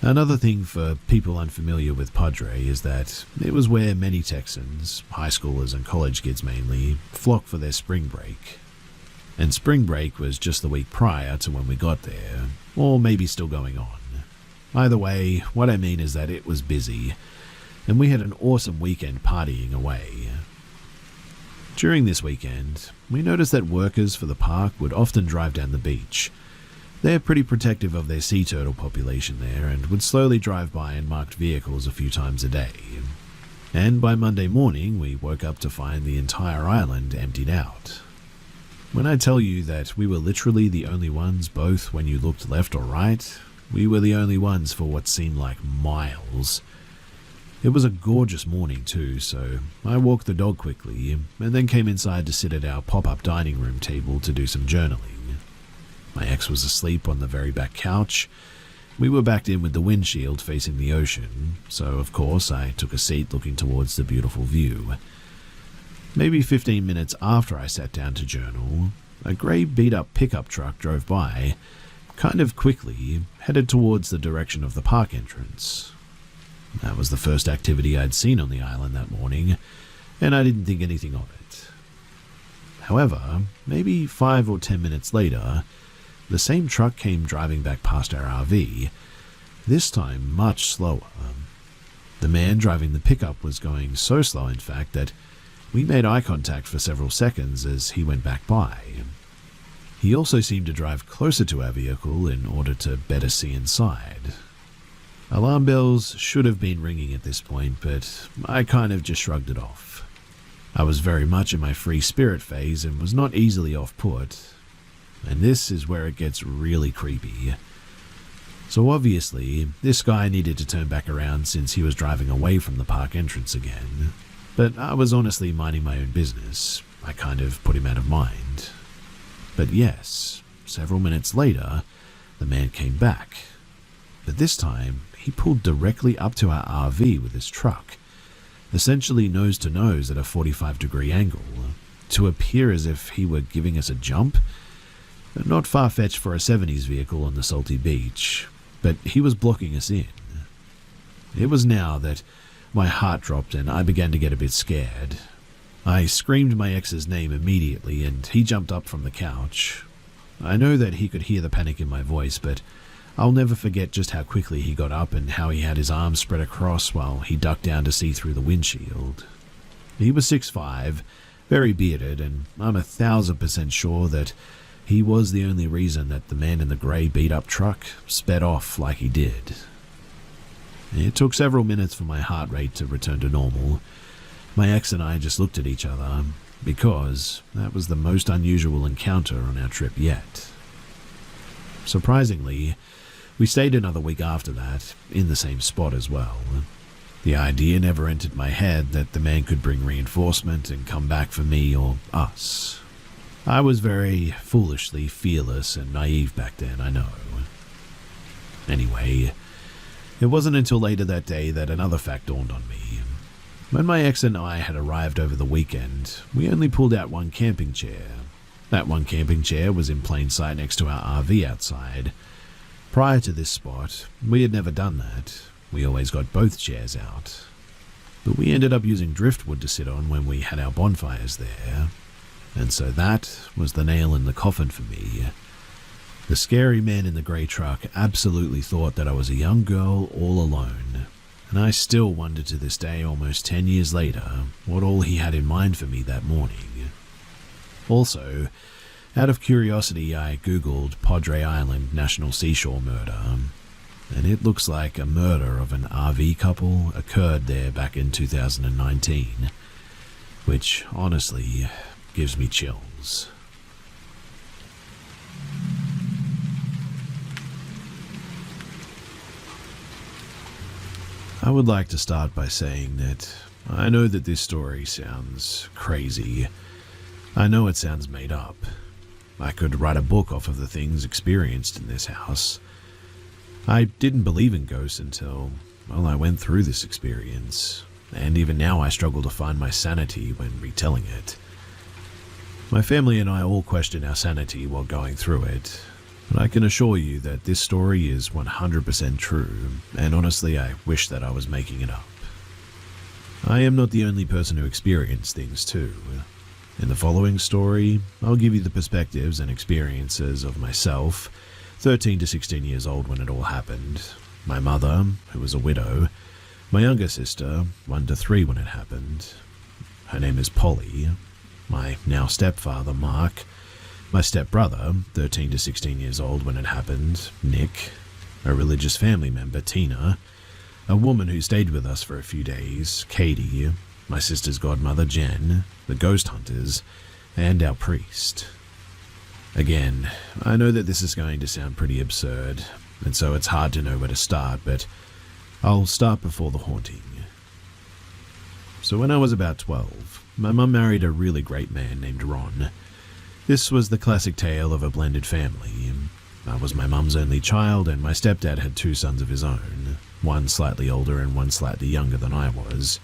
Another thing for people unfamiliar with Padre is that it was where many Texans, high schoolers and college kids mainly, flock for their spring break. And spring break was just the week prior to when we got there, or maybe still going on. Either way, what I mean is that it was busy, and we had an awesome weekend partying away. During this weekend, we noticed that workers for the park would often drive down the beach. They're pretty protective of their sea turtle population there and would slowly drive by in marked vehicles a few times a day. And by Monday morning, we woke up to find the entire island emptied out. When I tell you that we were literally the only ones, both when you looked left or right, we were the only ones for what seemed like miles. It was a gorgeous morning too, so I walked the dog quickly and then came inside to sit at our pop-up dining room table to do some journaling. My ex was asleep on the very back couch. We were backed in with the windshield facing the ocean, so of course I took a seat looking towards the beautiful view. Maybe 15 minutes after I sat down to journal, a grey beat-up pickup truck drove by, kind of quickly, headed towards the direction of the park entrance. That was the first activity I'd seen on the island that morning, and I didn't think anything of it. However, maybe 5 or 10 minutes later, the same truck came driving back past our RV, this time much slower. The man driving the pickup was going so slow, in fact, that we made eye contact for several seconds as he went back by. He also seemed to drive closer to our vehicle in order to better see inside. Alarm bells should have been ringing at this point, but I kind of just shrugged it off. I was very much in my free spirit phase and was not easily off-put. And this is where it gets really creepy. So obviously, this guy needed to turn back around since he was driving away from the park entrance again. But I was honestly minding my own business. I kind of put him out of mind. But yes, several minutes later, the man came back. But this time, he pulled directly up to our RV with his truck, essentially nose to nose at a 45-degree angle, to appear as if he were giving us a jump. Not far-fetched for a 70s vehicle on the salty beach, but he was blocking us in. It was now that my heart dropped and I began to get a bit scared. I screamed my ex's name immediately and he jumped up from the couch. I know that he could hear the panic in my voice, but I'll never forget just how quickly he got up and how he had his arms spread across while he ducked down to see through the windshield. He was 6'5", very bearded, and I'm 1,000% sure that he was the only reason that the man in the grey beat-up truck sped off like he did. It took several minutes for my heart rate to return to normal. My ex and I just looked at each other, because that was the most unusual encounter on our trip yet. Surprisingly, we stayed another week after that, in the same spot as well. The idea never entered my head that the man could bring reinforcement and come back for me or us. I was very foolishly fearless and naive back then, I know. Anyway, it wasn't until later that day that another fact dawned on me. When my ex and I had arrived over the weekend, we only pulled out one camping chair. That one camping chair was in plain sight next to our RV outside. Prior to this spot, we had never done that. We always got both chairs out. But we ended up using driftwood to sit on when we had our bonfires there. And so that was the nail in the coffin for me. The scary man in the grey truck absolutely thought that I was a young girl all alone. And I still wonder to this day, almost 10 years later, what all he had in mind for me that morning. Also, out of curiosity, I googled Padre Island National Seashore Murder, and it looks like a murder of an RV couple occurred there back in 2019, which honestly gives me chills. I would like to start by saying that I know that this story sounds crazy. I know it sounds made up. I could write a book off of the things experienced in this house. I didn't believe in ghosts until, well, I went through this experience, and even now I struggle to find my sanity when retelling it. My family and I all question our sanity while going through it, but I can assure you that this story is 100% true, and honestly I wish that I was making it up. I am not the only person who experienced things too. In the following story, I'll give you the perspectives and experiences of myself, 13 to 16 years old when it all happened, my mother, who was a widow, my younger sister, 1 to 3 when it happened, her name is Polly, my now stepfather, Mark, my stepbrother, 13 to 16 years old when it happened, Nick, a religious family member, Tina, a woman who stayed with us for a few days, Katie, my sister's godmother, Jen, the ghost hunters, and our priest. Again, I know that this is going to sound pretty absurd, and so it's hard to know where to start, but I'll start before the haunting. So when I was about 12, my mum married a really great man named Ron. This was the classic tale of a blended family. I was my mum's only child, and my stepdad had 2 sons of his own, one slightly older and one slightly younger than I was.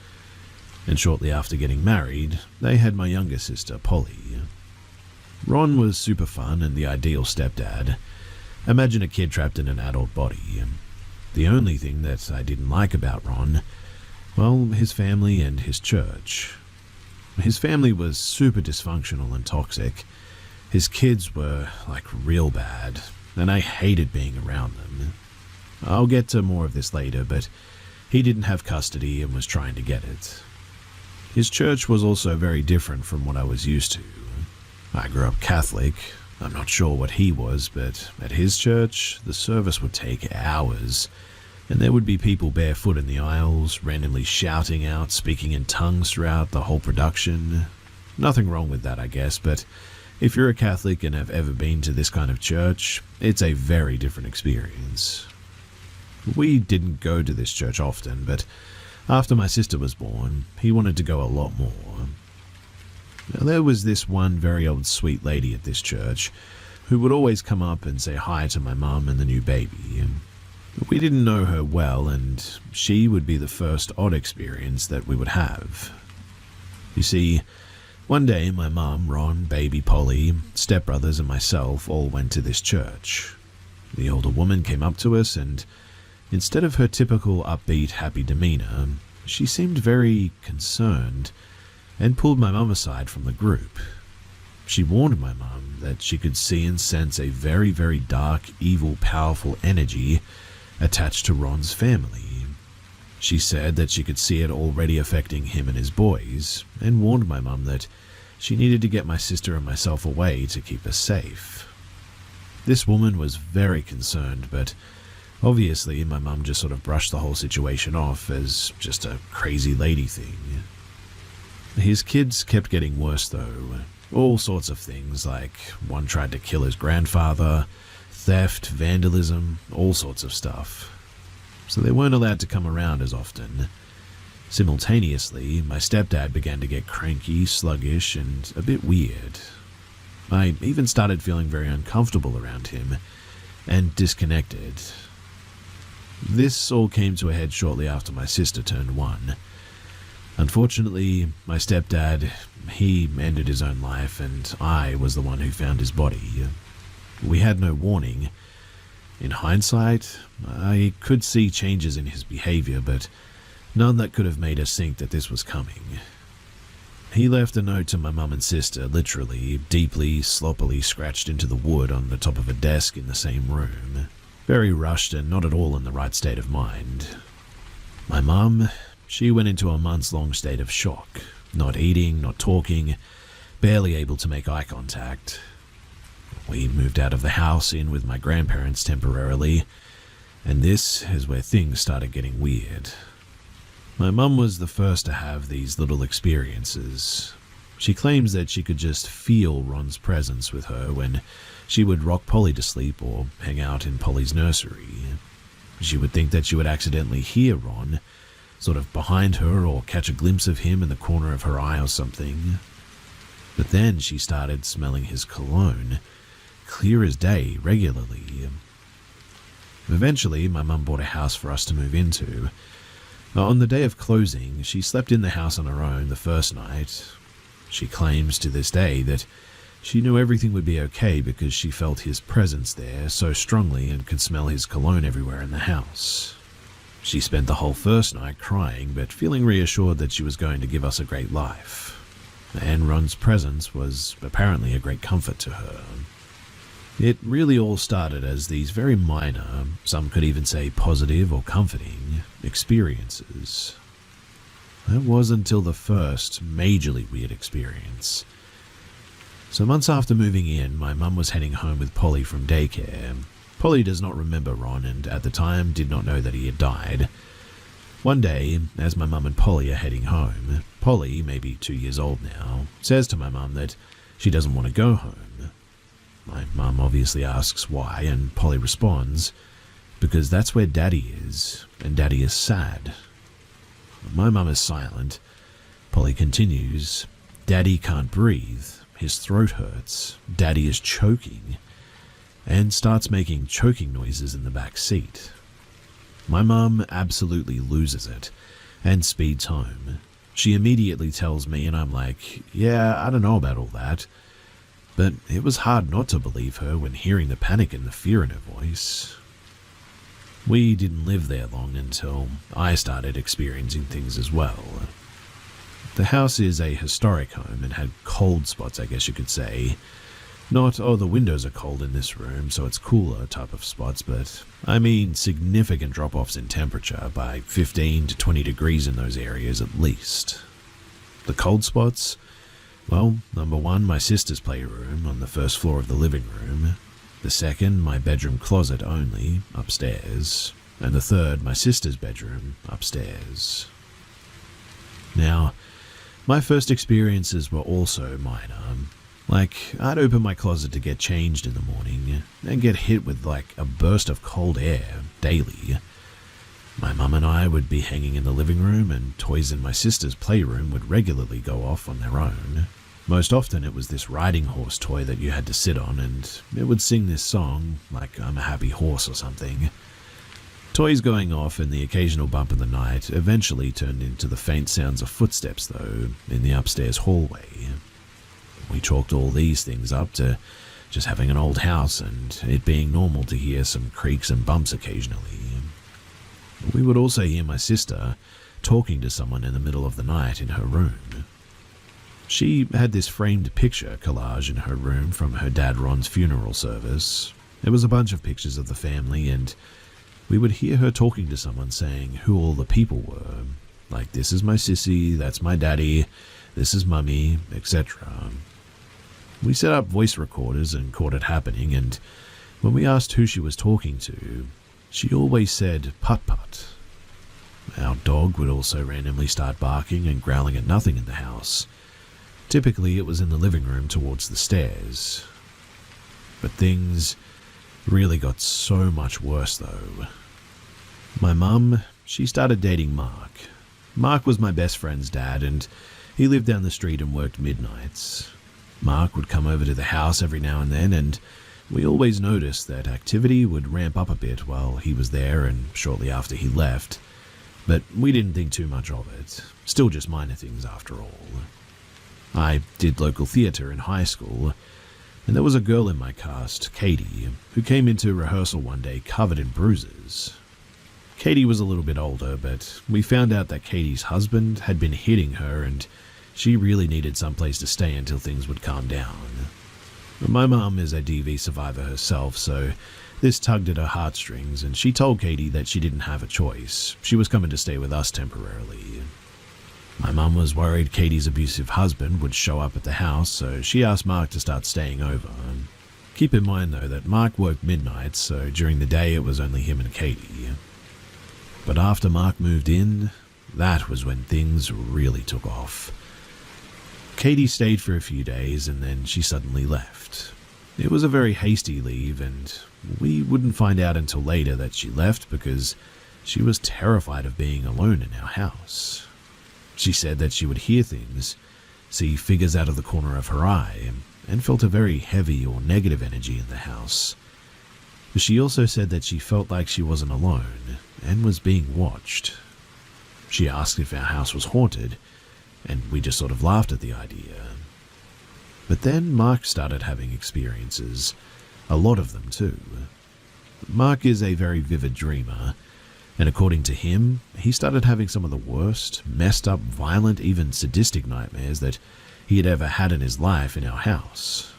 And shortly after getting married, they had my younger sister, Polly. Ron was super fun and the ideal stepdad. Imagine a kid trapped in an adult body. The only thing that I didn't like about Ron, well, his family and his church. His family was super dysfunctional and toxic. His kids were, like, real bad, and I hated being around them. I'll get to more of this later, but he didn't have custody and was trying to get it. His church was also very different from what I was used to. I grew up Catholic. I'm not sure what he was, but at his church, the service would take hours. And there would be people barefoot in the aisles, randomly shouting out, speaking in tongues throughout the whole production. Nothing wrong with that, I guess, but if you're a Catholic and have ever been to this kind of church, it's a very different experience. We didn't go to this church often, but after my sister was born, he wanted to go a lot more. Now, there was this one very old sweet lady at this church who would always come up and say hi to my mum and the new baby. We didn't know her well, and she would be the first odd experience that we would have. You see, one day my mum, Ron, baby Polly, stepbrothers and myself all went to this church. The older woman came up to us and, instead of her typical upbeat, happy demeanor, she seemed very concerned and pulled my mum aside from the group. She warned my mum that she could see and sense a very, very dark, evil, powerful energy attached to Ron's family. She said that she could see it already affecting him and his boys, and warned my mum that she needed to get my sister and myself away to keep us safe. This woman was very concerned, but obviously my mum just sort of brushed the whole situation off as just a crazy lady thing. His kids kept getting worse though. All sorts of things, like one tried to kill his grandfather, theft, vandalism, all sorts of stuff. So they weren't allowed to come around as often. Simultaneously, my stepdad began to get cranky, sluggish, and a bit weird. I even started feeling very uncomfortable around him, and disconnected. This all came to a head shortly after my sister turned 1. Unfortunately, my stepdad, he ended his own life, and I was the one who found his body. We had no warning. In hindsight, I could see changes in his behavior, but none that could have made us think that this was coming. He left a note to my mum and sister, literally, deeply, sloppily scratched into the wood on the top of a desk in the same room. Very rushed and not at all in the right state of mind. My mum, she went into a months-long state of shock, not eating, not talking, barely able to make eye contact. We moved out of the house in with my grandparents temporarily, and this is where things started getting weird. My mum was the first to have these little experiences. She claims that she could just feel Ron's presence with her when she would rock Polly to sleep or hang out in Polly's nursery. She would think that she would accidentally hear Ron, sort of behind her, or catch a glimpse of him in the corner of her eye or something. But then she started smelling his cologne, clear as day, regularly. Eventually, my mum bought a house for us to move into. On the day of closing, she slept in the house on her own the first night. She claims to this day that she knew everything would be okay because she felt his presence there so strongly and could smell his cologne everywhere in the house. She spent the whole first night crying, but feeling reassured that she was going to give us a great life. And Ron's presence was apparently a great comfort to her. It really all started as these very minor, some could even say positive or comforting, experiences. That was until the first majorly weird experience. So months after moving in, my mum was heading home with Polly from daycare. Polly does not remember Ron and at the time did not know that he had died. One day, as my mum and Polly are heading home, Polly, maybe 2 years old now, says to my mum that she doesn't want to go home. My mum obviously asks why, and Polly responds, because that's where Daddy is, and Daddy is sad. My mum is silent. Polly continues, Daddy can't breathe, his throat hurts, Daddy is choking, and starts making choking noises in the back seat. My mum absolutely loses it, and speeds home. She immediately tells me, and I'm like, yeah, I don't know about all that. But it was hard not to believe her when hearing the panic and the fear in her voice. We didn't live there long until I started experiencing things as well. The house is a historic home and had cold spots, I guess you could say. Not, oh, the windows are cold in this room, so it's cooler type of spots, but I mean significant drop-offs in temperature by 15 to 20 degrees in those areas at least. The cold spots? Well, number one, my sister's playroom on the first floor of the living room. The second, my bedroom closet only, upstairs. and the third my sister's bedroom upstairs. Now, my first experiences were also minor. Like, I'd open my closet to get changed in the morning and get hit with like a burst of cold air daily. My mum and I would be hanging in the living room, and toys in my sister's playroom would regularly go off on their own. Most often it was this riding horse toy that you had to sit on, and it would sing this song, like I'm a happy horse or something. Toys going off and the occasional bump in the night eventually turned into the faint sounds of footsteps, though, in the upstairs hallway. We chalked all these things up to just having an old house and it being normal to hear some creaks and bumps occasionally. We would also hear my sister talking to someone in the middle of the night in her room. She had this framed picture collage in her room from her dad Ron's funeral service. It was a bunch of pictures of the family, and we would hear her talking to someone saying who all the people were. Like, this is my sissy, that's my daddy, this is mummy, etc. We set up voice recorders and caught it happening, and when we asked who she was talking to, she always said putt-putt. Our dog would also randomly start barking and growling at nothing in the house. Typically, it was in the living room towards the stairs. But things really got so much worse, though. My mum, she started dating Mark. Mark was my best friend's dad, and he lived down the street and worked midnights. Mark would come over to the house every now and then, and we always noticed that activity would ramp up a bit while he was there and shortly after he left. But we didn't think too much of it. Still just minor things after all. I did local theatre in high school, and there was a girl in my cast, Katie, who came into rehearsal one day covered in bruises. Katie was a little bit older, but we found out that Katie's husband had been hitting her and she really needed someplace to stay until things would calm down. My mum is a DV survivor herself, so this tugged at her heartstrings, and she told Katie that she didn't have a choice. She was coming to stay with us temporarily. My mum was worried Katie's abusive husband would show up at the house, so she asked Mark to start staying over. Keep in mind, though, that Mark worked midnights, so during the day it was only him and Katie. But after Mark moved in, that was when things really took off. Katie stayed for a few days, and then she suddenly left. It was a very hasty leave, and we wouldn't find out until later that she left because she was terrified of being alone in our house. She said that she would hear things, see figures out of the corner of her eye, and felt a very heavy or negative energy in the house. She also said that she felt like she wasn't alone and was being watched. She asked if our house was haunted, and we just sort of laughed at the idea. But then Mark started having experiences, a lot of them too. Mark is a very vivid dreamer, and according to him, he started having some of the worst, messed up, violent, even sadistic nightmares that he had ever had in his life in our house.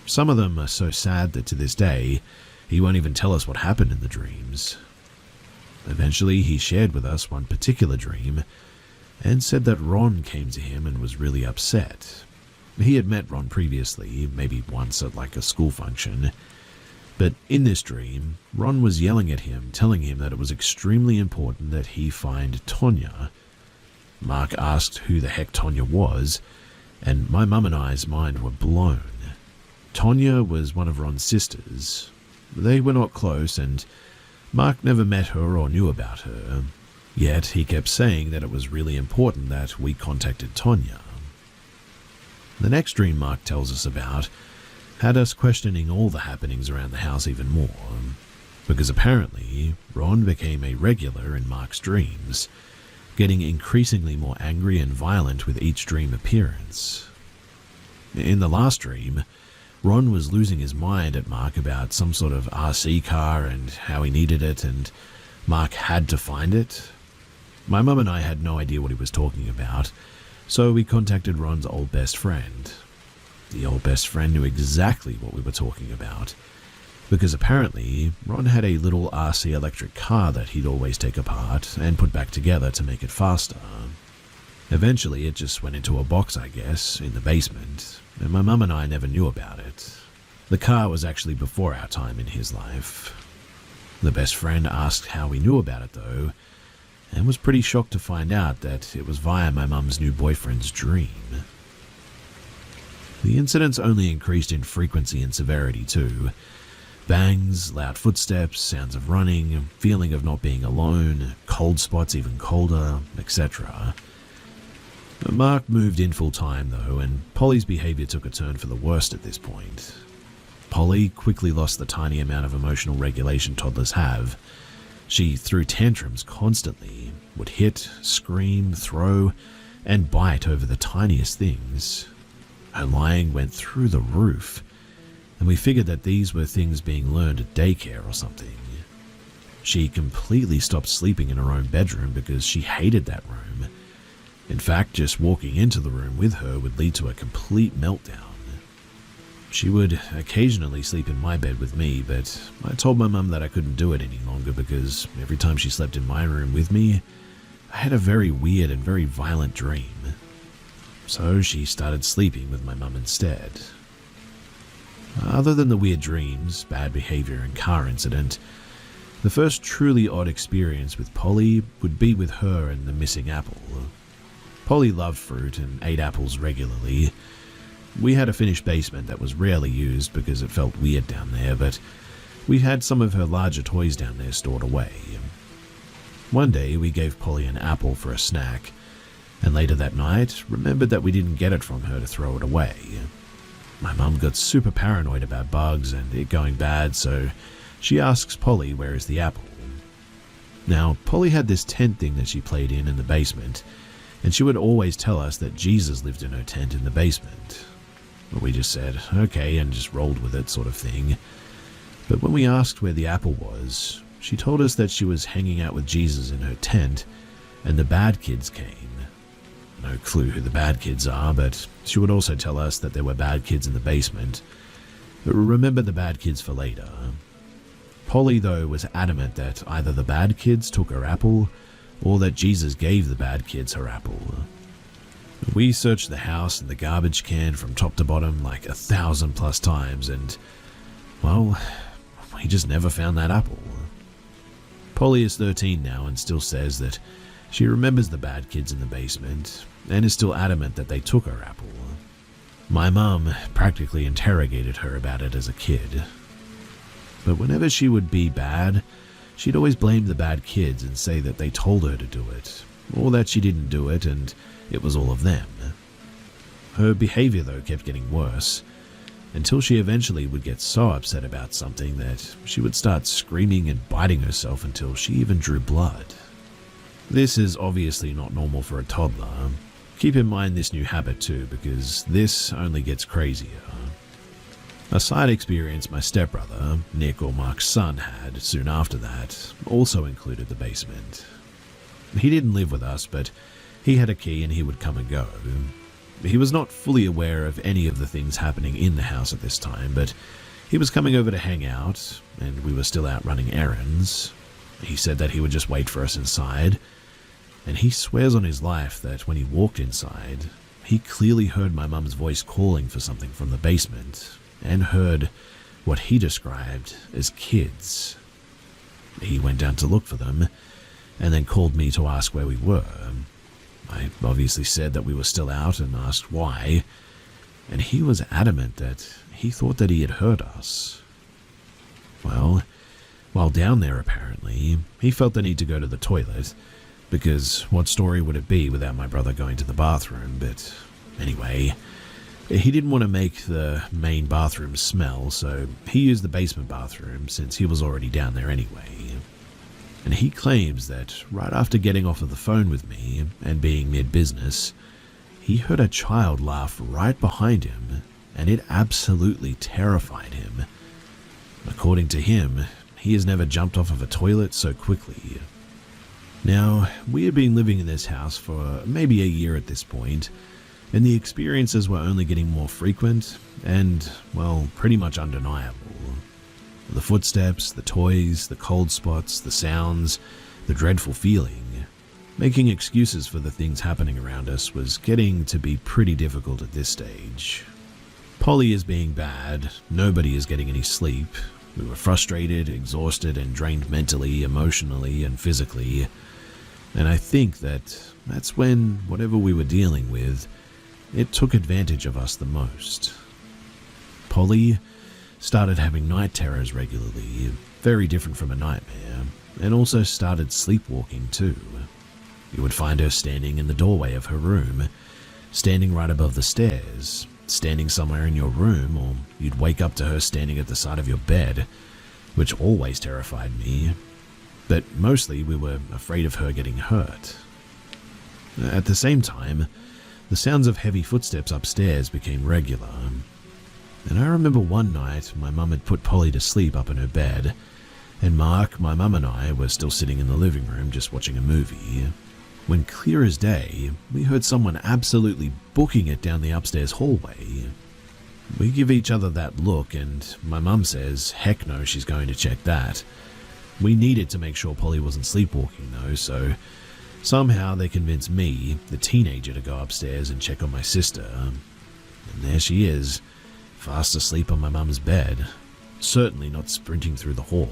Some of them are so sad that to this day, he won't even tell us what happened in the dreams. Eventually, he shared with us one particular dream and said that Ron came to him and was really upset. He had met Ron previously, maybe once at like a school function, but in this dream, Ron was yelling at him, telling him that it was extremely important that he find Tonya. Mark asked who the heck Tonya was, and my mum and I's mind were blown. Tonya was one of Ron's sisters. They were not close, and Mark never met her or knew about her. Yet he kept saying that it was really important that we contacted Tonya. The next dream Mark tells us about had us questioning all the happenings around the house even more, because apparently Ron became a regular in Mark's dreams, getting increasingly more angry and violent with each dream appearance. In the last dream, Ron was losing his mind at Mark about some sort of RC car and how he needed it, and Mark had to find it. My mum and I had no idea what he was talking about, so we contacted Ron's old best friend. The old best friend knew exactly what we were talking about, because apparently Ron had a little RC electric car that he'd always take apart and put back together to make it faster. Eventually it just went into a box, I guess, in the basement, and my mum and I never knew about it. The car was actually before our time in his life. The best friend asked how we knew about it though, and was pretty shocked to find out that it was via my mum's new boyfriend's dream. The incidents only increased in frequency and severity too. Bangs, loud footsteps, sounds of running, feeling of not being alone, cold spots even colder, etc. Mark moved in full time though, and Polly's behavior took a turn for the worst at this point. Polly quickly lost the tiny amount of emotional regulation toddlers have. She threw tantrums constantly, would hit, scream, throw, and bite over the tiniest things. Her lying went through the roof, and we figured that these were things being learned at daycare or something. She completely stopped sleeping in her own bedroom because she hated that room. In fact, just walking into the room with her would lead to a complete meltdown. She would occasionally sleep in my bed with me, but I told my mum that I couldn't do it any longer because every time she slept in my room with me, I had a very weird and very violent dream. So she started sleeping with my mum instead. Other than the weird dreams, bad behavior, and car incident, the first truly odd experience with Polly would be with her and the missing apple. Polly loved fruit and ate apples regularly. We had a finished basement that was rarely used because it felt weird down there, but we had some of her larger toys down there stored away. One day we gave Polly an apple for a snack, and later that night remembered that we didn't get it from her to throw it away. My mum got super paranoid about bugs and it going bad, so she asks Polly where is the apple. Now, Polly had this tent thing that she played in the basement, and she would always tell us that Jesus lived in her tent in the basement. We just said, okay, and just rolled with it sort of thing. But when we asked where the apple was, she told us that she was hanging out with Jesus in her tent, and the bad kids came. No clue who the bad kids are, but she would also tell us that there were bad kids in the basement. Remember the bad kids for later. Polly, though, was adamant that either the bad kids took her apple, or that Jesus gave the bad kids her apple. We searched the house and the garbage can from top to bottom like 1,000+ times, and, well, we just never found that apple. Polly is 13 now and still says that she remembers the bad kids in the basement, and is still adamant that they took her apple. My mum practically interrogated her about it as a kid. But whenever she would be bad, she'd always blame the bad kids and say that they told her to do it, or that she didn't do it and it was all of them. Her behavior, though, kept getting worse, until she eventually would get so upset about something that she would start screaming and biting herself until she even drew blood. This is obviously not normal for a toddler. Keep in mind this new habit too, because this only gets crazier. A side experience my stepbrother, Nick or Mark's son, had soon after that also included the basement. He didn't live with us, but he had a key and he would come and go. He was not fully aware of any of the things happening in the house at this time, but he was coming over to hang out, and we were still out running errands. He said that he would just wait for us inside, and he swears on his life that when he walked inside, he clearly heard my mum's voice calling for something from the basement, and heard what he described as kids. He went down to look for them, and then called me to ask where we were. I obviously said that we were still out and asked why, and he was adamant that he thought that he had heard us. Well, while down there apparently, he felt the need to go to the toilet, because what story would it be without my brother going to the bathroom? But anyway, he didn't want to make the main bathroom smell, so he used the basement bathroom since he was already down there anyway. And he claims that right after getting off of the phone with me and being mid-business, he heard a child laugh right behind him, and it absolutely terrified him. According to him, he has never jumped off of a toilet so quickly. Now, we had been living in this house for maybe a year at this point, and the experiences were only getting more frequent and, well, pretty much undeniable. The footsteps, the toys, the cold spots, the sounds, the dreadful feeling. Making excuses for the things happening around us was getting to be pretty difficult at this stage. Polly is being bad, nobody is getting any sleep, We were frustrated, exhausted, and drained mentally, emotionally, and physically. And I think that's when whatever we were dealing with, it took advantage of us the most. Polly started having night terrors regularly, very different from a nightmare, and also started sleepwalking too. You would find her standing in the doorway of her room, standing right above the stairs, standing somewhere in your room, or you'd wake up to her standing at the side of your bed, which always terrified me. But mostly we were afraid of her getting hurt. At the same time, the sounds of heavy footsteps upstairs became regular. And I remember one night my mum had put Polly to sleep up in her bed, and Mark, my mum, and I were still sitting in the living room just watching a movie, when clear as day, we heard someone absolutely booking it down the upstairs hallway. We give each other that look, and my mum says, heck no, she's going to check that. We needed to make sure Polly wasn't sleepwalking though, so somehow they convinced me, the teenager, to go upstairs and check on my sister. And there she is, fast asleep on my mum's bed, certainly not sprinting through the hall.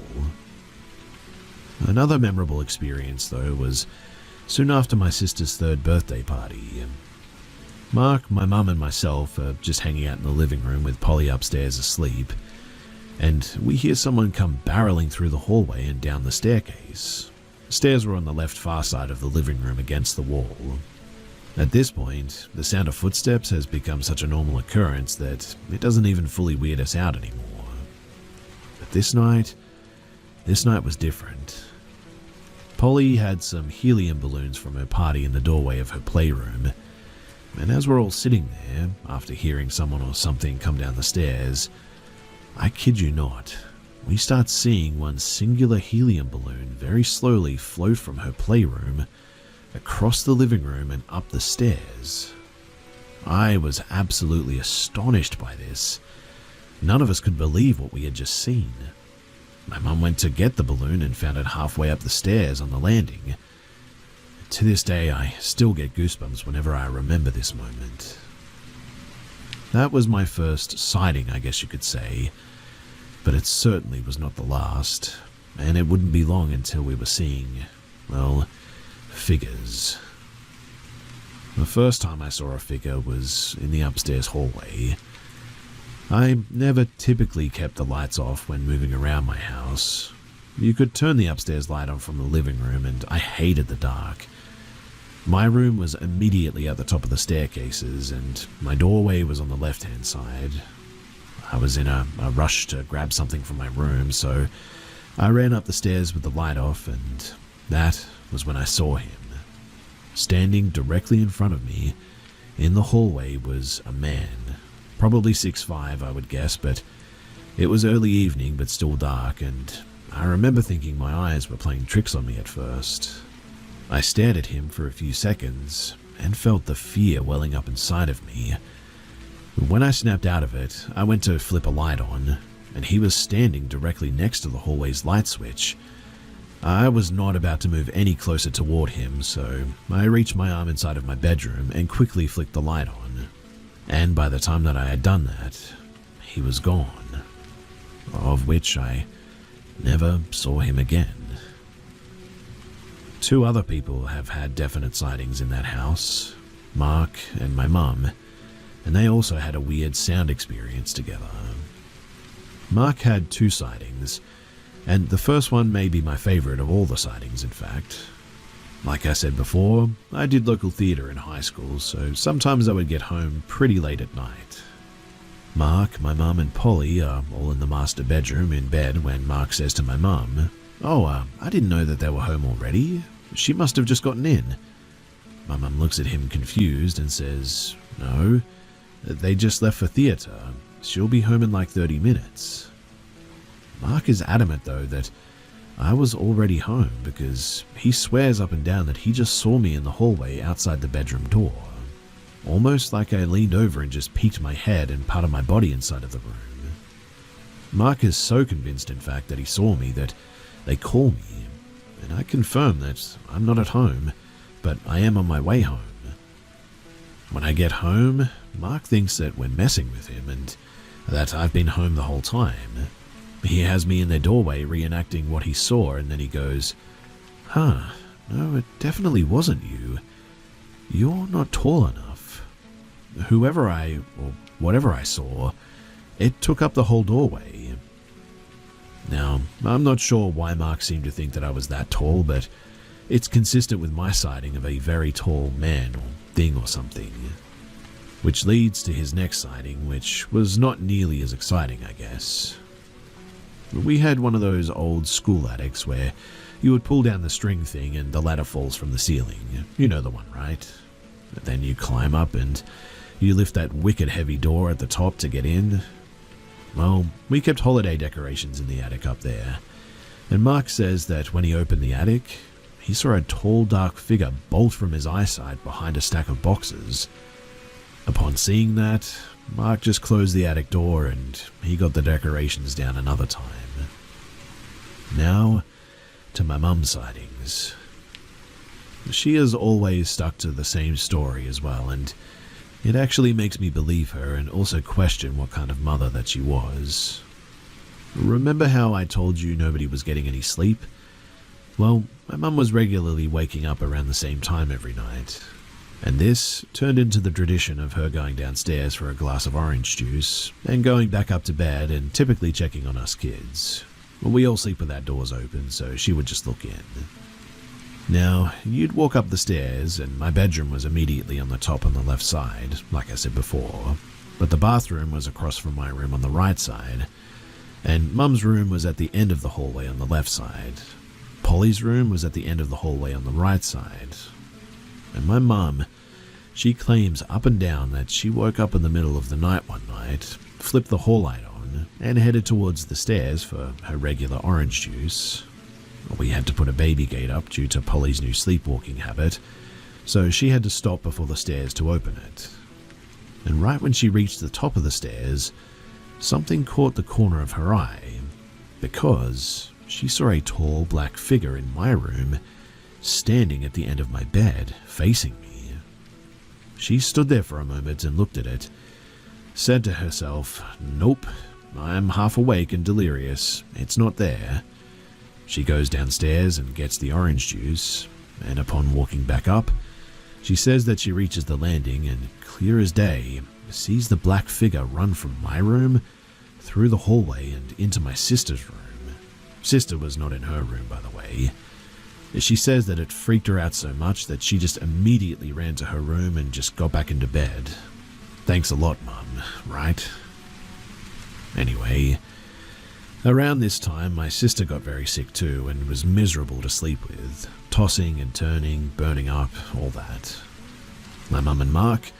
Another memorable experience though was soon after my sister's 3rd birthday party. Mark, my mum, and myself are just hanging out in the living room with Polly upstairs asleep, and we hear someone come barreling through the hallway and down the staircase. Stairs were on the left far side of the living room against the wall. At this point, the sound of footsteps has become such a normal occurrence that it doesn't even fully weird us out anymore. But this night was different. Polly had some helium balloons from her party in the doorway of her playroom, and as we're all sitting there, after hearing someone or something come down the stairs, I kid you not, we start seeing one singular helium balloon very slowly float from her playroom, across the living room and up the stairs. I was absolutely astonished by this. None of us could believe what we had just seen. My mum went to get the balloon and found it halfway up the stairs on the landing. To this day, I still get goosebumps whenever I remember this moment. That was my first sighting, I guess you could say, but it certainly was not the last, and it wouldn't be long until we were seeing, well, figures. The first time I saw a figure was in the upstairs hallway. I never typically kept the lights off when moving around my house. You could turn the upstairs light on from the living room, and I hated the dark. My room was immediately at the top of the staircases, and my doorway was on the left-hand side. I was in a rush to grab something from my room, so I ran up the stairs with the light off, and that was when I saw him. Standing directly in front of me, in the hallway, was a man. Probably 6'5", I would guess, but it was early evening but still dark, and I remember thinking my eyes were playing tricks on me at first. I stared at him for a few seconds and felt the fear welling up inside of me. When I snapped out of it, I went to flip a light on, and he was standing directly next to the hallway's light switch. I was not about to move any closer toward him, so I reached my arm inside of my bedroom and quickly flicked the light on. And by the time that I had done that, he was gone, of which I never saw him again. 2 other people have had definite sightings in that house, Mark and my mum, and they also had a weird sound experience together. Mark had 2 sightings, and the first one may be my favorite of all the sightings, in fact. Like I said before, I did local theatre in high school, so sometimes I would get home pretty late at night. Mark, my mum, and Polly are all in the master bedroom in bed when Mark says to my mum, I didn't know that they were home already. She must have just gotten in." My mum looks at him confused and says, "No, they just left for theatre. She'll be home in like 30 minutes. Mark is adamant though that I was already home because he swears up and down that he just saw me in the hallway outside the bedroom door. Almost like I leaned over and just peeked my head and part of my body inside of the room. Mark is so convinced, in fact, that he saw me that they call me, and I confirm that I'm not at home, but I am on my way home. When I get home, Mark thinks that we're messing with him and that I've been home the whole time, He has me in their doorway reenacting what he saw, and then he goes, "Huh, no, it definitely wasn't you. You're not tall enough. Whoever or whatever I saw, it took up the whole doorway." Now, I'm not sure why Mark seemed to think that I was that tall, but it's consistent with my sighting of a very tall man or thing or something. Which leads to his next sighting, which was not nearly as exciting, I guess. We had one of those old school attics where you would pull down the string thing and the ladder falls from the ceiling. You know the one, right? Then you climb up and you lift that wicked heavy door at the top to get in. Well, we kept holiday decorations in the attic up there, and Mark says that when he opened the attic, he saw a tall, dark figure bolt from his eyesight behind a stack of boxes. Upon seeing that, Mark just closed the attic door and he got the decorations down another time. Now, to my mum's sightings. She has always stuck to the same story as well, and it actually makes me believe her and also question what kind of mother that she was. Remember how I told you nobody was getting any sleep? Well, my mum was regularly waking up around the same time every night, and this turned into the tradition of her going downstairs for a glass of orange juice and going back up to bed and typically checking on us kids. Well, we all sleep with our doors open, so she would just look in. Now, you'd walk up the stairs, and my bedroom was immediately on the top on the left side, like I said before, but the bathroom was across from my room on the right side, and Mum's room was at the end of the hallway on the left side. Polly's room was at the end of the hallway on the right side. And my mum, she claims up and down that she woke up in the middle of the night one night, flipped the hall light on, and headed towards the stairs for her regular orange juice. We had to put a baby gate up due to Polly's new sleepwalking habit, so she had to stop before the stairs to open it. And right when she reached the top of the stairs, something caught the corner of her eye, because she saw a tall black figure in my room standing at the end of my bed, facing me. She stood there for a moment and looked at it, said to herself, "Nope, I'm half awake and delirious, it's not there." She goes downstairs and gets the orange juice, and upon walking back up, she says that she reaches the landing and, clear as day, sees the black figure run from my room, through the hallway and into my sister's room. Sister was not in her room, by the way. She says that it freaked her out so much that she just immediately ran to her room and just got back into bed. Thanks a lot, Mum, right? Anyway, around this time, my sister got very sick too and was miserable to sleep with, tossing and turning, burning up, all that. My mum and Mark,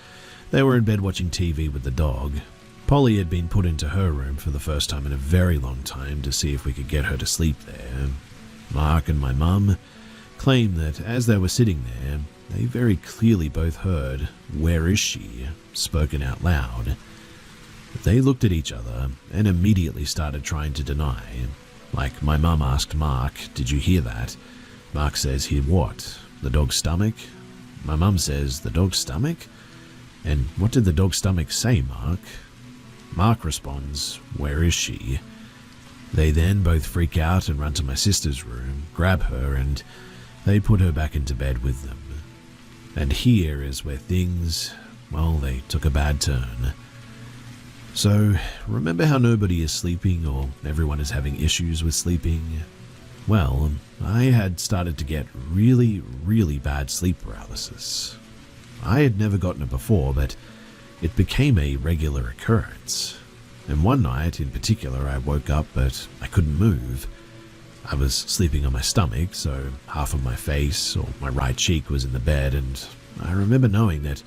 they were in bed watching TV with the dog. Polly had been put into her room for the first time in a very long time to see if we could get her to sleep there. Mark and my mum claimed that as they were sitting there, they very clearly both heard, "Where is she?" spoken out loud. They looked at each other and immediately started trying to deny. Like, my mum asked Mark, "Did you hear that?" Mark says, "Hear what? The dog's stomach?" My mum says, "The dog's stomach? And what did the dog's stomach say, Mark?" Mark responds, "Where is she?" They then both freak out and run to my sister's room, grab her, and they put her back into bed with them. And here is where things, well, they took a bad turn. So, remember how nobody is sleeping or everyone is having issues with sleeping? Well, I had started to get really, really bad sleep paralysis. I had never gotten it before, but it became a regular occurrence. And one night in particular, I woke up, but I couldn't move. I was sleeping on my stomach, so half of my face or my right cheek was in the bed, and I remember knowing that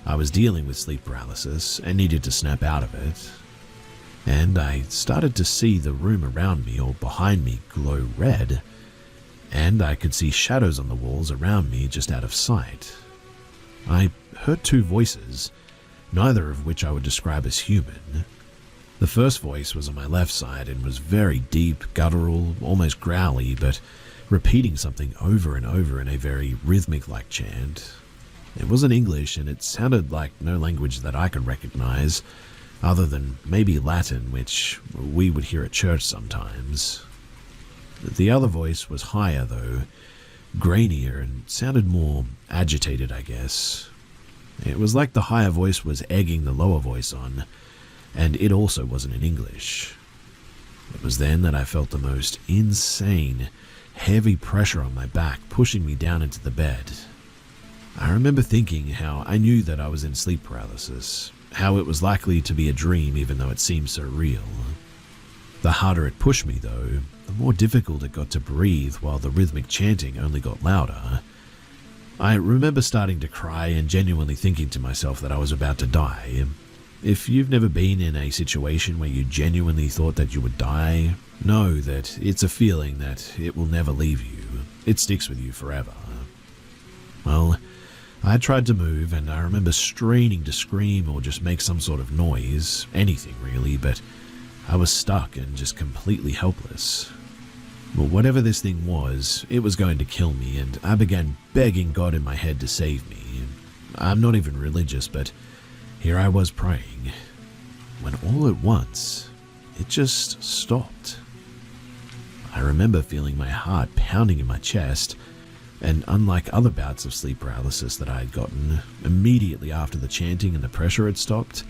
I was dealing with sleep paralysis and needed to snap out of it. And I started to see the room around me or behind me glow red, and I could see shadows on the walls around me just out of sight. I heard two voices, neither of which I would describe as human. The first voice was on my left side and was very deep, guttural, almost growly, but repeating something over and over in a very rhythmic-like chant. It wasn't English, and it sounded like no language that I could recognize, other than maybe Latin, which we would hear at church sometimes. The other voice was higher though, grainier, and sounded more agitated, I guess. It was like the higher voice was egging the lower voice on, and it also wasn't in English. It was then that I felt the most insane, heavy pressure on my back pushing me down into the bed. I remember thinking how I knew that I was in sleep paralysis, how it was likely to be a dream even though it seemed so real. The harder it pushed me though, the more difficult it got to breathe while the rhythmic chanting only got louder. I remember starting to cry and genuinely thinking to myself that I was about to die. If you've never been in a situation where you genuinely thought that you would die, know that it's a feeling that it will never leave you. It sticks with you forever. Well, I tried to move, and I remember straining to scream or just make some sort of noise, anything really, but I was stuck and just completely helpless. Well, whatever this thing was, it was going to kill me, and I began begging God in my head to save me. I'm not even religious, but here I was praying, when all at once, it just stopped. I remember feeling my heart pounding in my chest, and unlike other bouts of sleep paralysis that I had gotten, immediately after the chanting and the pressure had stopped,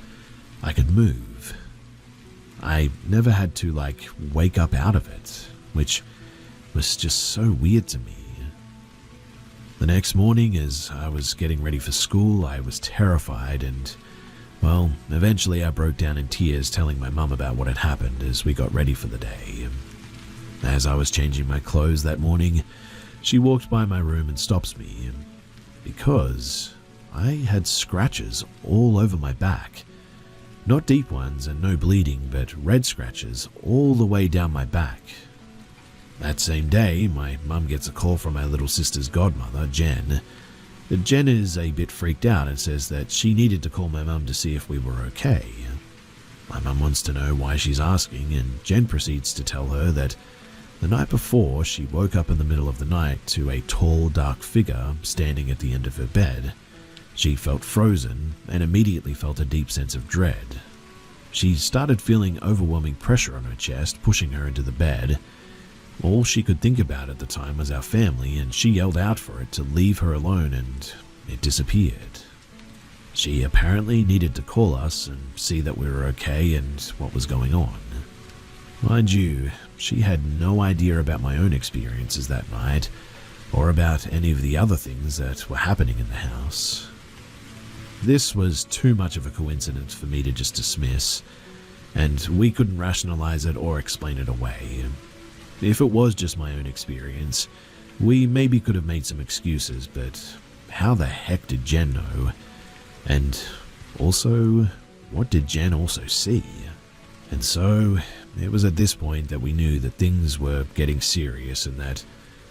I could move. I never had to, wake up out of it, which was just so weird to me. The next morning, as I was getting ready for school, I was terrified and, well, eventually I broke down in tears telling my mum about what had happened as we got ready for the day. As I was changing my clothes that morning, she walked by my room and stops me, because I had scratches all over my back. Not deep ones and no bleeding, but red scratches all the way down my back. That same day, my mum gets a call from my little sister's godmother, Jen. Jen is a bit freaked out and says that she needed to call my mum to see if we were okay. My mum wants to know why she's asking, and Jen proceeds to tell her that the night before, she woke up in the middle of the night to a tall, dark figure standing at the end of her bed. She felt frozen and immediately felt a deep sense of dread. She started feeling overwhelming pressure on her chest, pushing her into the bed. All she could think about at the time was our family, and she yelled out for it to leave her alone, and it disappeared. She apparently needed to call us and see that we were okay and what was going on. Mind you, she had no idea about my own experiences that night, or about any of the other things that were happening in the house. This was too much of a coincidence for me to just dismiss, and we couldn't rationalize it or explain it away. If it was just my own experience, we maybe could have made some excuses, but how the heck did Jen know? And also, what did Jen also see? And so, it was at this point that we knew that things were getting serious and that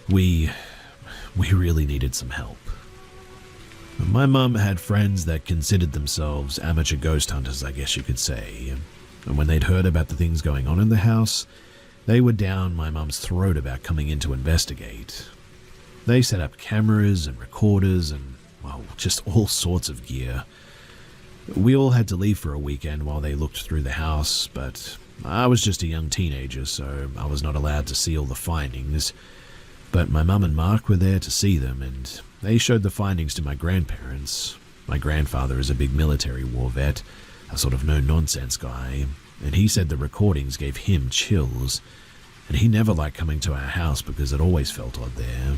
we really needed some help. My mum had friends that considered themselves amateur ghost hunters, I guess you could say. And when they'd heard about the things going on in the house, they were down my mum's throat about coming in to investigate. They set up cameras and recorders and, well, just all sorts of gear. We all had to leave for a weekend while they looked through the house, but I was just a young teenager, so I was not allowed to see all the findings. But my mum and Mark were there to see them, and they showed the findings to my grandparents. My grandfather is a big military war vet, a sort of no-nonsense guy, and he said the recordings gave him chills, and he never liked coming to our house because it always felt odd there.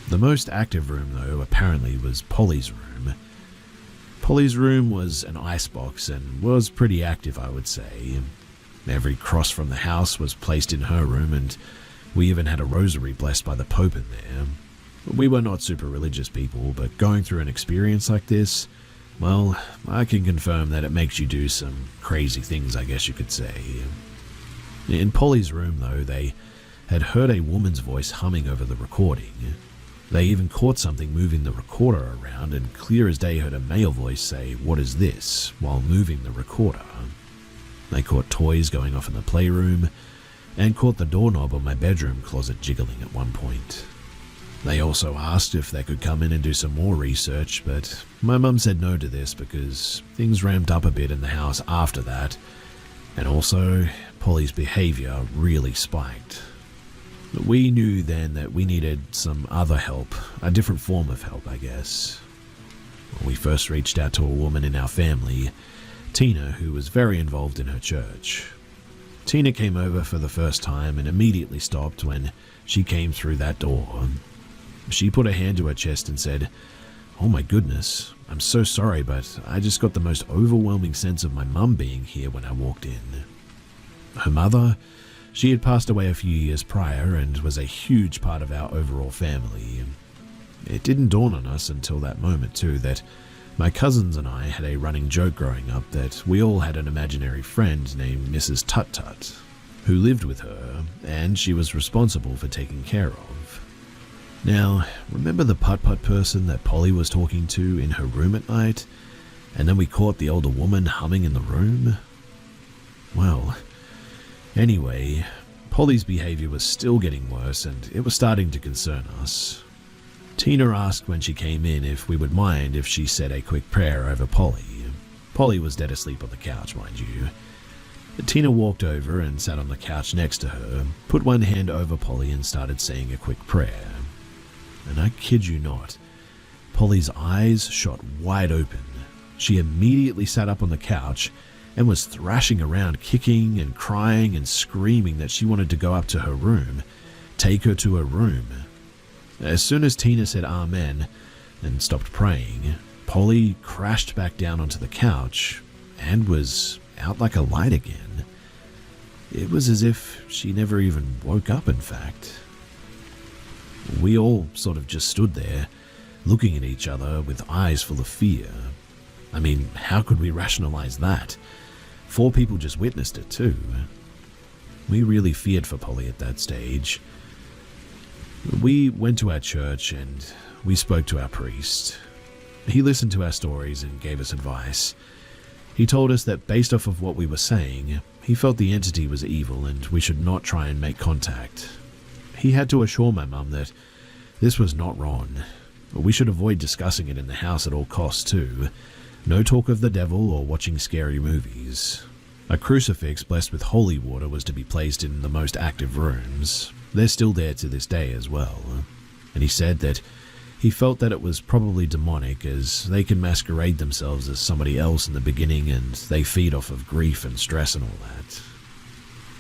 The most active room, though, apparently was Polly's room. Polly's room was an icebox and was pretty active, I would say. Every cross from the house was placed in her room, and we even had a rosary blessed by the Pope in there. We were not super religious people, but going through an experience like this, well, I can confirm that it makes you do some crazy things, I guess you could say. In Polly's room, though, they had heard a woman's voice humming over the recording. They even caught something moving the recorder around, and clear as day heard a male voice say, "What is this?" while moving the recorder. They caught toys going off in the playroom, and caught the doorknob on my bedroom closet jiggling at one point. They also asked if they could come in and do some more research, but my mum said no to this because things ramped up a bit in the house after that, and also Polly's behaviour really spiked. We knew then that we needed some other help, a different form of help, I guess. We first reached out to a woman in our family, Tina, who was very involved in her church. Tina came over for the first time and immediately stopped when she came through that door. She put her hand to her chest and said, "Oh my goodness, I'm so sorry, but I just got the most overwhelming sense of my mum being here when I walked in." Her mother, she had passed away a few years prior and was a huge part of our overall family. It didn't dawn on us until that moment too that my cousins and I had a running joke growing up that we all had an imaginary friend named Mrs. Tut-Tut, who lived with her, and she was responsible for taking care of. Now, remember the putt-putt person that Polly was talking to in her room at night, and then we caught the older woman humming in the room? Well, anyway, Polly's behavior was still getting worse and it was starting to concern us. Tina asked when she came in if we would mind if she said a quick prayer over Polly. Polly was dead asleep on the couch, mind you. Tina walked over and sat on the couch next to her, put one hand over Polly and started saying a quick prayer. And I kid you not, Polly's eyes shot wide open. She immediately sat up on the couch and was thrashing around, kicking and crying and screaming that she wanted to go up to her room, take her to her room. As soon as Tina said amen and stopped praying, Polly crashed back down onto the couch and was out like a light again. It was as if she never even woke up, in fact. We all sort of just stood there, looking at each other with eyes full of fear. I mean, how could we rationalize that? 4 people just witnessed it too. We really feared for Polly at that stage. We went to our church and we spoke to our priest. He listened to our stories and gave us advice. He told us that based off of what we were saying, he felt the entity was evil and we should not try and make contact. He had to assure my mum that this was not wrong. We should avoid discussing it in the house at all costs too. No talk of the devil or watching scary movies. A crucifix blessed with holy water was to be placed in the most active rooms. They're still there to this day as well. And he said that he felt that it was probably demonic as they can masquerade themselves as somebody else in the beginning and they feed off of grief and stress and all that.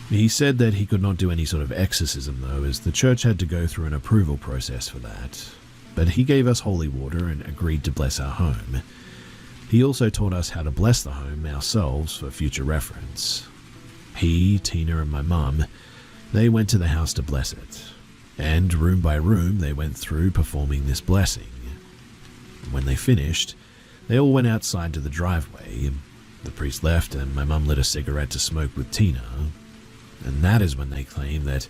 He said that he could not do any sort of exorcism though, as the church had to go through an approval process for that. But he gave us holy water and agreed to bless our home. He also taught us how to bless the home ourselves for future reference. He, Tina and my mum, they went to the house to bless it. And room by room they went through performing this blessing. When they finished, they all went outside to the driveway. The priest left and my mum lit a cigarette to smoke with Tina. And that is when they claimed that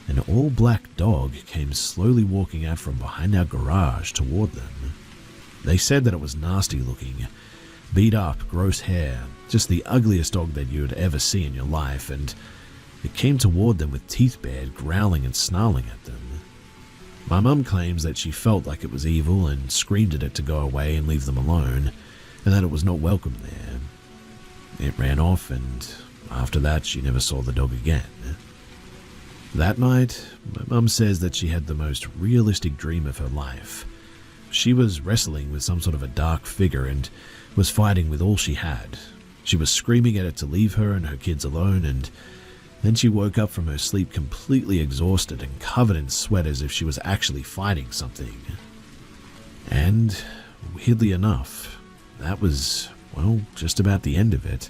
an all-black dog came slowly walking out from behind our garage toward them. They said that it was nasty looking, beat up, gross hair, just the ugliest dog that you would ever see in your life, and it came toward them with teeth bared, growling and snarling at them. My mum claims that she felt like it was evil and screamed at it to go away and leave them alone, and that it was not welcome there. It ran off, and after that she never saw the dog again. That night, my mum says that she had the most realistic dream of her life. She was wrestling with some sort of a dark figure and was fighting with all she had. She was screaming at it to leave her and her kids alone, and then she woke up from her sleep completely exhausted and covered in sweat as if she was actually fighting something. And, weirdly enough, that was, well, just about the end of it.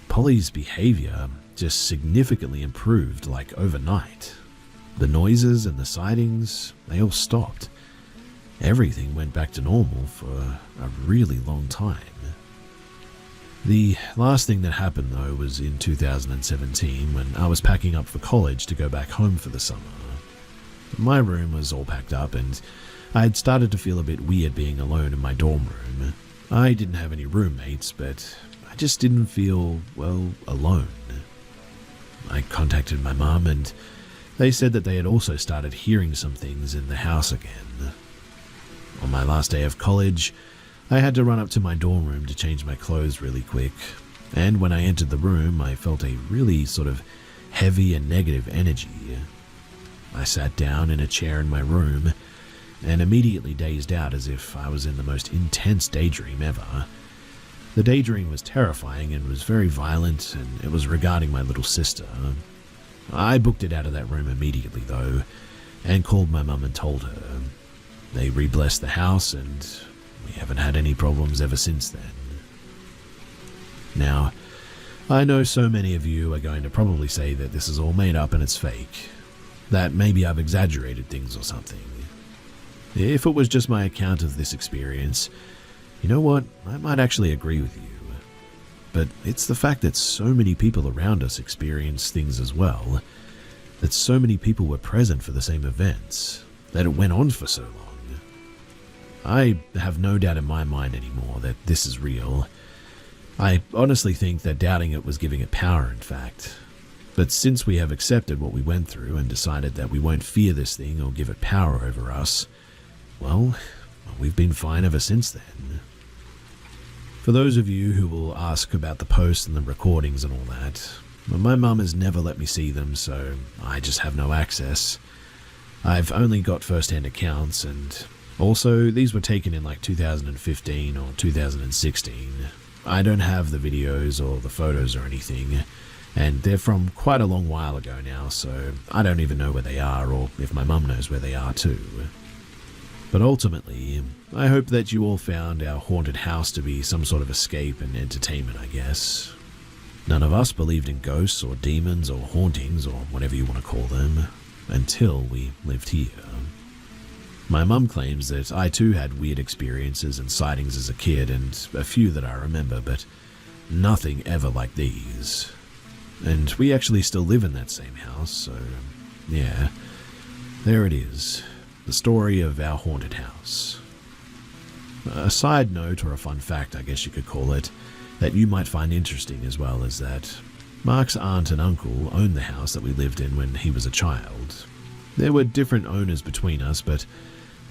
Polly's behavior just significantly improved, like overnight. The noises and the sightings, they all stopped. Everything went back to normal for a really long time. The last thing that happened though was in 2017 when I was packing up for college to go back home for the summer. My room was all packed up and I had started to feel a bit weird being alone in my dorm room. I didn't have any roommates, but I just didn't feel, well, alone. I contacted my mum and They said that they had also started hearing some things in the house again. On my last day of college, I had to run up to my dorm room to change my clothes really quick, and when I entered the room, I felt a really sort of heavy and negative energy. I sat down in a chair in my room and immediately dazed out as if I was in the most intense daydream ever. The daydream was terrifying and was very violent, and it was regarding my little sister. I booked it out of that room immediately though, and called my mum and told her. They re-blessed the house, and we haven't had any problems ever since then. Now, I know so many of you are going to probably say that this is all made up and it's fake, that maybe I've exaggerated things or something. If it was just my account of this experience, you know what, I might actually agree with you. But it's the fact that so many people around us experience things as well, that so many people were present for the same events, that it went on for so long. I have no doubt in my mind anymore that this is real. I honestly think that doubting it was giving it power, in fact. But since we have accepted what we went through and decided that we won't fear this thing or give it power over us, well, we've been fine ever since then. For those of you who will ask about the posts and the recordings and all that, my mum has never let me see them, so I just have no access. I've only got first-hand accounts, and also these were taken in like 2015 or 2016. I don't have the videos or the photos or anything, and they're from quite a long while ago now, so I don't even know where they are or if my mum knows where they are too. But ultimately, I hope that you all found our haunted house to be some sort of escape and entertainment, I guess. None of us believed in ghosts or demons or hauntings or whatever you want to call them, until we lived here. My mum claims that I too had weird experiences and sightings as a kid, and a few that I remember, but nothing ever like these. And we actually still live in that same house, so yeah, there it is. The story of our haunted house. A side note, or a fun fact I guess you could call it, that you might find interesting as well, is that Mark's aunt and uncle owned the house that we lived in when he was a child. There were different owners between us, but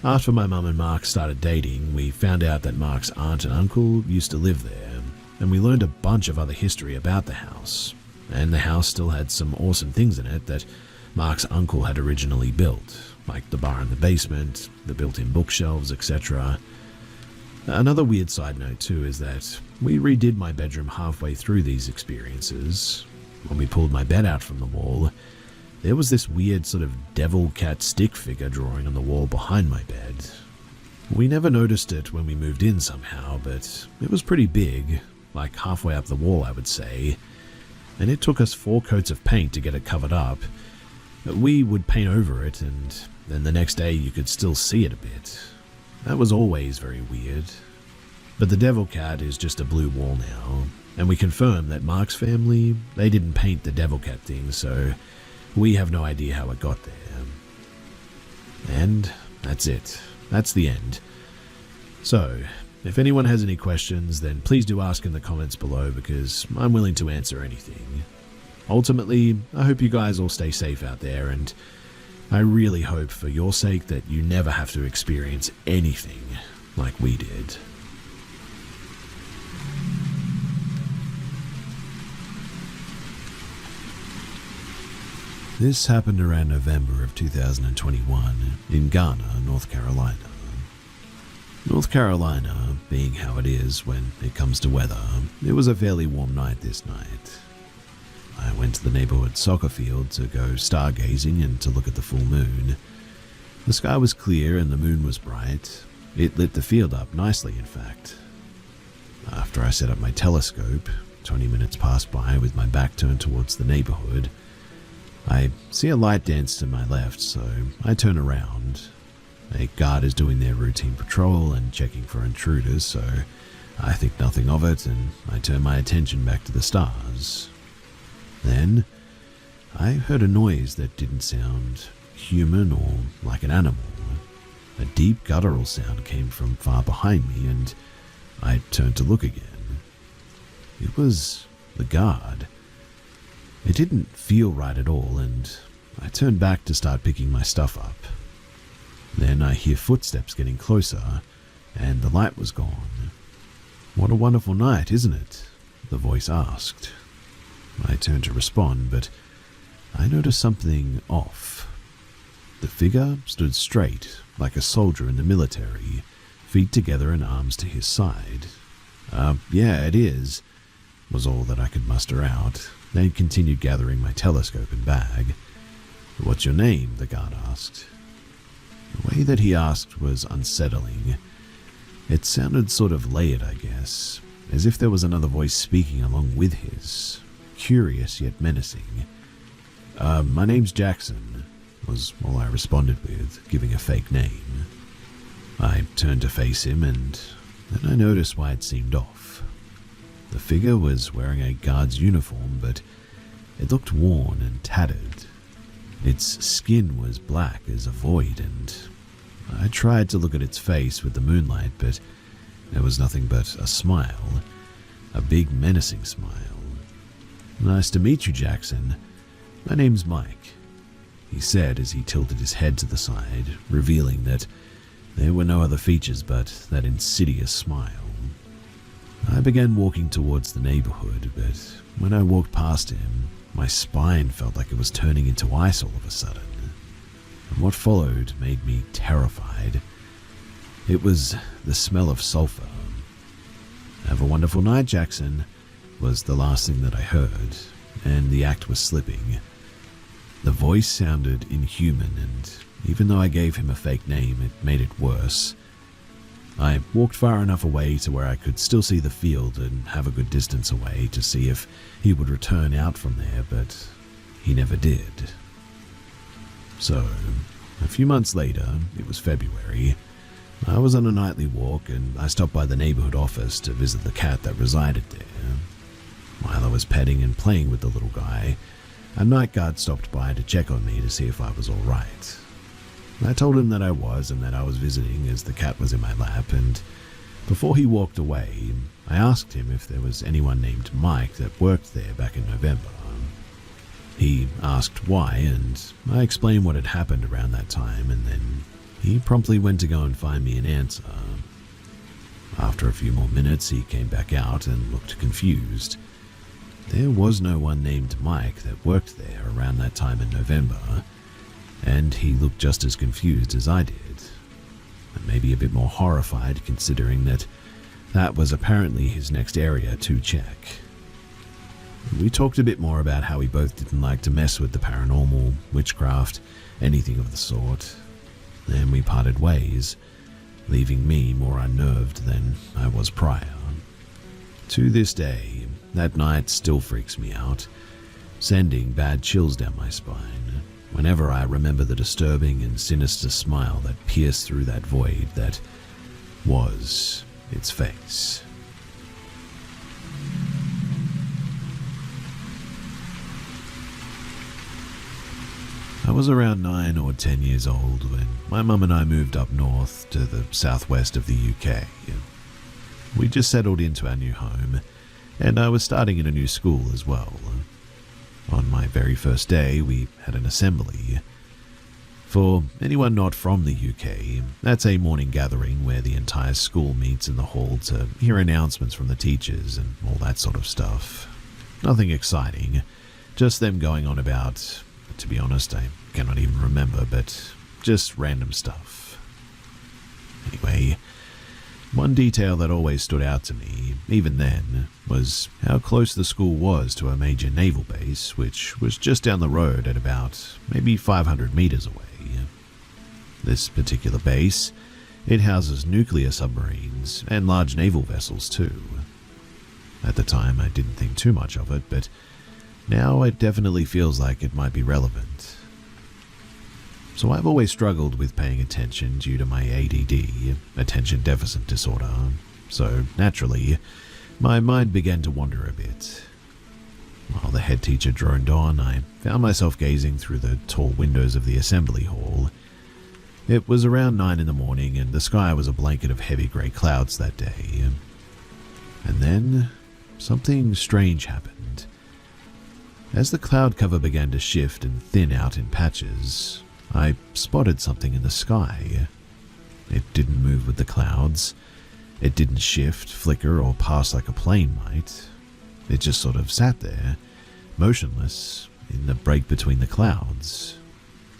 after my mum and Mark started dating, we found out that Mark's aunt and uncle used to live there, and we learned a bunch of other history about the house, and the house still had some awesome things in it that Mark's uncle had originally built, like the bar in the basement, the built-in bookshelves, etc. Another weird side note too is that we redid my bedroom halfway through these experiences. When we pulled my bed out from the wall, there was this weird sort of devil cat stick figure drawing on the wall behind my bed. We never noticed it when we moved in somehow, but it was pretty big, like halfway up the wall I would say, and it took us 4 coats of paint to get it covered up. We would paint over it, and then the next day you could still see it a bit. That was always very weird. But the devil cat is just a blue wall now, and we confirm that Mark's family, they didn't paint the devil cat thing, so we have no idea how it got there. And that's it. That's the end. So, if anyone has any questions, then please do ask in the comments below, because I'm willing to answer anything. Ultimately, I hope you guys all stay safe out there, and I really hope for your sake that you never have to experience anything like we did. This happened around November of 2021 in Garner, North Carolina. North Carolina, being how it is when it comes to weather, it was a fairly warm night this night. I went to the neighborhood soccer field to go stargazing and to look at the full moon. The sky was clear and the moon was bright. It lit the field up nicely, in fact. After I set up my telescope, 20 minutes passed by with my back turned towards the neighborhood. I see a light dance to my left, so I turn around. A guard is doing their routine patrol and checking for intruders, so I think nothing of it and I turn my attention back to the stars. Then, I heard a noise that didn't sound human or like an animal. A deep guttural sound came from far behind me, and I turned to look again. It was the guard. It didn't feel right at all, and I turn back to start picking my stuff up. Then I hear footsteps getting closer, and the light was gone. "What a wonderful night, isn't it?" the voice asked. I turned to respond, but I noticed something off. The figure stood straight, like a soldier in the military, feet together and arms to his side. Yeah, it is," was all that I could muster out, then continued gathering my telescope and bag. "What's your name?" the guard asked. The way that he asked was unsettling. It sounded sort of layered, I guess, as if there was another voice speaking along with his, curious yet menacing. My name's Jackson," was all I responded with, giving a fake name. I turned to face him, and then I noticed why it seemed off. The figure was wearing a guard's uniform, but it looked worn and tattered. Its skin was black as a void, and I tried to look at its face with the moonlight, but there was nothing but a smile, a big menacing smile. "Nice to meet you, Jackson. My name's Mike," he said as he tilted his head to the side, revealing that there were no other features but that insidious smile. I began walking towards the neighborhood, but when I walked past him, my spine felt like it was turning into ice all of a sudden. And what followed made me terrified. It was the smell of sulfur. "Have a wonderful night, Jackson," was the last thing that I heard, and the act was slipping. The voice sounded inhuman, and even though I gave him a fake name, it made it worse. I walked far enough away to where I could still see the field and have a good distance away to see if he would return out from there, but he never did. So, a few months later, it was February, I was on a nightly walk and I stopped by the neighborhood office to visit the cat that resided there. While I was petting and playing with the little guy, a night guard stopped by to check on me to see if I was all right. I told him that I was and that I was visiting as the cat was in my lap, and before he walked away, I asked him if there was anyone named Mike that worked there back in November. He asked why, and I explained what had happened around that time, and then he promptly went to go and find me an answer. After a few more minutes, he came back out and looked confused. There was no one named Mike that worked there around that time in November, and he looked just as confused as I did, and maybe a bit more horrified considering that was apparently his next area to check. We talked a bit more about how we both didn't like to mess with the paranormal, witchcraft, anything of the sort. Then we parted ways, leaving me more unnerved than I was prior. To this day, that night still freaks me out, sending bad chills down my spine whenever I remember the disturbing and sinister smile that pierced through that void that was its face. I was around 9 or 10 years old when my mum and I moved up north to the southwest of the UK. We just settled into our new home, and I was starting in a new school as well. On my very first day, we had an assembly. For anyone not from the UK, that's a morning gathering where the entire school meets in the hall to hear announcements from the teachers and all that sort of stuff. Nothing exciting, just them going on about, to be honest, I cannot even remember, but just random stuff. Anyway, one detail that always stood out to me, even then, was how close the school was to a major naval base, which was just down the road at about maybe 500 meters away. This particular base, it houses nuclear submarines and large naval vessels too. At the time, I didn't think too much of it, but now it definitely feels like it might be relevant. So I've always struggled with paying attention due to my ADD, attention deficit disorder, so naturally, my mind began to wander a bit. While the head teacher droned on, I found myself gazing through the tall windows of the assembly hall. It was around 9 in the morning, and the sky was a blanket of heavy grey clouds that day. And then, something strange happened. As the cloud cover began to shift and thin out in patches, I spotted something in the sky. It didn't move with the clouds. It didn't shift, flicker, or pass like a plane might. It just sort of sat there, motionless, in the break between the clouds.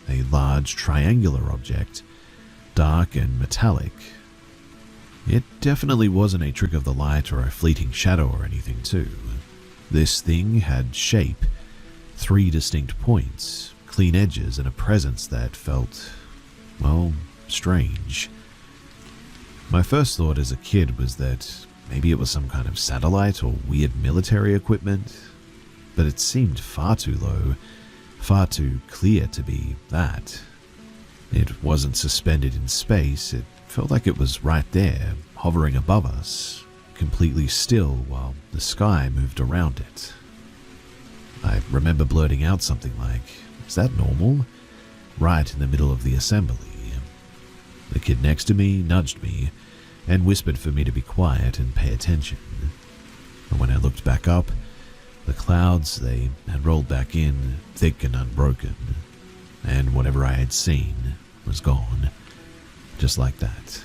A large triangular object, dark and metallic. It definitely wasn't a trick of the light or a fleeting shadow or anything too. This thing had shape, 3 distinct points, clean edges, and a presence that felt, well, strange. My first thought as a kid was that maybe it was some kind of satellite or weird military equipment, but it seemed far too low, far too clear to be that. It wasn't suspended in space, it felt like it was right there, hovering above us, completely still while the sky moved around it. I remember blurting out something like, "Is that normal?" right in the middle of the assembly. The kid next to me nudged me and whispered for me to be quiet and pay attention. And when I looked back up, the clouds, they had rolled back in, thick and unbroken, and whatever I had seen was gone, just like that.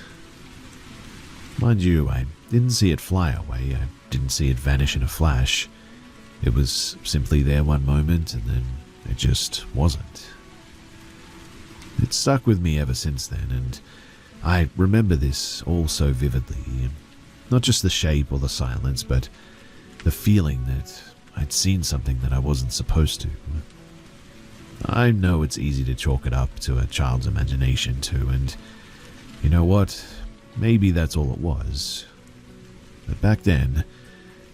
Mind you, I didn't see it fly away, I didn't see it vanish in a flash. It was simply there one moment and then it just wasn't. It stuck with me ever since then, and I remember this all so vividly. Not just the shape or the silence, but the feeling that I'd seen something that I wasn't supposed to. I know it's easy to chalk it up to a child's imagination too, and you know what? Maybe that's all it was. But back then,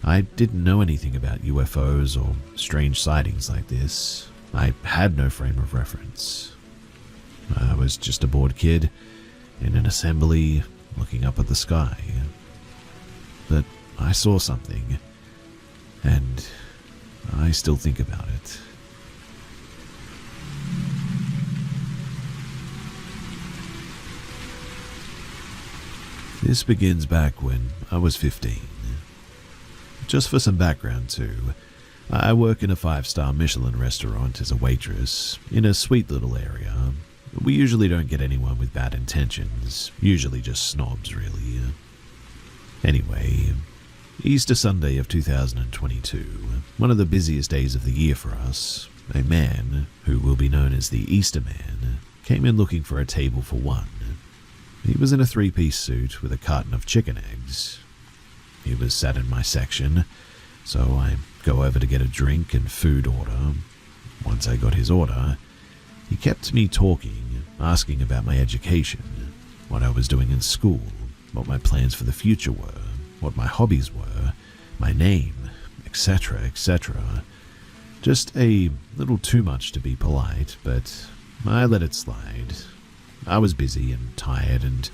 I didn't know anything about UFOs or strange sightings like this. I had no frame of reference. I was just a bored kid in an assembly looking up at the sky. But I saw something, and I still think about it. This begins back when I was 15. Just for some background too, I work in a 5-star Michelin restaurant as a waitress in a sweet little area. We usually don't get anyone with bad intentions, usually just snobs really. Anyway, Easter Sunday of 2022, one of the busiest days of the year for us, a man, who will be known as the Easter Man, came in looking for a table for one. He was in a 3-piece suit with a carton of chicken eggs. He was sat in my section, so I go over to get a drink and food order. Once I got his order, he kept me talking, asking about my education, what I was doing in school, what my plans for the future were, what my hobbies were, my name, etc., etc. Just a little too much to be polite, but I let it slide. I was busy and tired, and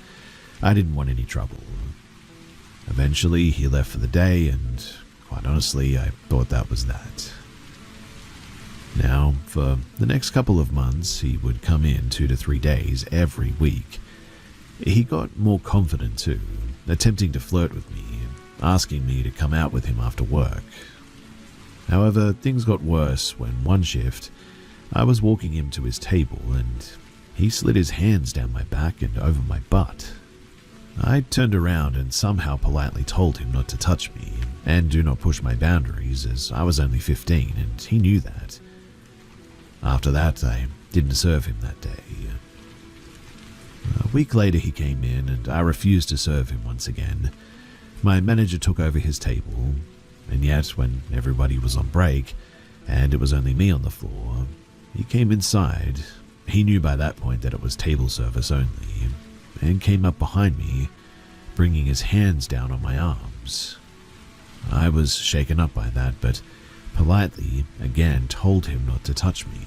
I didn't want any trouble. Eventually, he left for the day, and quite honestly, I thought that was that. Now, for the next couple of months, he would come in 2 to 3 days every week. He got more confident too, attempting to flirt with me, asking me to come out with him after work. However, things got worse when one shift, I was walking him to his table and he slid his hands down my back and over my butt. I turned around and somehow politely told him not to touch me and do not push my boundaries, as I was only 15 and he knew that. After that, I didn't serve him that day. A week later he came in and I refused to serve him once again. My manager took over his table, and yet when everybody was on break and it was only me on the floor, he came inside. He knew by that point that it was table service only, and came up behind me, bringing his hands down on my arms. I was shaken up by that, but politely again told him not to touch me.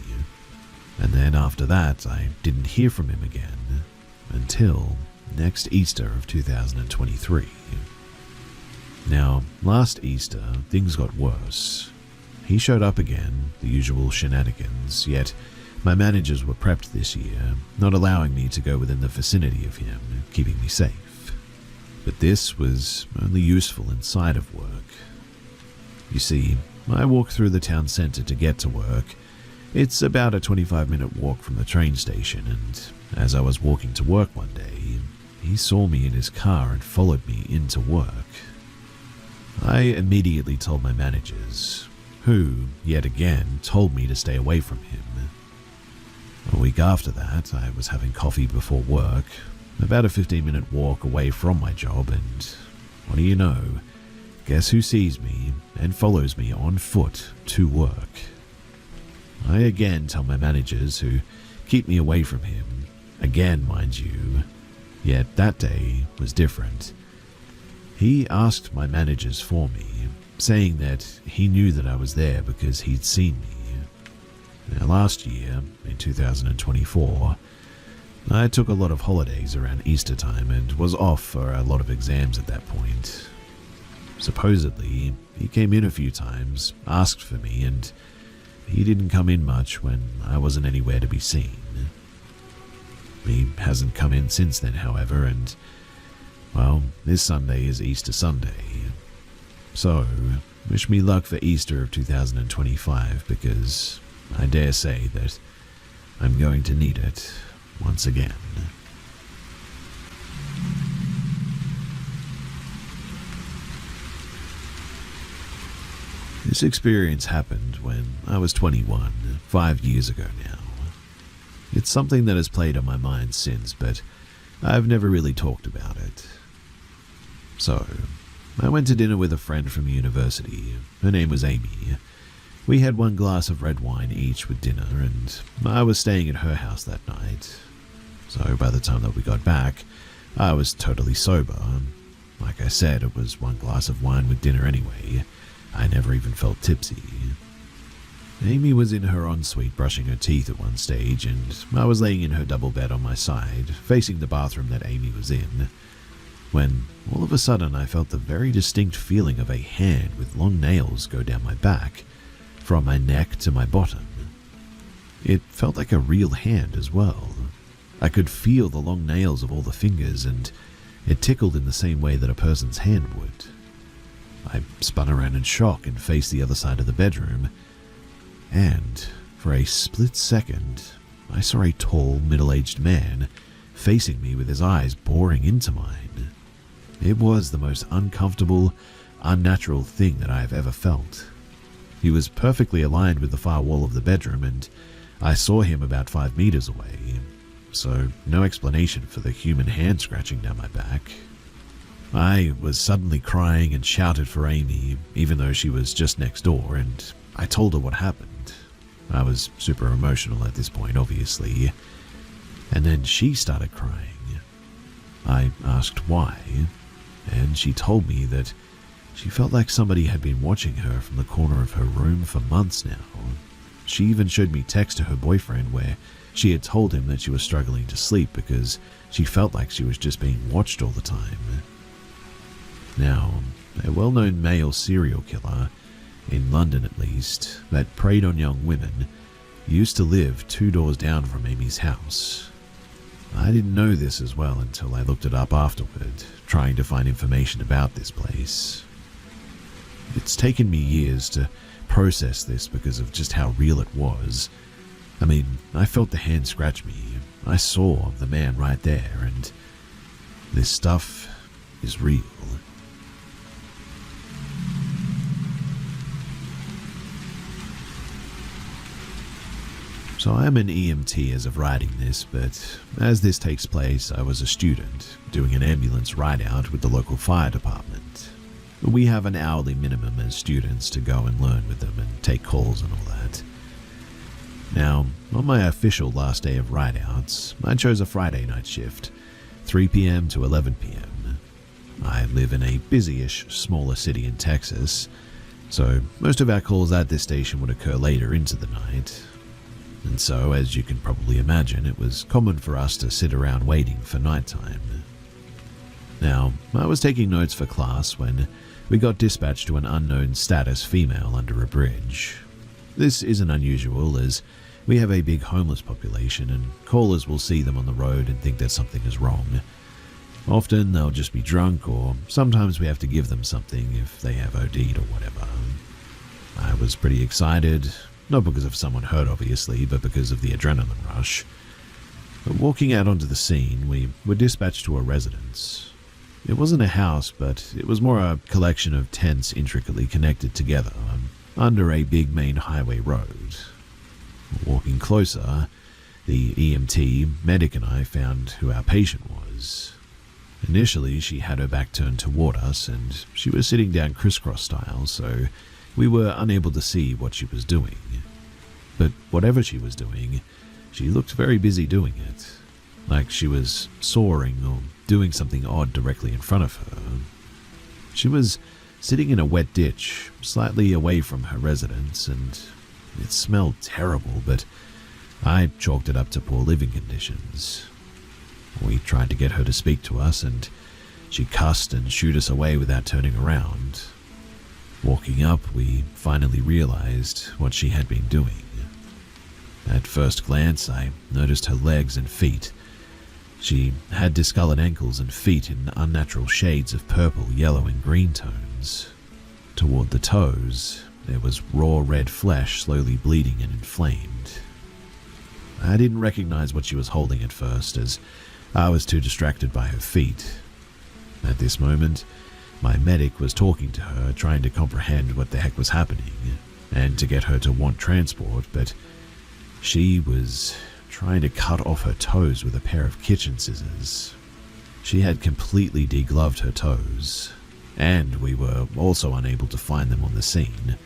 And then after that, I didn't hear from him again until next Easter of 2023. Now, last Easter, things got worse. He showed up again, the usual shenanigans, yet my managers were prepped this year, not allowing me to go within the vicinity of him, keeping me safe. But this was only useful inside of work. You see, I walk through the town centre to get to work. It's about a 25-minute walk from the train station, and as I was walking to work one day, he saw me in his car and followed me into work. I immediately told my managers, who, yet again, told me to stay away from him. A week after that, I was having coffee before work, about a 15-minute walk away from my job, and what do you know? Guess who sees me and follows me on foot to work? I again tell my managers, who keep me away from him, again mind you, yet that day was different. He asked my managers for me, saying that he knew that I was there because he'd seen me. Now last year, in 2024, I took a lot of holidays around Easter time and was off for a lot of exams at that point. Supposedly, he came in a few times, asked for me, and he didn't come in much when I wasn't anywhere to be seen. He hasn't come in since then, however, and, well, this Sunday is Easter Sunday. So, wish me luck for Easter of 2025, because I dare say that I'm going to need it once again. This experience happened when I was 21, 5 years ago now. It's something that has played on my mind since, but I've never really talked about it. So, I went to dinner with a friend from university. Her name was Amy. We had one glass of red wine each with dinner, and I was staying at her house that night. So by the time that we got back, I was totally sober. Like I said, it was one glass of wine with dinner anyway. I never even felt tipsy. Amy was in her ensuite brushing her teeth at one stage, and I was laying in her double bed on my side, facing the bathroom that Amy was in, when all of a sudden I felt the very distinct feeling of a hand with long nails go down my back, from my neck to my bottom. It felt like a real hand as well. I could feel the long nails of all the fingers, and it tickled in the same way that a person's hand would. I spun around in shock and faced the other side of the bedroom, and for a split second, I saw a tall, middle-aged man facing me with his eyes boring into mine. It was the most uncomfortable, unnatural thing that I have ever felt. He was perfectly aligned with the far wall of the bedroom, and I saw him about 5 meters away, so no explanation for the human hand scratching down my back. I was suddenly crying and shouted for Amy, even though she was just next door, and I told her what happened. I was super emotional at this point, obviously, and then she started crying. I asked why, and she told me that she felt like somebody had been watching her from the corner of her room for months now. She even showed me text to her boyfriend where she had told him that she was struggling to sleep because she felt like she was just being watched all the time. Now, a well-known male serial killer, in London at least, that preyed on young women, used to live 2 doors down from Amy's house. I didn't know this as well until I looked it up afterward, trying to find information about this place. It's taken me years to process this because of just how real it was. I mean, I felt the hand scratch me. I saw the man right there, and this stuff is real. So I am an EMT as of writing this, but as this takes place, I was a student doing an ambulance ride-out with the local fire department. We have an hourly minimum as students to go and learn with them and take calls and all that. Now, on my official last day of ride-outs, I chose a Friday night shift, 3 p.m. to 11 p.m. I live in a busy-ish, smaller city in Texas, so most of our calls at this station would occur later into the night. And so, as you can probably imagine, it was common for us to sit around waiting for nighttime. Now, I was taking notes for class when we got dispatched to an unknown status female under a bridge. This isn't unusual, as we have a big homeless population and callers will see them on the road and think that something is wrong. Often they'll just be drunk, or sometimes we have to give them something if they have OD'd or whatever. I was pretty excited, not because of someone hurt obviously, but because of the adrenaline rush. But walking out onto the scene, we were dispatched to a residence. It wasn't a house, but it was more a collection of tents intricately connected together under a big main highway road. Walking closer, the EMT, medic and I found who our patient was. Initially, she had her back turned toward us, and she was sitting down crisscross style, so we were unable to see what she was doing. But whatever she was doing, she looked very busy doing it, like she was soaring or doing something odd directly in front of her. She was sitting in a wet ditch, slightly away from her residence, and it smelled terrible, but I chalked it up to poor living conditions. We tried to get her to speak to us, and she cussed and shooed us away without turning around. Walking up, we finally realized what she had been doing. At first glance, I noticed her legs and feet. She had discolored ankles and feet in unnatural shades of purple, yellow, and green tones. Toward the toes, there was raw red flesh slowly bleeding and inflamed. I didn't recognize what she was holding at first, as I was too distracted by her feet. At this moment, my medic was talking to her, trying to comprehend what the heck was happening, and to get her to want transport, but she was trying to cut off her toes with a pair of kitchen scissors. She had completely degloved her toes, and we were also unable to find them on the scene.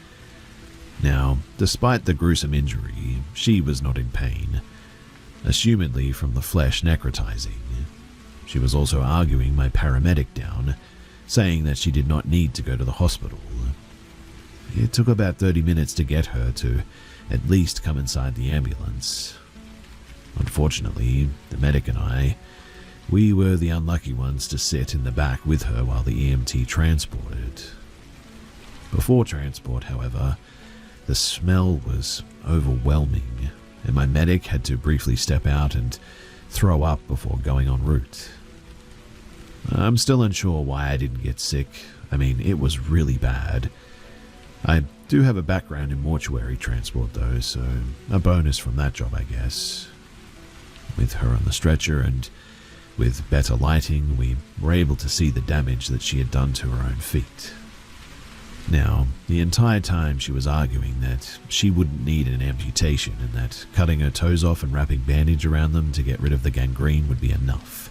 Now, despite the gruesome injury, she was not in pain, assumedly from the flesh necrotizing. She was also arguing my paramedic down, saying that she did not need to go to the hospital. It took about 30 minutes to get her to at least come inside the ambulance. Unfortunately, the medic and I, we were the unlucky ones to sit in the back with her while the EMT transported. Before transport, however, the smell was overwhelming, and my medic had to briefly step out and throw up before going en route. I'm still unsure why I didn't get sick. I mean, it was really bad. I do have a background in mortuary transport though, so a bonus from that job, I guess. With her on the stretcher and with better lighting, we were able to see the damage that she had done to her own feet. Now, the entire time she was arguing that she wouldn't need an amputation and that cutting her toes off and wrapping bandage around them to get rid of the gangrene would be enough.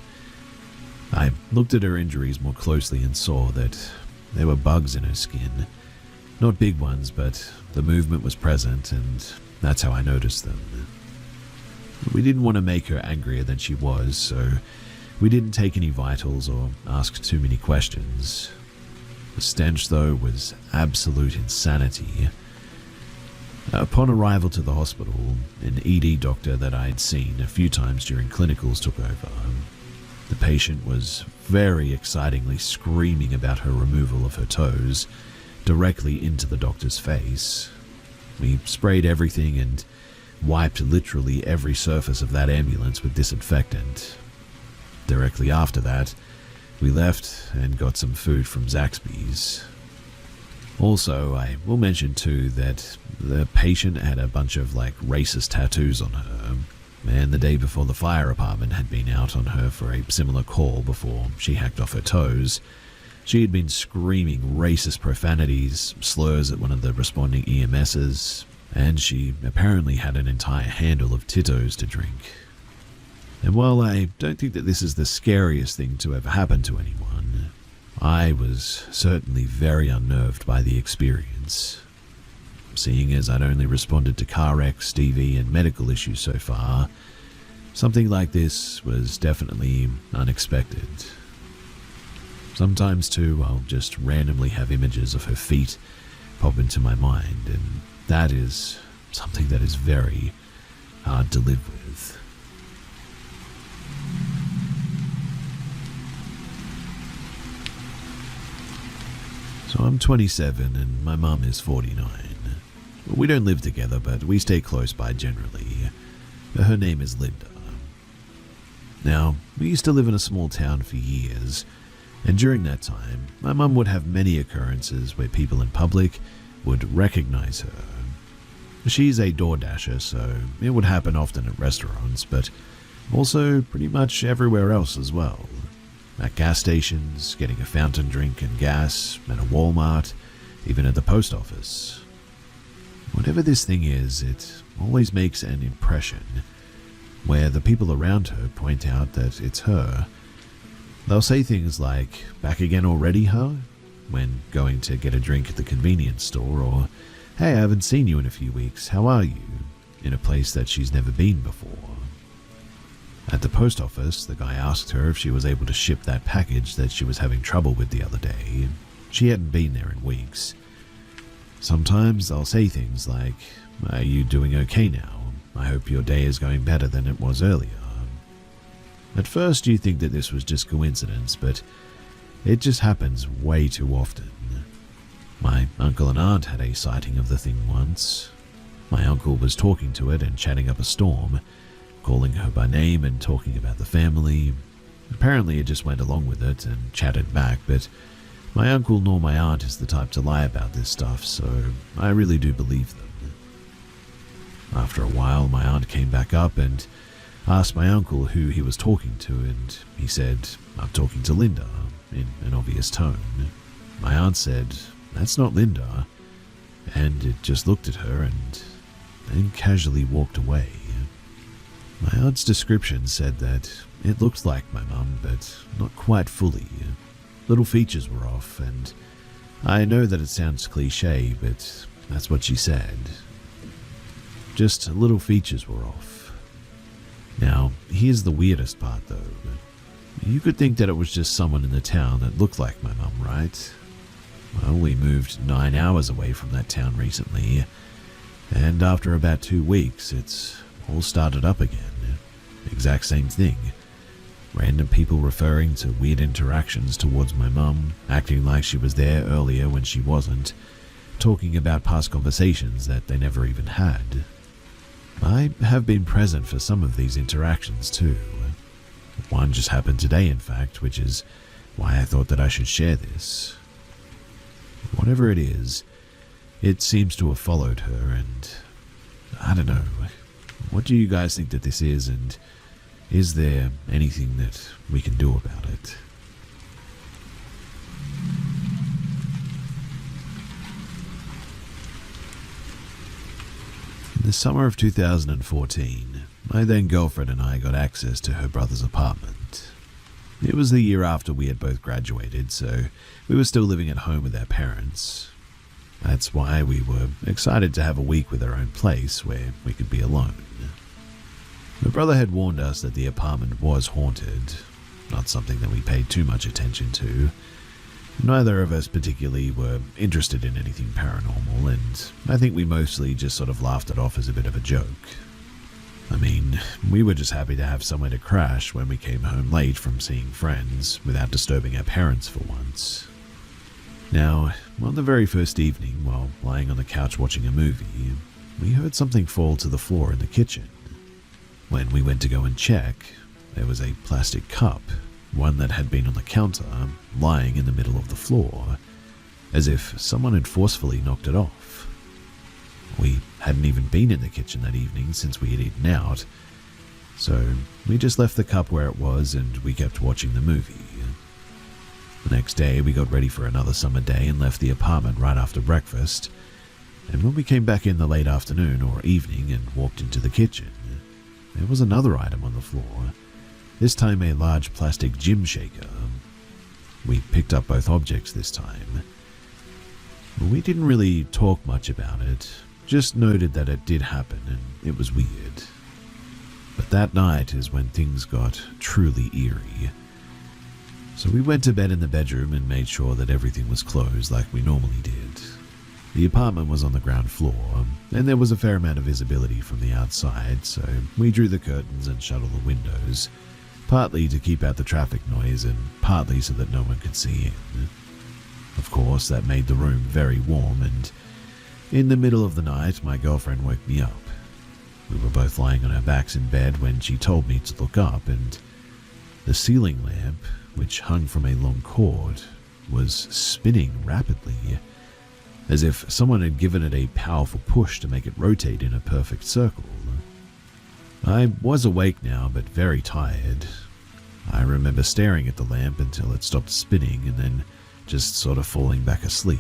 I looked at her injuries more closely and saw that there were bugs in her skin. Not big ones, but the movement was present, and that's how I noticed them. We didn't want to make her angrier than she was, so we didn't take any vitals or ask too many questions. The stench, though, was absolute insanity. Upon arrival to the hospital, an ED doctor that I had seen a few times during clinicals took over. The patient was very excitingly screaming about her removal of her toes directly into the doctor's face. We sprayed everything and wiped literally every surface of that ambulance with disinfectant. Directly after that, we left and got some food from Zaxby's. Also, I will mention too that the patient had a bunch of racist tattoos on her, and the day before the fire department had been out on her for a similar call before she hacked off her toes. She had been screaming racist profanities, slurs at one of the responding EMSs, and she apparently had an entire handle of Tito's to drink. And while I don't think that this is the scariest thing to ever happen to anyone, I was certainly very unnerved by the experience. Seeing as I'd only responded to car wrecks, TV, and medical issues so far, something like this was definitely unexpected. Sometimes too, I'll just randomly have images of her feet pop into my mind, and that is something that is very hard to live with. So I'm 27 and my mum is 49. We don't live together, but we stay close by generally. Her name is Linda. Now, we used to live in a small town for years, and during that time, my mum would have many occurrences where people in public would recognize her. She's a DoorDasher, so it would happen often at restaurants, but also pretty much everywhere else as well. At gas stations, getting a fountain drink and gas, at a Walmart, even at the post office. Whatever this thing is, it always makes an impression, where the people around her point out that it's her. They'll say things like, "Back again already, huh?" when going to get a drink at the convenience store, or, "Hey, I haven't seen you in a few weeks, how are you?" in a place that she's never been before. At the post office, the guy asked her if she was able to ship that package that she was having trouble with the other day. She hadn't been there in weeks. Sometimes they'll say things like, "Are you doing okay now? I hope your day is going better than it was earlier." At first you think that this was just coincidence, but it just happens way too often. My uncle and aunt had a sighting of the thing once. My uncle was talking to it and chatting up a storm, calling her by name and talking about the family. Apparently it just went along with it and chatted back, but my uncle nor my aunt is the type to lie about this stuff, so I really do believe them. After a while, my aunt came back up and asked my uncle who he was talking to, and he said, "I'm talking to Linda," in an obvious tone. My aunt said, "That's not Linda," and it just looked at her and then casually walked away. My aunt's description said that it looked like my mum, but not quite fully. Little features were off, and I know that it sounds cliche, but that's what she said. Just little features were off. Now, here's the weirdest part though. You could think that it was just someone in the town that looked like my mum, right? Well, we moved 9 hours away from that town recently, and after about 2 weeks, it's all started up again. Exact same thing. Random people referring to weird interactions towards my mum, acting like she was there earlier when she wasn't, talking about past conversations that they never even had. I have been present for some of these interactions too. One just happened today, in fact, which is why I thought that I should share this. Whatever it is, it seems to have followed her, and I don't know. What do you guys think that this is, and is there anything that we can do about it? In the summer of 2014, my then girlfriend and I got access to her brother's apartment. It was the year after we had both graduated, so we were still living at home with our parents. That's why we were excited to have a week with our own place where we could be alone. My brother had warned us that the apartment was haunted, not something that we paid too much attention to. Neither of us particularly were interested in anything paranormal, and I think we mostly just sort of laughed it off as a bit of a joke. I mean, we were just happy to have somewhere to crash when we came home late from seeing friends without disturbing our parents for once. Now, on the very first evening, while lying on the couch watching a movie, we heard something fall to the floor in the kitchen. When we went to go and check, there was a plastic cup, one that had been on the counter, lying in the middle of the floor, as if someone had forcefully knocked it off. We hadn't even been in the kitchen that evening since we had eaten out, so we just left the cup where it was and we kept watching the movie. The next day we got ready for another summer day and left the apartment right after breakfast, and when we came back in the late afternoon or evening and walked into the kitchen, there was another item on the floor, this time a large plastic gym shaker. We picked up both objects this time. We didn't really talk much about it, just noted that it did happen and it was weird. But that night is when things got truly eerie. So we went to bed in the bedroom and made sure that everything was closed like we normally did. The apartment was on the ground floor, and there was a fair amount of visibility from the outside, so we drew the curtains and shut all the windows, partly to keep out the traffic noise and partly so that no one could see in. Of course, that made the room very warm, and in the middle of the night, my girlfriend woke me up. We were both lying on our backs in bed when she told me to look up, and the ceiling lamp, which hung from a long cord, was spinning rapidly. as if someone had given it a powerful push to make it rotate in a perfect circle. I was awake now, but very tired. I remember staring at the lamp until it stopped spinning and then just sort of falling back asleep.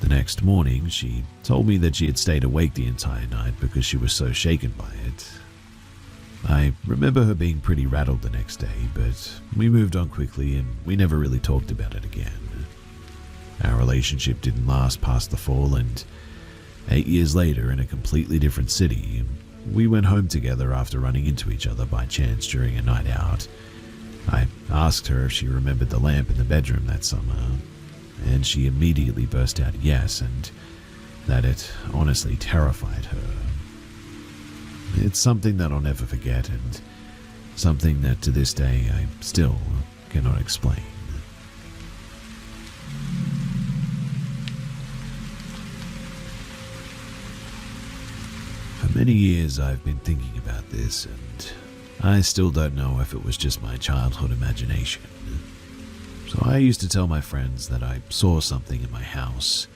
The next morning, she told me that she had stayed awake the entire night because she was so shaken by it. I remember her being pretty rattled the next day, but we moved on quickly and we never really talked about it again. Our relationship didn't last past the fall, and 8 years later, in a completely different city, we went home together after running into each other by chance during a night out. I asked her if she remembered the lamp in the bedroom that summer, and she immediately burst out yes, and that it honestly terrified her. It's something that I'll never forget, and something that to this day I still cannot explain. For many years I've been thinking about this, and I still don't know if it was just my childhood imagination. So I used to tell my friends that I saw something in my house.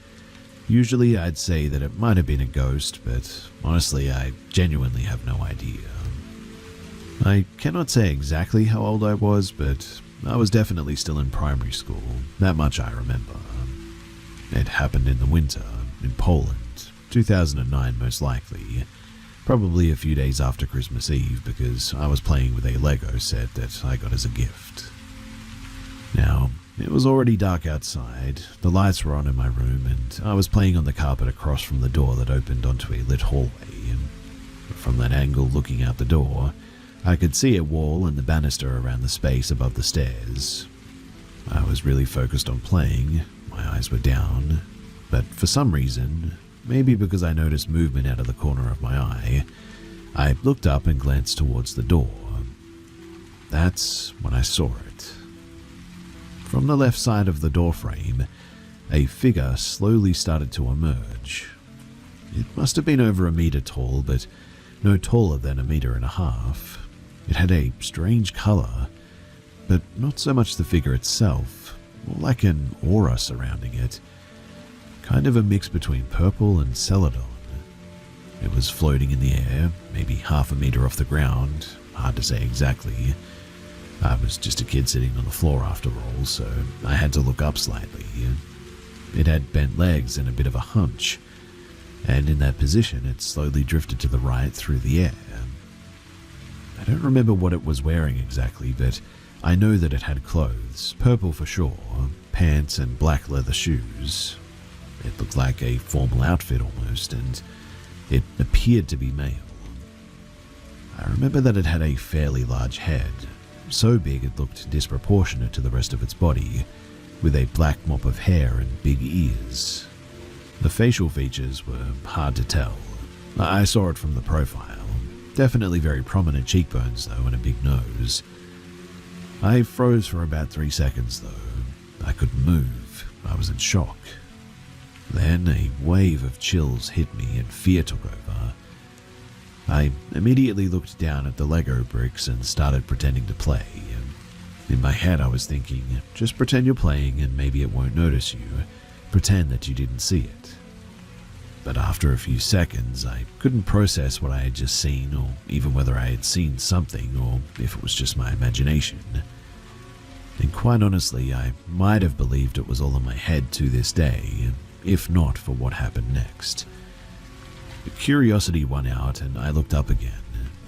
Usually I'd say that it might have been a ghost, but honestly I genuinely have no idea. I cannot say exactly how old I was, but I was definitely still in primary school. That much I remember. It happened in the winter, in Poland, 2009 most likely. Probably a few days after Christmas Eve, because I was playing with a Lego set that I got as a gift. Now, it was already dark outside, the lights were on in my room, and I was playing on the carpet across from the door that opened onto a lit hallway. From that angle looking out the door, I could see a wall and the banister around the space above the stairs. I was really focused on playing, my eyes were down, but for some reason, maybe because I noticed movement out of the corner of my eye, I looked up and glanced towards the door. That's when I saw it. From the left side of the doorframe, a figure slowly started to emerge. It must have been over 1 meter tall, but no taller than 1.5 meters. It had a strange color, but not so much the figure itself, more like an aura surrounding it. Kind of a mix between purple and celadon. It was floating in the air, maybe 0.5 meter off the ground, hard to say exactly. I was just a kid sitting on the floor after all, so I had to look up slightly. It had bent legs and a bit of a hunch, and in that position it slowly drifted to the right through the air. I don't remember what it was wearing exactly, but I know that it had clothes, purple for sure, pants and black leather shoes. It looked like a formal outfit almost, and it appeared to be male. I remember that it had a fairly large head, so big it looked disproportionate to the rest of its body, with a black mop of hair and big ears. The facial features were hard to tell. I saw it from the profile. Definitely very prominent cheekbones though, and a big nose. I froze for about 3 seconds though. I couldn't move. I was in shock. Then a wave of chills hit me and fear took over. I immediately looked down at the Lego bricks and started pretending to play. In my head I was thinking, just pretend you're playing and maybe it won't notice you. Pretend that you didn't see it. But after a few seconds, I couldn't process what I had just seen, or even whether I had seen something, or if it was just my imagination. And quite honestly, I might have believed it was all in my head to this day, if not for what happened next. Curiosity won out, and I looked up again,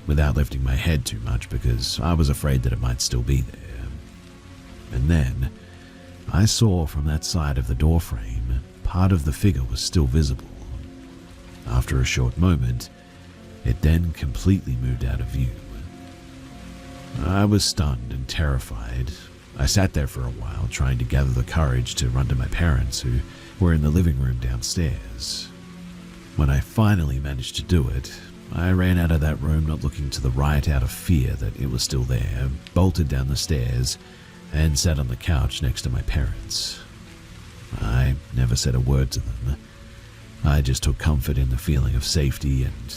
without lifting my head too much because I was afraid that it might still be there. And then, I saw from that side of the doorframe, part of the figure was still visible. After a short moment, it then completely moved out of view. I was stunned and terrified. I sat there for a while, trying to gather the courage to run to my parents, who were in the living room downstairs. When I finally managed to do it, I ran out of that room not looking to the right out of fear that it was still there, bolted down the stairs, and sat on the couch next to my parents. I never said a word to them. I just took comfort in the feeling of safety, and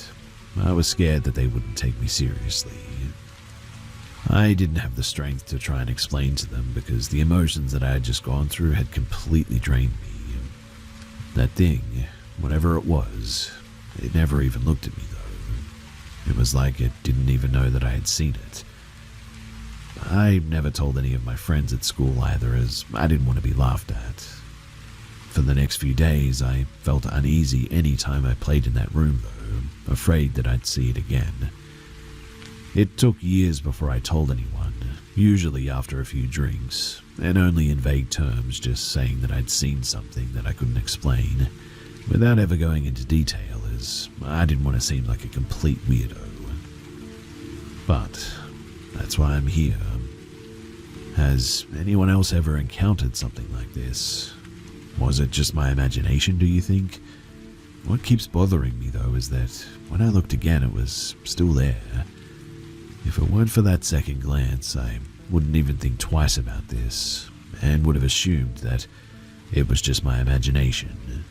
I was scared that they wouldn't take me seriously. I didn't have the strength to try and explain to them because the emotions that I had just gone through had completely drained me. That thing, whatever it was, it never even looked at me though. It was like it didn't even know that I had seen it. I never told any of my friends at school either, as I didn't want to be laughed at. For the next few days, I felt uneasy any time I played in that room though, afraid that I'd see it again. It took years before I told anyone, usually after a few drinks, and only in vague terms, just saying that I'd seen something that I couldn't explain, without ever going into detail, as I didn't want to seem like a complete weirdo. But that's why I'm here. Has anyone else ever encountered something like this? Was it just my imagination, do you think? What keeps bothering me though is that when I looked again it was still there. If it weren't for that second glance, I wouldn't even think twice about this, and would have assumed that it was just my imagination.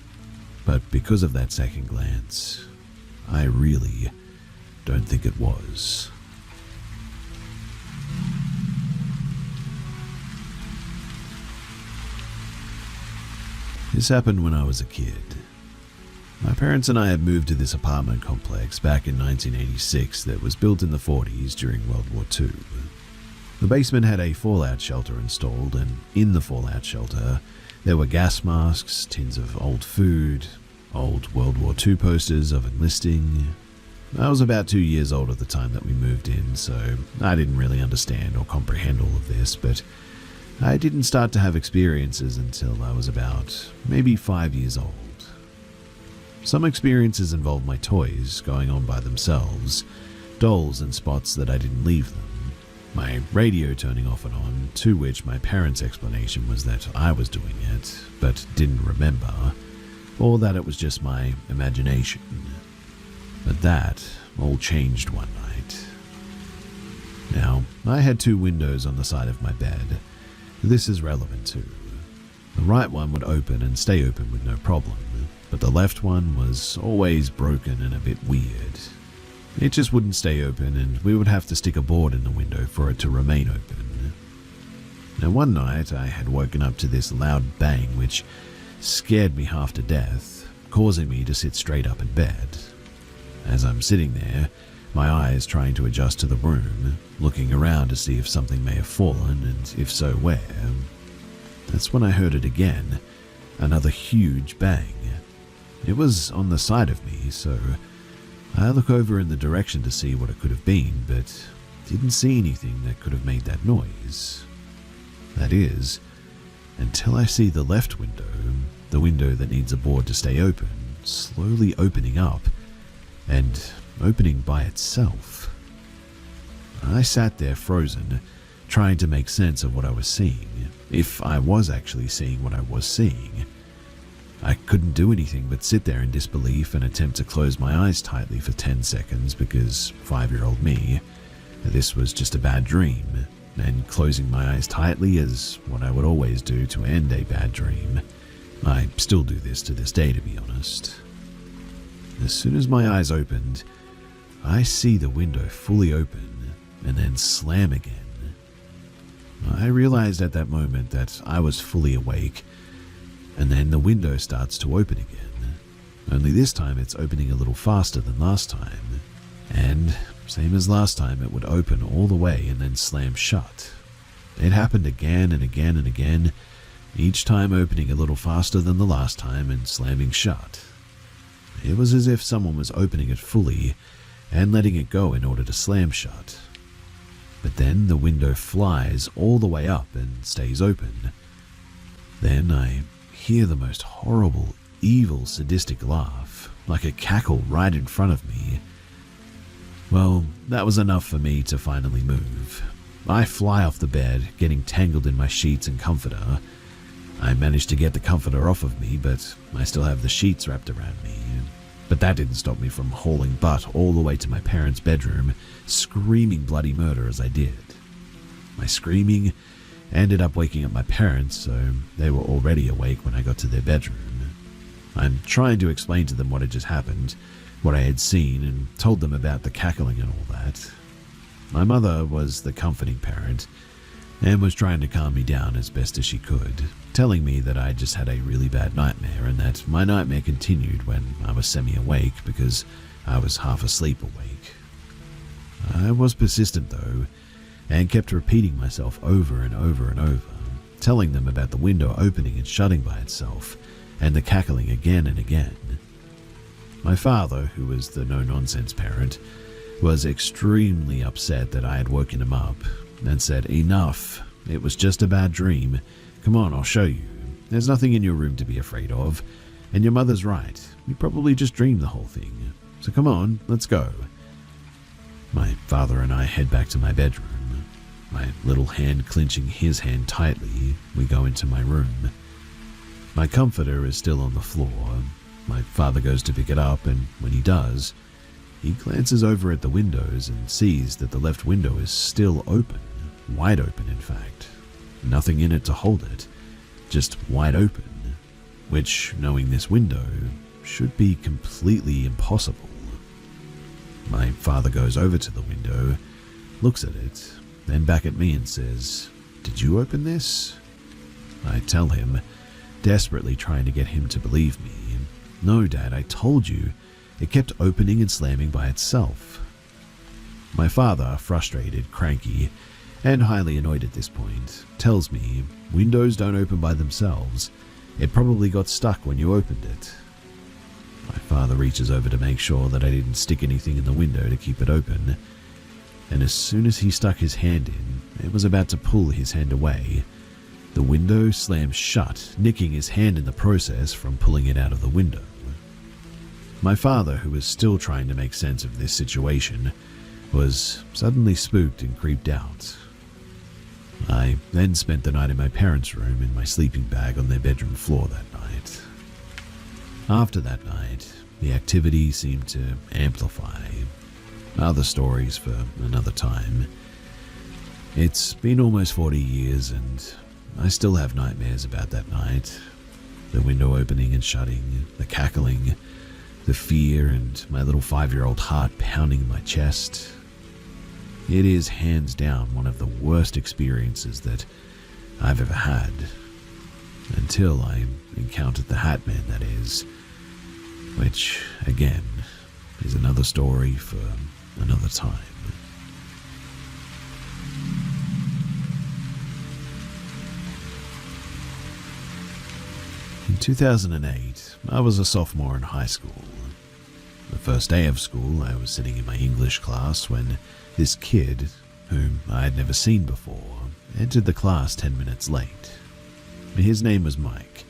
But because of that second glance, I really don't think it was. This happened when I was a kid. My parents and I had moved to this apartment complex back in 1986 that was built in the 40s during World War II. The basement had a fallout shelter installed, and in the fallout shelter there were gas masks, tins of old food, old World War II posters of enlisting. I was about 2 years old at the time that we moved in, so I didn't really understand or comprehend all of this, but I didn't start to have experiences until I was about maybe 5 years old. Some experiences involved my toys going on by themselves, dolls in spots that I didn't leave them, my radio turning off and on, to which my parents' explanation was that I was doing it, but didn't remember, or that it was just my imagination. But that all changed one night. Now, I had 2 windows on the side of my bed. This is relevant too. The right one would open and stay open with no problem, but the left one was always broken and a bit weird. It just wouldn't stay open, and we would have to stick a board in the window for it to remain open. Now one night I had woken up to this loud bang which scared me half to death, causing me to sit straight up in bed. As I'm sitting there, my eyes trying to adjust to the room, looking around to see if something may have fallen, and if so, where. That's when I heard it again, another huge bang. It was on the side of me, so I look over in the direction to see what it could have been, but didn't see anything that could have made that noise. That is, until I see the left window, the window that needs a board to stay open, slowly opening up, and opening by itself. I sat there frozen, trying to make sense of what I was seeing, if I was actually seeing what I was seeing. I couldn't do anything but sit there in disbelief and attempt to close my eyes tightly for 10 seconds because 5-year-old me, this was just a bad dream, and closing my eyes tightly is what I would always do to end a bad dream. I still do this to this day, to be honest. As soon as my eyes opened, I see the window fully open and then slam again. I realized at that moment that I was fully awake, and then the window starts to open again. Only this time it's opening a little faster than last time, and same as last time, it would open all the way and then slam shut. It happened again and again and again, each time opening a little faster than the last time and slamming shut. It was as if someone was opening it fully and letting it go in order to slam shut. But then the window flies all the way up and stays open. Then I hear the most horrible, evil, sadistic laugh, like a cackle right in front of me. Well, that was enough for me to finally move. I fly off the bed, getting tangled in my sheets and comforter. I managed to get the comforter off of me, but I still have the sheets wrapped around me. But that didn't stop me from hauling butt all the way to my parents' bedroom, screaming bloody murder as I did. My screaming ended up waking up my parents, so they were already awake when I got to their bedroom. I'm trying to explain to them what had just happened, what I had seen, and told them about the cackling and all that. My mother was the comforting parent, and was trying to calm me down as best as she could, telling me that I just had a really bad nightmare and that my nightmare continued when I was semi-awake because I was half asleep awake. I was persistent though, and kept repeating myself over and over and over, telling them about the window opening and shutting by itself, and the cackling again and again. My father, who was the no-nonsense parent, was extremely upset that I had woken him up, and said, "Enough, it was just a bad dream. Come on, I'll show you. There's nothing in your room to be afraid of, and your mother's right. You probably just dreamed the whole thing. So come on, let's go." My father and I head back to my bedroom. My little hand clenching his hand tightly, we go into my room. My comforter is still on the floor. My father goes to pick it up, and when he does, he glances over at the windows and sees that the left window is still open, wide open in fact. Nothing in it to hold it, just wide open, which, knowing this window, should be completely impossible. My father goes over to the window, looks at it, then back at me and says, "Did you open this?" I tell him, desperately trying to get him to believe me, "No, Dad, I told you. It kept opening and slamming by itself." My father, frustrated, cranky, and highly annoyed at this point, tells me windows don't open by themselves. It probably got stuck when you opened it. My father reaches over to make sure that I didn't stick anything in the window to keep it open, and as soon as he stuck his hand in and was about to pull his hand away, the window slams shut, nicking his hand in the process from pulling it out of the window. My father, who was still trying to make sense of this situation, was suddenly spooked and creeped out. I then spent the night in my parents' room in my sleeping bag on their bedroom floor that night. After that night, the activity seemed to amplify. Other stories for another time. It's been almost 40 years and I still have nightmares about that night. The window opening and shutting, the cackling, the fear, and my little 5-year-old heart pounding in my chest. It is hands down one of the worst experiences that I've ever had. Until I encountered the Hat Man, that is. Which, again, is another story for another time. In 2008, I was a sophomore in high school. The first day of school, I was sitting in my English class when this kid, whom I had never seen before, entered the class 10 minutes late. His name was Mike.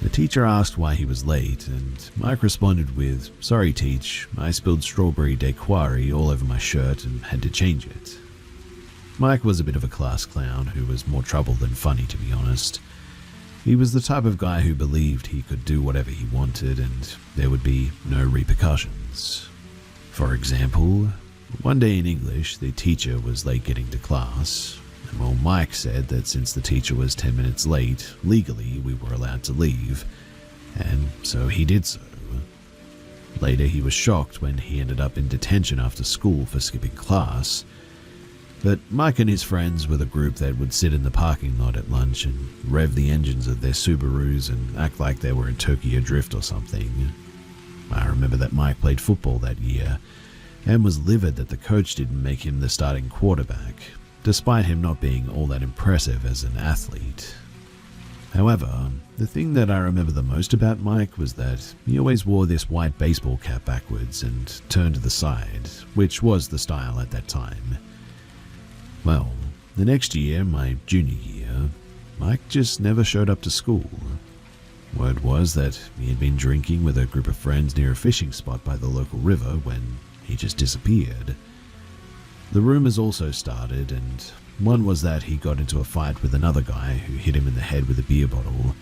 The teacher asked why he was late, and Mike responded with, "Sorry, Teach, I spilled strawberry daiquiri all over my shirt and had to change it." Mike was a bit of a class clown who was more trouble than funny, to be honest. He was the type of guy who believed he could do whatever he wanted and there would be no repercussions. For example, one day in English, the teacher was late getting to class. And well, Mike said that since the teacher was 10 minutes late, legally we were allowed to leave, and so he did so. Later, he was shocked when he ended up in detention after school for skipping class. But Mike and his friends were the group that would sit in the parking lot at lunch and rev the engines of their Subarus and act like they were in Tokyo Drift or something. I remember that Mike played football that year and was livid that the coach didn't make him the starting quarterback, despite him not being all that impressive as an athlete. However, the thing that I remember the most about Mike was that he always wore this white baseball cap backwards and turned to the side, which was the style at that time. Well, the next year, my junior year, Mike just never showed up to school. Word was that he had been drinking with a group of friends near a fishing spot by the local river when he just disappeared. The rumors also started, and one was that he got into a fight with another guy who hit him in the head with a beer bottle.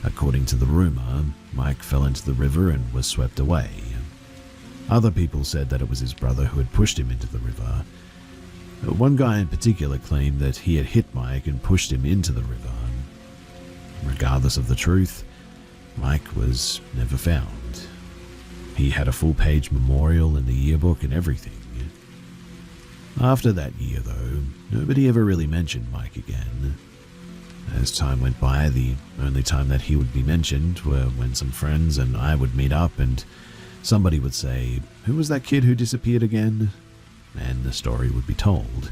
According to the rumor, Mike fell into the river and was swept away. Other people said that it was his brother who had pushed him into the river. One guy in particular claimed that he had hit Mike and pushed him into the river. Regardless of the truth, Mike was never found. He had a full-page memorial in the yearbook and everything. After that year, though, nobody ever really mentioned Mike again. As time went by, the only time that he would be mentioned were when some friends and I would meet up and somebody would say, "Who was that kid who disappeared again?" And the story would be told.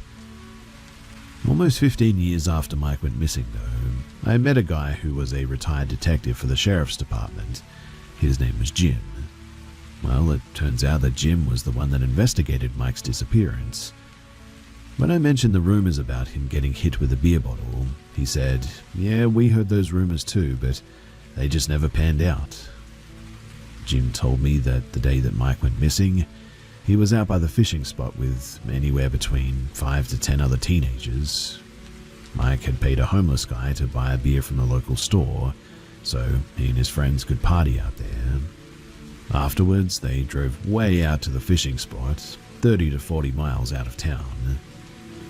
Almost 15 years after Mike went missing, though, I met a guy who was a retired detective for the sheriff's department. His name was Jim. Well, it turns out that Jim was the one that investigated Mike's disappearance. When I mentioned the rumors about him getting hit with a beer bottle, he said, "Yeah, we heard those rumors too, but they just never panned out." Jim told me that the day that Mike went missing, he was out by the fishing spot with anywhere between 5 to 10 other teenagers. Mike had paid a homeless guy to buy a beer from the local store, so he and his friends could party out there. Afterwards, they drove way out to the fishing spot, 30 to 40 miles out of town.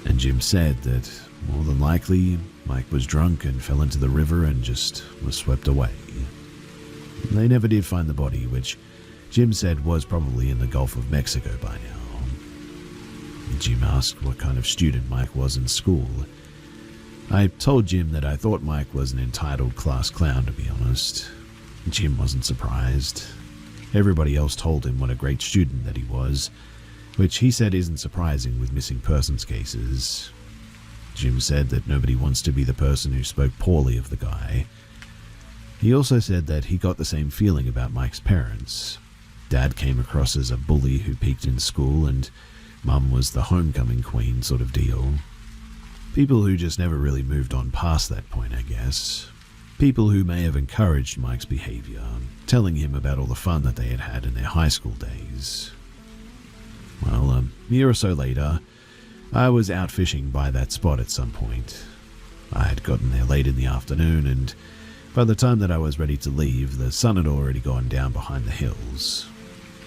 And Jim said that, more than likely, Mike was drunk and fell into the river and just was swept away. They never did find the body, which Jim said was probably in the Gulf of Mexico by now. Jim asked what kind of student Mike was in school. I told Jim that I thought Mike was an entitled class clown, to be honest. Jim wasn't surprised. Everybody else told him what a great student that he was, which he said isn't surprising with missing persons cases. Jim said that nobody wants to be the person who spoke poorly of the guy. He also said that he got the same feeling about Mike's parents. Dad came across as a bully who peaked in school, and Mum was the homecoming queen sort of deal. People who just never really moved on past that point, I guess. People who may have encouraged Mike's behavior, telling him about all the fun that they had had in their high school days. Well, a year or so later, I was out fishing by that spot at some point. I had gotten there late in the afternoon, and by the time that I was ready to leave, the sun had already gone down behind the hills.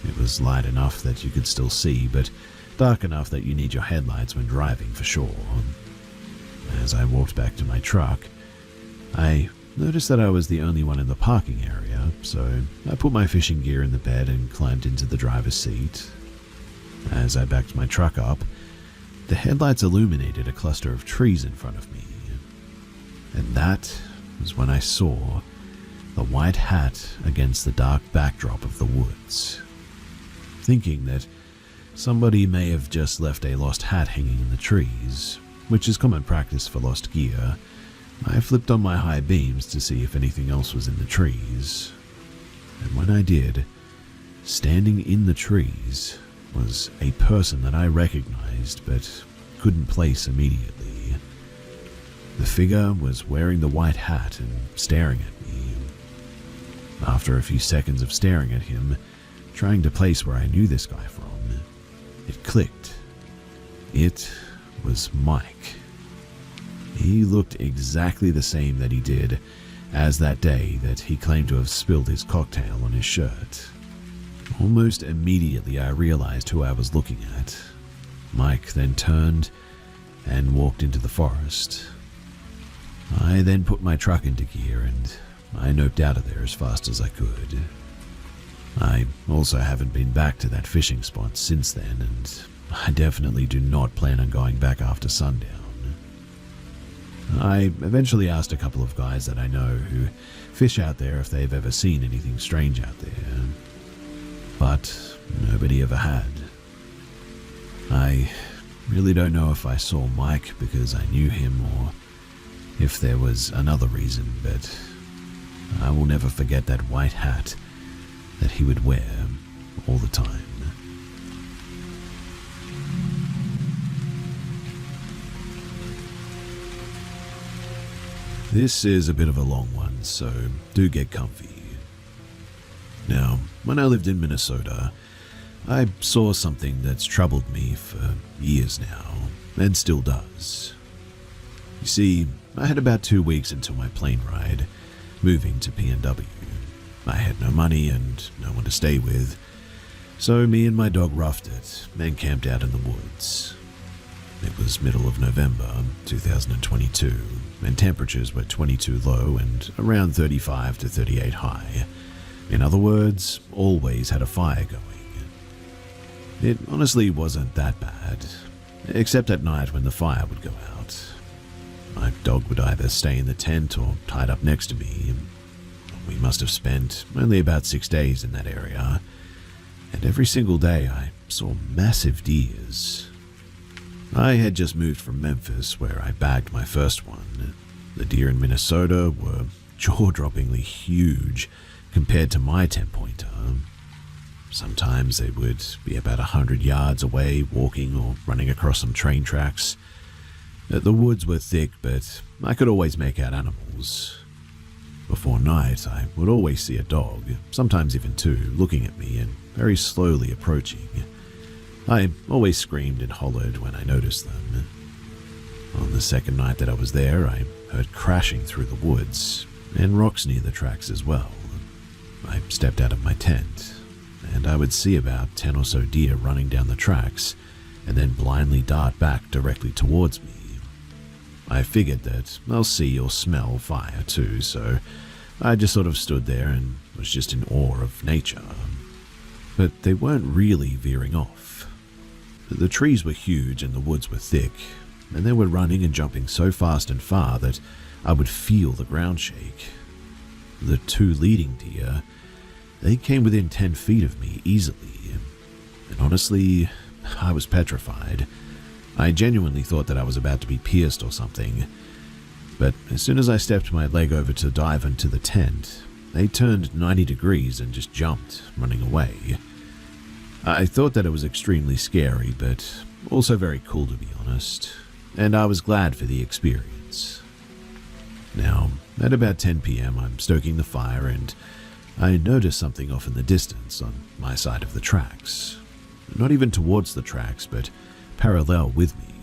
It was light enough that you could still see, but dark enough that you need your headlights when driving for sure. As I walked back to my truck, I noticed that I was the only one in the parking area, so I put my fishing gear in the bed and climbed into the driver's seat. As I backed my truck up, the headlights illuminated a cluster of trees in front of me. And that was when I saw the white hat against the dark backdrop of the woods. Thinking that somebody may have just left a lost hat hanging in the trees, which is common practice for lost gear, I flipped on my high beams to see if anything else was in the trees. And when I did, standing in the trees was a person that I recognized but couldn't place immediately. The figure was wearing the white hat and staring at me. After a few seconds of staring at him, trying to place where I knew this guy from, it clicked. It was Mike. He looked exactly the same that he did as that day that he claimed to have spilled his cocktail on his shirt. Almost immediately I realized who I was looking at. Mike then turned and walked into the forest. I then put my truck into gear and I noped out of there as fast as I could. I also haven't been back to that fishing spot since then, and I definitely do not plan on going back after sundown. I eventually asked a couple of guys that I know who fish out there if they've ever seen anything strange out there, but nobody ever had. I really don't know if I saw Mike because I knew him or if there was another reason, but I will never forget that white hat that he would wear all the time. This is a bit of a long one, so do get comfy. Now, when I lived in Minnesota, I saw something that's troubled me for years now, and still does. You see, I had about 2 weeks into my plane ride, moving to PNW. I had no money and no one to stay with, so me and my dog roughed it and camped out in the woods. It was middle of November 2022, and temperatures were 22 low and around 35 to 38 high. In other words, always had a fire going. It honestly wasn't that bad, except at night when the fire would go out. My dog would either stay in the tent or tied up next to me. We must have spent only about 6 days in that area, and every single day I saw massive deers. I had just moved from Memphis, where I bagged my first one. The deer in Minnesota were jaw-droppingly huge compared to my 10-pointer. Sometimes they would be about 100 yards away, walking or running across some train tracks. The woods were thick, but I could always make out animals. Before night, I would always see a dog, sometimes even two, looking at me and very slowly approaching. I always screamed and hollered when I noticed them. On the second night that I was there, I heard crashing through the woods, and rocks near the tracks as well. I stepped out of my tent, and I would see about 10 or so deer running down the tracks, and then blindly dart back directly towards me. I figured that I'll see or smell fire too, so I just sort of stood there and was just in awe of nature. But they weren't really veering off. The trees were huge and the woods were thick, and they were running and jumping so fast and far that I would feel the ground shake. The two leading deer, they came within 10 feet of me easily, and honestly, I was petrified. I genuinely thought that I was about to be pierced or something, but as soon as I stepped my leg over to dive into the tent, they turned 90 degrees and just jumped, running away. I thought that it was extremely scary, but also very cool to be honest, and I was glad for the experience. Now, at about 10 p.m., I'm stoking the fire and I noticed something off in the distance on my side of the tracks. Not even towards the tracks, but parallel with me.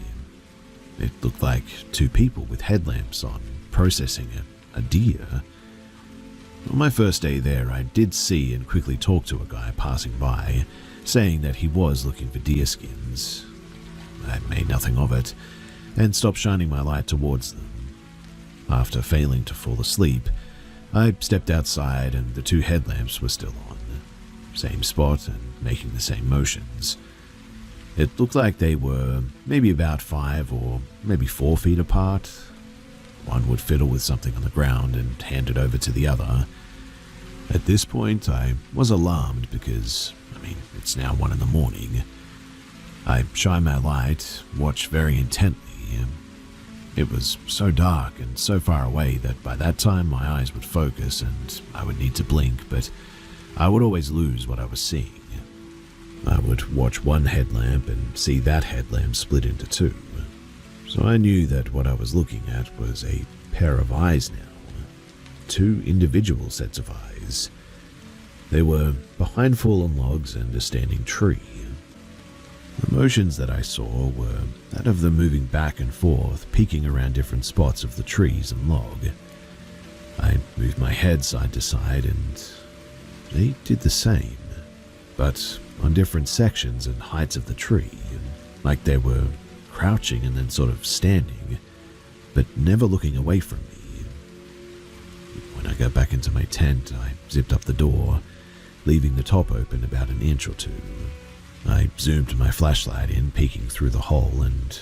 It looked like two people with headlamps on, processing a deer. On my first day there, I did see and quickly talk to a guy passing by, saying that he was looking for deer skins. I made nothing of it, and stopped shining my light towards them. After failing to fall asleep, I stepped outside and the two headlamps were still on. Same spot and making the same motions. It looked like they were maybe about 5 or maybe 4 feet apart. One would fiddle with something on the ground and hand it over to the other. At this point, I was alarmed because, it's now 1 in the morning. I shine my light, watch very intently. It was so dark and so far away that by that time my eyes would focus and I would need to blink, but I would always lose what I was seeing. I would watch one headlamp and see that headlamp split into 2. So I knew that what I was looking at was a pair of eyes now. 2 individual sets of eyes. They were behind fallen logs and a standing tree. The motions that I saw were that of them moving back and forth, peeking around different spots of the trees and log. I moved my head side to side and they did the same, but on different sections and heights of the tree, like they were crouching and then sort of standing, but never looking away from me. When I got back into my tent, I zipped up the door, leaving the top open about an inch or 2. I zoomed my flashlight in, peeking through the hole, and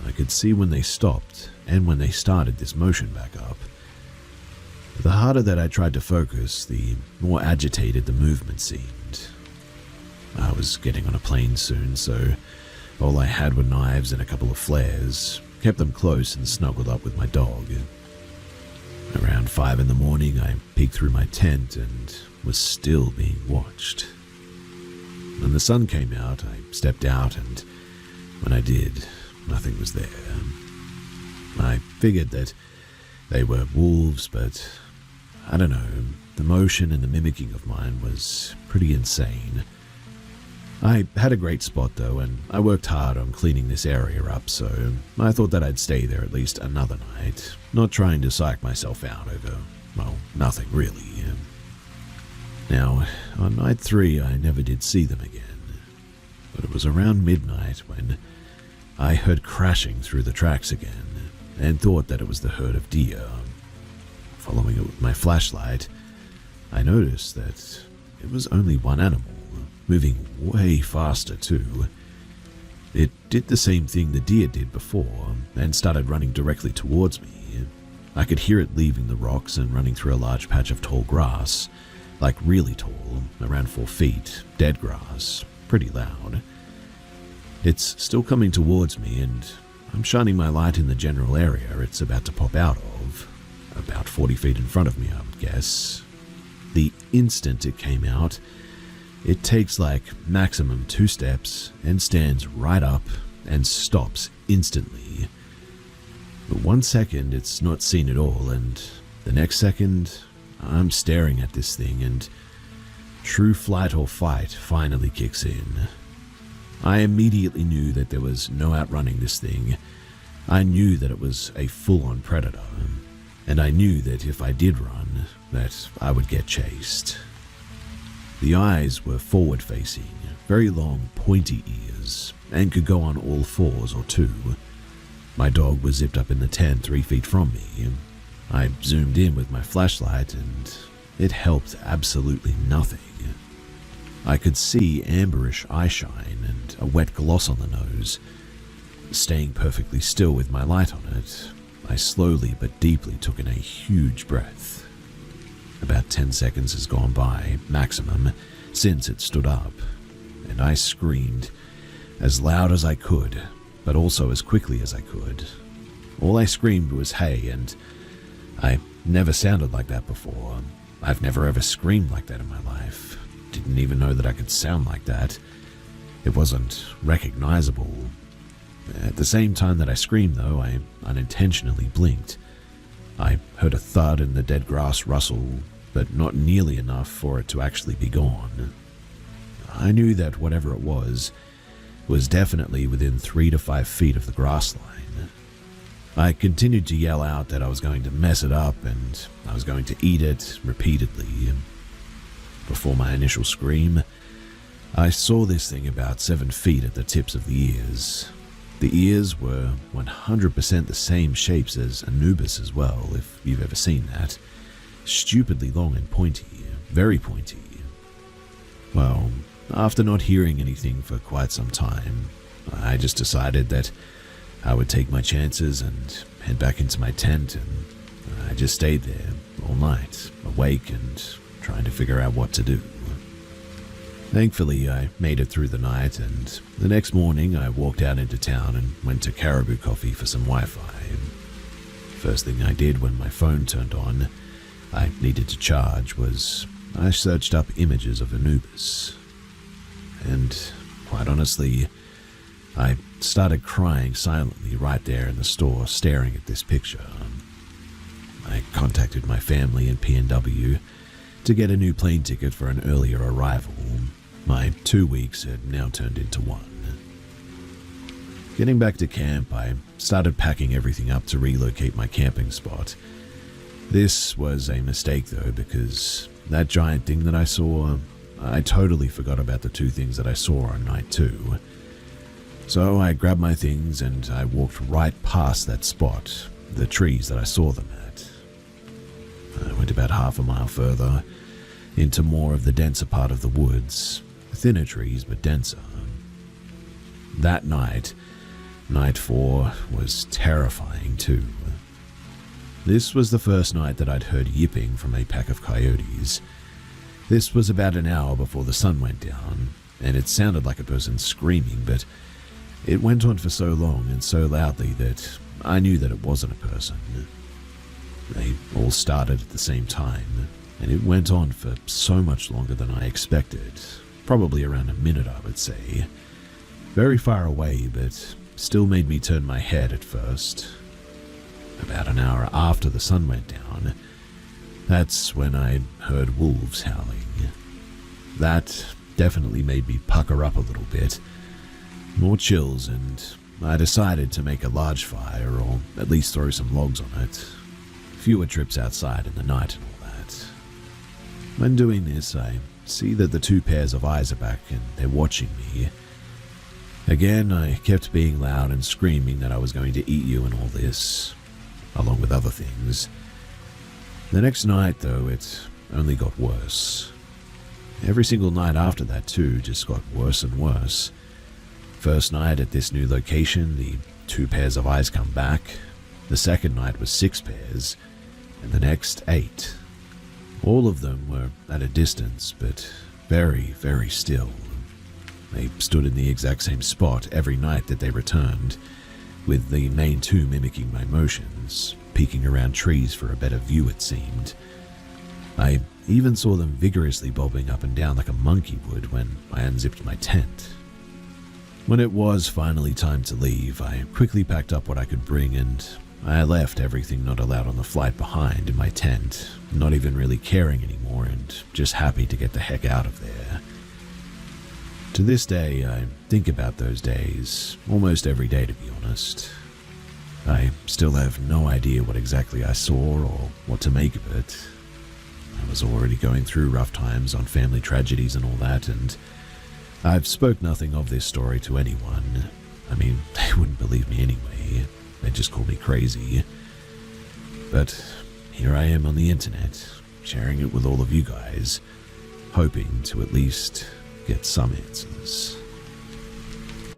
I could see when they stopped and when they started this motion back up. The harder that I tried to focus, the more agitated the movement seemed. I was getting on a plane soon, so all I had were knives and a couple of flares, kept them close and snuggled up with my dog. Around 5 in the morning, I peeked through my tent and was still being watched. When the sun came out, I stepped out, and when I did, nothing was there. I figured that they were wolves, but I don't know, the motion and the mimicking of mine was pretty insane. I had a great spot though, and I worked hard on cleaning this area up, so I thought that I'd stay there at least another night, not trying to psych myself out over, well, nothing really. Now, on night 3, I never did see them again, but it was around midnight when I heard crashing through the tracks again, and thought that it was the herd of deer. Following it with my flashlight, I noticed that it was only one animal, moving way faster too. It did the same thing the deer did before and started running directly towards me. I could hear it leaving the rocks and running through a large patch of tall grass, like really tall, around 4 feet, dead grass, pretty loud. It's still coming towards me, and I'm shining my light in the general area it's about to pop out of, about 40 feet in front of me, I would guess. The instant it came out, it takes like maximum 2 steps and stands right up and stops instantly. But 1 second it's not seen at all, and the next second I'm staring at this thing, and true flight or fight finally kicks in. I immediately knew that there was no outrunning this thing. I knew that it was a full-on predator, and I knew that if I did run, that I would get chased. The eyes were forward-facing, very long, pointy ears, and could go on all 4s or 2. My dog was zipped up in the tent 3 feet from me. I zoomed in with my flashlight, and it helped absolutely nothing. I could see amberish eye shine and a wet gloss on the nose. Staying perfectly still with my light on it, I slowly but deeply took in a huge breath. About 10 seconds has gone by, maximum, since it stood up, and I screamed as loud as I could, but also as quickly as I could. All I screamed was "hey," and I never sounded like that before. I've never ever screamed like that in my life. Didn't even know that I could sound like that. It wasn't recognizable. At the same time that I screamed, though, I unintentionally blinked. I heard a thud and the dead grass rustle, but not nearly enough for it to actually be gone. I knew that whatever it was definitely within 3 to 5 feet of the grass line. I continued to yell out that I was going to mess it up and I was going to eat it repeatedly. Before my initial scream, I saw this thing about 7 feet at the tips of the ears. The ears were 100% the same shapes as Anubis as well, if you've ever seen that. Stupidly long and pointy, very pointy. Well, after not hearing anything for quite some time, I just decided that I would take my chances and head back into my tent, and I just stayed there all night, awake and trying to figure out what to do. Thankfully, I made it through the night, and the next morning I walked out into town and went to Caribou Coffee for some Wi-Fi. First thing I did when my phone turned on, I needed to charge, was I searched up images of Anubis. And quite honestly, I started crying silently right there in the store, staring at this picture. I contacted my family in PNW to get a new plane ticket for an earlier arrival. My 2 weeks had now turned into 1. Getting back to camp, I started packing everything up to relocate my camping spot. This was a mistake though, because that giant thing that I saw, I totally forgot about the 2 things that I saw on night 2. So I grabbed my things and I walked right past that spot, the trees that I saw them at. I went about half a mile further, into more of the denser part of the woods, thinner trees but denser. That night, night 4, was terrifying too. This was the first night that I'd heard yipping from a pack of coyotes. This was about an hour before the sun went down, and it sounded like a person screaming, but it went on for so long and so loudly that I knew that it wasn't a person. They all started at the same time, and it went on for so much longer than I expected, probably around a minute I would say. Very far away, but still made me turn my head at first. About an hour after the sun went down, that's when I heard wolves howling. That definitely made me pucker up a little bit. More chills, and I decided to make a large fire, or at least throw some logs on it. Fewer trips outside in the night and all that. When doing this, I see that the 2 pairs of eyes are back and they're watching me. Again, I kept being loud and screaming that I was going to eat you and all this, along with other things. The next night, though, it only got worse. Every single night after that, too, just got worse and worse. First night at this new location, the 2 pairs of eyes come back. The second night was 6 pairs, and the next 8. All of them were at a distance, but very, very still. They stood in the exact same spot every night that they returned, with the main 2 mimicking my motions, peeking around trees for a better view it seemed. I even saw them vigorously bobbing up and down like a monkey would when I unzipped my tent. When it was finally time to leave, I quickly packed up what I could bring and I left everything not allowed on the flight behind in my tent, not even really caring anymore and just happy to get the heck out of there. To this day, I think about those days almost every day, to be honest. I still have no idea what exactly I saw or what to make of it. I was already going through rough times on family tragedies and all that, and I've spoke nothing of this story to anyone. I mean, they wouldn't believe me anyway. They'd just call me crazy. But here I am on the internet, sharing it with all of you guys, hoping to at least get some answers.